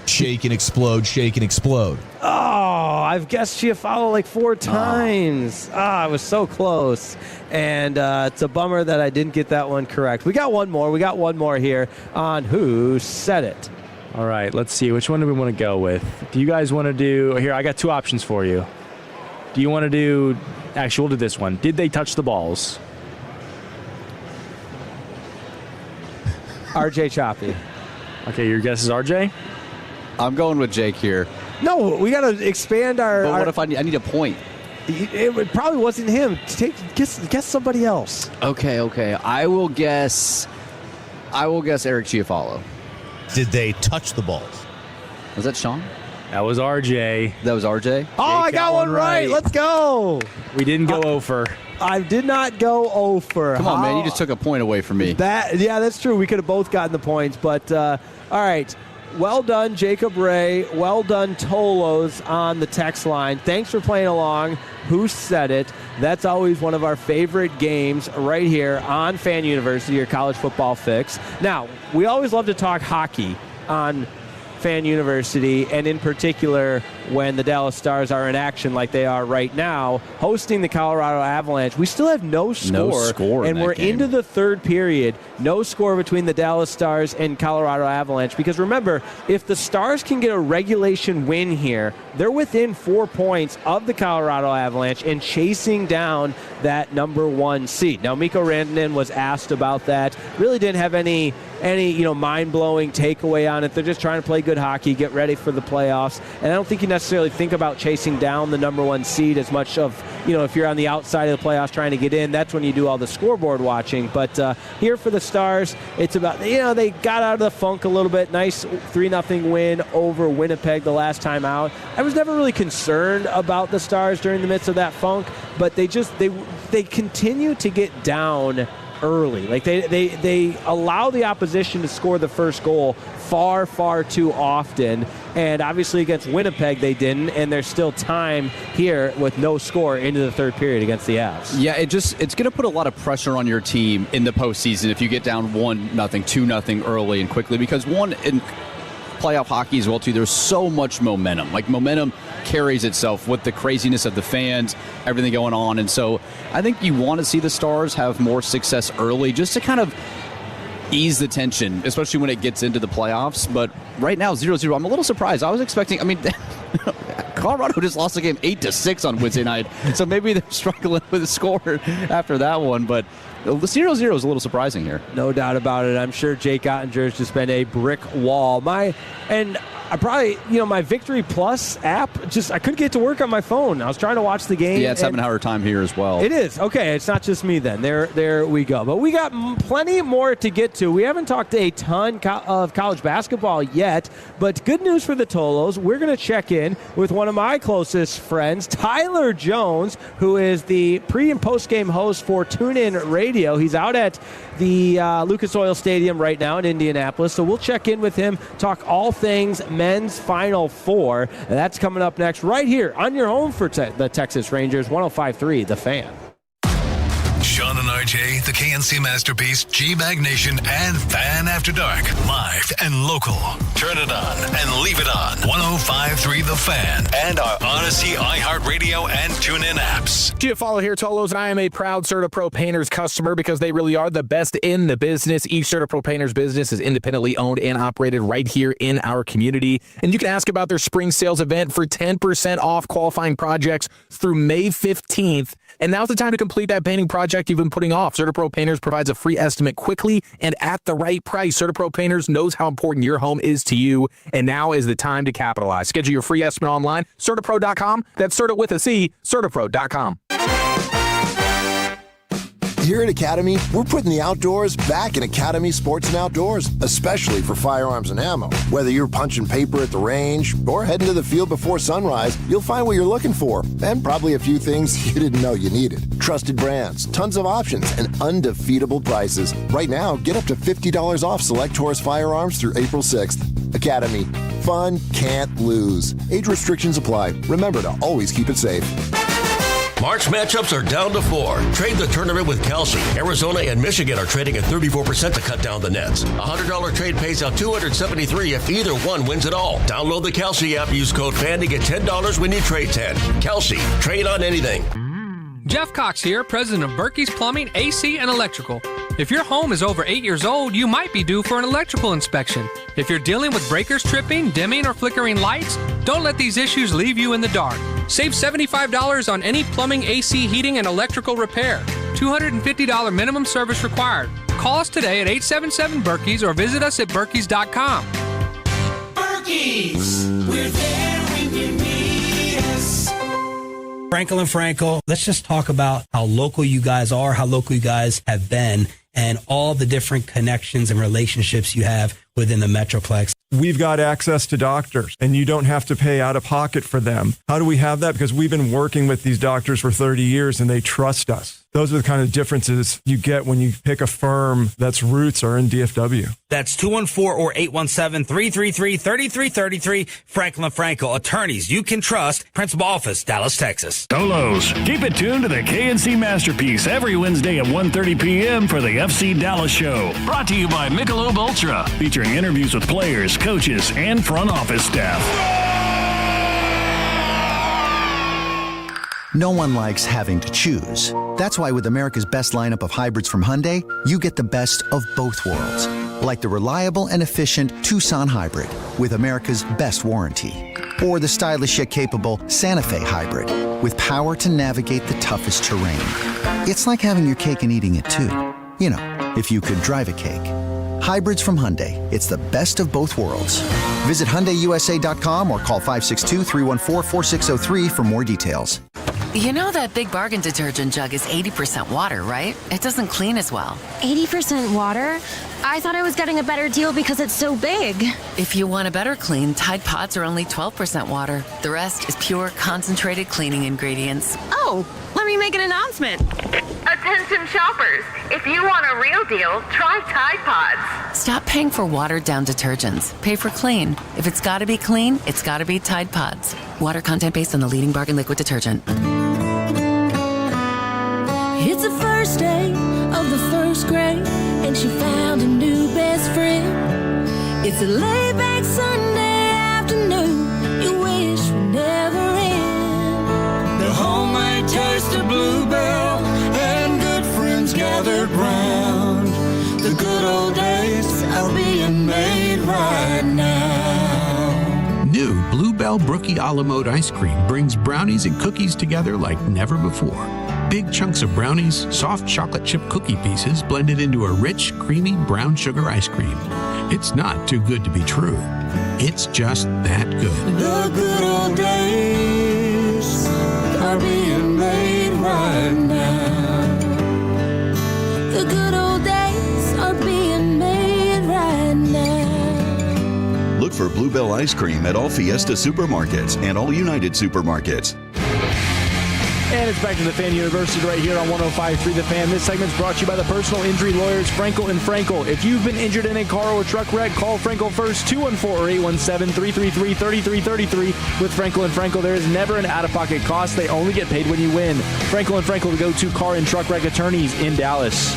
Shake and explode, shake and explode. Oh, I've guessed Chiafalo like 4 times. I was so close. And it's a bummer that I didn't get that one correct. We got one more here on Who Said It. All right, let's see. Which one do we want to go with? Do you guys want to do... Here, I got 2 options for you. Do you want to do... Actually, we'll do this one. Did they touch the balls? RJ Choppy. Okay, your guess is RJ? I'm going with Jake here. No, we got to expand our... But what if I need a point? It probably wasn't him. Guess somebody else. Okay. I will guess Eric Chiafalo. Did they touch the balls? Was that Sean? That was RJ. That was RJ? Oh, I got one right. Let's go. We didn't go over. I did not go over. Come on, man. You just took a point away from me. Yeah, that's true. We could have both gotten the points. But, all right. Well done, Jacob Ray. Well done, Tolos, on the text line. Thanks for playing along. Who Said It? That's always one of our favorite games right here on Fan University, your college football fix. Now, we always love to talk hockey on Fan University, and in particular when the Dallas Stars are in action like they are right now, hosting the Colorado Avalanche. We still have no score and we're into the third period. No score between the Dallas Stars and Colorado Avalanche, because remember, if the Stars can get a regulation win here, they're within 4 points of the Colorado Avalanche and chasing down that number 1 seed. Now, Mikko Rantanen was asked about that. Really didn't have any mind-blowing takeaway on it. They're just trying to play good hockey, get ready for the playoffs. And I don't think you necessarily think about chasing down the number 1 seed as much of, if you're on the outside of the playoffs trying to get in, that's when you do all the scoreboard watching. But here for the Stars, it's about, they got out of the funk a little bit. Nice 3-0 win over Winnipeg the last time out. I was never really concerned about the Stars during the midst of that funk, but they continue to get down early. Like they allow the opposition to score the first goal far, far too often. And obviously against Winnipeg they didn't, and there's still time here with no score into the third period against the Avs. Yeah, it's going to put a lot of pressure on your team in the postseason if you get down 1-0, 2-0 early and quickly, because in playoff hockey as well too, there's so much momentum. Like, momentum carries itself with the craziness of the fans, everything going on. And so I think you want to see the Stars have more success early just to kind of ease the tension, especially when it gets into the playoffs. But right now, 0-0, I'm a little surprised. I was expecting, Colorado just lost the game 8-6 on Wednesday night, so maybe they're struggling with the score after that one. But the 0-0 is a little surprising here. No doubt about it. I'm sure Jake Ottinger's just been a brick wall. I probably, my Victory Plus app, I couldn't get to work on my phone. I was trying to watch the game. Yeah, it's having a harder time here as well. It is. Okay, it's not just me then. There we go. But we got plenty more to get to. We haven't talked a ton of college basketball yet, but good news for the Tolos. We're going to check in with one of my closest friends, Tyler Jones, who is the pre- and post-game host for TuneIn Radio. He's out at the Lucas Oil Stadium right now in Indianapolis, so we'll check in with him, talk all things men's Final Four. And that's coming up next right here on your home for the Texas Rangers, 105.3 The Fan. Sean and RJ, the KNC Masterpiece, G-Bag Nation, and Fan After Dark. Live and local. Turn it on and leave it on. 105.3 The Fan and our Odyssey, iHeartRadio, and TuneIn apps. Giafalo here, Tolos, and I am a proud CertaPro Painters customer because they really are the best in the business. Each CertaPro Painters business is independently owned and operated right here in our community. And you can ask about their spring sales event for 10% off qualifying projects through May 15th. And now's the time to complete that painting project you've been putting off. CertaPro Painters provides a free estimate quickly and at the right price. CertaPro Painters knows how important your home is to you, and now is the time to capitalize. Schedule your free estimate online, CertaPro.com. That's Certa with a C, CertaPro.com. Here at Academy, we're putting the outdoors back in Academy Sports and Outdoors, especially for firearms and ammo. Whether you're punching paper at the range or heading to the field before sunrise, you'll find what you're looking for, and probably a few things you didn't know you needed. Trusted brands, tons of options, and undefeatable prices. Right now, get up to $50 off select Taurus firearms through April 6th. Academy. Fun can't lose. Age restrictions apply. Remember to always keep it safe. March matchups are down to 4. Trade the tournament with Kelsey. Arizona and Michigan are trading at 34% to cut down the nets. A $100 trade pays out $273 if either one wins it all. Download the Kelsey app. Use code FAN to get $10 when you trade 10. Kelsey, trade on anything. Jeff Cox here, president of Berkey's Plumbing, AC, and Electrical. If your home is over 8 years old, you might be due for an electrical inspection. If you're dealing with breakers tripping, dimming, or flickering lights, don't let these issues leave you in the dark. Save $75 on any plumbing, AC, heating, and electrical repair. $250 minimum service required. Call us today at 877-BERKEYS or visit us at Berkeys.com. Berkey's, we're there when you need us. Frankel and Frankel, let's just talk about how local you guys are, how local you guys have been, and all the different connections and relationships you have within the Metroplex. We've got access to doctors, and you don't have to pay out of pocket for them. How do we have that? Because we've been working with these doctors for 30 years, and they trust us. Those are the kind of differences you get when you pick a firm that's roots are in DFW. That's 214 or 817-333-3333. Franklin Frankel, attorneys you can trust. Principal office, Dallas, Texas. Solos. Keep it tuned to the KNC Masterpiece every Wednesday at 1:30 p.m. for the FC Dallas Show. Brought to you by Michelob Ultra. Featuring interviews with players, coaches, and front office staff. No one likes having to choose. That's why with America's best lineup of hybrids from Hyundai, you get the best of both worlds. Like the reliable and efficient Tucson Hybrid with America's best warranty. Or the stylish yet capable Santa Fe Hybrid with power to navigate the toughest terrain. It's like having your cake and eating it too. You know, if you could drive a cake. Hybrids from Hyundai. It's the best of both worlds. Visit HyundaiUSA.com or call 562-314-4603 for more details. You know that Big Bargain detergent jug is 80% water, right? It doesn't clean as well. 80% water? I thought I was getting a better deal because it's so big. If you want a better clean, Tide Pods are only 12% water. The rest is pure, concentrated cleaning ingredients. Oh, let me make an announcement. Attention shoppers, if you want a real deal, try Tide Pods. Stop paying for watered-down detergents. Pay for clean. If it's got to be clean, it's got to be Tide Pods. Water content based on the leading bargain liquid detergent. It's the first day of the first grade, and she found a new best friend. It's a laid-back Sunday afternoon, you wish would never end. The homemade taste of Bluebell and good friends gathered round. The good old days are being made right now. New Bluebell Brookie a la mode ice cream brings brownies and cookies together like never before. Big chunks of brownies, soft chocolate chip cookie pieces blended into a rich, creamy brown sugar ice cream. It's not too good to be true. It's just that good. The good old days are being made right now. The good old days are being made right now. Look for Bluebell ice cream at all Fiesta supermarkets and all United supermarkets. And it's back to the Fan University right here on 105.3 The Fan. This segment's brought to you by the personal injury lawyers Frankel and Frankel. If you've been injured in a car or truck wreck, call Frankel first, 214-817-333-3333. With Frankel and Frankel, there is never an out-of-pocket cost. They only get paid when you win. Frankel and Frankel, the go-to car and truck wreck attorneys in Dallas.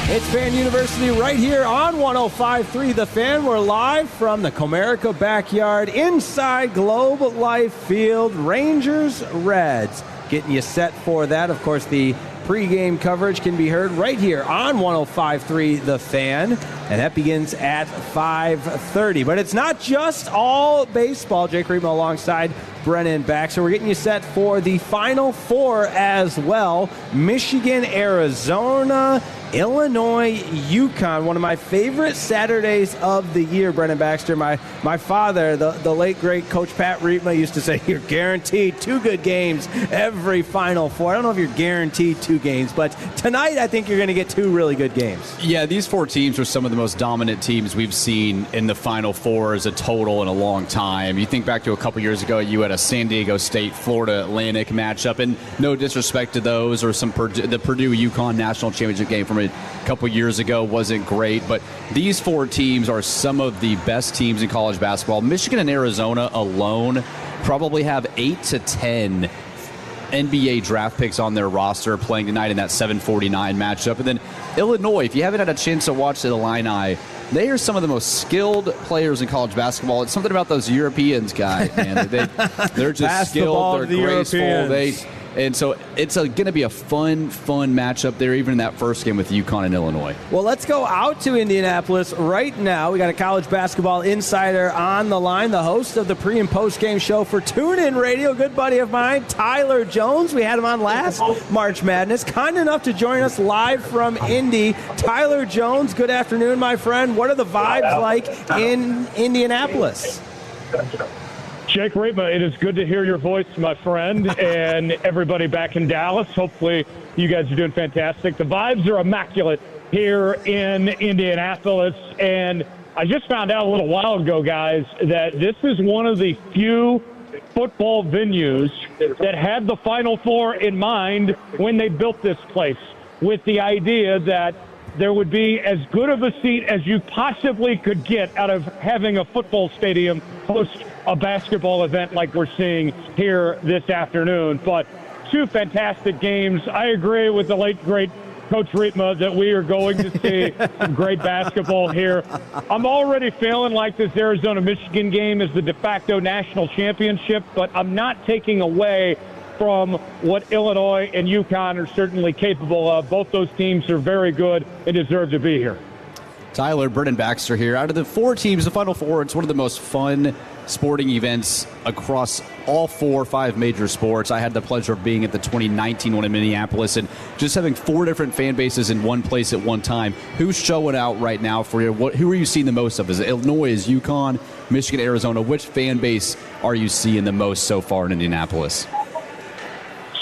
It's Fan University right here on 105.3 The Fan. We're live from the Comerica backyard inside Globe Life Field. Rangers, Reds. Getting you set for that. Of course, the pregame coverage can be heard right here on 105.3 The Fan, and that begins at 5:30. But it's not just all baseball. Jake Remo alongside Brennan Baxter. We're getting you set for the Final Four as well. Michigan, Arizona, Illinois, UConn. One of my favorite Saturdays of the year, Brennan Baxter. My father, the late, great Coach Pat Riepma, used to say, you're guaranteed two good games every Final Four. I don't know if you're guaranteed two 2 games. But tonight, I think you're going to get 2 really good games. Yeah, these 4 teams are some of the most dominant teams we've seen in the Final Four as a total in a long time. You think back to a couple years ago, you had a San Diego State, Florida Atlantic matchup, and no disrespect to those, or the Purdue-UConn national championship game from a couple years ago wasn't great, but these 4 teams are some of the best teams in college basketball. Michigan and Arizona alone probably have 8 to 10 NBA draft picks on their roster playing tonight in that 7:49 matchup. And then Illinois, if you haven't had a chance to watch the Illini, they are some of the most skilled players in college basketball. It's something about those Europeans, guys, man. They're just skilled. They're graceful. And so it's going to be a fun matchup there, even in that first game with UConn and Illinois. Well, let's go out to Indianapolis right now. We got a college basketball insider on the line, the host of the pre- and post-game show for TuneIn Radio, good buddy of mine, Tyler Jones. We had him on last March Madness. Kind enough to join us live from Indy. Tyler Jones, good afternoon, my friend. What are the vibes like in Indianapolis? Jake Ritma, it is good to hear your voice, my friend, and everybody back in Dallas. Hopefully you guys are doing fantastic. The vibes are immaculate here in Indianapolis, and I just found out a little while ago, guys, that this is one of the few football venues that had the Final Four in mind when they built this place, with the idea that there would be as good of a seat as you possibly could get out of having a football stadium host a basketball event like we're seeing here this afternoon. But 2 fantastic games. I agree with the late, great Coach Ritma that we are going to see some great basketball here. I'm already feeling like this Arizona-Michigan game is the de facto national championship, but I'm not taking away from what Illinois and UConn are certainly capable of. Both those teams are very good and deserve to be here. Tyler, Brennan Baxter here. Out of the 4 teams, the Final Four, it's one of the most fun sporting events across all 4 or 5 major sports. I had the pleasure of being at the 2019 one in Minneapolis and just having 4 different fan bases in one place at one time. Who's showing out right now for you? Who are you seeing the most of? Is it Illinois, is UConn, Michigan, Arizona? Which fan base are you seeing the most so far in Indianapolis?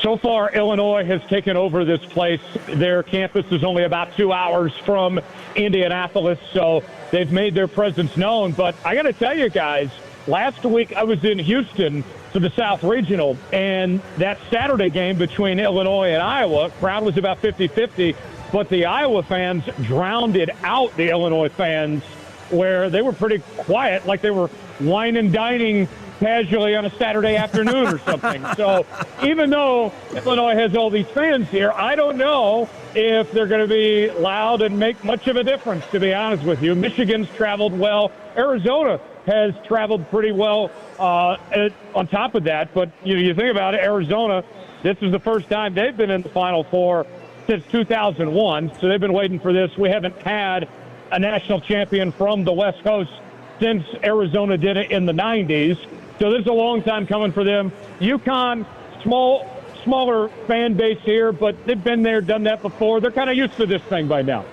So far, Illinois has taken over this place. Their campus is only about 2 hours from Indianapolis, so they've made their presence known. But I got to tell you guys, last week I was in Houston for the South Regional, and that Saturday game between Illinois and Iowa, crowd was about 50-50, but the Iowa fans drowned out the Illinois fans, where they were pretty quiet, like they were wine and dining casually on a Saturday afternoon or something. So even though Illinois has all these fans here, I don't know if they're going to be loud and make much of a difference, to be honest with you. Michigan's traveled well. Arizona has traveled pretty well on top of that. But you think about it, Arizona, this is the first time they've been in the Final Four since 2001. So they've been waiting for this. We haven't had a national champion from the West Coast since Arizona did it in the 90s. So this is a long time coming for them. UConn, smaller fan base here, but they've been there, done that before. They're kind of used to this thing by now.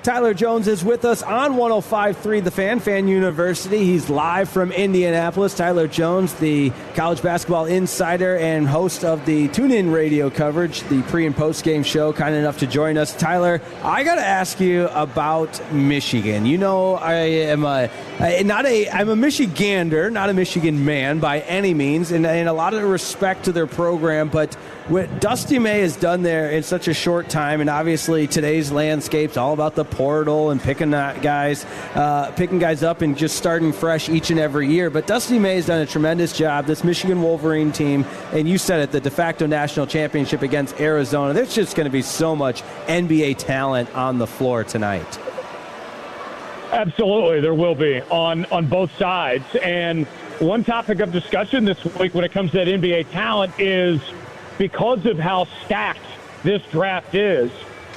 Tyler Jones is with us on 105.3 The Fan University. He's live from Indianapolis. Tyler Jones, the college basketball insider and host of the TuneIn Radio coverage, the pre- and post-game show, kind enough to join us. Tyler, I got to ask you about Michigan. You know, I'm a Michigander, not a Michigan man by any means, and a lot of respect to their program, but what Dusty May has done there in such a short time, and obviously today's landscape's all about the portal and picking guys up and just starting fresh each and every year. But Dusty May has done a tremendous job. This Michigan Wolverine team, and you said it, the de facto national championship against Arizona. There's just going to be so much NBA talent on the floor tonight. Absolutely, there will be on both sides. And one topic of discussion this week when it comes to that NBA talent is, because of how stacked this draft is,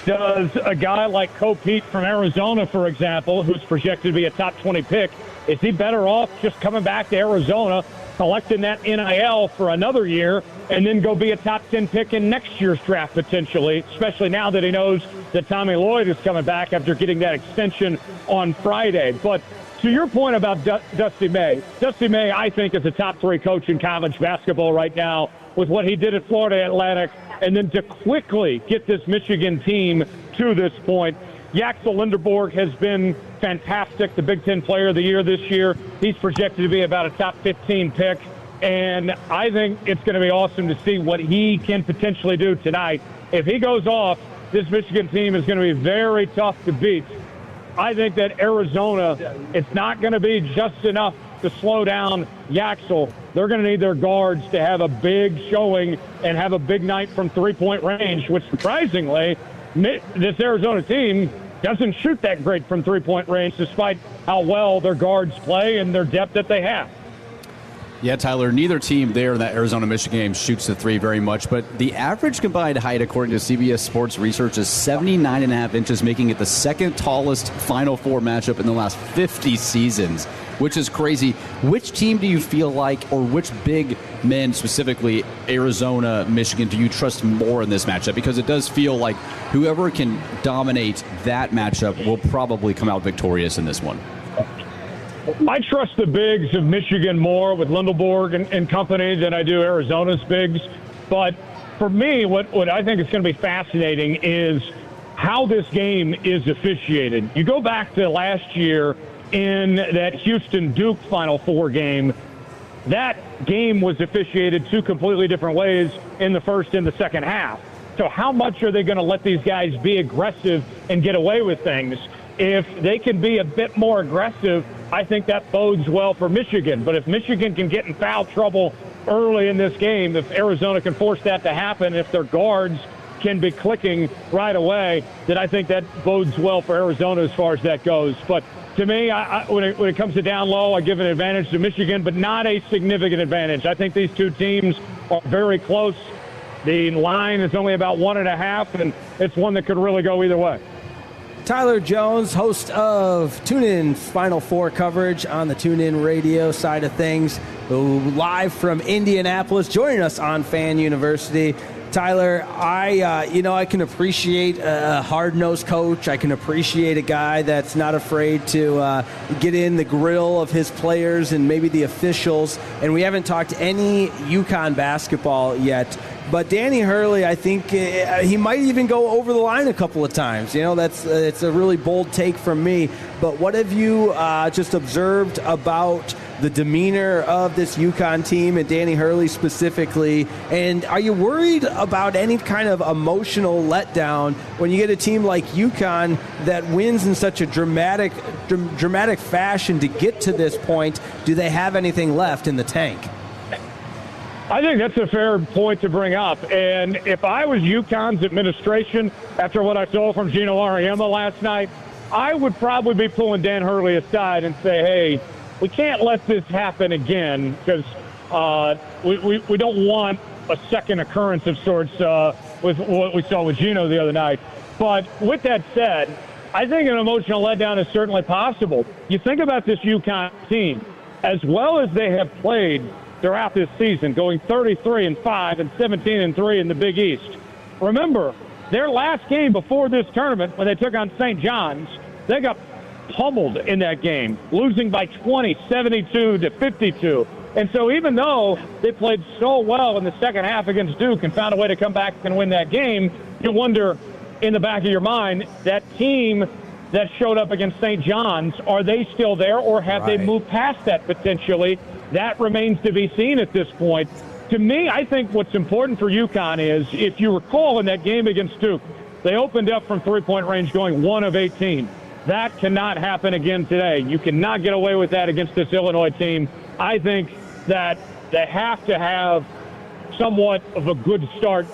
does a guy like Ko Pete from Arizona, for example, who's projected to be a top 20 pick, is he better off just coming back to Arizona, collecting that NIL for another year, and then go be a top 10 pick in next year's draft potentially, especially now that he knows that Tommy Lloyd is coming back after getting that extension on Friday. But to your point about Dusty May, I think, is a top 3 coach in college basketball right now with what he did at Florida Atlantic, and then to quickly get this Michigan team to this point. Yaxel Linderborg has been fantastic, the Big Ten Player of the Year this year. He's projected to be about a top 15 pick, and I think it's going to be awesome to see what he can potentially do tonight. If he goes off, this Michigan team is going to be very tough to beat. I think that Arizona, it's not going to be just enough to slow down Yaxel. They're going to need their guards to have a big showing and have a big night from three-point range, which surprisingly, this Arizona team doesn't shoot that great from three-point range despite how well their guards play and their depth that they have. Yeah, Tyler, neither team there in that Arizona-Michigan game shoots the three very much, but the average combined height, according to CBS Sports Research, is 79.5 inches, making it the second tallest Final Four matchup in the last 50 seasons, which is crazy. Which team do you feel like, or which big men, specifically Arizona, Michigan, do you trust more in this matchup? Because it does feel like whoever can dominate that matchup will probably come out victorious in this one. I trust the bigs of Michigan more with Lindelborg and company than I do Arizona's bigs. But for me, what I think is going to be fascinating is how this game is officiated. You go back to last year in that Houston-Duke Final Four game. That game was officiated 2 completely different ways in the first and the second half. So how much are they going to let these guys be aggressive and get away with things? If they can be a bit more aggressive, I think that bodes well for Michigan. But if Michigan can get in foul trouble early in this game, if Arizona can force that to happen, if their guards can be clicking right away, then I think that bodes well for Arizona as far as that goes. But to me, when it comes to down low, I give an advantage to Michigan, but not a significant advantage. I think these two teams are very close. The line is only about 1.5, and it's one that could really go either way. Tyler Jones, host of TuneIn Final Four coverage on the TuneIn radio side of things, live from Indianapolis, joining us on Fan University. Tyler, I can appreciate a hard-nosed coach. I can appreciate a guy that's not afraid to get in the grill of his players and maybe the officials. And we haven't talked any UConn basketball yet. But Danny Hurley, I think he might even go over the line a couple of times. It's a really bold take from me. But what have you just observed about the demeanor of this UConn team and Danny Hurley specifically? And are you worried about any kind of emotional letdown when you get a team like UConn that wins in such a dramatic fashion to get to this point? Do they have anything left in the tank? I think that's a fair point to bring up. And if I was UConn's administration, after what I saw from Gino Auriemma last night, I would probably be pulling Dan Hurley aside and say, hey, we can't let this happen again because we don't want a second occurrence of sorts with what we saw with Gino the other night. But with that said, I think an emotional letdown is certainly possible. You think about this UConn team, as well as they have played throughout this season, going 33-5 and 17-3 in the Big East. Remember, their last game before this tournament, when they took on St. John's, they got pummeled in that game, losing by 20, 72-52. And so even though they played so well in the second half against Duke and found a way to come back and win that game, you wonder in the back of your mind, that team that showed up against St. John's, are they still there or have they moved past that potentially? That remains to be seen at this point. To me, I think what's important for UConn is, if you recall in that game against Duke, they opened up from three-point range going 1 of 18. That cannot happen again today. You cannot get away with that against this Illinois team. I think that they have to have somewhat of a good start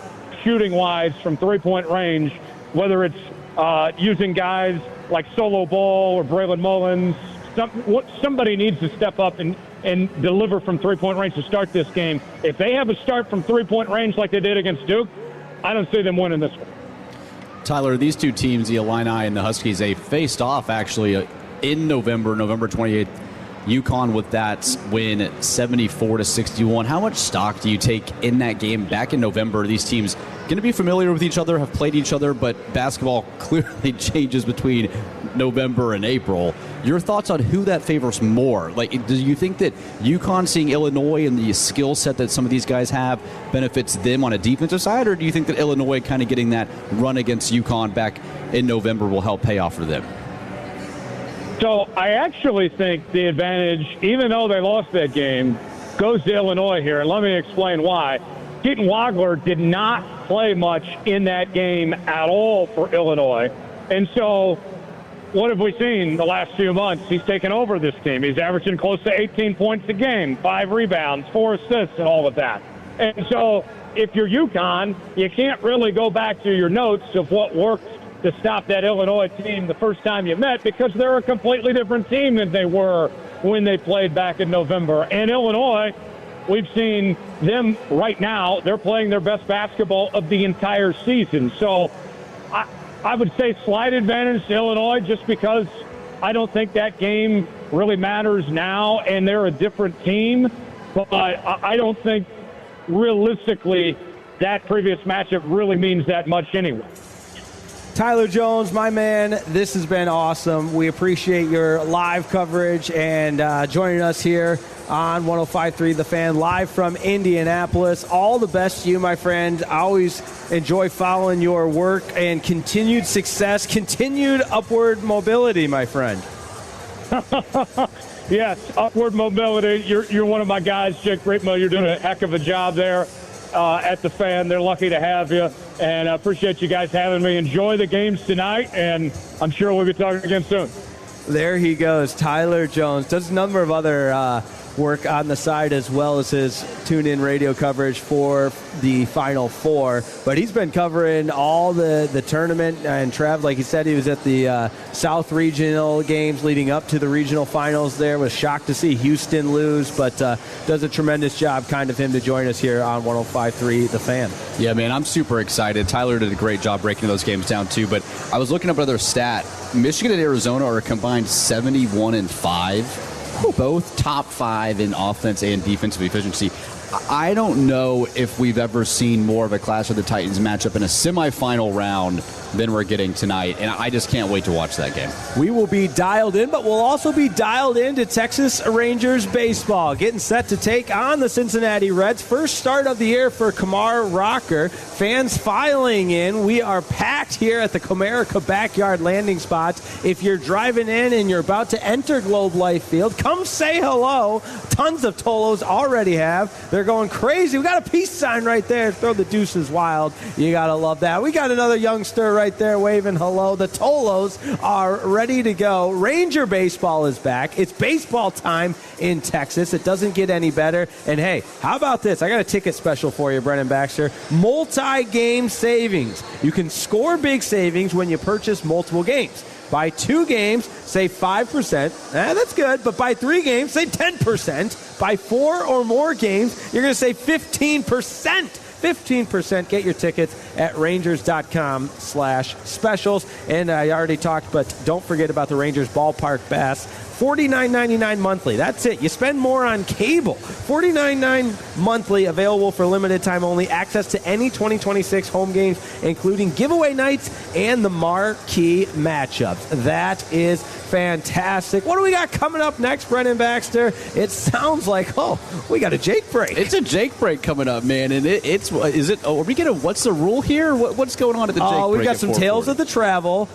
shooting-wise from three-point range, whether it's using guys like Solo Ball or Braylon Mullins. Somebody needs to step up and deliver from three-point range to start this game. If they have a start from three-point range like they did against Duke, I don't see them winning this one. Tyler, these two teams, the Illini and the Huskies, they faced off actually in November 28th. UConn with that win 74-61. How much stock do you take in that game back in November? These teams going to be familiar with each other, have played each other, but basketball clearly changes between November and April. Your thoughts on who that favors more? Like, do you think that UConn seeing Illinois and the skill set that some of these guys have benefits them on a defensive side, or do you think that Illinois kind of getting that run against UConn back in November will help pay off for them? So I actually think the advantage, even though they lost that game, goes to Illinois here. And let me explain why. Keaton Wagler did not play much in that game at all for Illinois. And so what have we seen the last few months? He's taken over this team. He's averaging close to 18 points a game, 5 rebounds, 4 assists, and all of that. And so if you're UConn, you can't really go back to your notes of what worked to stop that Illinois team the first time you met, because they're a completely different team than they were when they played back in November. And Illinois, we've seen them right now, they're playing their best basketball of the entire season. So I would say slight advantage to Illinois, just because I don't think that game really matters now, and they're a different team. But I don't think realistically that previous matchup really means that much anyway. Tyler Jones, my man, this has been awesome. We appreciate your live coverage and joining us here on 105.3 The Fan, live from Indianapolis. All the best to you, my friend. I always enjoy following your work, and continued success, continued upward mobility, my friend. Yes, upward mobility. You're one of my guys, Jake Britmo. You're doing a heck of a job there at The Fan. They're lucky to have you, and I appreciate you guys having me. Enjoy the games tonight, and I'm sure we'll be talking again soon. There he goes, Tyler Jones. Does a number of other work on the side, as well as his tune-in radio coverage for the Final Four. But he's been covering all the tournament and travel. Like he said, he was at the South Regional games leading up to the regional finals there. Was shocked to see Houston lose, but does a tremendous job, kind of him, to join us here on 105.3 The Fan. Yeah, man, I'm super excited. Tyler did a great job breaking those games down, too. But I was looking up another stat. Michigan and Arizona are a combined 71-5. Both top 5 in offense and defensive efficiency. I don't know if we've ever seen more of a Clash of the Titans matchup in a semifinal round than we're getting tonight, and I just can't wait to watch that game. We will be dialed in, but we'll also be dialed into Texas Rangers baseball, getting set to take on the Cincinnati Reds. First start of the year for Kamar Rocker. Fans filing in. We are packed here at the Comerica Backyard Landing Spots. If you're driving in and you're about to enter Globe Life Field, come say hello. Tons of Tolos already have. They're going crazy. We got a peace sign right there. Throw the deuces wild. You got to love that. We got another youngster right there waving hello. The Tolos are ready to go. Ranger baseball is back. It's baseball time in Texas. It doesn't get any better. And hey, how about this? I got a ticket special for you, Brennan Baxter. Multi-game savings. You can score big savings when you purchase multiple games. Buy 2 games, save 5%. That's good. But buy 3 games, save 10%. Buy 4 or more games, you're going to save 15%. 15%. Get your tickets at Rangers.com/specials. And I already talked, but don't forget about the Rangers Ballpark Pass. $49.99 monthly. That's it. You spend more on cable. $49.99 monthly, available for limited time only. Access to any 2026 home games, including giveaway nights and the marquee matchups. That is fantastic. What do we got coming up next, Brennan Baxter? It sounds like, we got a Jake break. It's a Jake break coming up, man. And are we getting, what's the rule here? What's going on at the Jake break? We got some Tales of the Travel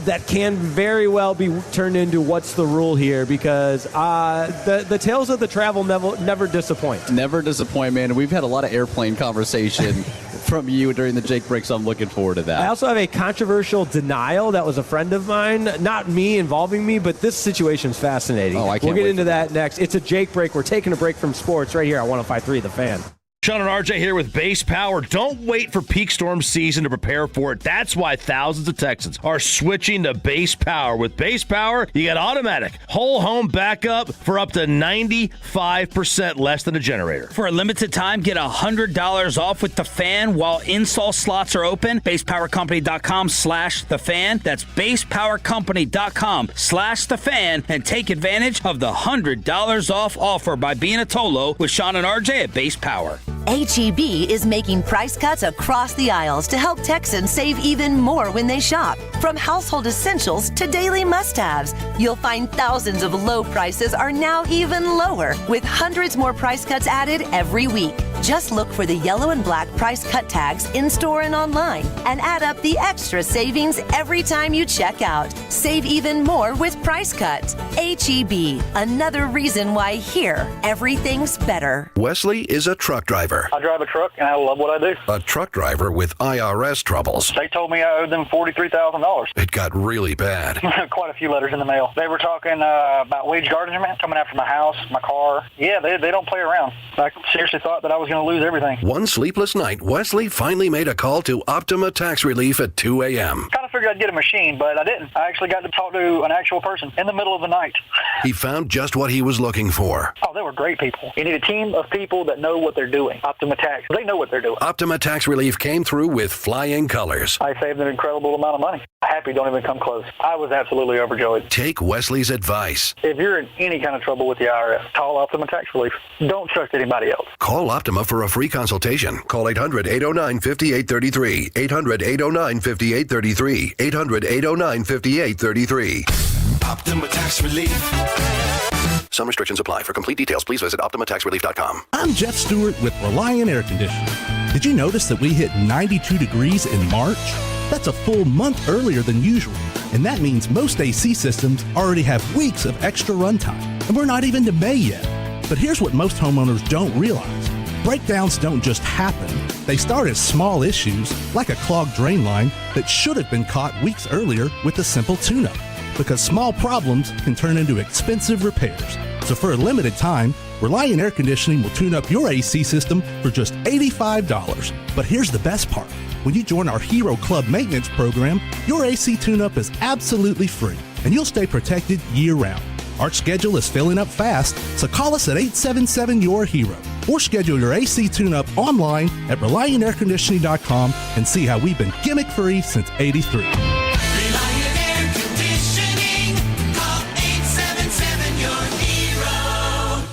that can very well be turned into what's the rule here, because the Tales of the Travel never disappoint. Never disappoint, man. We've had a lot of airplane conversation from you during the Jake break, so I'm looking forward to that. I also have a controversial denial that was a friend of mine, not me involving me, but this situation's fascinating. I can't We'll get into that next. It's a Jake break. We're taking a break from sports right here on 105.3 The Fan. Sean and RJ here with Base Power. Don't wait for peak storm season to prepare for it. That's why thousands of Texans are switching to Base Power. With Base Power, you get automatic whole home backup for up to 95% less than a generator. For a limited time, get $100 off with the fan while install slots are open. BasePowerCompany.com/thefan. That's BasePowerCompany.com/thefan, and take advantage of the $100 off offer by being a Tolo with Sean and RJ at Base Power. H-E-B is making price cuts across the aisles to help Texans save even more when they shop. From household essentials to daily must-haves, you'll find thousands of low prices are now even lower, with hundreds more price cuts added every week. Just look for the yellow and black price cut tags in-store and online, and add up the extra savings every time you check out. Save even more with price cuts. H-E-B, another reason why here, everything's better. Wesley is a truck driver. I drive a truck, and I love what I do. A truck driver with IRS troubles. They told me I owed them $43,000. It got really bad. Quite a few letters in the mail. They were talking about wage garnishment coming after my house, my car. Yeah, they don't play around. I seriously thought that I was going to lose everything. One sleepless night, Wesley finally made a call to Optima Tax Relief at 2 a.m. Kind of figured I'd get a machine, but I didn't. I actually got to talk to an actual person in the middle of the night. He found just what he was looking for. Oh, they were great people. You need a team of people that know what they're doing. Optima Tax, they know what they're doing. Optima Tax Relief came through with flying colors. I saved an incredible amount of money. Happy don't even come close. I was absolutely overjoyed. Take Wesley's advice. If you're in any kind of trouble with the IRS, call Optima Tax Relief. Don't trust anybody else. Call Optima for a free consultation. Call 800-809-5833. 800-809-5833. 800-809-5833. Optima Tax Relief. Some restrictions apply. For complete details, please visit OptimaTaxRelief.com. I'm Jeff Stewart with Reliant Air Conditioning. Did you notice that we hit 92 degrees in March? That's a full month earlier than usual, and that means most AC systems already have weeks of extra runtime, and we're not even to May yet. But here's what most homeowners don't realize. Breakdowns don't just happen. They start as small issues, like a clogged drain line that should have been caught weeks earlier with a simple tune-up, because small problems can turn into expensive repairs. So for a limited time, Reliant Air Conditioning will tune up your AC system for just $85. But here's the best part. When you join our Hero Club maintenance program, your AC tune-up is absolutely free, and you'll stay protected year-round. Our schedule is filling up fast, so call us at 877-YOUR-HERO or schedule your AC tune-up online at ReliantAirConditioning.com and see how we've been gimmick-free since '83.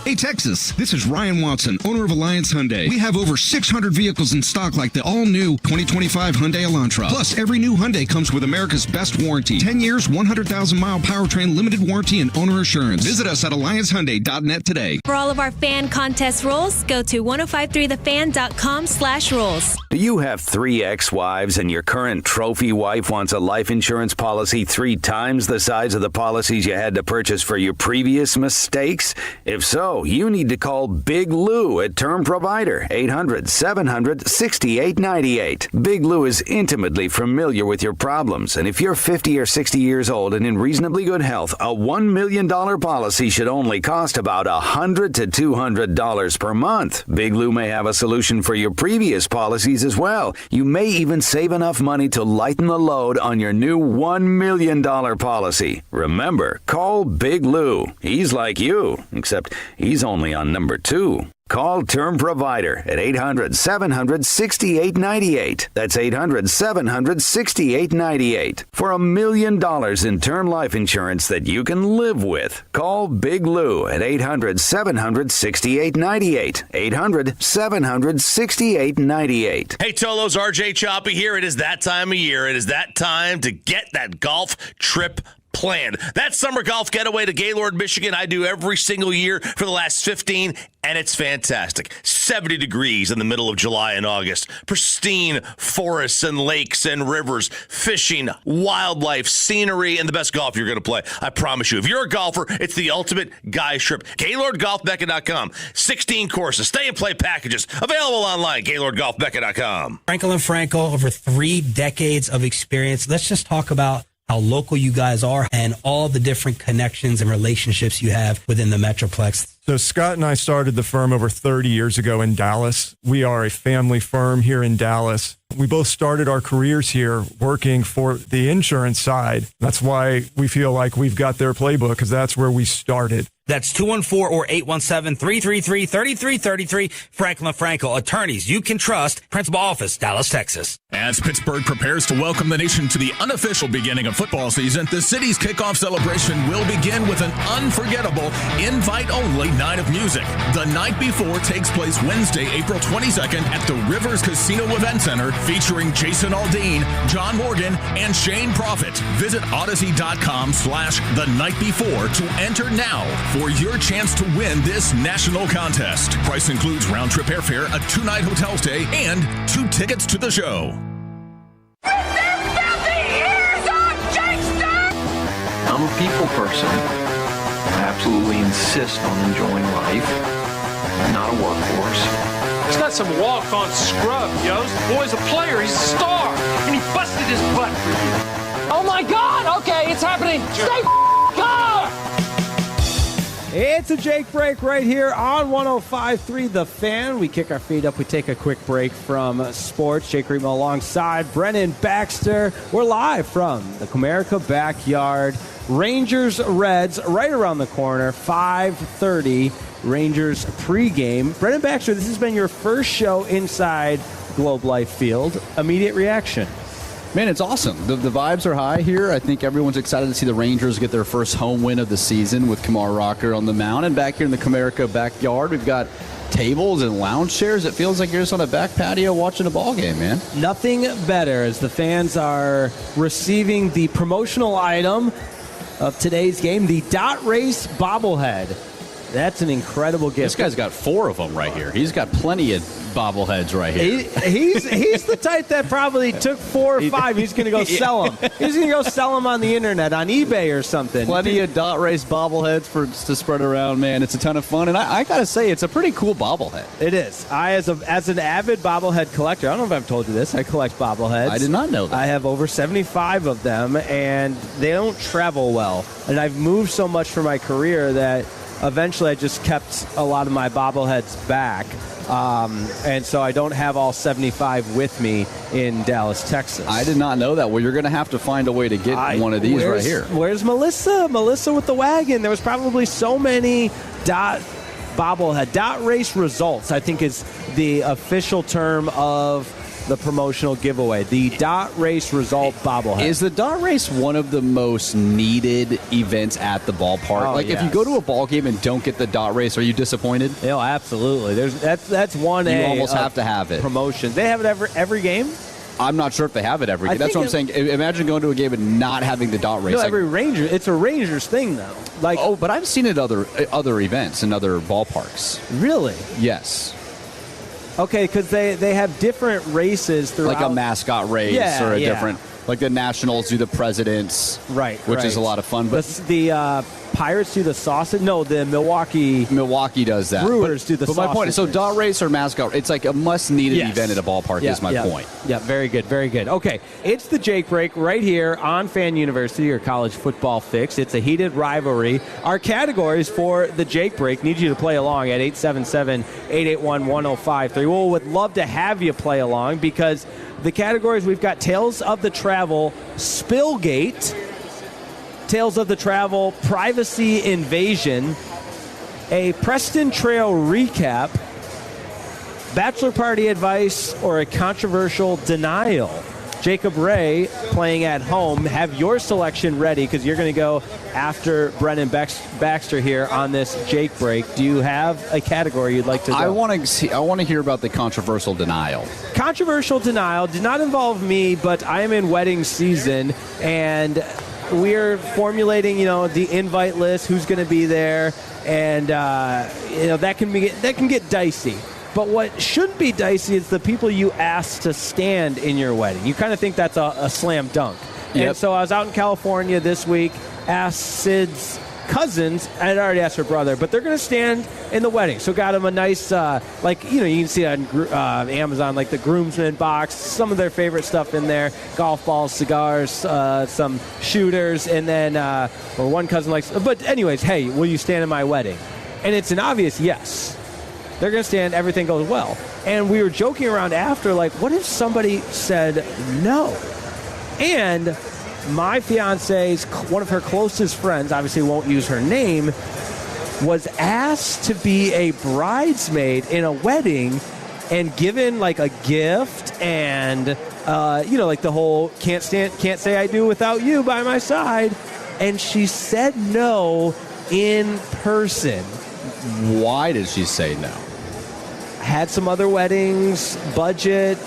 Hey Texas, this is Ryan Watson, owner of Alliance Hyundai. We have over 600 vehicles in stock like the all-new 2025 Hyundai Elantra. Plus, every new Hyundai comes with America's best warranty. 10 years, 100,000-mile powertrain limited warranty and owner assurance. Visit us at AllianceHyundai.net today. For all of our fan contest rules, go to 1053thefan.com/rules. Do you have 3 ex-wives and your current trophy wife wants a life insurance policy 3 times the size of the policies you had to purchase for your previous mistakes? If so, you need to call Big Lou at Term Provider, 800-700-6898. Big Lou is intimately familiar with your problems, and if you're 50 or 60 years old and in reasonably good health, a $1 million policy should only cost about $100 to $200 per month. Big Lou may have a solution for your previous policies as well. You may even save enough money to lighten the load on your new $1 million policy. Remember, call Big Lou. He's like you, except he's only on number 2. Call Term Provider at 800-700-6898. That's 800-700-6898. For $1 million in term life insurance that you can live with. Call Big Lou at 800-700-6898. 800-700-6898. Hey, Tolos, RJ Choppy here. It is that time of year. It is that time to get that golf trip planned. That summer golf getaway to Gaylord, Michigan, I do every single year for the last 15, and it's fantastic. 70 degrees in the middle of July and August. Pristine forests and lakes and rivers, fishing, wildlife, scenery, and the best golf you're going to play. I promise you. If you're a golfer, it's the ultimate guys trip. GaylordGolfMecca.com. 16 courses, stay and play packages. Available online, GaylordGolfMecca.com. Frankel & Frankel, over 3 decades of experience. Let's just talk about how local you guys are and all the different connections and relationships you have within the Metroplex. So Scott and I started the firm over 30 years ago in Dallas. We are a family firm here in Dallas. We both started our careers here working for the insurance side. That's why we feel like we've got their playbook, because that's where we started. That's 214 or 817-333-3333. Franklin Frankel, attorneys you can trust. Principal office, Dallas, Texas. As Pittsburgh prepares to welcome the nation to the unofficial beginning of football season, the city's kickoff celebration will begin with an unforgettable, invite-only night of music. The night before takes place Wednesday, April 22nd at the Rivers Casino Event Center, featuring Jason Aldean, John Morgan, and Shane Profit. Visit Odyssey.com/the night before to enter now for your chance to win this national contest. Price includes round-trip airfare, a 2-night hotel stay, and 2 tickets to the show. I'm a people person. I absolutely insist on enjoying life, not a workhorse. He's not some walk-on scrub, yo. The boy's a player. He's a star. And he busted his butt for you. Oh, my God. Okay, it's happening. Stay calm. It's a Jake break right here on 105.3 The Fan. We kick our feet up. We take a quick break from sports. Jake Remo alongside Brennan Baxter. We're live from the Comerica backyard. Rangers Reds right around the corner. 5:30 Rangers pregame. Brennan Baxter, this has been your first show inside Globe Life Field. Immediate reaction. Man, it's awesome. The vibes are high here. I think everyone's excited to see the Rangers get their first home win of the season with Kamar Rocker on the mound. And back here in the Comerica backyard, we've got tables and lounge chairs. It feels like you're just on a back patio watching a ball game, man. Nothing better as the fans are receiving the promotional item of today's game, the Dot Race bobblehead. That's an incredible gift. This guy's got 4 of them right here. He's got plenty of bobbleheads right here. He's the type that probably took 4 or 5. He's going to go sell them. He's going to go sell them on the internet, on eBay or something. Plenty of Dot Race bobbleheads to spread around, man. It's a ton of fun, and I got to say, it's a pretty cool bobblehead. It is. As an avid bobblehead collector, I don't know if I've told you this, I collect bobbleheads. I did not know that. I have over 75 of them, and they don't travel well. And I've moved so much for my career that eventually I just kept a lot of my bobbleheads back. And so I don't have all 75 with me in Dallas, Texas. I did not know that. Well, you're going to have to find a way to get one of these right here. Where's Melissa? Melissa with the wagon. There was probably so many Dot Race results, I think is the official term of the promotional giveaway, the Dot Race result bobblehead. Is the Dot Race one of the most needed events at the ballpark? If you go to a ball game and don't get the Dot Race, are you disappointed? No, absolutely. That's one. You almost have to have it. Promotion. They have it every game. I'm not sure if they have it every game. That's what I'm saying. Imagine going to a game and not having the Dot Race. No, every Ranger. It's a Rangers thing, though. But I've seen it other events in other ballparks. Really? Yes. Okay, because they have different races throughout. Like a mascot race or a different, like the Nationals do the Presidents, right? Which is a lot of fun. But the Pirates do the sausage. No, the Milwaukee does that. Brewers do the sausage. But my point is, so Dot Race or mascot, it's like a must-needed event at a ballpark. Is my point. Yeah, very good, very good. Okay, it's the Jake Break right here on Fan University, your college football fix. It's a heated rivalry. Our categories for the Jake Break need you to play along at 877-881-1053. Well, would love to have you play along because the categories we've got Tales of the Travel, Spillgate, Tales of the Travel, Privacy Invasion, a Preston Trail recap, Bachelor Party Advice, or a controversial denial. Jacob Ray playing at home. Have your selection ready because you're going to go after Brennan Baxter here on this Jake Break. Do you have a category you'd like to go? I want to hear about the controversial denial. Controversial denial did not involve me, but I am in wedding season and we're formulating, the invite list, who's going to be there, and that can get dicey. But what shouldn't be dicey is the people you ask to stand in your wedding. You kind of think that's a slam dunk. Yep. And so I was out in California this week, asked Sid's cousins, I had already asked her brother, but they're going to stand in the wedding. So got them a nice, you can see on Amazon, like the groomsmen box, some of their favorite stuff in there, golf balls, cigars, some shooters, and then, or one cousin likes, but anyways, hey, will you stand in my wedding? And it's an obvious yes. They're going to stand, everything goes well. And we were joking around after, like, what if somebody said no? And my fiance's, one of her closest friends, obviously won't use her name, was asked to be a bridesmaid in a wedding and given like a gift and, like the whole can't say I do without you by my side. And she said no in person. Why did she say no? Had some other weddings, budget,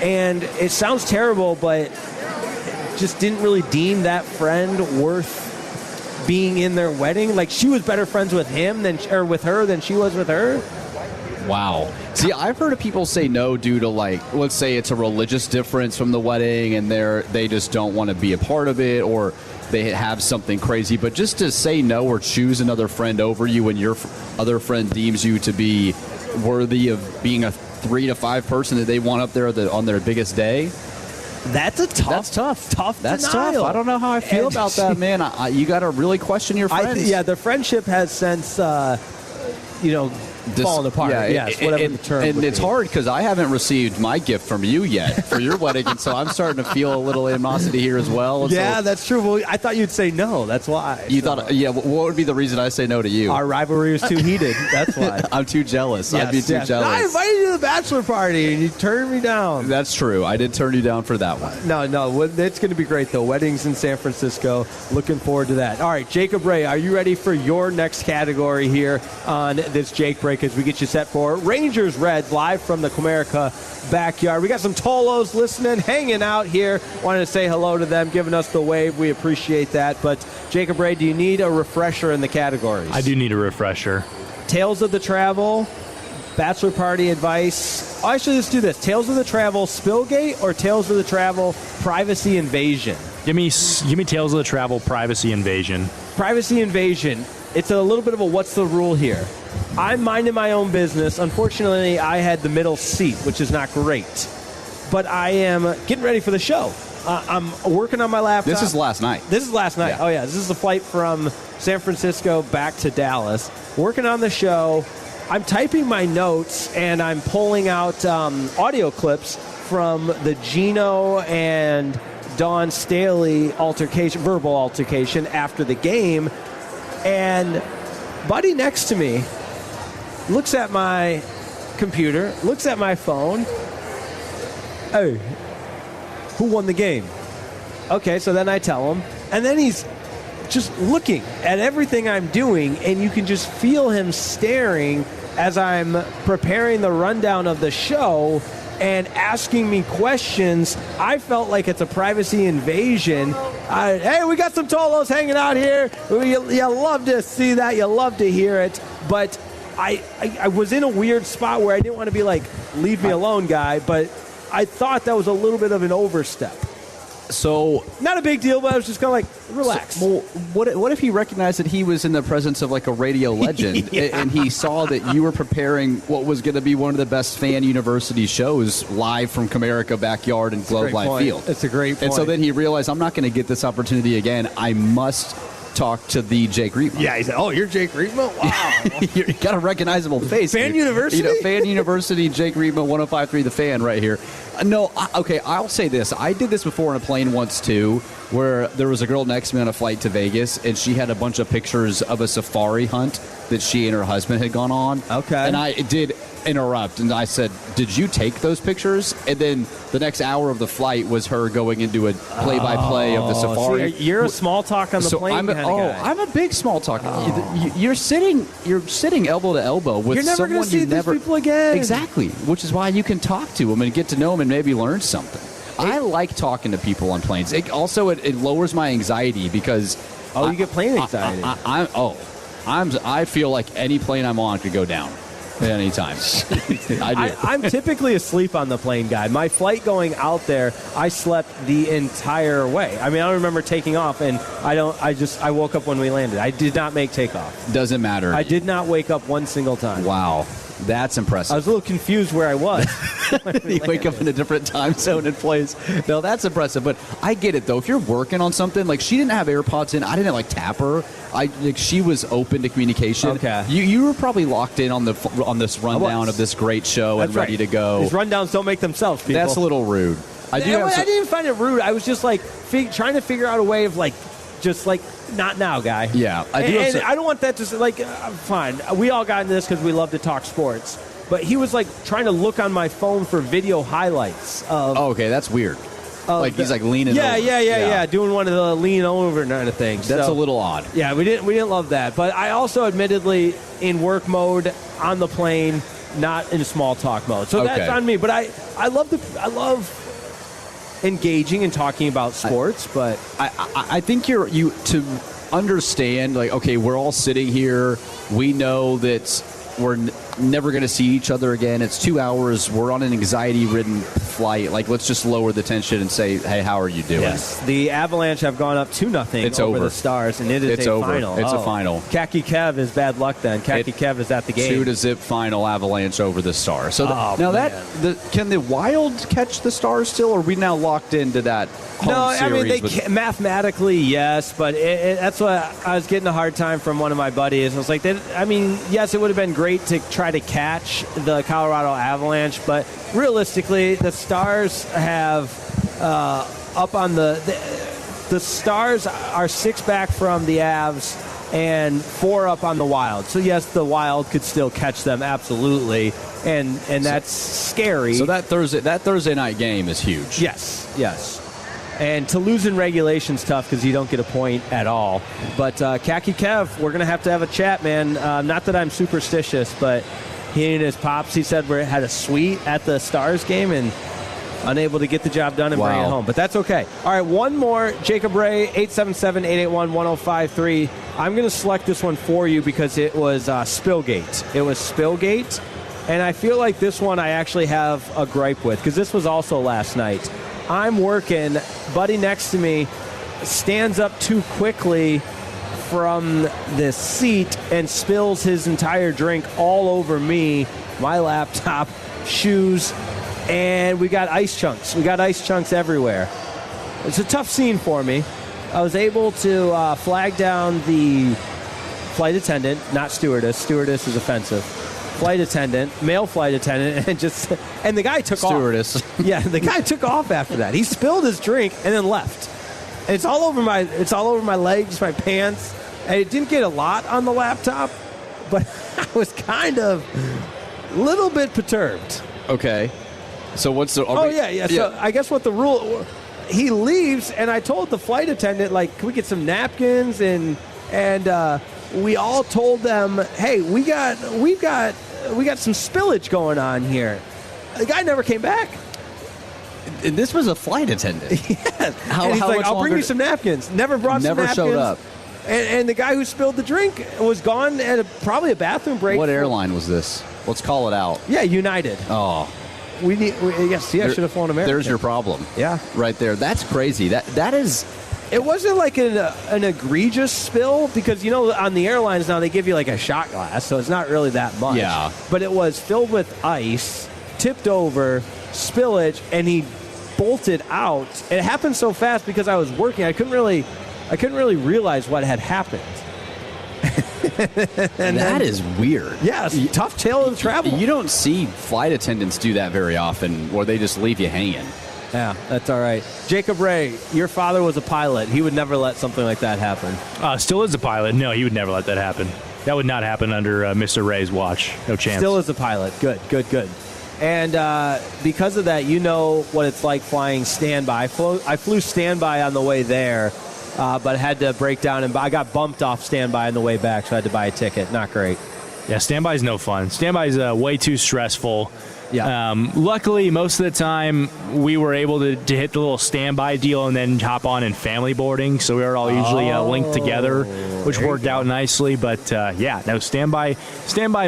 and it sounds terrible, but just didn't really deem that friend worth being in their wedding. Like, she was better friends with him with her than she was with her. Wow. See, I've heard of people say no due to, like, let's say it's a religious difference from the wedding and they just don't want to be a part of it, or they have something crazy. But just to say no or choose another friend over you when your other friend deems you to be worthy of being a 3 to 5 person that they want up there on their biggest day. That's tough. That's denial. tough. I don't know how I feel about that, man. You got to really question your friends. The friendship has since, fallen apart. Yeah, yes, whatever the term. And it's hard because I haven't received my gift from you yet for your wedding, and so I'm starting to feel a little animosity here as well. Yeah, so, that's true. Well, I thought you'd say no. That's why. You thought? Yeah. What would be the reason I say no to you? Our rivalry was too heated. That's why. I'm too jealous. I'd be too jealous. I invited you to the bachelor party, and you turned me down. That's true. I did turn you down for that one. No. It's going to be great, though. Weddings in San Francisco. Looking forward to that. All right, Jacob Ray, are you ready for your next category here on this Jake Break as we get you set for Rangers Reds live from the Comerica backyard? We got some Tolos listening, hanging out here. Wanted to say hello to them, giving us the wave. We appreciate that. But Jacob Ray, do you need a refresher in the categories? I do need a refresher. Tales of the Travel, bachelor party advice. Oh, actually, let's do this. Tales of the Travel, Spillgate, or Tales of the Travel, privacy invasion? Give me Tales of the Travel, privacy invasion. Privacy invasion. It's a little bit of a what's the rule here. I'm minding my own business. Unfortunately, I had the middle seat, which is not great. But I am getting ready for the show. I'm working on my laptop. This is last night. Yeah. Oh, yeah. This is the flight from San Francisco back to Dallas. Working on the show. I'm typing my notes, and I'm pulling out audio clips from the Gino and Dawn Staley verbal altercation after the game. And buddy next to me looks at my computer, looks at my phone. Hey, who won the game? Okay, so then I tell him. And then he's just looking at everything I'm doing, and you can just feel him staring as I'm preparing the rundown of the show and asking me questions. I felt like it's a privacy invasion. Hey, we got some Tolos hanging out here. You love to see that. You love to hear it. But I was in a weird spot where I didn't want to be like, leave me alone, guy. But I thought that was a little bit of an overstep. So not a big deal, but I was just kind of like, relax. So, well, what if he recognized that he was in the presence of like a radio legend and he saw that you were preparing what was going to be one of the best fan university shows live from Comerica backyard and Globe Life Field? It's a great point. And so then he realized, I'm not going to get this opportunity again. I must talk to the Jake Riepma. Yeah, he said, "Oh, you're Jake Riepma? Wow, you got a recognizable face." Fan University, Fan University, Jake Riepma, 105.3 The Fan, right here. No, okay, I'll say this. I did this before on a plane once too, where there was a girl next to me on a flight to Vegas, and she had a bunch of pictures of a safari hunt that she and her husband had gone on. Okay, and I did interrupt, and I said, "Did you take those pictures?" And then the next hour of the flight was her going into a play-by-play of the safari. See, you're a small talk on the plane kind of guy. I'm a big small talk. You're sitting elbow to elbow with you're never someone gonna see you never these people again. Exactly, which is why you can talk to them and get to know them and maybe learn something. I like talking to people on planes. It lowers my anxiety because you get plane anxiety. I feel like any plane I'm on could go down at any time. I do. I'm typically a sleep on the plane guy. My flight going out there, I slept the entire way. I mean, I don't remember taking off, and I woke up when we landed. I did not make takeoff. Doesn't matter. I did not wake up one single time. Wow. That's impressive. I was a little confused where I was. You wake up in a different time zone and plays. No, that's impressive. But I get it, though. If you're working on something, like she didn't have AirPods in. I didn't, like, tap her. She was open to communication. Okay. You were probably locked in on this rundown of this great show and ready to go. These rundowns don't make themselves, people. That's a little rude. I didn't even find it rude. I was just, like, trying to figure out a way of, like, just like, not now, guy. Yeah. I don't want that to, like, fine. We all got into this because we love to talk sports. But he was, like, trying to look on my phone for video highlights of... Oh, okay, that's weird. Like, he's, like, leaning over. Yeah, doing one of the lean over kind of things. That's a little odd. Yeah, we didn't love that. But I also, admittedly, in work mode, on the plane, not in small talk mode. So that's on me. But I love engaging and talking about sports, but I think you to understand, like, okay, we're all sitting here, we know that we're never going to see each other again. It's 2 hours. We're on an anxiety-ridden flight. Like, let's just lower the tension and say, hey, how are you doing? Yes. The Avalanche have gone up 2-0 over the Stars, and it is a final. It's a final. Khaki Kev is bad luck then. Khaki Kev is at the game. 2-0 final, Avalanche over the Stars. So can the Wild catch the Stars still, or are we now locked into that home series? I mean, they can, mathematically, yes, but that's what I was getting a hard time from one of my buddies. I was like, yes, it would have been great to try to catch the Colorado Avalanche, but realistically, the Stars have up on the Stars are 6 back from the Avs and 4 up on the Wild. So yes, the Wild could still catch them, absolutely, and that's scary. So that Thursday night game is huge. Yes. And to lose in regulation is tough because you don't get a point at all. But Khaki Kev, we're going to have a chat, man. Not that I'm superstitious, but he and his pops, he said, we had a suite at the Stars game and unable to get the job done and bring it home. But that's okay. All right, one more. Jacob Ray, 877-881-1053. I'm going to select this one for you because it was Spillgate. It was Spillgate. And I feel like this one I actually have a gripe with because this was also last night. I'm working, buddy next to me stands up too quickly from the seat and spills his entire drink all over me, my laptop, shoes, and we got ice chunks. We got ice chunks everywhere. It's a tough scene for me. I was able to flag down the flight attendant, not stewardess. Stewardess is offensive. Flight attendant, male flight attendant, and the guy took off. Stewardess. Yeah, the guy took off after that. He spilled his drink and then left. And it's all over my legs, my pants, and it didn't get a lot on the laptop, but I was kind of a little bit perturbed. Okay. So what's the? Yeah. So I guess what the rule? He leaves, and I told the flight attendant, like, can we get some napkins and we all told them, hey, we got some spillage going on here. The guy never came back. And this was a flight attendant. Yeah. And he's like, I'll bring you some napkins. Never brought some napkins. Never showed up. And the guy who spilled the drink was gone at probably a bathroom break. What airline was this? Let's call it out. Yeah, United. Oh. I should have flown American. There's your problem. Yeah. Right there. That's crazy. That is... It wasn't like an egregious spill because, on the airlines now they give you like a shot glass, so it's not really that much. Yeah. But it was filled with ice, tipped over, spillage, and he bolted out. It happened so fast because I was working. I couldn't really realize what had happened. That is weird. Yes, tough tale of travel. You don't see flight attendants do that very often, or they just leave you hanging. Yeah, that's all right. Jacob Ray, your father was a pilot. He would never let something like that happen. Still is a pilot. No, he would never let that happen. That would not happen under Mr. Ray's watch. No chance. Still is a pilot. Good. And because of that, you know what it's like flying standby. I flew standby on the way there, but had to break down, and I got bumped off standby on the way back, so I had to buy a ticket. Not great. Yeah, standby is no fun. Standby is way too stressful. Yeah. Luckily, most of the time, we were able to hit the little standby deal and then hop on in family boarding. So we were all usually linked together, which worked out nicely. But standby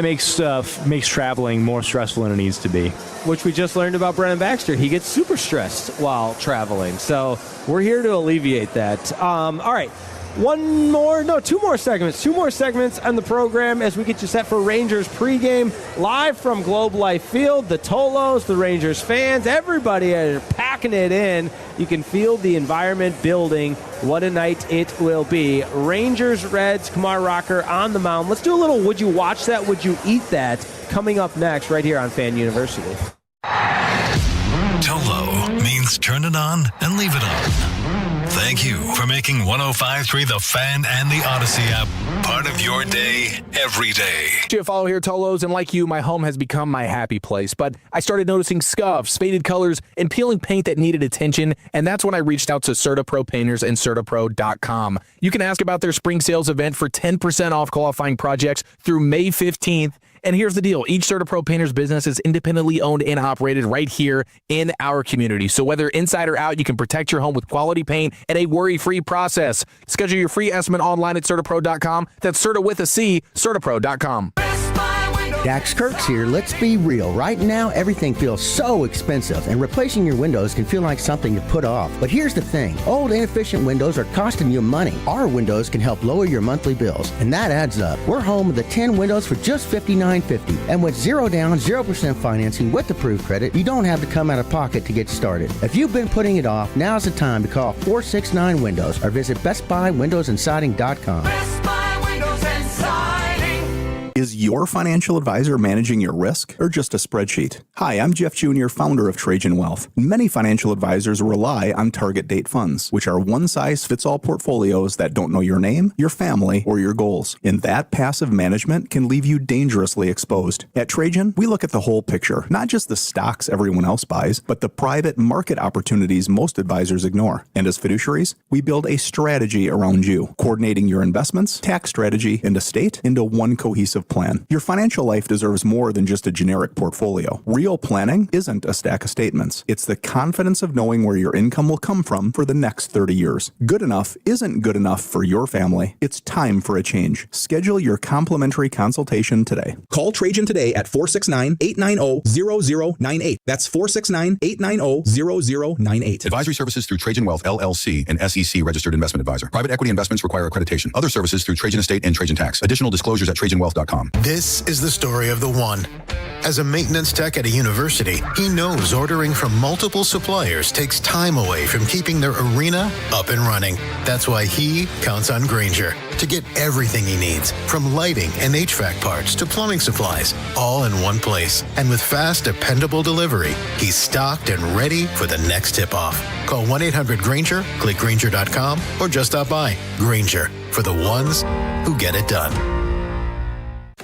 makes traveling more stressful than it needs to be. Which we just learned about Brennan Baxter. He gets super stressed while traveling. So we're here to alleviate that. All right. Two more segments on the program as we get you set for Rangers pregame. Live from Globe Life Field, the Tolos, the Rangers fans, everybody are packing it in. You can feel the environment building. What a night it will be. Rangers, Reds, Kumar Rocker on the mound. Let's do a little Would You Watch That, Would You Eat That coming up next right here on Fan University. Tolo means turn it on and leave it on. Thank you for making 105.3 The Fan and the Odyssey app part of your day every day. You follow here, Tolos, and like you, my home has become my happy place. But I started noticing scuffs, faded colors, and peeling paint that needed attention, and that's when I reached out to CertaPro Painters and CertaPro.com. You can ask about their spring sales event for 10% off qualifying projects through May 15th. And here's the deal. Each CertaPro Painters business is independently owned and operated right here in our community. So whether inside or out, you can protect your home with quality paint and a worry-free process. Schedule your free estimate online at CertaPro.com. That's Certa with a C, CertaPro.com. Dax Kirks here. Let's be real. Right now, everything feels so expensive, and replacing your windows can feel like something to put off. But here's the thing. Old, inefficient windows are costing you money. Our windows can help lower your monthly bills, and that adds up. We're home with the 10 windows for just $59.50. And with 0 down, 0% financing with approved credit, you don't have to come out of pocket to get started. If you've been putting it off, now's the time to call 469 Windows or visit BestBuyWindowsAndSiding.com. Best Buy Windows and Siding. Is your financial advisor managing your risk or just a spreadsheet? Hi, I'm Jeff Jr., founder of Trajan Wealth. Many financial advisors rely on target date funds, which are one-size-fits-all portfolios that don't know your name, your family, or your goals. And that passive management can leave you dangerously exposed. At Trajan, we look at the whole picture, not just the stocks everyone else buys, but the private market opportunities most advisors ignore. And as fiduciaries, we build a strategy around you, coordinating your investments, tax strategy, and estate into one cohesive plan. Your financial life deserves more than just a generic portfolio. Real planning isn't a stack of statements. It's the confidence of knowing where your income will come from for the next 30 years. Good enough isn't good enough for your family. It's time for a change. Schedule your complimentary consultation today. Call Trajan today at 469-890-0098. That's 469-890-0098. Advisory services through Trajan Wealth, LLC, an SEC registered investment advisor. Private equity investments require accreditation. Other services through Trajan Estate and Trajan Tax. Additional disclosures at TrajanWealth.com. This is the story of the one. As a maintenance tech at a university, he knows ordering from multiple suppliers takes time away from keeping their arena up and running. That's why he counts on Grainger to get everything he needs, from lighting and HVAC parts to plumbing supplies, all in one place. And with fast, dependable delivery, he's stocked and ready for the next tip-off. Call 1-800-GRAINGER, click Grainger.com, or just stop by. Grainger, for the ones who get it done.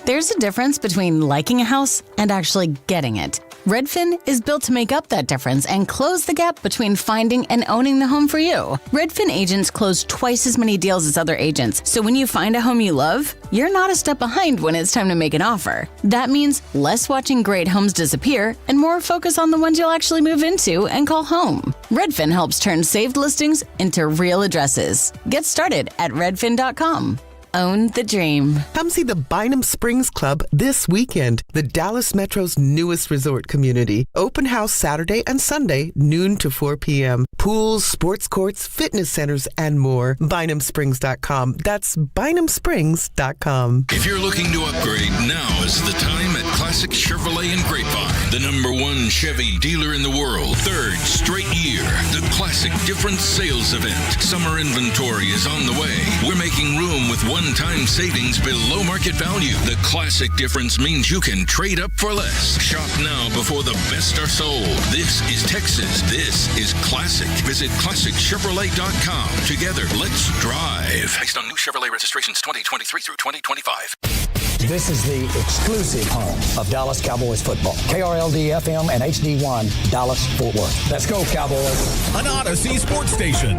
There's a difference between liking a house and actually getting it. Redfin is built to make up that difference and close the gap between finding and owning the home for you. Redfin agents close twice as many deals as other agents, so when you find a home you love, you're not a step behind when it's time to make an offer. That means less watching great homes disappear and more focus on the ones you'll actually move into and call home. Redfin helps turn saved listings into real addresses. Get started at redfin.com. Own the dream. Come see the Bynum Springs Club this weekend, the Dallas Metro's newest resort community. Open house Saturday and Sunday, noon to 4 p.m. Pools, sports courts, fitness centers, and more. BynumSprings.com. That's BynumSprings.com. If you're looking to upgrade, now is the time at Classic Chevrolet in Grapevine, the #1 Chevy dealer in the world. Third straight year, the Classic Difference Sales Event. Summer inventory is on the way. We're making room with one-time savings below market value. The Classic Difference means you can trade up for less. Shop now before the best are sold. This is Texas. This is Classic. Visit ClassicChevrolet.com. Together, let's drive. Based on new Chevrolet registrations 2023 through 2025. This is the exclusive home of Dallas Cowboys football. KRLD-FM and HD1, Dallas, Fort Worth. Let's go, Cowboys. An Odyssey sports station.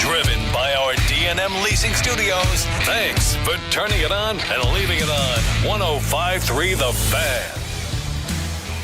Driven by our D&M Leasing Studios. Thanks for turning it on and leaving it on. 105.3 The Fan.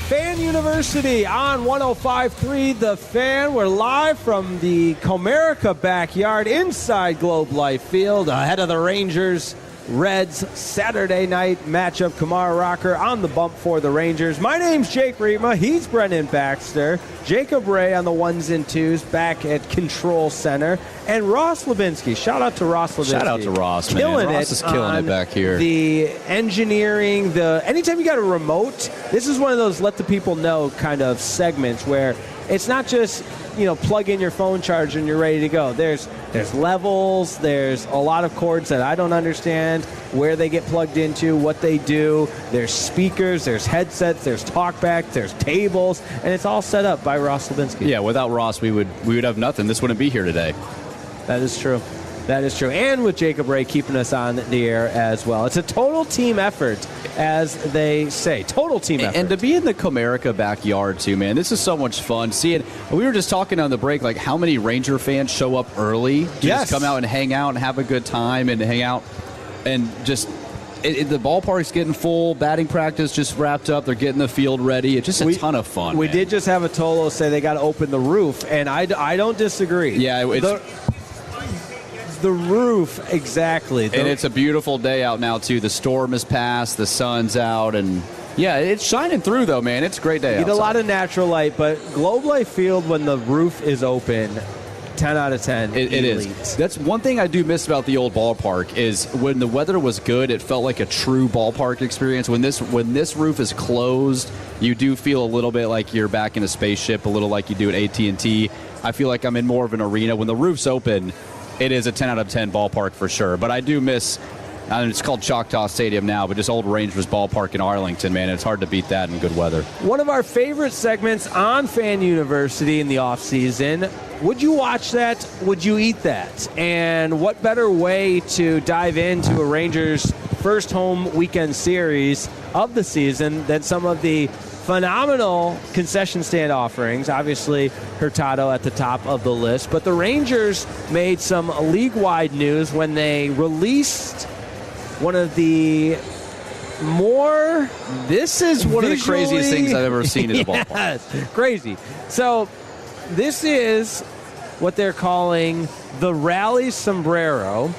Fan University on 105.3 The Fan. We're live from the Comerica backyard inside Globe Life Field, ahead of the Rangers Reds Saturday night matchup. Kamar Rocker on the bump for the Rangers. My name's Jake Rima. He's Brennan Baxter. Jacob Ray on the ones and twos back at Control Center. And Ross Levinsky. Shout out to Ross Levinsky. Shout out to Ross, man. Ross is killing it back here. The engineering, anytime you got a remote, this is one of those let the people know kind of segments where it's not just, plug in your phone charger and you're ready to go. There's levels, there's a lot of cords that I don't understand, where they get plugged into, what they do. There's speakers, there's headsets, there's talkbacks, there's tables, and it's all set up by Ross Levinsky. Yeah, without Ross, we would have nothing. This wouldn't be here today. That is true. That is true. And with Jacob Ray keeping us on the air as well. It's a total team effort, as they say. Total team effort. And to be in the Comerica backyard, too, man, this is so much fun. Seeing, we were just talking on the break, like how many Ranger fans show up early to just come out and hang out and have a good time and hang out. And just, the ballpark's getting full. Batting practice just wrapped up. They're getting the field ready. It's just a ton of fun. We did just have a Tolo say they got to open the roof, and I don't disagree. Yeah, the roof, exactly. And it's a beautiful day out now, too. The storm has passed. The sun's out. And, yeah, it's shining through, though, man. It's a great day outside. Get a lot of natural light, but Globe Life Field, when the roof is open, 10 out of 10. It is. That's one thing I do miss about the old ballpark is when the weather was good, it felt like a true ballpark experience. When this roof is closed, you do feel a little bit like you're back in a spaceship, a little like you do at AT&T. I feel like I'm in more of an arena. When the roof's open, it is a 10 out of 10 ballpark for sure. But I do miss, it's called Choctaw Stadium now, but just old Rangers ballpark in Arlington, man. It's hard to beat that in good weather. One of our favorite segments on Fan University in the offseason. Would you watch that? Would you eat that? And what better way to dive into a Rangers first home weekend series of the season than some of the phenomenal concession stand offerings. Obviously, Hurtado at the top of the list. But the Rangers made some league-wide news when they released one of the more This is one of the craziest things I've ever seen in a ballpark. Yes, crazy. So this is what they're calling the Rally Sombrero.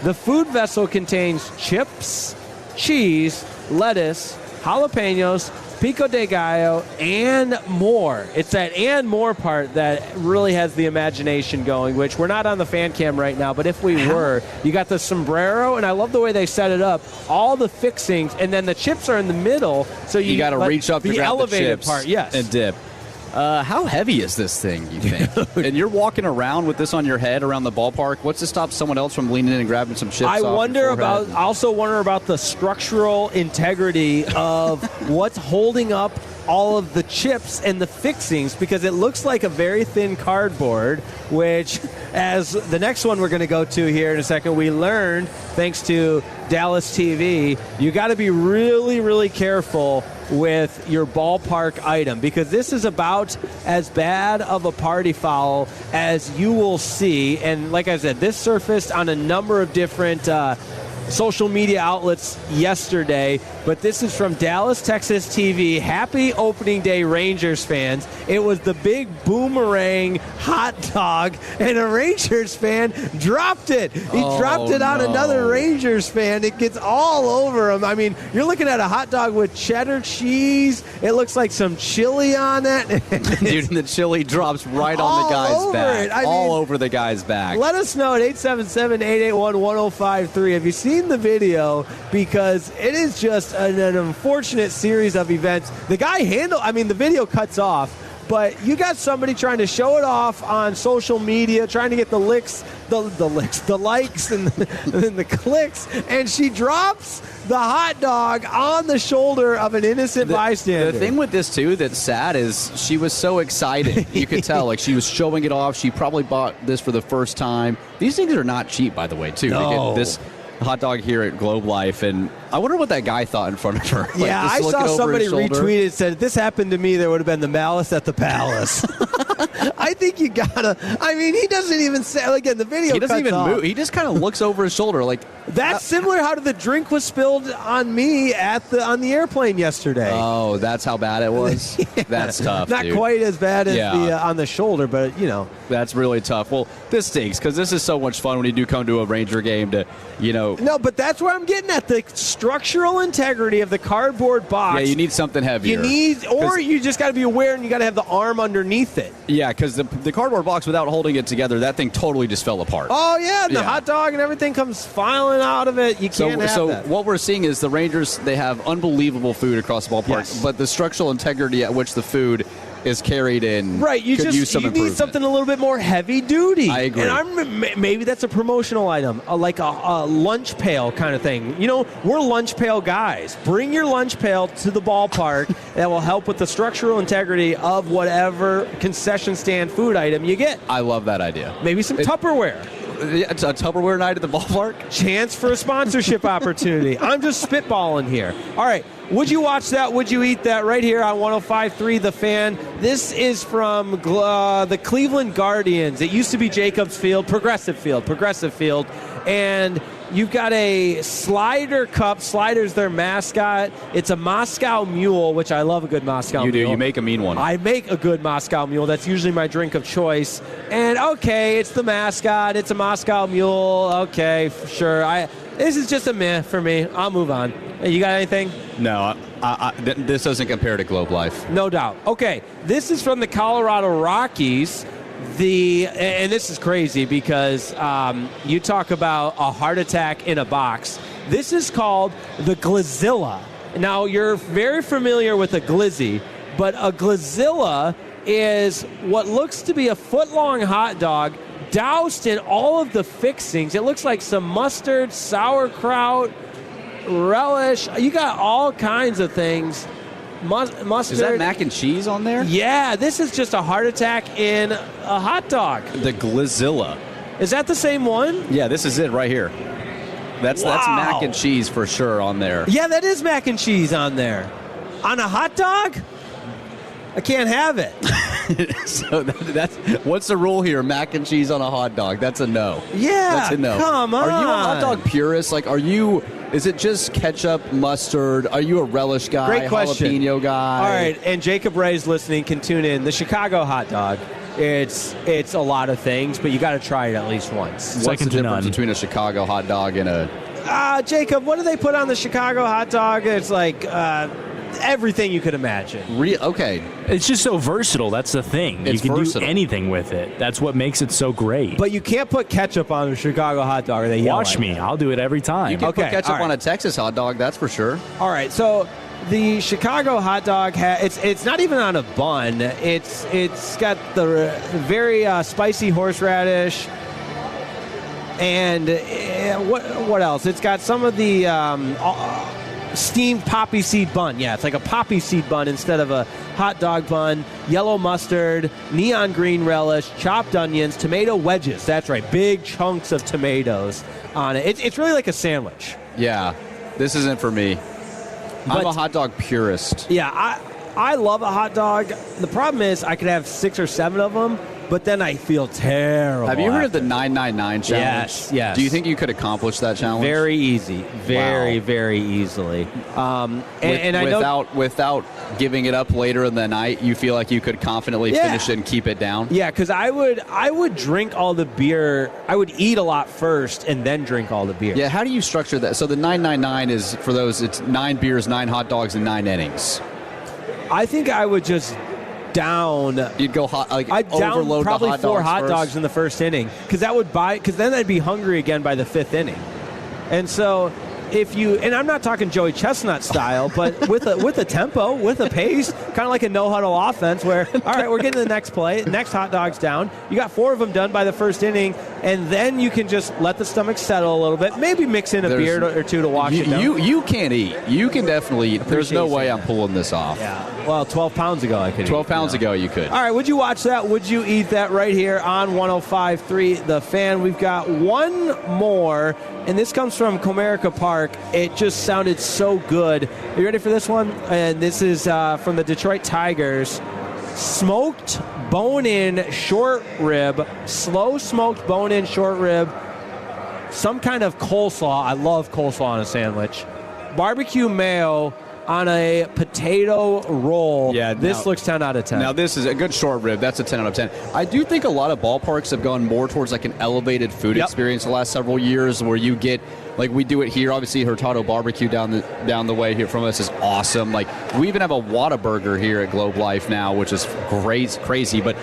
The food vessel contains chips, cheese, lettuce, jalapenos, pico de gallo, and more. It's that and more part that really has the imagination going, which we're not on the fan cam right now, but if we were, you got the sombrero, and I love the way they set it up, all the fixings, and then the chips are in the middle, so you got to reach up to grab the chips part, yes. and dip. How heavy is this thing, you think? And you're walking around with this on your head around the ballpark. What's to stop someone else from leaning in and grabbing some chips? I also wonder about the structural integrity of what's holding up all of the chips and the fixings, because it looks like a very thin cardboard, which, as the next one we're going to go to here in a second, we learned, thanks to Dallas TV, you got to be really, really careful with your ballpark item, because this is about as bad of a party foul as you will see. And like I said, this surfaced on a number of different social media outlets yesterday, but this is from Dallas, Texas TV. Happy opening day, Rangers fans. It was the big boomerang hot dog, and a Rangers fan dropped it. He dropped it on another Rangers fan. It gets all over him. I mean, you're looking at a hot dog with cheddar cheese. It looks like some chili on it. Dude, the chili drops right on the guy's back. All over the guy's back. Let us know at 877-881-1053. Have you seen the video? Because it is just an unfortunate series of events. The guy the video cuts off, but you got somebody trying to show it off on social media, trying to get the likes, and the clicks, and she drops the hot dog on the shoulder of an innocent bystander. The thing with this, too, that's sad is she was so excited. You could tell. Like, she was showing it off. She probably bought this for the first time. These things are not cheap, by the way, too. No. To get this hot dog here at Globe Life, and I wonder what that guy thought in front of her. Yeah, I saw somebody retweet it, said, if this happened to me, there would have been the malice at the palace. I think you gotta. I mean, he doesn't even say. Like in the video, He doesn't even off. move. He just kind of looks over his shoulder, like that's similar. How the drink was spilled on me on the airplane yesterday. Oh, that's how bad it was. Yeah. That's tough. Not dude. quite as bad as the on the shoulder, but that's really tough. Well, this stinks because this is so much fun when you do come to a Ranger game. No, but that's where I'm getting at the structural integrity of the cardboard box. Yeah, you need something heavier. You just got to be aware, and you got to have the arm underneath it. Yeah, because the cardboard box, without holding it together, that thing totally just fell apart. Oh yeah, the hot dog and everything comes filing out of it. You can't have that. What we're seeing is the Rangers, they have unbelievable food across the ballpark, Yes. but the structural integrity at which the food is carried in right, you could use some need improvement. something a little bit more heavy duty. I agree. And maybe that's a promotional item, like a lunch pail kind of thing. We're lunch pail guys. Bring your lunch pail to the ballpark. That will help with the structural integrity of whatever concession stand food item you get. I love that idea. Maybe some Tupperware. It's a Tupperware night at the ballpark. Chance for a sponsorship opportunity. I'm just spitballing here. All right. Would you watch that? Would you eat that? Right here on 105.3 The Fan. This is from the Cleveland Guardians. It used to be Jacobs Field, Progressive Field. And you've got a Slider Cup. Slider's their mascot. It's a Moscow Mule, which I love a good Moscow Mule. You do. You make a mean one. I make a good Moscow Mule. That's usually my drink of choice. And, okay, it's the mascot. It's a Moscow Mule. Okay, sure. This is just a meh for me. I'll move on. You got anything? No, this doesn't compare to Globe Life. No doubt. Okay, this is from the Colorado Rockies. And this is crazy because you talk about a heart attack in a box. This is called the Glizilla. Now, you're very familiar with a glizzy, but a Glizilla is what looks to be a foot-long hot dog doused in all of the fixings. It looks like some mustard, sauerkraut, relish. You got all kinds of things. Mustard. Is that mac and cheese on there? Yeah, this is just a heart attack in a hot dog. The Glizilla. Is that the same one? Yeah, this is it right here. That's mac and cheese for sure on there. Yeah, that is mac and cheese on there. On a hot dog? I can't have it. So that's what's the rule here? Mac and cheese on a hot dog. That's a no. Yeah, that's a no. Come on. Are you a hot dog purist? Like, is it just ketchup, mustard? Are you a relish guy? Great question. Jalapeno guy? All right, and Jacob Ray's listening can tune in. The Chicago hot dog, it's a lot of things, but you got to try it at least once. What's the difference between a Chicago hot dog and a... Jacob, what do they put on the Chicago hot dog? It's like... everything you could imagine. Okay. It's just so versatile. That's the thing. It's you can versatile. do anything with it. That's what makes it so great. But you can't put ketchup on a Chicago hot dog. Or they yell Watch at me. you. I'll do it every time. You can put ketchup on a Texas hot dog, that's for sure. All right, so the Chicago hot dog it's not even on a bun. It's got the very spicy horseradish. And what else? It's got some of the steamed poppy seed bun. Yeah, it's like a poppy seed bun instead of a hot dog bun. Yellow mustard, neon green relish, chopped onions, tomato wedges. That's right, big chunks of tomatoes on it. It's really like a sandwich. Yeah, this isn't for me. I'm a hot dog purist. Yeah, I love a hot dog. The problem is I could have 6 or 7 of them, but then I feel terrible. Have you heard of the 999 challenge? Yes. Do you think you could accomplish that challenge? Very easy. Very easily. Without giving it up later in the night, you feel like you could confidently finish it and keep it down? Yeah, because I would drink all the beer. I would eat a lot first and then drink all the beer. Yeah, how do you structure that? So the 999 is, for those, it's 9 beers, 9 hot dogs, and 9 innings. I think I would just down. You'd go hot, like I'd down overload probably the hot 4 dogs hot first. dogs in the first inning because then I'd be hungry again by the 5th inning. And so and I'm not talking Joey Chestnut style, but with a tempo, with a pace, kind of like a no huddle offense where, all right, we're getting to the next play, next hot dog's down. You got 4 of them done by the first inning, and then you can just let the stomach settle a little bit, maybe mix in a beer or 2 to wash it down. You can't eat. You can definitely eat. There's no way I'm pulling this off. Yeah. Well, 12 pounds ago I could 12 eat, pounds ago you could. All right, would you watch that? Would you eat that right here on 105.3 The Fan? We've got one more, and this comes from Comerica Park. It just sounded so good. Are you ready for this one? And this is from the Detroit Tigers. smoked bone-in short rib, slow smoked bone-in short rib, some kind of coleslaw. I love coleslaw on a sandwich. Barbecue mayo on a potato roll. Yeah, this looks 10 out of 10. Now, this is a good short rib. That's a 10 out of 10. I do think a lot of ballparks have gone more towards like an elevated food experience the last several years, where you get, like we do it here. Obviously, Hurtado Barbecue down the way here from us is awesome. Like, we even have a Whataburger here at Globe Life now, which is crazy. But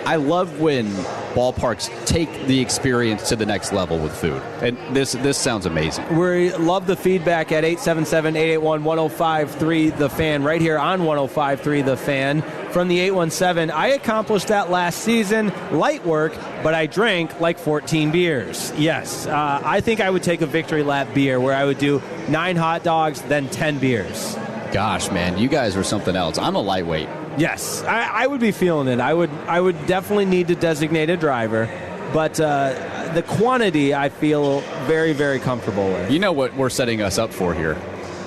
I love when ballparks take the experience to the next level with food. And this sounds amazing. We love the feedback at 877-881-1053 The Fan, right here on 1053 The Fan. From the 817, I accomplished that last season. Light work, but I drank like 14 beers. Yes, I think I would take a victory lap beer where I would do 9 hot dogs, then 10 beers. Gosh, man, you guys are something else. I'm a lightweight. Yes, I would be feeling it. I would definitely need to designate a driver, but the quantity I feel very, very comfortable with. You know what we're setting us up for here?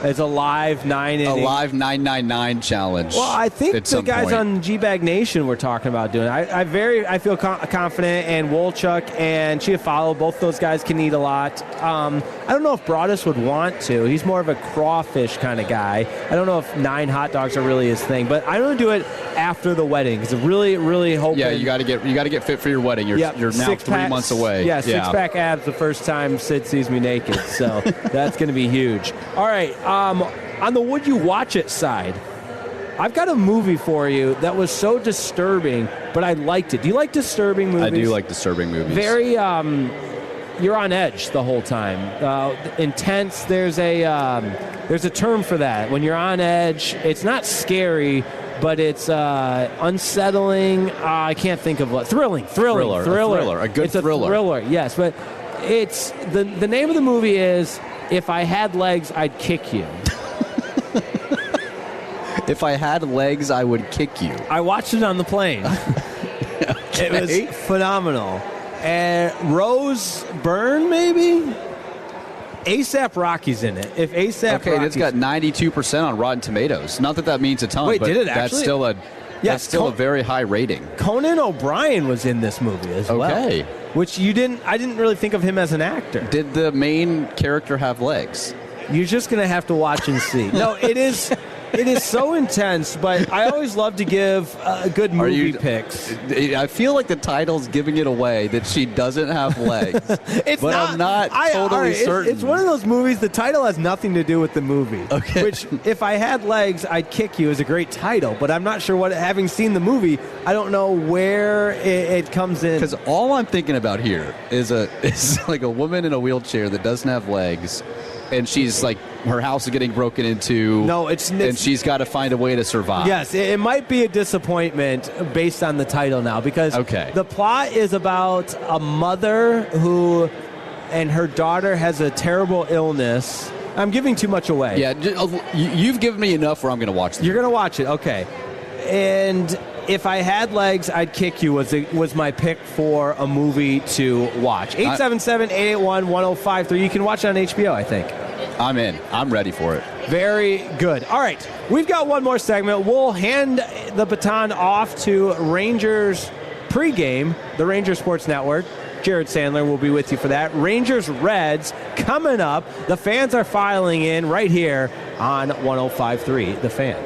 It's a live 999 challenge. Well, I think the guys on G-Bag Nation were talking about doing it. I feel confident, and Wolchuk and Chiafalo, both those guys can eat a lot. I don't know if Broadus would want to. He's more of a crawfish kind of guy. I don't know if 9 hot dogs are really his thing, but I'm going to do it after the wedding because I'm really, really hoping. Yeah, you got to get fit for your wedding. You're now 3 months away. Yeah, six-pack abs the first time Sid sees me naked, so that's going to be huge. All right. On the would you watch it side, I've got a movie for you that was so disturbing, but I liked it. Do you like disturbing movies? I do like disturbing movies. Very, you're on edge the whole time. Intense. There's a term for that. When you're on edge, it's not scary, but it's unsettling. I can't think of what. Thrilling. A good thriller. It's a thriller. Yes, but it's the name of the movie is If I Had Legs, I'd Kick You. If I had legs, I would kick you. I watched it on the plane. Okay. It was phenomenal. And Rose Byrne, maybe? A$AP Rocky's in it. If A$AP Okay, it's got 92% on Rotten Tomatoes. Not that means a ton, Wait, but did it that's actually? still a very high rating. Conan O'Brien was in this movie as well. Okay. Which I didn't really think of him as an actor. Did the main character have legs? You're just going to have to watch and see. No, it is so intense, but I always love to give good movie picks. I feel like the title's giving it away that she doesn't have legs. I'm not totally certain. It's one of those movies, the title has nothing to do with the movie. Okay. Which, If I Had Legs, I'd Kick You is a great title, but I'm not sure having seen the movie, I don't know where it comes in. Because all I'm thinking about here is like a woman in a wheelchair that doesn't have legs, and she's like, her house is getting broken into. No, and she's got to find a way to survive. Yes, it might be a disappointment based on the title now, because the plot is about a mother who and her daughter has a terrible illness. I'm giving too much away. Yeah, you've given me enough where I'm going to watch this. You're going to watch it, okay. And If I Had Legs, I'd Kick You was my pick for a movie to watch. 877-881-1053. You can watch it on HBO, I think. I'm in. I'm ready for it. Very good. All right. We've got one more segment. We'll hand the baton off to Rangers pregame, the Rangers Sports Network. Jared Sandler will be with you for that. Rangers Reds coming up. The fans are filing in right here on 105.3 The Fan.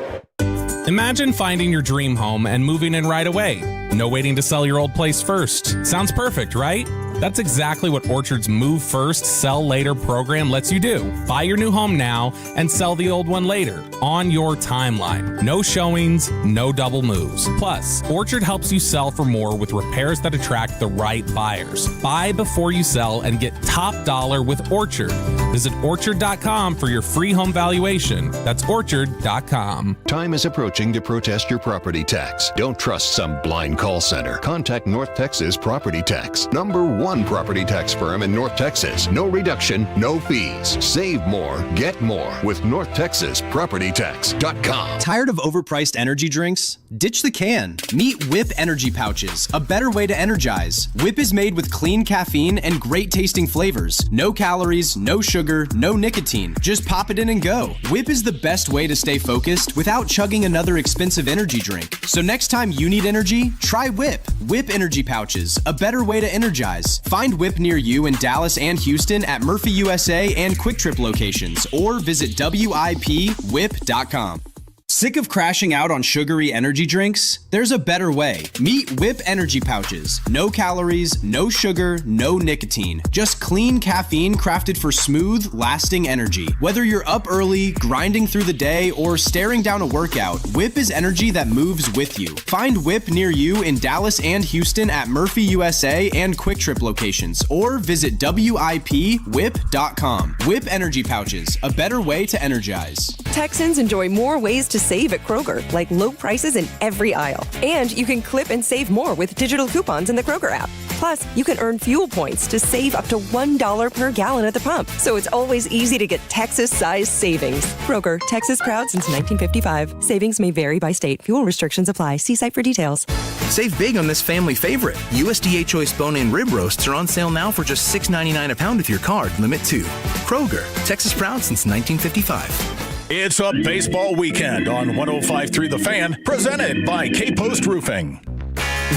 Imagine finding your dream home and moving in right away. No waiting to sell your old place first. Sounds perfect, right? That's exactly what Orchard's Move First, Sell Later program lets you do. Buy your new home now and sell the old one later on your timeline. No showings, no double moves. Plus, Orchard helps you sell for more with repairs that attract the right buyers. Buy before you sell and get top dollar with Orchard. Visit Orchard.com for your free home valuation. That's Orchard.com. Time is approaching to protest your property tax. Don't trust some blind call center. Contact North Texas Property Tax. #1 property tax firm in North Texas. No reduction, no fees. Save more, get more with NorthTexasPropertyTax.com. Tired of overpriced energy drinks? Ditch the can. Meet Whip Energy Pouches, a better way to energize. Whip is made with clean caffeine and great tasting flavors. No calories, no sugar, sugar, no nicotine. Just pop it in and go. Whip is the best way to stay focused without chugging another expensive energy drink. So next time you need energy, try Whip. Whip energy pouches, a better way to energize. Find Whip near you in Dallas and Houston at Murphy USA and Quick Trip locations, or visit WIPWhip.com. Sick of crashing out on sugary energy drinks? There's a better way. Meet Whip energy pouches. No calories, no sugar, no nicotine. Just clean caffeine crafted for smooth, lasting energy. Whether you're up early, grinding through the day, or staring down a workout, Whip is energy that moves with you. Find Whip near you in Dallas and Houston at Murphy USA and Quick Trip locations, or visit WIPWhip.com. Whip energy pouches, a better way to energize. Texans enjoy more ways to save at Kroger, like low prices in every aisle. And you can clip and save more with digital coupons in the Kroger app. Plus, you can earn fuel points to save up to $1 per gallon at the pump. So it's always easy to get Texas-sized savings. Kroger, Texas proud since 1955. Savings may vary by state. Fuel restrictions apply. See site for details. Save big on this family favorite. USDA Choice Bone-In Rib Roasts are on sale now for just $6.99 a pound with your card. Limit 2. Kroger, Texas proud since 1955. It's a baseball weekend on 105.3 The Fan, presented by K-Post Roofing.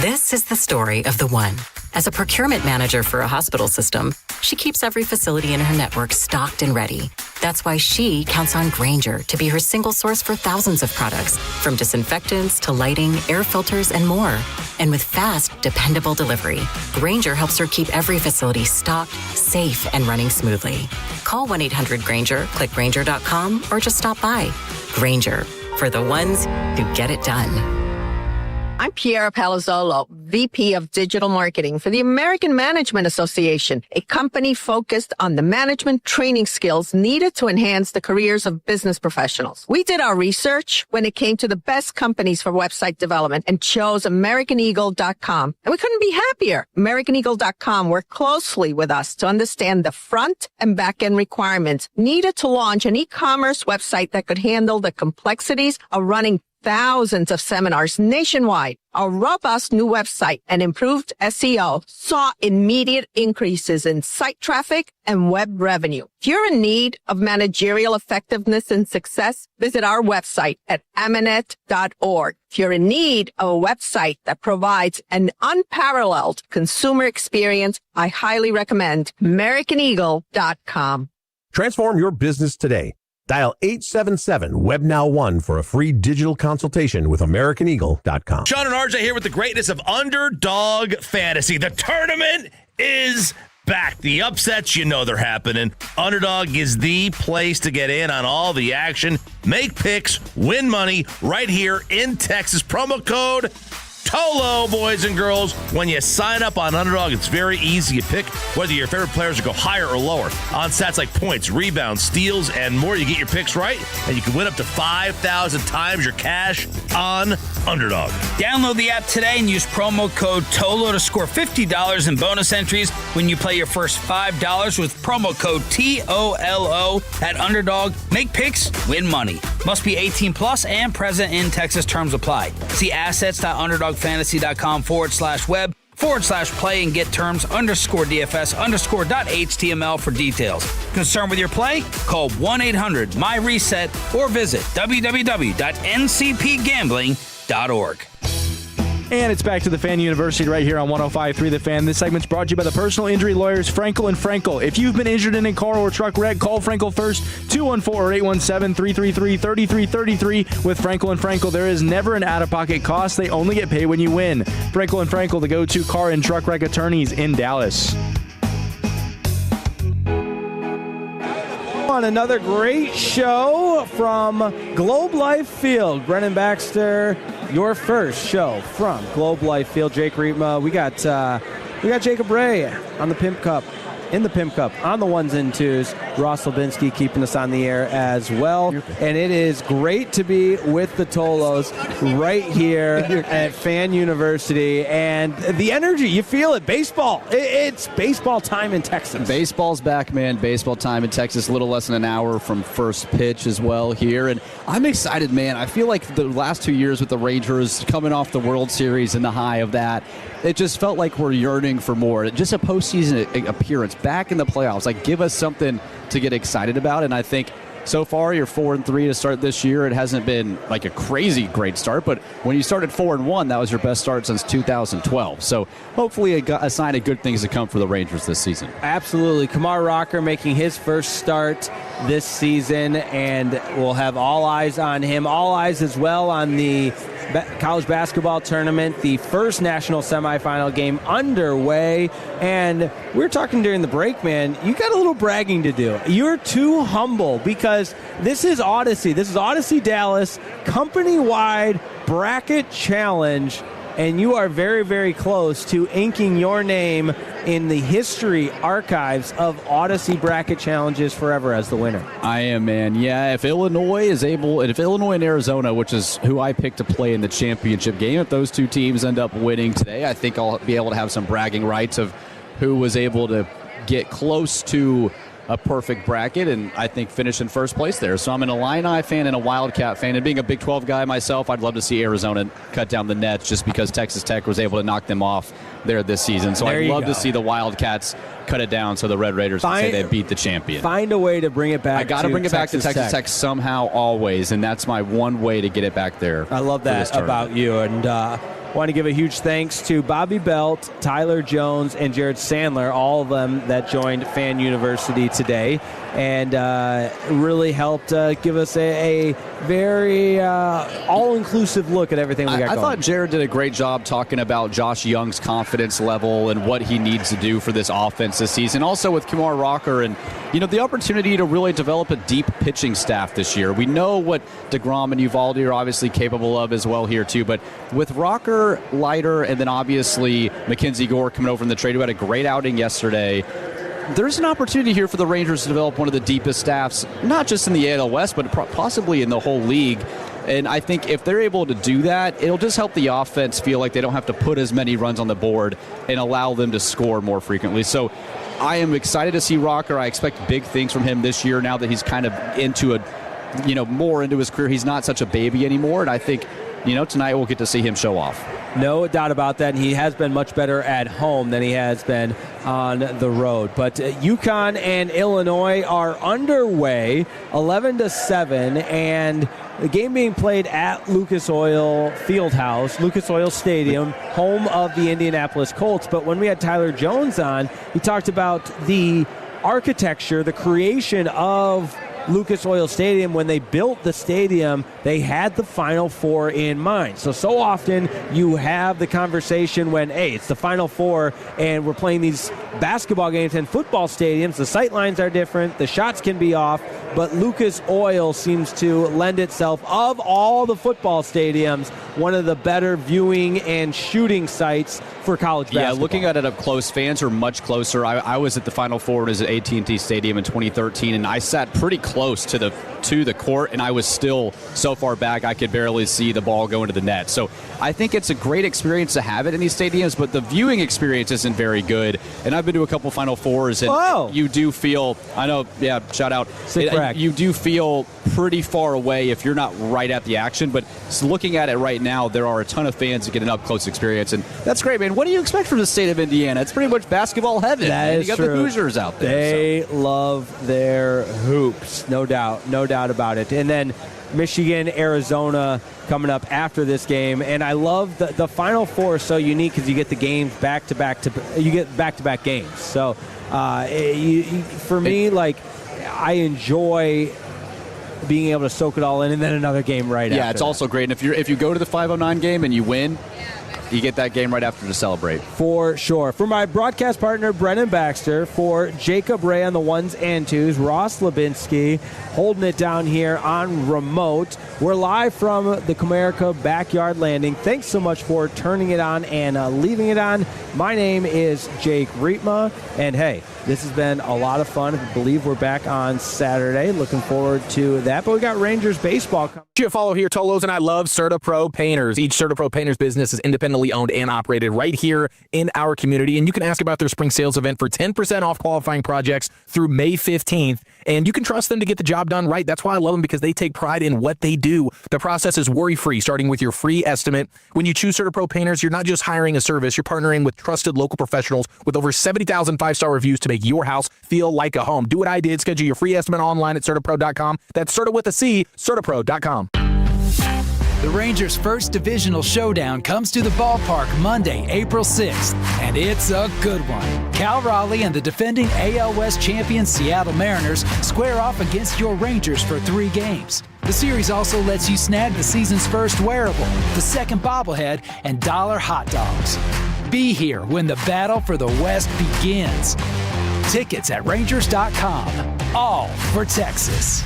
This is the story of the one. As a procurement manager for a hospital system, she keeps every facility in her network stocked and ready. That's why she counts on Grainger to be her single source for thousands of products, from disinfectants to lighting, air filters, and more. And with fast, dependable delivery, Grainger helps her keep every facility stocked, safe, and running smoothly. Call 1-800-GRAINGER, click Grainger.com, or just stop by. Grainger, for the ones who get it done. I'm Piera Palazzolo, VP of Digital Marketing for the American Management Association, a company focused on the management training skills needed to enhance the careers of business professionals. We did our research when it came to the best companies for website development and chose AmericanEagle.com. And we couldn't be happier. AmericanEagle.com worked closely with us to understand the front and back end requirements needed to launch an e-commerce website that could handle the complexities of running thousands of seminars nationwide. Our robust new website and improved SEO saw immediate increases in site traffic and web revenue. If you're in need of managerial effectiveness and success, visit our website at amanet.org. If you're in need of a website that provides an unparalleled consumer experience, I highly recommend AmericanEagle.com. Transform your business today. Dial 877-WebNow1 for a free digital consultation with AmericanEagle.com. Sean and RJ here with the greatness of Underdog Fantasy. The tournament is back. The upsets, you know they're happening. Underdog is the place to get in on all the action. Make picks, win money right here in Texas. Promo code TOLO, boys and girls. When you sign up on Underdog, it's very easy. You pick whether your favorite players go higher or lower on stats like points, rebounds, steals, and more. You get your picks right, and you can win up to 5,000 times your cash on Underdog. Download the app today and use promo code TOLO to score $50 in bonus entries when you play your first $5 with promo code TOLO at Underdog. Make picks, win money. Must be 18 plus and present in Texas. Terms apply. See assets.underdogfantasy.com/web/play and get terms _DFS_.html for details. Concerned with your play? Call 1-800-MY-RESET or visit www.ncpgambling.org. And it's back to the Fan University right here on 105.3 The Fan. This segment's brought to you by the personal injury lawyers Frankel & Frankel. If you've been injured in a car or truck wreck, call Frankel first, 214-817-3333. With Frankel & Frankel, there is never an out-of-pocket cost. They only get paid when you win. Frankel & Frankel, the go-to car and truck wreck attorneys in Dallas. On another great show from Globe Life Field. Brennan Baxter, your first show from Globe Life Field. Jake Riepma, we got Jacob Ray on the Pimp Cup, in the Pimp Cup, on the ones and twos. Ross Lubinski keeping us on the air as well. And it is great to be with the Tolos right here at Fan University. And the energy, you feel it. Baseball. It's baseball time in Texas. Baseball's back, man. Baseball time in Texas. A little less than an hour from first pitch as well here. And I'm excited, man. I feel like the last 2 years with the Rangers coming off the World Series and the high of that, it just felt like we're yearning for more. Just a postseason appearance back in the playoffs. Like, give us something to get excited about. And I think so far you're 4-3 to start this year. It hasn't been like a crazy great start, but when you started 4-1, that was your best start since 2012. So hopefully a sign of good things to come for the Rangers this season. Absolutely. Kumar Rocker making his first start this season, and we'll have all eyes on him. All eyes as well on the college basketball tournament, the first national semifinal game underway. And we were talking during the break, man, you got a little bragging to do. You're too humble because this is Odyssey. This is Odyssey Dallas, company-wide bracket challenge. And you are very, very close to inking your name in the history archives of Odyssey bracket challenges forever as the winner. I am, man. Yeah, if Illinois and Arizona, which is who I picked to play in the championship game, if those two teams end up winning today, I think I'll be able to have some bragging rights of who was able to get close to a perfect bracket and I think finish in first place there. So I'm an Illini fan and a Wildcat fan, and being a Big 12 guy myself, I'd love to see Arizona cut down the nets just because Texas Tech was able to knock them off there this season. So I'd love to see the Wildcats cut it down so the Red Raiders can say they beat the champion. Find a way to bring it back. I got to bring it back to Texas Tech somehow, always, and that's my one way to get it back there. I love that about you, and want to give a huge thanks to Bobby Belt, Tyler Jones, and Jared Sandler, all of them that joined Fan University today and really helped give us a very all-inclusive look at everything we got going. I thought Jared did a great job talking about Josh Young's confidence level and what he needs to do for this offense this season. Also with Kumar Rocker and, the opportunity to really develop a deep pitching staff this year. We know what DeGrom and Uvalde are obviously capable of as well here too, but with Rocker, Leiter, and then obviously Mackenzie Gore coming over from the trade, who had a great outing yesterday, there's an opportunity here for the Rangers to develop one of the deepest staffs, not just in the AL West, but possibly in the whole league. And I think if they're able to do that, it'll just help the offense feel like they don't have to put as many runs on the board and allow them to score more frequently. So I am excited to see Rocker. I expect big things from him this year now that he's kind of into more into his career. He's not such a baby anymore. And I think, tonight we'll get to see him show off. No doubt about that. And he has been much better at home than he has been on the road. But UConn and Illinois are underway, 11-7, and the game being played at Lucas Oil Fieldhouse, Lucas Oil Stadium, home of the Indianapolis Colts. But when we had Tyler Jones on, he talked about the architecture, the creation of Lucas Oil Stadium. When they built the stadium, they had the Final Four in mind. So often you have the conversation when, hey, it's the Final Four and we're playing these basketball games in football stadiums. The sight lines are different. The shots can be off. But Lucas Oil seems to lend itself, of all the football stadiums, one of the better viewing and shooting sites for college basketball. Yeah, looking at it up close, fans are much closer. I was at the Final Four at AT&T Stadium in 2013, and I sat pretty close to the court, and I was still so far back I could barely see the ball go into the net. So I think it's a great experience to have it in these stadiums, but the viewing experience isn't very good. And I've been to a couple Final Fours, and you do feel, I know, yeah, shout out. You do feel pretty far away if you're not right at the action, but looking at it right now, there are a ton of fans that get an up-close experience, and that's great, man. What do you expect from the state of Indiana? It's pretty much basketball heaven. You got true. The Hoosiers out there. They love their hoops, no doubt about it. And then Michigan, Arizona coming up after this game, and I love the Final Four is so unique because you get the games back-to-back games. So for me, I enjoy being able to soak it all in, and then another game right after. Yeah, it's also great. And if you go to the 509 game and you win, you get that game right after to celebrate. For sure. For my broadcast partner, Brennan Baxter, for Jacob Ray on the ones and twos, Ross Lebinsky holding it down here on remote. We're live from the Comerica Backyard Landing. Thanks so much for turning it on and leaving it on. My name is Jake Rietma, and hey, this has been a lot of fun. I believe we're back on Saturday. Looking forward to that. But we got Rangers baseball coming. You follow here, Tolos, and I love CertaPro Painters. Each CertaPro Painters business is independently family owned and operated right here in our community. And you can ask about their spring sales event for 10% off qualifying projects through May 15th. And you can trust them to get the job done right. That's why I love them, because they take pride in what they do. The process is worry-free, starting with your free estimate. When you choose CertaPro Painters, you're not just hiring a service, you're partnering with trusted local professionals with over 70,000 5-star reviews to make your house feel like a home. Do what I did. Schedule your free estimate online at CertaPro.com. That's Certa with a C, CertaPro.com. The Rangers' first divisional showdown comes to the ballpark Monday, April 6th, and it's a good one. Cal Raleigh and the defending AL West champion Seattle Mariners square off against your Rangers for 3 games. The series also lets you snag the season's first wearable, the second bobblehead, and dollar hot dogs. Be here when the battle for the West begins. Tickets at Rangers.com. All for Texas.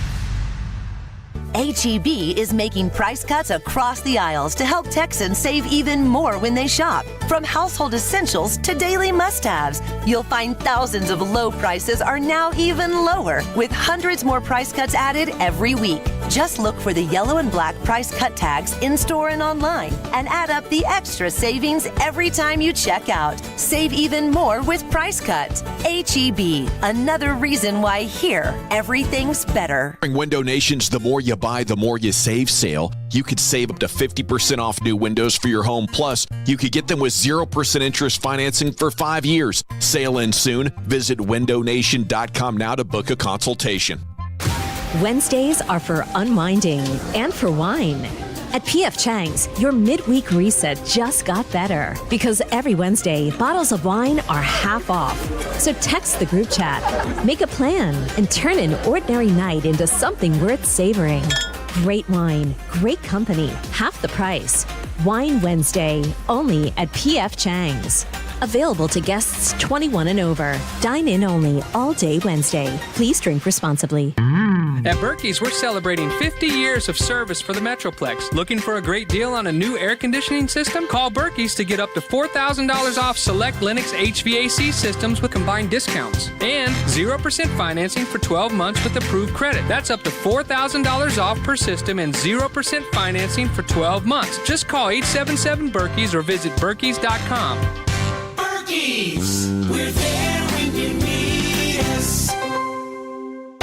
H-E-B is making price cuts across the aisles to help Texans save even more when they shop. From household essentials to daily must-haves, you'll find thousands of low prices are now even lower, with hundreds more price cuts added every week. Just look for the yellow and black price cut tags in-store and online, and add up the extra savings every time you check out. Save even more with Price Cut. H-E-B, another reason why here, everything's better. During Window Nation's The More You Buy, The More You Save sale, you could save up to 50% off new windows for your home. Plus, you could get them with 0% interest financing for 5 years. Sale ends soon. Visit windownation.com now to book a consultation. Wednesdays are for unwinding and for wine. At P.F. Chang's, your midweek reset just got better, because every Wednesday, bottles of wine are half off. So text the group chat, make a plan, and turn an ordinary night into something worth savoring. Great wine, great company, half the price. Wine Wednesday, only at P.F. Chang's. Available to guests 21 and over. Dine in only all day Wednesday. Please drink responsibly. At Berkey's, we're celebrating 50 years of service for the Metroplex. Looking for a great deal on a new air conditioning system? Call Berkey's to get up to $4,000 off select Lennox HVAC systems with combined discounts. And 0% financing for 12 months with approved credit. That's up to $4,000 off per system and 0% financing for 12 months. Just call 877-BERKEYS or visit Berkeys.com. Berkey's, we're there when you need us.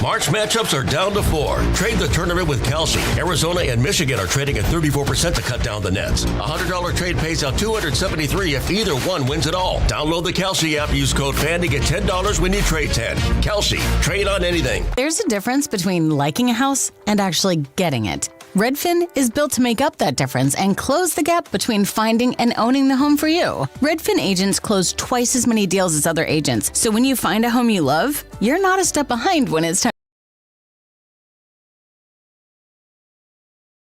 March matchups are down to 4. Trade the tournament with Kelsey. Arizona and Michigan are trading at 34% to cut down the nets. A $100 trade pays out $273 if either one wins it all. Download the Kelsey app. Use code FAN to get $10 when you trade 10. Kelsey, trade on anything. There's a difference between liking a house and actually getting it. Redfin is built to make up that difference and close the gap between finding and owning the home for you. Redfin agents close twice as many deals as other agents, so when you find a home you love, you're not a step behind when it's time